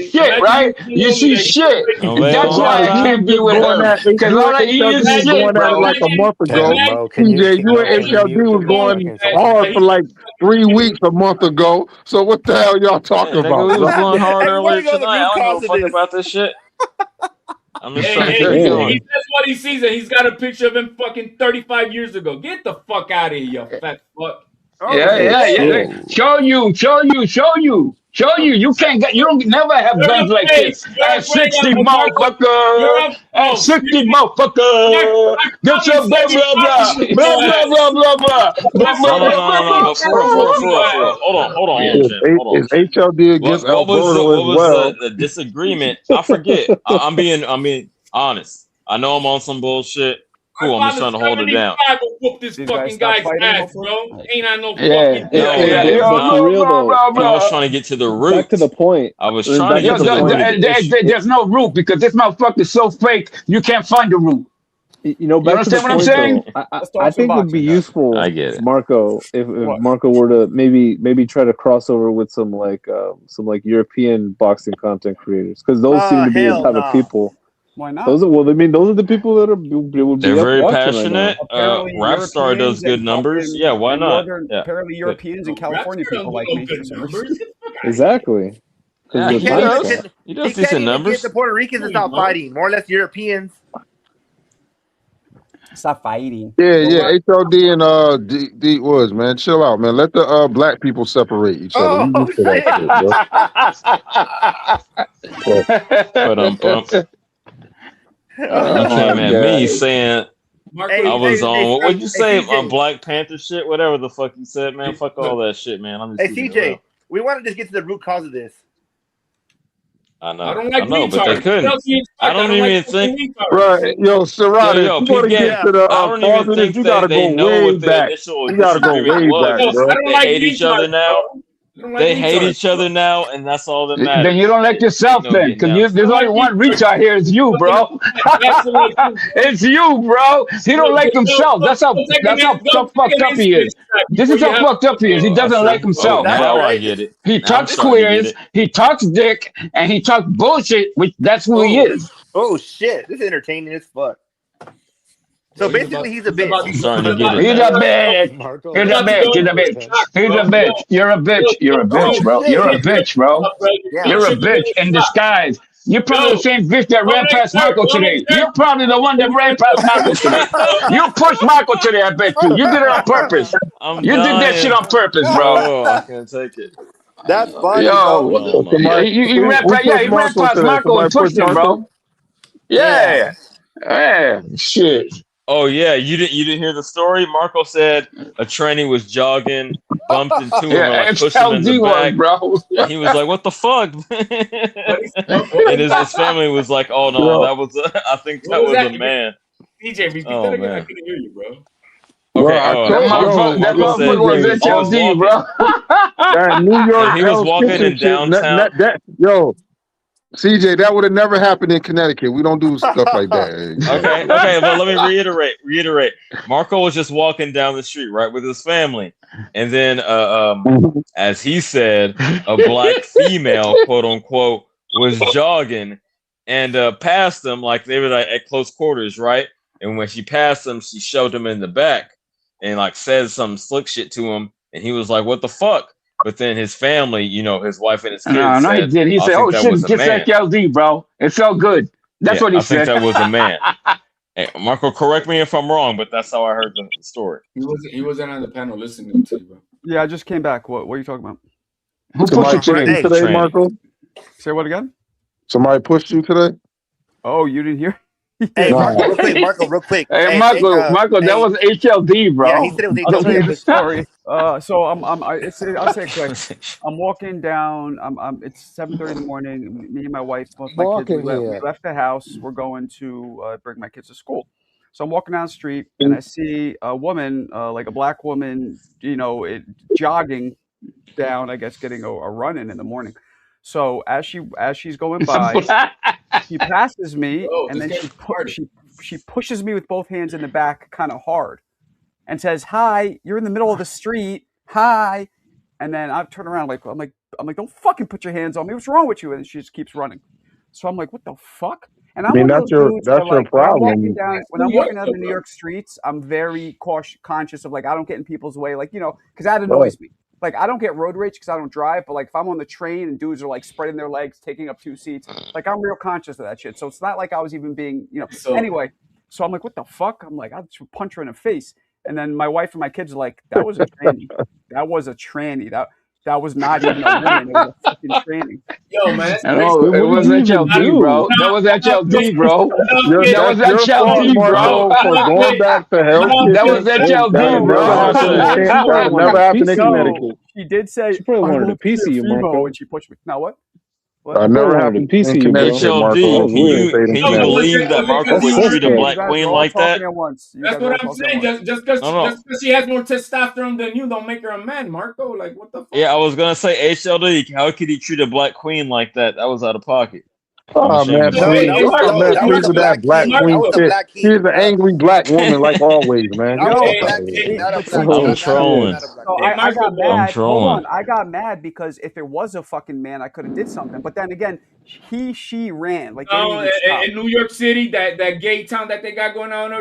Shit, right? You see shit. That's why I can't be with her. Because all I eat is shit, going at it bro. like a month ago. CJ, you and HLD was going hard for like 3 weeks a month ago. So what the hell y'all talking about? We was bro? going hard earlier tonight. I don't give a fuck about this shit. I'm just trying to get it going. He says what he sees, and he's got a picture of him fucking 35 years ago. Get the fuck out of here, you fat fuck. Yeah. Show you. You can't get. You don't never have guns like this. At 60, motherfucker. At 60, motherfucker. Get your blah blah blah blah blah blah blah blah. No. Hold on. It's HLD against Alberto as well. The disagreement? I forget. I'm being honest. I know I'm on some bullshit. Cool, I'm just trying to hold it down. Whoop this fucking guy's ass, bro. Ain't I no fucking I was trying to get to the root. Back to the point. I was trying to get to the root. There's no root because this motherfucker is so fake. You can't find the root. You know, back to the understand what I'm saying? point, I think it would be useful, I get it. Marco, if Marco were to maybe try to cross over with some European boxing content creators, because those seem to be the type of people. Why not? Those are the people that would be They're very watching passionate. Right Rapstar does good numbers. Yeah, why not? Yeah. Apparently, Europeans and California people like me. Exactly. Yeah, he does decent numbers. The Puerto Ricans is not fighting. More or less Europeans. Stop fighting. Yeah. HLD and D Woods, man. Chill out, man. Let the black people separate each other. You used to that shit, bro. You came at me saying I was on what would you say on Black Panther shit, whatever the fuck you said, man. Fuck all that shit, man. I'm just CJ, we want to just get to the root cause of this. I know, I don't like but they couldn't. I don't even think. Right, yo, Serrata, you want to get to the causes, you gotta go way back. You gotta go way back, bro. They hate each other now. They hate each other now, and that's all that matters. Then you don't like yourself, then, because there's only one reach out here. It's you, bro. It's you, bro. He don't like himself. That's how fucked up he is. This is how fucked up he is. He doesn't like himself. Now I get it. He talks queers, he talks dick, and he talks bullshit. Which that's who he is. Oh shit! This is entertaining as fuck. So basically, he's a bitch. I'm starting to get it. He's a bitch. He's a bitch. He's a bitch. He's a bitch. You're a bitch. You're a bitch, bro. You're a bitch, bro. You're a bitch in disguise. You're probably the same bitch that ran past Michael today. You're probably the one that ran past Michael today. You pushed Michael today, I bet you. You did it on purpose. You did that shit on purpose, bro. I can't take it. That's funny. Yo, you ran past Michael and pushed him, bro. Yeah. Shit. Oh yeah, you didn't hear the story? Marco said a tranny was jogging, bumped into him, and like pushed him in the back. bro. And he was like, "What the fuck?" And his family was like, "Oh no, that was I think that was a man." DJ, repeat that again. I couldn't hear you, bro. Okay, that motherfucker was HLD, bro. That New York he was Hell's walking Kitchen in shit, downtown. yo, CJ, that would have never happened in Connecticut. We don't do stuff like that. Okay, but let me reiterate. Marco was just walking down the street, right, with his family, and then, as he said, a black female, quote unquote, was jogging and passed him, like they were like at close quarters, right? And when she passed him, she shoved him in the back and like said some slick shit to him, and he was like, "What the fuck?" But then his family, his wife and his kids No, said, he did. He said, "Oh shit, get HLD, bro. It felt good." That's what he said. I think that was a man. Hey, Marco, correct me if I'm wrong, but that's how I heard the story. He wasn't on the panel listening to you, bro. Yeah, I just came back. What are you talking about? Who pushed you today, Marco? Say what again? Somebody pushed you today? Oh, you didn't hear? Hey, Marco, real quick. Hey, Marco, that was HLD, bro. Yeah, he said it was I'll tell you the HLD. story. So I'll say it quick. I'm walking down. It's 7:30 in the morning. Me and my wife, both my kids, we left the house. We're going to bring my kids to school. So I'm walking down the street and I see a woman, like a black woman, jogging down. I guess getting a run in the morning. So as she's going by, she passes me, and then she pushes me with both hands in the back, kind of hard, and says, "Hi, you're in the middle of the street. Hi." And then I turn around, I'm like, "Don't fucking put your hands on me. What's wrong with you?" And she just keeps running. So I'm like, "What the fuck?" And I'm one of those dudes that, like, problem. When I'm walking down the New York streets, I'm very conscious of, like, I don't get in people's way, like, because that annoys me. Like, I don't get road rage because I don't drive, but, like, if I'm on the train and dudes are, like, spreading their legs, taking up 2 seats, like, I'm real conscious of that shit. So it's not like I was even being, Anyway, so I'm like, what the fuck? I'm like, I'll just punch her in the face. And then my wife and my kids are like, that was a tranny. That was a tranny. That was not even a woman. It was a fucking tranny. Yo, man. No, it was HLD, bro. That was HLD, bro. That was HLD, bro. For going back to Hell's Kitchen. That was HLD, bro. That never happened in Connecticut. She did say, she probably wanted a piece of you, Marco. When she pushed me. Now what? I never happened in Connecticut, Marco. Can you believe that Marco would treat a black queen like that? That's what I'm saying. Just because she has more testosterone than you, don't make her a man, Marco. Like, what the fuck? Yeah, I was gonna say HLD. How could he treat a black queen like that? That was out of pocket. Oh man, please with that black queen shit. She's an angry black woman, like always, man. I'm trolling. I got mad. Hold on, I got mad because if it was a fucking man, I could have did something. But then again, she ran. Like, in New York City, that gay town that they got going on,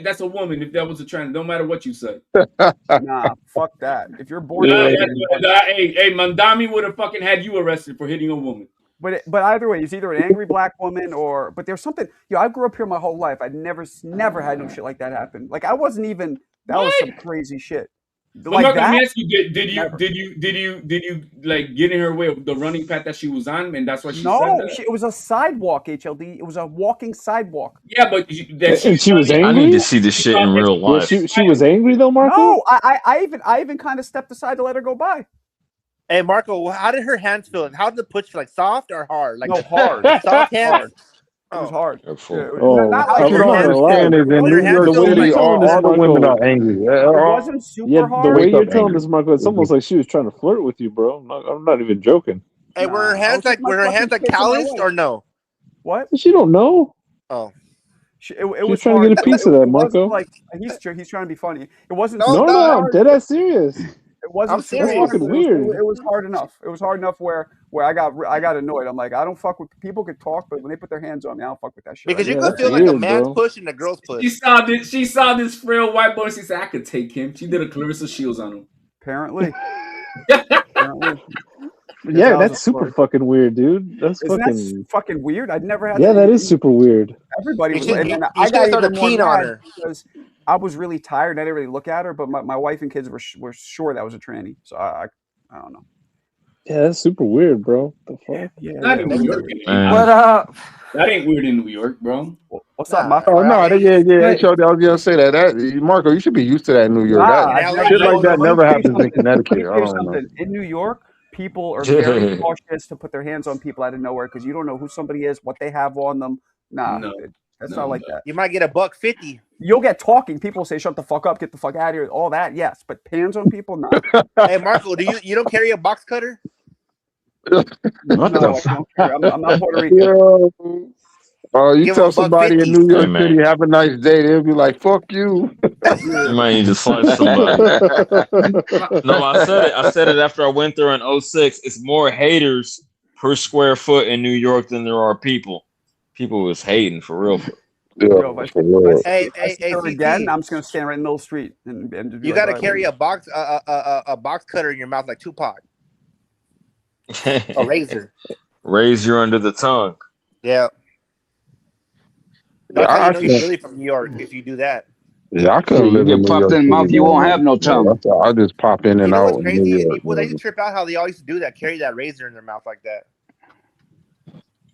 that's a woman. If that was a trend, no matter what you say. Nah, fuck that. If you're born, hey, Mandami would have fucking had you arrested for hitting a woman. But either way, it's either an angry black woman but there's something. I grew up here my whole life. I never had no shit like that happen. Like, I wasn't even. That was some crazy shit. Like, let me ask you: Did you like get in her way of the running path that she was on, and that's why she said that? It was a sidewalk, HLD. It was a walking sidewalk. Yeah, but she was angry. I need to see this shit in real life. She was angry though, Marco. No, I even kind of stepped aside to let her go by. Hey, Marco, how did her hands feel? How did the push feel? Like soft or hard? Like hard. Soft hands. It was hard. Not like your hands. In New York City, all the women are angry. It wasn't super hard. The way you're telling this, Marco, it's almost like she was trying to flirt with you, bro. I'm not even joking. Hey, were her hands like calloused or no? What? She don't know. Oh. She's trying to get a piece of that, Marco. Like, he's trying to be funny. It wasn't. No, I'm dead ass serious. It wasn't. I'm serious. Fucking weird. It was hard enough. It was hard enough where I got annoyed. I'm like, I don't fuck with people. Could talk, but when they put their hands on me, I don't fuck with that shit. Because you could feel like a man's push and a girl's push. She saw this frail white boy. She said, "I could take him." She did a Clarissa Shields on him. Apparently. Yeah, that's super fucking weird, dude. That's fucking weird. I'd never had. Yeah, that is super weird. Everybody was. And I got even more mad because I was really tired. I didn't really look at her, but my wife and kids were sure that was a tranny. So I don't know. Yeah, that's super weird, bro. The fuck? Yeah. Not in New York. What up? That ain't weird in New York, bro. What's up, Marco? Oh no, yeah. HOD, I was gonna say that Marco, you should be used to that in New York. Nah, Shit like that never happens in Connecticut. I don't know. In New York, people are very cautious to put their hands on people out of nowhere because you don't know who somebody is, what they have on them. Nah, that's not like that. You might get $150. You'll get talking. People say, "Shut the fuck up, get the fuck out of here." All that, yes, but hands on people, no. Hey, Marco, you don't carry a box cutter? No, I don't care. I'm not Puerto Rican. Oh, you Give tell him somebody in $150. New York City, have a nice day, they'll be like, "Fuck you." You might need to slice somebody. No, I said it after I went there in 06. It's more haters per square foot in New York than there are people. People was hating for real. Hey, again, I'm just gonna stand right in the middle of the street and just be you like, got to "All right, carry a box cutter in your mouth like Tupac. A razor. Razor under the tongue. Yeah. That's how you know you're really from New York if you do that. Yeah, I couldn't live in New York in the mouth, City, you won't man. have no tongue. I just pop in and You know out what's in New crazy? York. People, they just trip out how they all used to do that, carry that razor in their mouth like that.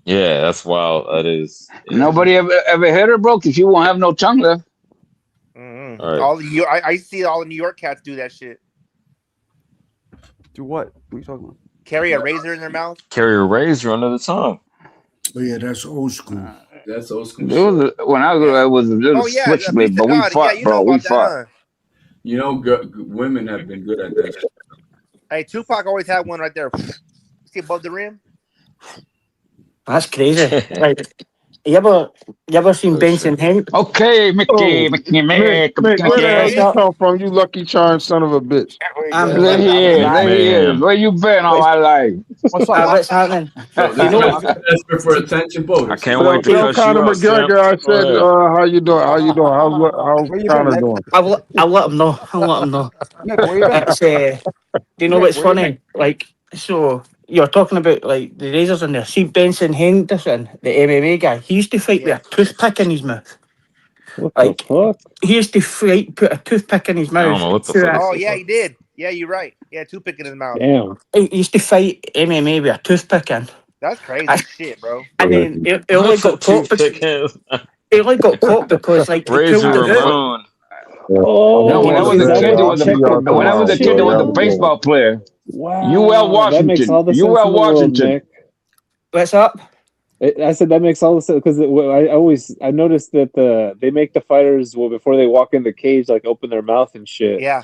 Yeah, that's wild. That is. Nobody ever hit her, bro, because you won't have no tongue left. Mm-hmm. All right. I see all the New York cats do that shit. Do what? What are you talking about? Carry a razor in their mouth. Carry a razor under the tongue. Oh yeah, that's old school. That's old school. When I was a little switchblade, but we fought, bro. We fought. You know, women have been good at that. Hey, Tupac always had one right there. See above the rim? That's crazy. Like, you ever seen Benson Henk? Okay, Mickey, Mickey. Where the hell you come from, you Lucky Charm son of a bitch? There he is. Where you been all my life? What's happening? You know, desperate for attention, both. I can't wait to Tell cuss you Conor out, Sam. McGregor, I said, how you doing? How you doing? How's Conor doing? I'll let him know. It's, do you know what's funny? Like, so you're talking about like the razors in there. See Benson Henderson, the MMA guy. He used to fight with a toothpick in his mouth. What like, the fuck? He used to fight, put a toothpick in his mouth. I don't know what the fuck. Oh yeah, he did. Yeah, you're right. Yeah, toothpick in his mouth. Damn. He used to fight MMA with a toothpick in. That's crazy shit, bro. And then he only got caught because he only got caught because like he Razor pulled it out. Ramon. Oh, no, when I was a kid, there was a baseball player. Wow. UL Washington. That makes all the sense UL in the world, Washington. Nick. What's up? I said that makes all the sense because I noticed that they make the fighters before they walk in the cage like open their mouth and shit. Yeah.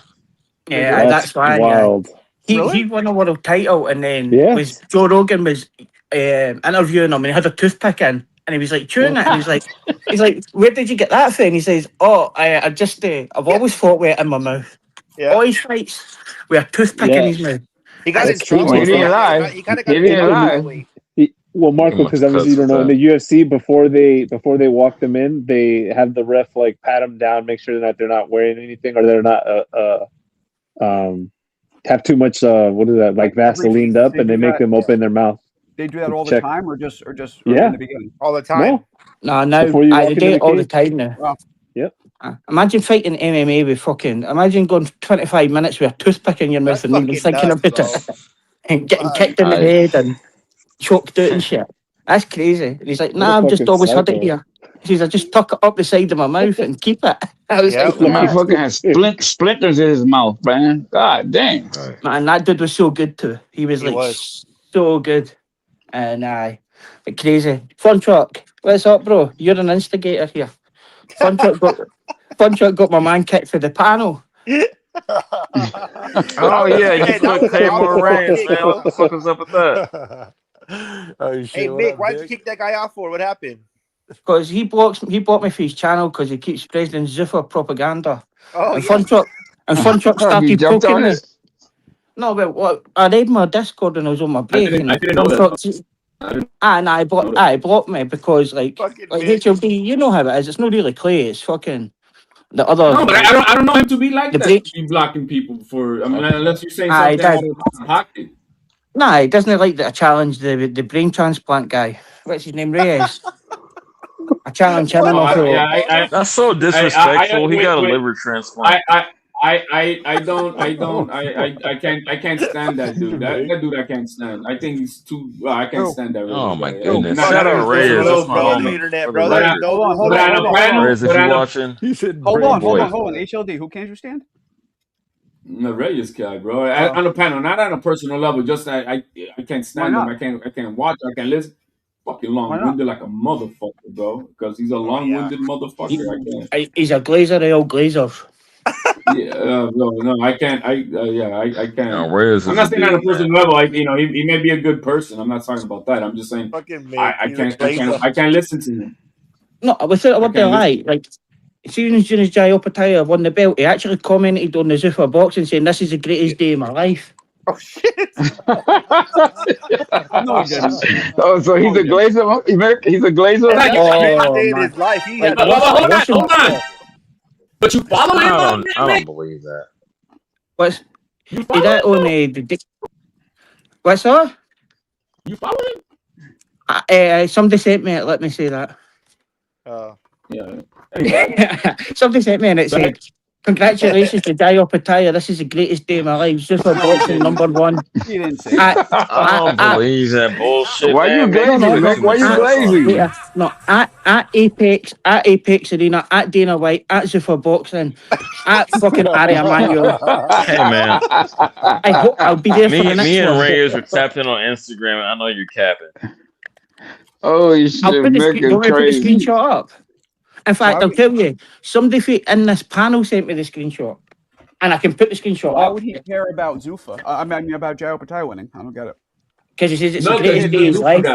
Yeah, that's why. Wild. He won a world title, and then Yes. Joe Rogan was interviewing him, and he had a toothpick in, and he was like chewing it, and he's like, where did you get that from? And he says, I just I've always fought with it in my mouth. Yeah. All his fights with a toothpick in his mouth. He got in That's trouble. true. He didn't lie. He kind of got He in didn't trouble. lie. Well, Marco, because obviously you don't know in the UFC before they walk them in, they have the ref like pat them down, make sure that they're not wearing anything or they're not have too much what is that like Vaseline up, and they make them open their mouth. They do that all the Check. time, or just Yeah. in the beginning? All the time. No, now Before you walk I into do the it all the cage? time now. Wow. Yep. Imagine fighting MMA with fucking. Imagine going 25 minutes with a toothpick in your mouth That's and not even fucking thinking nuts, about it, and getting kicked in the head and choked out and shit. That's crazy. And he's like, nah, I've just fucking always had it psycho. here. He says, I just tuck it up the side of my mouth and keep it. I was Yeah. like, The motherfucker has splinters in his mouth, man. God damn. man, that dude was so good too. He was He like was. so good. And but crazy. Fun Truck, what's up, bro? You're an instigator here. Fun Truck got my man kicked for the panel. Oh yeah, you put Claymore Reigns, man. What the fuck was up with that? Oh shit! Hey what Mick, up, why'd you Dick? kick that guy out for? What happened? Because he blocked me for his channel because he keeps President Zuffa propaganda. Oh and yeah. Fun Truck He started jumped poking on me. it. No, but what I read my Discord when I was on my break, didn't and know Fun that. Truck, I blocked me because like Fucking Mick. HLD, you know how it is. It's not really Clay. It's fucking the other. No, but I don't know him to be like The that. break- To be blocking people for. I mean, unless you're saying Aye, something that- out of pocket. Nah, he doesn't like that I challenge the brain transplant guy. What's his name? Reyes. I challenge him Oh, enough. I- That's so disrespectful. He got a wait. liver transplant. I I can't stand that dude. That dude I can't stand. I think he's too. I can't stand that. Oh my guy. goodness! Not Shout every out person Reyes, loves, that's my bro. homie. For the bro. record. Hold on. Reyes, if you watching, He said, Hold on. boy. HLD, who can't you stand? The Reyes guy, bro. On the panel, not on a personal level. Just I can't stand him. I can't watch. I can't listen. Fucking long-winded like a motherfucker, bro. Because he's a long-winded motherfucker. I can't. He's a glazer, the old glazers. Yeah, no, I can't. I can't. No, Reyes I'm is not a saying on a beast, personal man. level. He may be a good person. I'm not talking about that. I'm just saying I can't listen to him. No, without a word of lie, like, as soon as Jai Opetaia won the belt, he actually commented on the Zuffa boxing saying, "This is the greatest day of my life." Oh shit! No, he didn't. Oh, so he's a glazer. He's a glazer. Oh, day in his life. He had Hold on. But you follow him? I don't believe that. What's he that on the what's that? You follow him? Somebody sent me it. Let me say that. Yeah. Somebody sent me and it said, "Congratulations to Jai Opetaia. This is the greatest day of my life. Zuffa boxing #1." He didn't say I don't believe that bullshit. Why you glazing? Why you glazing? No, at Apex Arena, at Dana White, at Zuffa Boxing, at fucking Ari Emanuel. Hey man, I hope I'll be there for the next me and one. Reyes were tapped in on Instagram. And I know you're capping. Oh, you should I'll put the crazy. screenshot up. In fact, I'll tell you, somebody in this panel sent me the screenshot, and I can put the screenshot Why up. would he care about Zuffa? I mean, about Jai Opetaia winning. I don't get it. Because he says it's the greatest day of his life.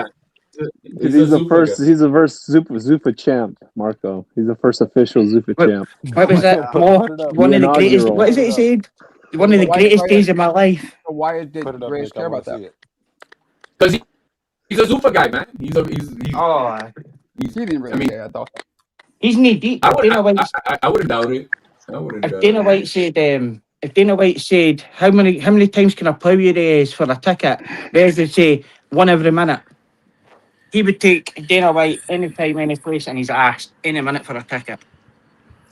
Because he's the first Zuffa champ, Marco. He's the first official Zuffa champ. What was that? One of the greatest. What is it he said? One of the greatest days of my life. Why did Reyes care about that? Because he's a Zuffa guy, man. He didn't really care. I thought. He's knee deep. I wouldn't doubt it. If Dana White said, how many times can I plough your ears for a ticket? Reyes would say, one every minute. He would take Dana White anytime, any place, and he's asked any minute for a ticket.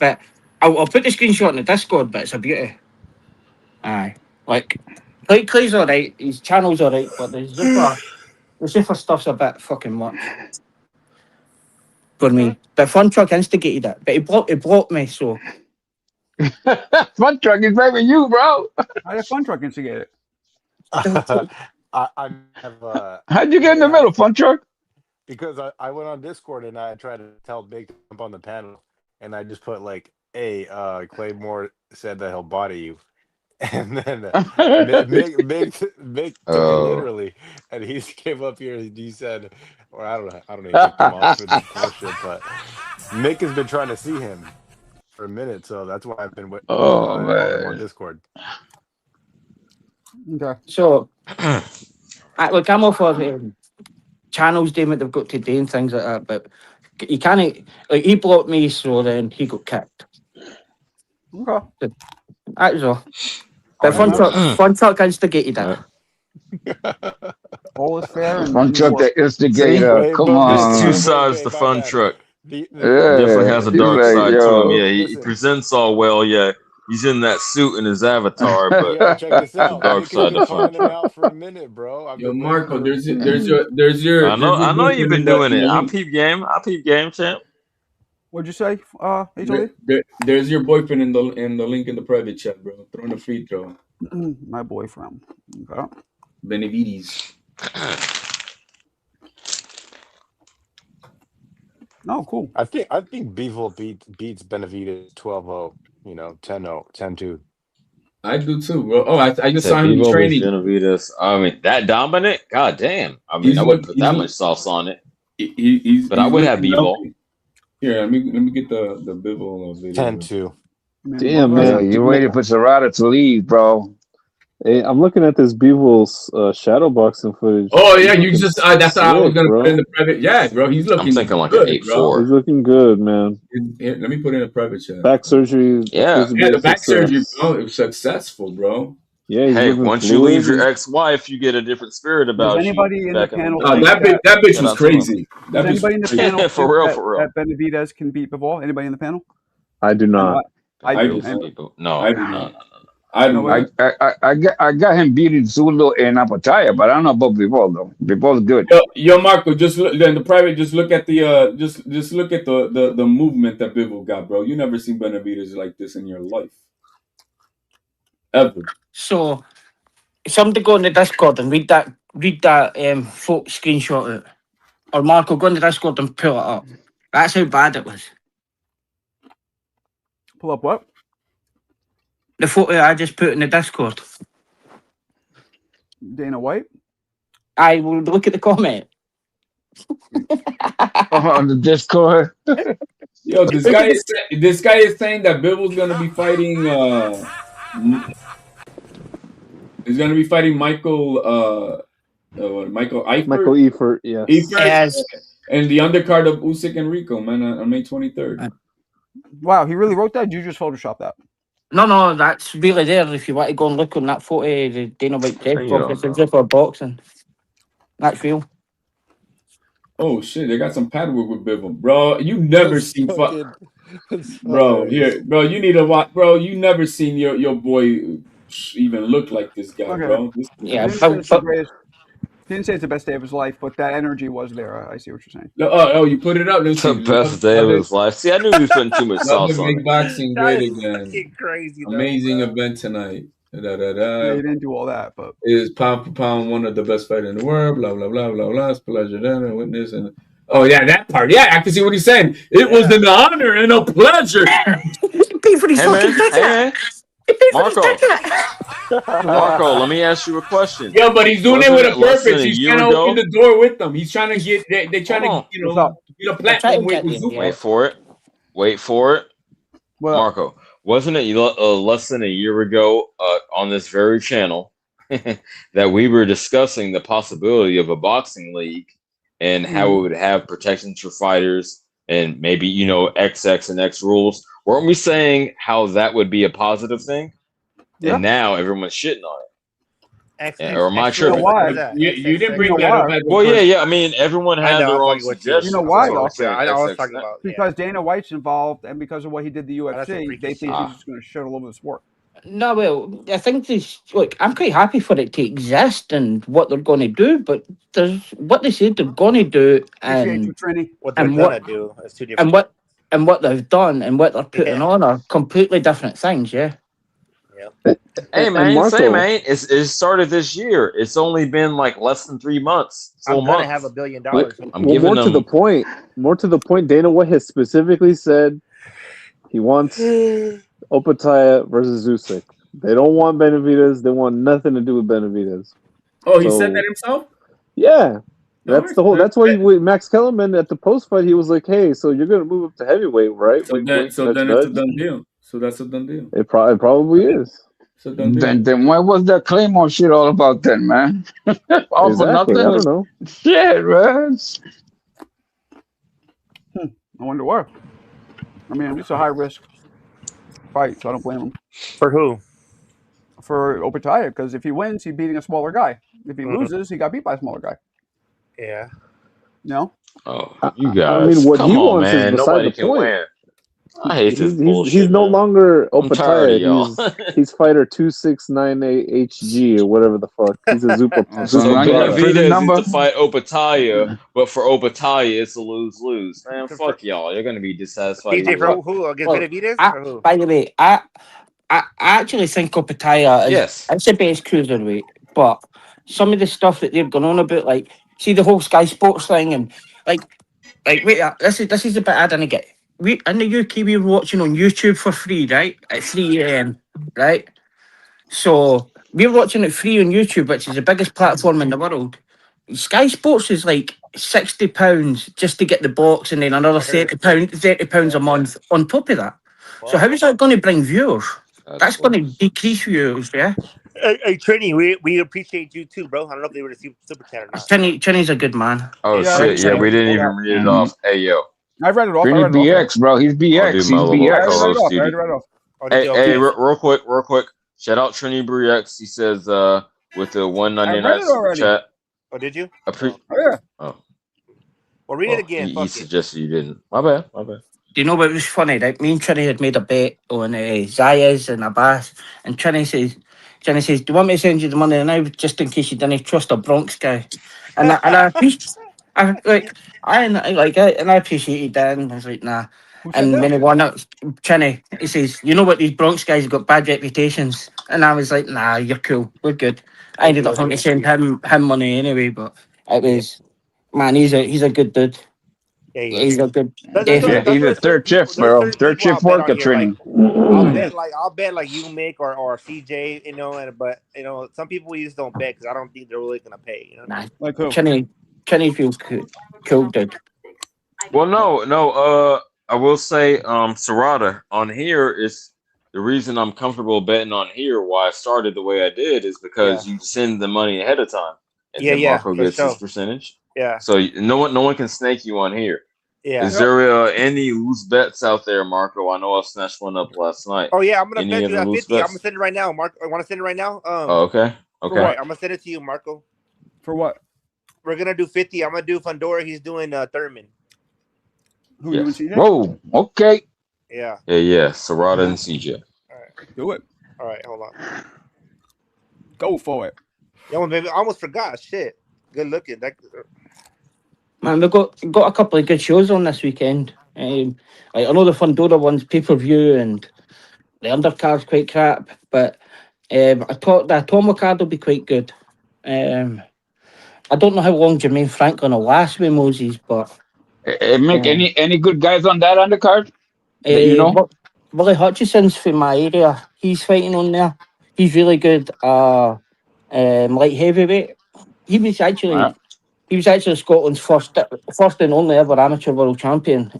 But I'll put the screenshot in the Discord, but it's a beauty. Aye. Like Clay's alright, his channel's alright, but the Zuffa stuff's a bit fucking much. For me. But Fun Truck instigated it. But he blocked me, so. Fun Truck is right with you, bro. How did Fun Truck instigate it? I have. How'd you get in the middle, Fun Truck? Because I went on Discord and I tried to tell Big to jump on the panel, and I just put like, "Hey, Claymore said that he'll body you," and then Big took it literally, and he came up here and he said, or I don't even kick him off for this bullshit, but Mick has been trying to see him for a minute, so that's why I've been man. On Discord. Okay. So, look, I'm all for channels doing what they've got to do and things like that, but you can't. Like, he blocked me, so then he got kicked. Okay. That was all. But Fun Truck instigated it. All is fair. And Fun Truck the instigator. Come on. There's two sides to Fun Truck. Yeah, Definitely has a dark like, side to yo. him. Yeah, he presents all well. Yeah, he's in that suit in his avatar, but Yo, check this out. the dark side to Fun Finding out for a minute, bro. Yo, Marco, there's your. I know you've been doing it. I peep game, champ. What'd you say, HLD? There's your boyfriend in the link in the private chat, bro. Throwing a free throw. My boyfriend. Okay. Benavides. Oh, cool. I think Beevil beats Benavides 12-0, 10-0, 10-2. I do too, bro. Oh, I just saw him training. Benavides. I mean, that dominant. God damn. I mean, I wouldn't put that much sauce on it. But I would have Beevil. Here, let me get the Beevil video. 10-2. Damn, man. You waited for Serrata to leave, bro. Hey, I'm looking at this Beevil's shadow boxing footage. Oh yeah, you just that's how I was gonna put in the private. Yeah, bro, he's looking. I'm thinking like good, an 8-4. He's looking good, man. Here, let me put in a private chat. Back surgery. Yeah, the back surgery, bro, it was successful, bro. Yeah. Hey, once you leave your ex-wife, you get a different spirit about you. Anybody in the panel? That bitch was crazy. Does anybody in the panel for real? that Benavides can beat Bivol? Anybody in the panel? I do not. I do. people. No, I do. no. I got him beating Zulu and Apataya, but I don't know about Bivol though. Bivol's good. Yo, Marco, just look in the private. Just look at the just look at the movement that Bivol got, bro. You never seen Benavidez like this in your life, ever. So, somebody go on the Discord and read that photo screenshot out, or Marco go on the Discord and pull it up. That's how bad it was. Pull up what? The photo I just put in the Discord. Dana White? I will look at the comment. On the Discord. Yo, this guy is saying that Bivol's gonna be fighting. He's gonna be fighting Michael Eifert. Michael Eifert, yes. Yes. And the undercard of Usyk and Rico, man, on May 23rd. Wow, he really wrote that? Did you just Photoshop that? No, that's really there. If you want to go and look on that photo, the Dana White death box, it's just for boxing. That's real. Oh shit, they got some paddwork with Bivol, bro. You never seen bro. Here, bro. You need to watch, bro. You never seen your boy even look like this guy, Okay. bro. Yeah, he didn't say it's the best day of his life, but that energy was there. I see what you're saying. Oh, you put it up. It's the best day of his life. See, I knew he was putting too much sauce on Big it. boxing, great again. Fucking crazy. Amazing event tonight. Yeah, he didn't do all that, but is pound for pound one of the best fighters in the world. Blah blah blah blah blah. It's a pleasure to witness and. Oh yeah, that part. Yeah, I can see what he's saying. It was an honor and a pleasure. Pay for these fucking tickets. Marco, let me ask you a question. Yeah, but he's doing it with a purpose. He's year trying to open ago? the door with them. He's trying to get. They're trying to, get a platform with Zuko. Wait for it. Well, Marco, wasn't it less than a year ago on this very channel that we were discussing the possibility of a boxing league and how it would have protections for fighters and maybe, XX and X rules? Weren't we saying how that would be a positive thing? Yeah. And now everyone's shitting on it. Or am I tripping? You didn't bring that up. Well, yeah. I mean, everyone had their own suggestions. You know why? I was talking about because Dana White's involved, and because of what he did to the UFC, they think he's just going to shut all over the sport. No, well, I think this. Look, I'm quite happy for it to exist and what they're going to do, but there's what they said they're going to do and what they're going to do. It's two different. And what they've done and what they're putting on are completely different things. Yeah. Hey man, same man. It started this year. It's only been like less than 3 months. I'm gonna have $1 billion. More to the point. Dana White has specifically said he wants Opataya versus Usyk. They don't want Benavidez. They want nothing to do with Benavidez. Oh, he said that himself? Yeah. That's the whole. That's why Max Kellerman at the post fight, he was like, "Hey, so you're gonna move up to heavyweight, right?" So then it's a done deal. So that's a done deal. It probably is. Then what was that Claymore shit all about then, man? All for nothing. I don't know. Shit, man. I wonder why. I mean, it's a high risk fight, so I don't blame him. For who? For Opataya, because if he wins, he's beating a smaller guy. If he loses, he got beat by a smaller guy. Yeah. No. Oh, you guys. I mean, what come he on, wants man. is beside Nobody the can point. win. I hate this bullshit. He's no longer I'm tired of y'all. Opataya. He's fighter 2698HG or whatever the fuck. He's a super. So Benavidez is to fight Opataya, but for Opataya, it's a lose-lose. Man, fuck y'all. You're gonna be dissatisfied. DJ, for who? Against Benavidez? Or who? By the way, I actually think Opataya is it's the best cruiserweight, but some of the stuff that they're going on about, like, see the whole Sky Sports thing, and like wait, this is the bit I didn't get. We in the UK we were watching on YouTube for free, right? At 3 AM, right? So we were watching it free on YouTube, which is the biggest platform in the world. Sky Sports is like £60 just to get the box, and then another £30 a month on top of that. Wow. So how is that going to bring viewers? That's going to decrease viewers, yeah. Hey, Trini, we appreciate you too, bro. I don't know if they were the super chat or not. Trinny's a good man. Oh shit, yeah, we didn't even read it off. Hey yo, I read it off. Trini BX, bro. He's BX. He's BX. I read it off. Hey, real quick. Shout out Trini BX. He says with the 199 chat. Oh, did you? Yeah. Oh. Well, read it again. He suggested you didn't. My bad. Do you know what was funny? Right? Me and Trinny had made a bet on Zayas and Abbas, and Trinny says, "Do you want me to send you the money now, just in case you didn't trust a Bronx guy?" And I appreciated that, and I was like, "Nah." Who said And that? when he won it, Trinny, he says, "You know what? These Bronx guys have got bad reputations," and I was like, "Nah, you're cool. We're good." I ended up having to send him money anyway, but it was man, he's a good dude. Yeah, He's a good. There's Definitely. certain people. There's certain people I'll bet on here. Like I'll bet like you make or CJ, you know, but you know some people we just don't bet because I don't think they're really gonna pay. You know, Nah, like who? Chinny feels cool, dude. Well, no. I will say, Serrata on here is the reason I'm comfortable betting on here. Why I started the way I did is because you send the money ahead of time, and then Marco gets his percentage. Yeah. So no one can snake you on here. Yeah. Is there any loose bets out there, Marco? I know I snatched one up last night. Oh yeah, I'm gonna Any bet you other that loose 50. I'm bets? gonna send it right now, Marco. I want to send it right now. Okay. For what? I'm gonna send it to you, Marco. For what? We're gonna do 50. I'm gonna do Fundora. He's doing Thurman. Who you and CJ? Whoa. Okay. Yeah. Yeah. Serrata and CJ. All right. Do it. All right, hold on. Go for it. Yeah, baby, I almost forgot. Shit. Good looking. Man, we got a couple of good shows on this weekend. I know the Fundora one's pay-per-view and the undercard's quite crap, but I thought the Atomo card will be quite good. I don't know how long Jermaine Franklin will last with Moses, but Mick, any good guys on that undercard? That you know? Willie Hutchison's from my area. He's fighting on there. He's really good. Light heavyweight. He was actually Scotland's first and only ever amateur world champion.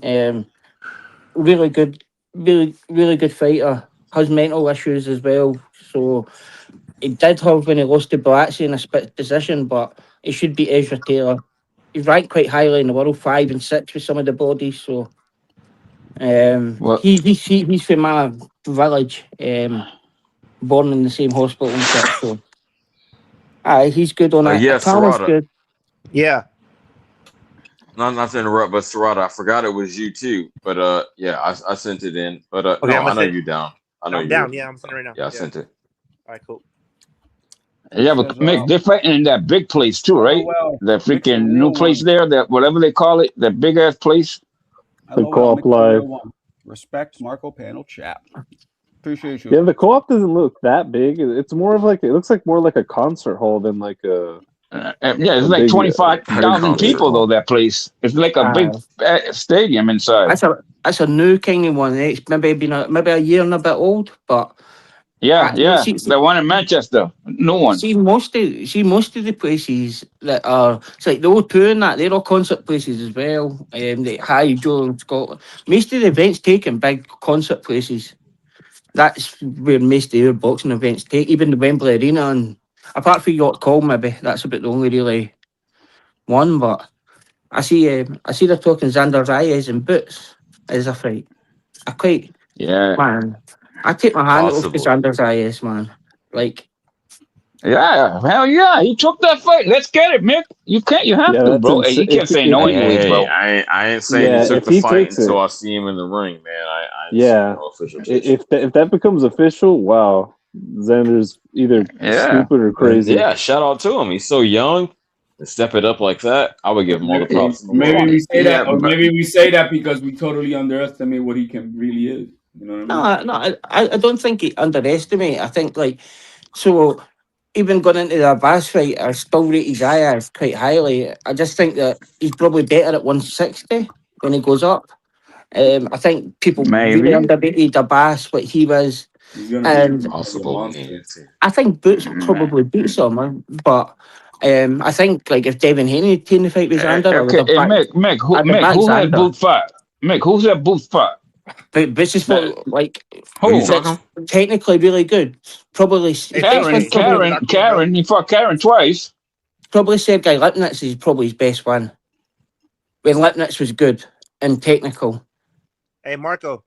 Really good, really good fighter. Has mental issues as well. So he did have when he lost to Boazzi in a split decision, but he should beat Ezra Taylor. He's ranked quite highly in the world, 5 and 6 with some of the bodies. So he's from my village, born in the same hospital and shit. So he's good on that. Yeah, Talon's Serrata. good. Yeah. Not to interrupt, but Serrata, I forgot it was you too. But yeah, I sent it in. But Okay, no, I know you down. I know I'm you down. Yeah, I'm sending it right now. Yeah, I sent it. All right, cool. Yeah, but Mick, they're fighting in that big place too, right? That freaking new place there, that whatever they call it, that big ass place. The Co-op Live. Respect Marco Panel chat. Appreciate you. Yeah, the Co-op doesn't look that big. It's more of like it looks like more like a concert hall than like a. Yeah, it's like 25,000 people though. That place. It's like a big stadium inside. That's a new kind of one. It's maybe a year and a bit old, but. Yeah, the one in Manchester, no one. See most of the places that are, it's like the O2 and that, they're all concert places as well. The High Joe in Scotland. Most of the events take in big concert places. That's where most of your boxing events take, even the Wembley Arena, and apart from York Hall, maybe that's about the only really one. But I see they're talking Xander Zayas and Boots as a fight. Man. I take my hand off the Xander Zayas, man. Like, yeah, hell yeah, he took that fight. Let's get it, Mick. You have to, bro. Hey, you can't say no anyways, bro. I ain't saying he took the fight until I see him in the ring, man. If that becomes official, wow, Xander's either stupid or crazy. Yeah, shout out to him. He's so young. To step it up like that, I would give him all the props. Maybe we say that, or maybe we say that because we totally underestimate what he really is. You know what I mean? No, I don't think he underestimate. I think so even going into the Abbas fight, I still rate his Zayas quite highly. I just think that he's probably better at 160 when he goes up. I think people really underrated Abbas, what he was. And possible. I think Boots probably beats him, but I think if Devin Haney taken the fight with Xander, Mick, who had Boots fight? Mick, who's that Boots fight? But this is what technically really good. Probably Karen. He fought Karen twice. Probably Sergei Lipnitz is probably his best one. When Lipnitz was good and technical. Hey Marco,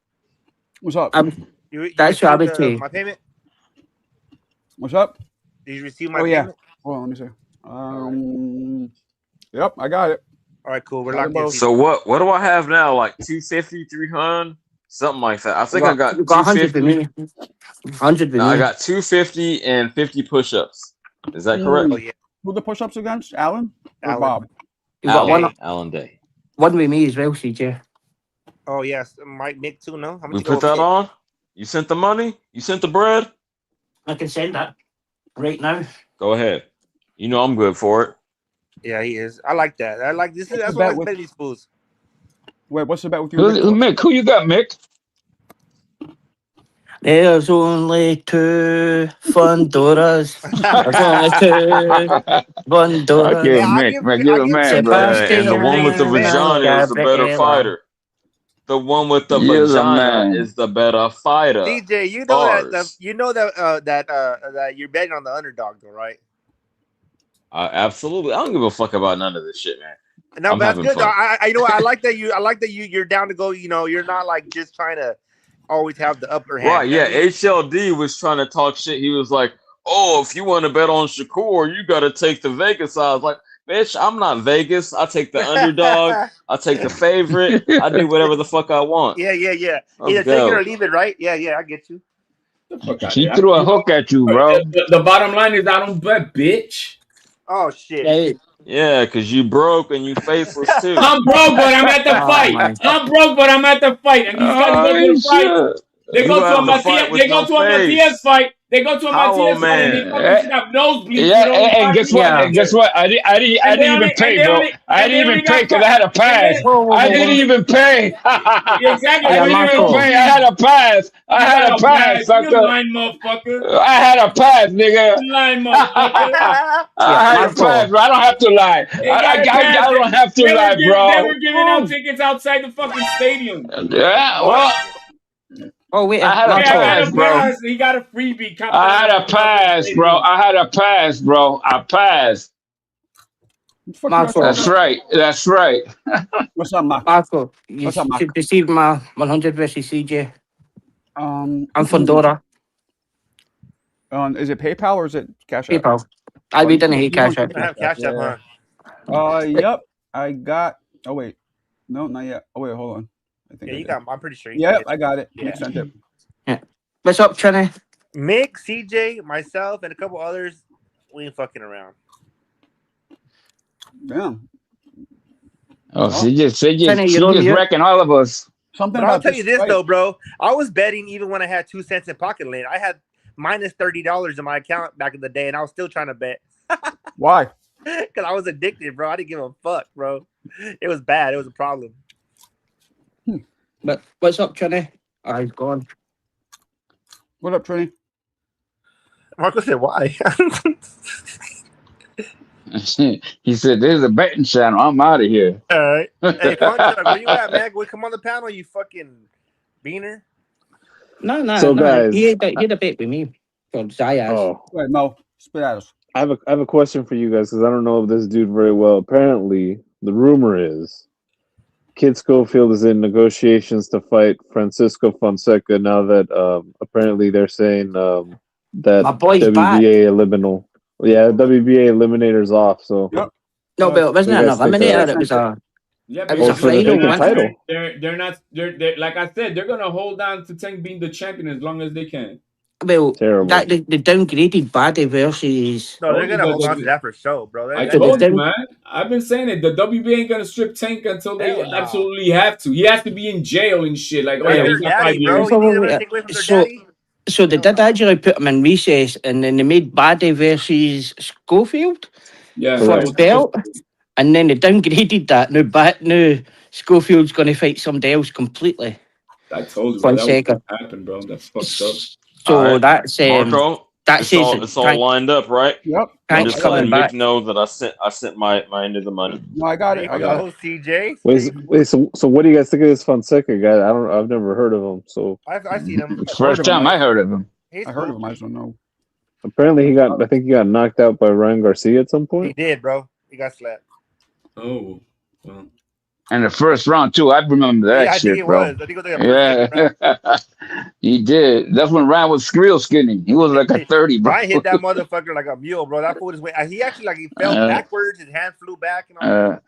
what's up? You that's what I would say. My payment. What's up? Did you receive my payment? Hold on, let me see. Yep, I got it. All right, cool. We're locked in. So what do I have now? Like 250, 300, something like that. I think I got 100 with 250. me. 100 with No, I me. got 250 and 50 push-ups. Is that correct? Oh yeah. Who the push-ups against? Alan or Alan. Bob? You got one. Alan Day. One with me as well, CJ. Oh yes, Mike Nick too. No, how much We you put go that on. You sent the money. You sent the bread. I can send that right now. Go ahead. You know I'm good for it. Yeah, he is. I like that. I like this. What's That's the why I bet with- bet these fools. Wait, what's the bet with you? Mick, who you got, Mick? There's only two Fondoras. There's only two Fondoras. I give Mick, man, give a man, bro. And the one with the vagina is the better Gabriela. fighter. The one with the You're the vagina man. is the better fighter. DJ, you know that Bars. that you're betting on the underdog, though, right? Absolutely. I don't give a fuck about none of this shit, man. No, I'm but that's having good. Though. fun. I know. I like that you. I like that you're down to go. You know, you're not like just trying to always have the upper hand. Right, yeah. HLD was trying to talk shit. He was like, oh, if you want to bet on Shakur, you got to take the Vegas. I was like, bitch, I'm not Vegas. I take the underdog. I take the favorite. I do whatever the fuck I want. Yeah. Let's Either take go. it or leave it, right? Yeah. I get you. She threw a hook at you, bro. The bottom line is I don't bet, bitch. Oh shit. Hey, Yeah, because you broke and you faceless too. I'm broke, but I'm at the fight. I'm broke, but I'm at the fight. And these guys go to the fight. They You go to have a to fight Matias. with They go no to a face. Matias fight. They go to a How, Matias fight and they man? fucking should have nosebleeds. Yeah, You know, and guess what? Yeah. And guess what? I didn't And they even only- pay, and they bro. only- I and they didn't even only pay got because I had a pass. Whoa, I didn't even pay. Exactly. I didn't even pay. I had a pass. I had a pass, You sucker. lying motherfucker. I had a pass, nigga. You lying motherfucker. I had a pass, bro. I don't have to lie. I don't have to lie, They bro. were giving out tickets outside the fucking stadium. Yeah, well, oh wait, I had a pass, bro. He got a freebie. I had a pass, bro. I had a pass, bro. I passed. Marco. That's right. That's right. What's up, Mark? Marco, you What's up, Mark? should receive my 100 versus CJ. I'm Fundora. Is it PayPal or is it Cash App? PayPal. I read in You the Cash want App. I have Cash App, huh? Yep. I got. Oh wait, no, not yet. Oh wait, hold on. I think. Yeah, I you did. got. I'm pretty sure. you Yep, did. I got it. Yeah. You sent it. What's up, Trini? Mick, CJ, myself, and a couple others. We ain't fucking around. Damn. Oh, she Kenny, you just don't hear- wrecking all of us. Something But I'll about tell you this fight. though, bro. I was betting even when I had 2 cents in pocket lane. I had minus $30 in my account back in the day, and I was still trying to bet Why? because I was addicted, bro. I didn't give a fuck, bro. It was bad. It was a problem. But what's up, Trini? Oh, he's gone. What up, Trini? Marco said, "Why?" He said, "There's a betting channel. I'm out of here." All right. Hey, Funchuck, where you at, man? We come on the panel, you fucking beaner. No. So, guys- he had a bet with me for Zayas. Oh, Wait, Mo, spit at us. I have a question for you guys because I don't know this dude very well. Apparently, the rumor is Kid Schofield is in negotiations to fight Francisco Fonseca. Now that apparently they're saying that My boy's back. WBA eliminal. Yeah, WBA eliminator's off. So Yep. No, but it wasn't you an guys think eliminator. It was a. Yeah, It was a for the final vacant one. title. They're not. They're like I said. They're gonna hold on to Tank being the champion as long as they can. Well, Terrible. that the downgraded Buddy versus. No, they're Oh, gonna you hold guys on are- to that for sure, bro. I That- told then- you, man. I've been saying it. The WBA ain't gonna strip Tank until they Hell no. absolutely have to. He has to be in jail and shit. Like, oh That's yeah, their he's got 5 daddy, bro. years. You need them to take away from their So- daddy. So they did actually put him in recess, and then they made Buddy versus Schofield Yeah, for Correct. the belt, and then they downgraded that. Now Schofield's going to fight somebody else completely. I told you, bro, that was Fonseca. gonna happen, bro. That's fucked up. So All right. that's Marco, that it's says all, that it's all Tank- lined up, right? Yep. I'm Tank's just coming letting back. Mick know that I sent my end of the money. No, I got There it. you I got it. go, CJ. wait. So what do you guys think of this Fonseca guy? I've never heard of him. So I've seen him. First time I heard of him. He's I heard cool. of him. I just don't know. apparently I think he got knocked out by Ryan Garcia at some He point. did, bro. He got slapped. Oh, well. And the first round too. I remember that Yeah, I think shit, it bro. was. I think it was like a first Yeah, he did. That's when Ryan was real skinny. He was like a 30, bro. Ryan hit that motherfucker like a mule, bro. That fool just went. He actually he fell backwards. His hand flew back. And all that.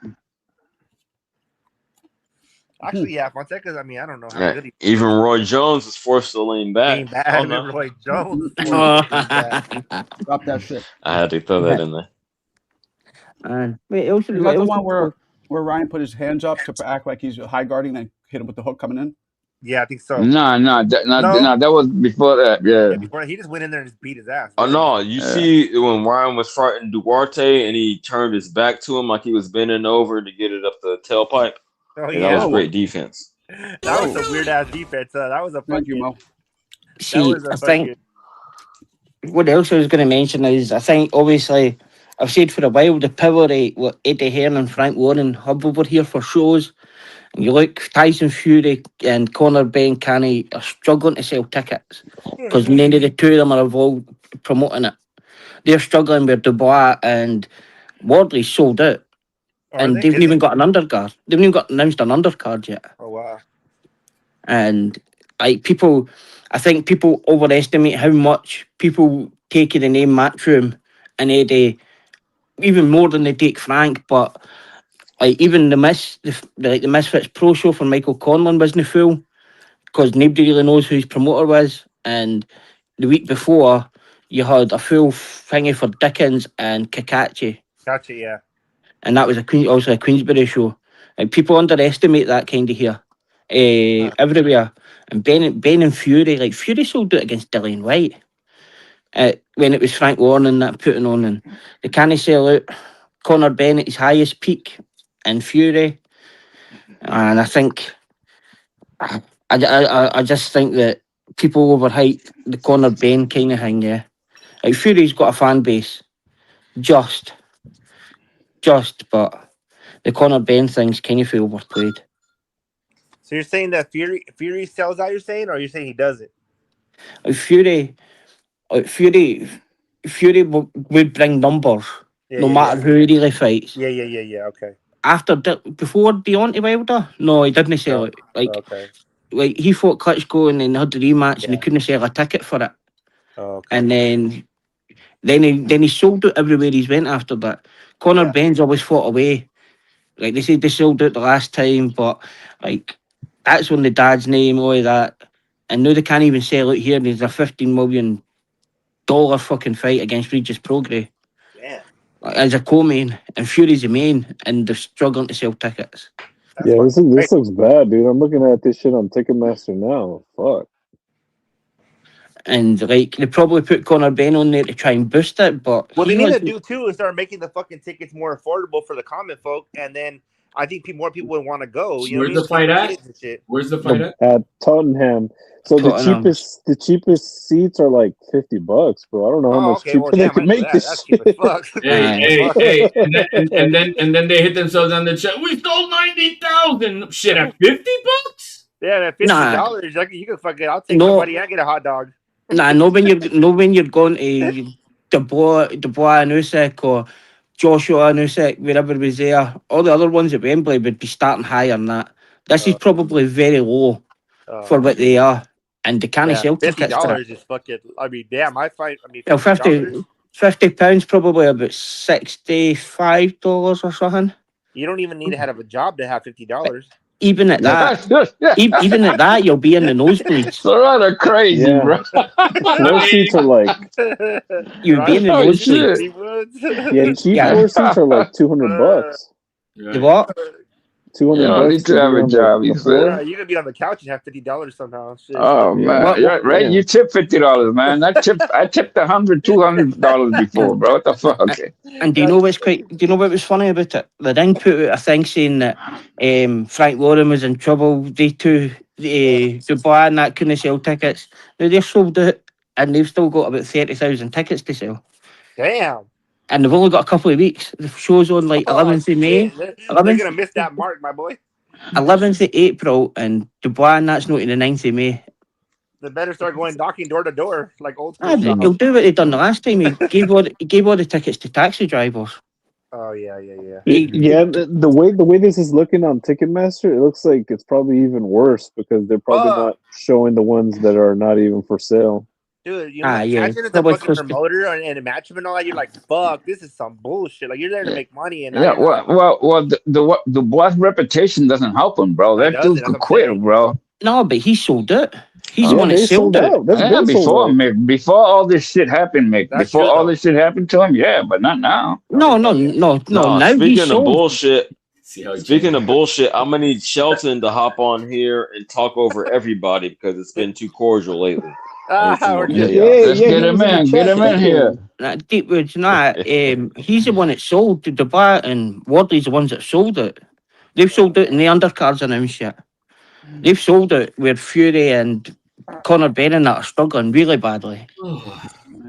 Actually, yeah, Fonseca's. I mean, I don't know how Yeah, good he even Roy Jones was forced to lean back. came back. Oh no, Roy Jones. Oh. Drop that shit. I had to throw that in there. And wait, also, Is that the one where Ryan put his hands up to act like he's high guarding, then hit him with the hook coming in? Yeah, I think so. No, that was before that. Yeah, Yeah. before he just went in there and just beat his ass. Oh no, you see when Ryan was fighting Duarte and he turned his back to him like he was bending over to get it up the tailpipe. Oh Yeah, yeah, that was great defense. That was a weird ass defense. That was a fucking. Thank you, Mo. See, I think what else I was going to mention is I think obviously I've said for a while the power of what Eddie Hearn and Frank Warren have over here for shows. And you look, Tyson Fury and Conor Ben Canny are struggling to sell tickets because none of the two of them are involved promoting it. They're struggling with Dubois and Wardley sold out. And they haven't even got an undercard. They haven't even got announced an undercard yet. Oh wow. And like people, I think people overestimate how much people take the name Matchroom and Eddie, even more than they take Frank. But like even the Misfits Pro show for Michael Conlon wasn't full because nobody really knows who his promoter was. And the week before, you had a full thingy for Dickens and Kakachi. Gotcha. Yeah. And that was also a Queensberry show. And people underestimate that kind of here. Everywhere. And Ben and Fury, like Fury sold out against Dillian White when it was Frank Warren and that putting on, and they can't sell out. Conor Ben at his highest peak and Fury. And I think I just think that people overhype the Conor Ben kind of thing, yeah. Like Fury's got a fan base. Just, but the Conor Ben thing's kind of feel overplayed. So you're saying that Fury sells out? You're saying, or you're saying he does it? Fury would bring numbers no matter who he really fights. Yeah. Okay. Before Deontay Wilder, no, he didn't sell it. Like he fought Klitschko and then had the rematch and he couldn't sell a ticket for it. And then he sold out everywhere he's went after that. Conor Ben's always fought away. Like they said, they sold out the last time, but like that's on the dad's name, all of that. And now they can't even sell out here. There's a $15 million fucking fight against Regis Prograis. Yeah. As a co-main, and Fury's the main, and they're struggling to sell tickets. Yeah, this looks bad, dude. I'm looking at this shit on Ticketmaster now. Fuck. And like they probably put Conor Ben on there to try and boost it, but what they need to do too is start making the fucking tickets more affordable for the common folk, and then I think more people would want to go. You know Where's the fight at? Where's the fight at? At Tottenham. So the cheapest seats are like $50, bro. I don't know how much cheaper they can make this shit. Hey, and then they hit themselves on the chest. We sold 90,000. Shit at $50? Yeah, at $50, you can fucking. I'll take somebody and get a hot dog. Nah, when you're going to Dubois and Usyk or Joshua and Usyk, wherever was there, all the other ones at Wembley would be starting higher than that. This is probably very low for what they are, and they can't sell tickets. $50 is fucking. I mean, damn, I fight. I mean, £50 probably about $65 or something. You don't even need to have a job to have $50. Even at that, even at that, you'll be in the nosebleeds. So rather crazy, bro. Floor seats are like you'll be in the nosebleeds. Yeah, cheap floor seats are like $200. The what? $200. You need to have a job, you said. You could be on the couch and have $50 somehow. Shit. Oh man, right? You tip $50, man. I tipped $100, $200 before, bro. What the fuck? Okay. And do you know what was funny about it? They didn't put out a thing saying that Frank Warren was in trouble. They too, Dubois and that couldn't sell tickets. Now they're sold out, and they've still got about 30,000 tickets to sell. Damn. And they've only got a couple of weeks. The show's on like 11th of May. They're gonna miss that mark, my boy. 11th of April, and Dubois and that's not in the 9th of May. They better start going knocking door to door like old school. He'll do what he done the last time. He gave all the tickets to taxi drivers. Oh yeah. Yeah, the way this is looking on Ticketmaster, it looks like it's probably even worse because they're probably not showing the ones that are not even for sale. Dude, you know, catching as a fucking promoter and a matchup and all that, you're like, fuck, this is some bullshit. Like, you're there to make money. And yeah, well, the boss reputation doesn't help him, bro. That dude could quit, bro. No, but he sold it. He's the one that sold it. Yeah, before all this shit happened, Mick. Before all this shit happened to him, yeah, but not now. No. Now speaking of bullshit, I'm gonna need Shelton to hop on here and talk over everybody because it's been too cordial lately. Let's get him in. Get him in here. Deepwood's not. He's the one that sold the Dubai, and Wardley's the ones that sold it. They've sold it, and the undercards announced it. They've sold it where Fury and Conor Ben and that are struggling really badly.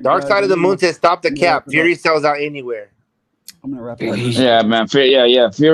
Dark Side of the Moon says stop the cap. Fury sells out anywhere. I'm gonna wrap it up. Yeah, man. Yeah. Fury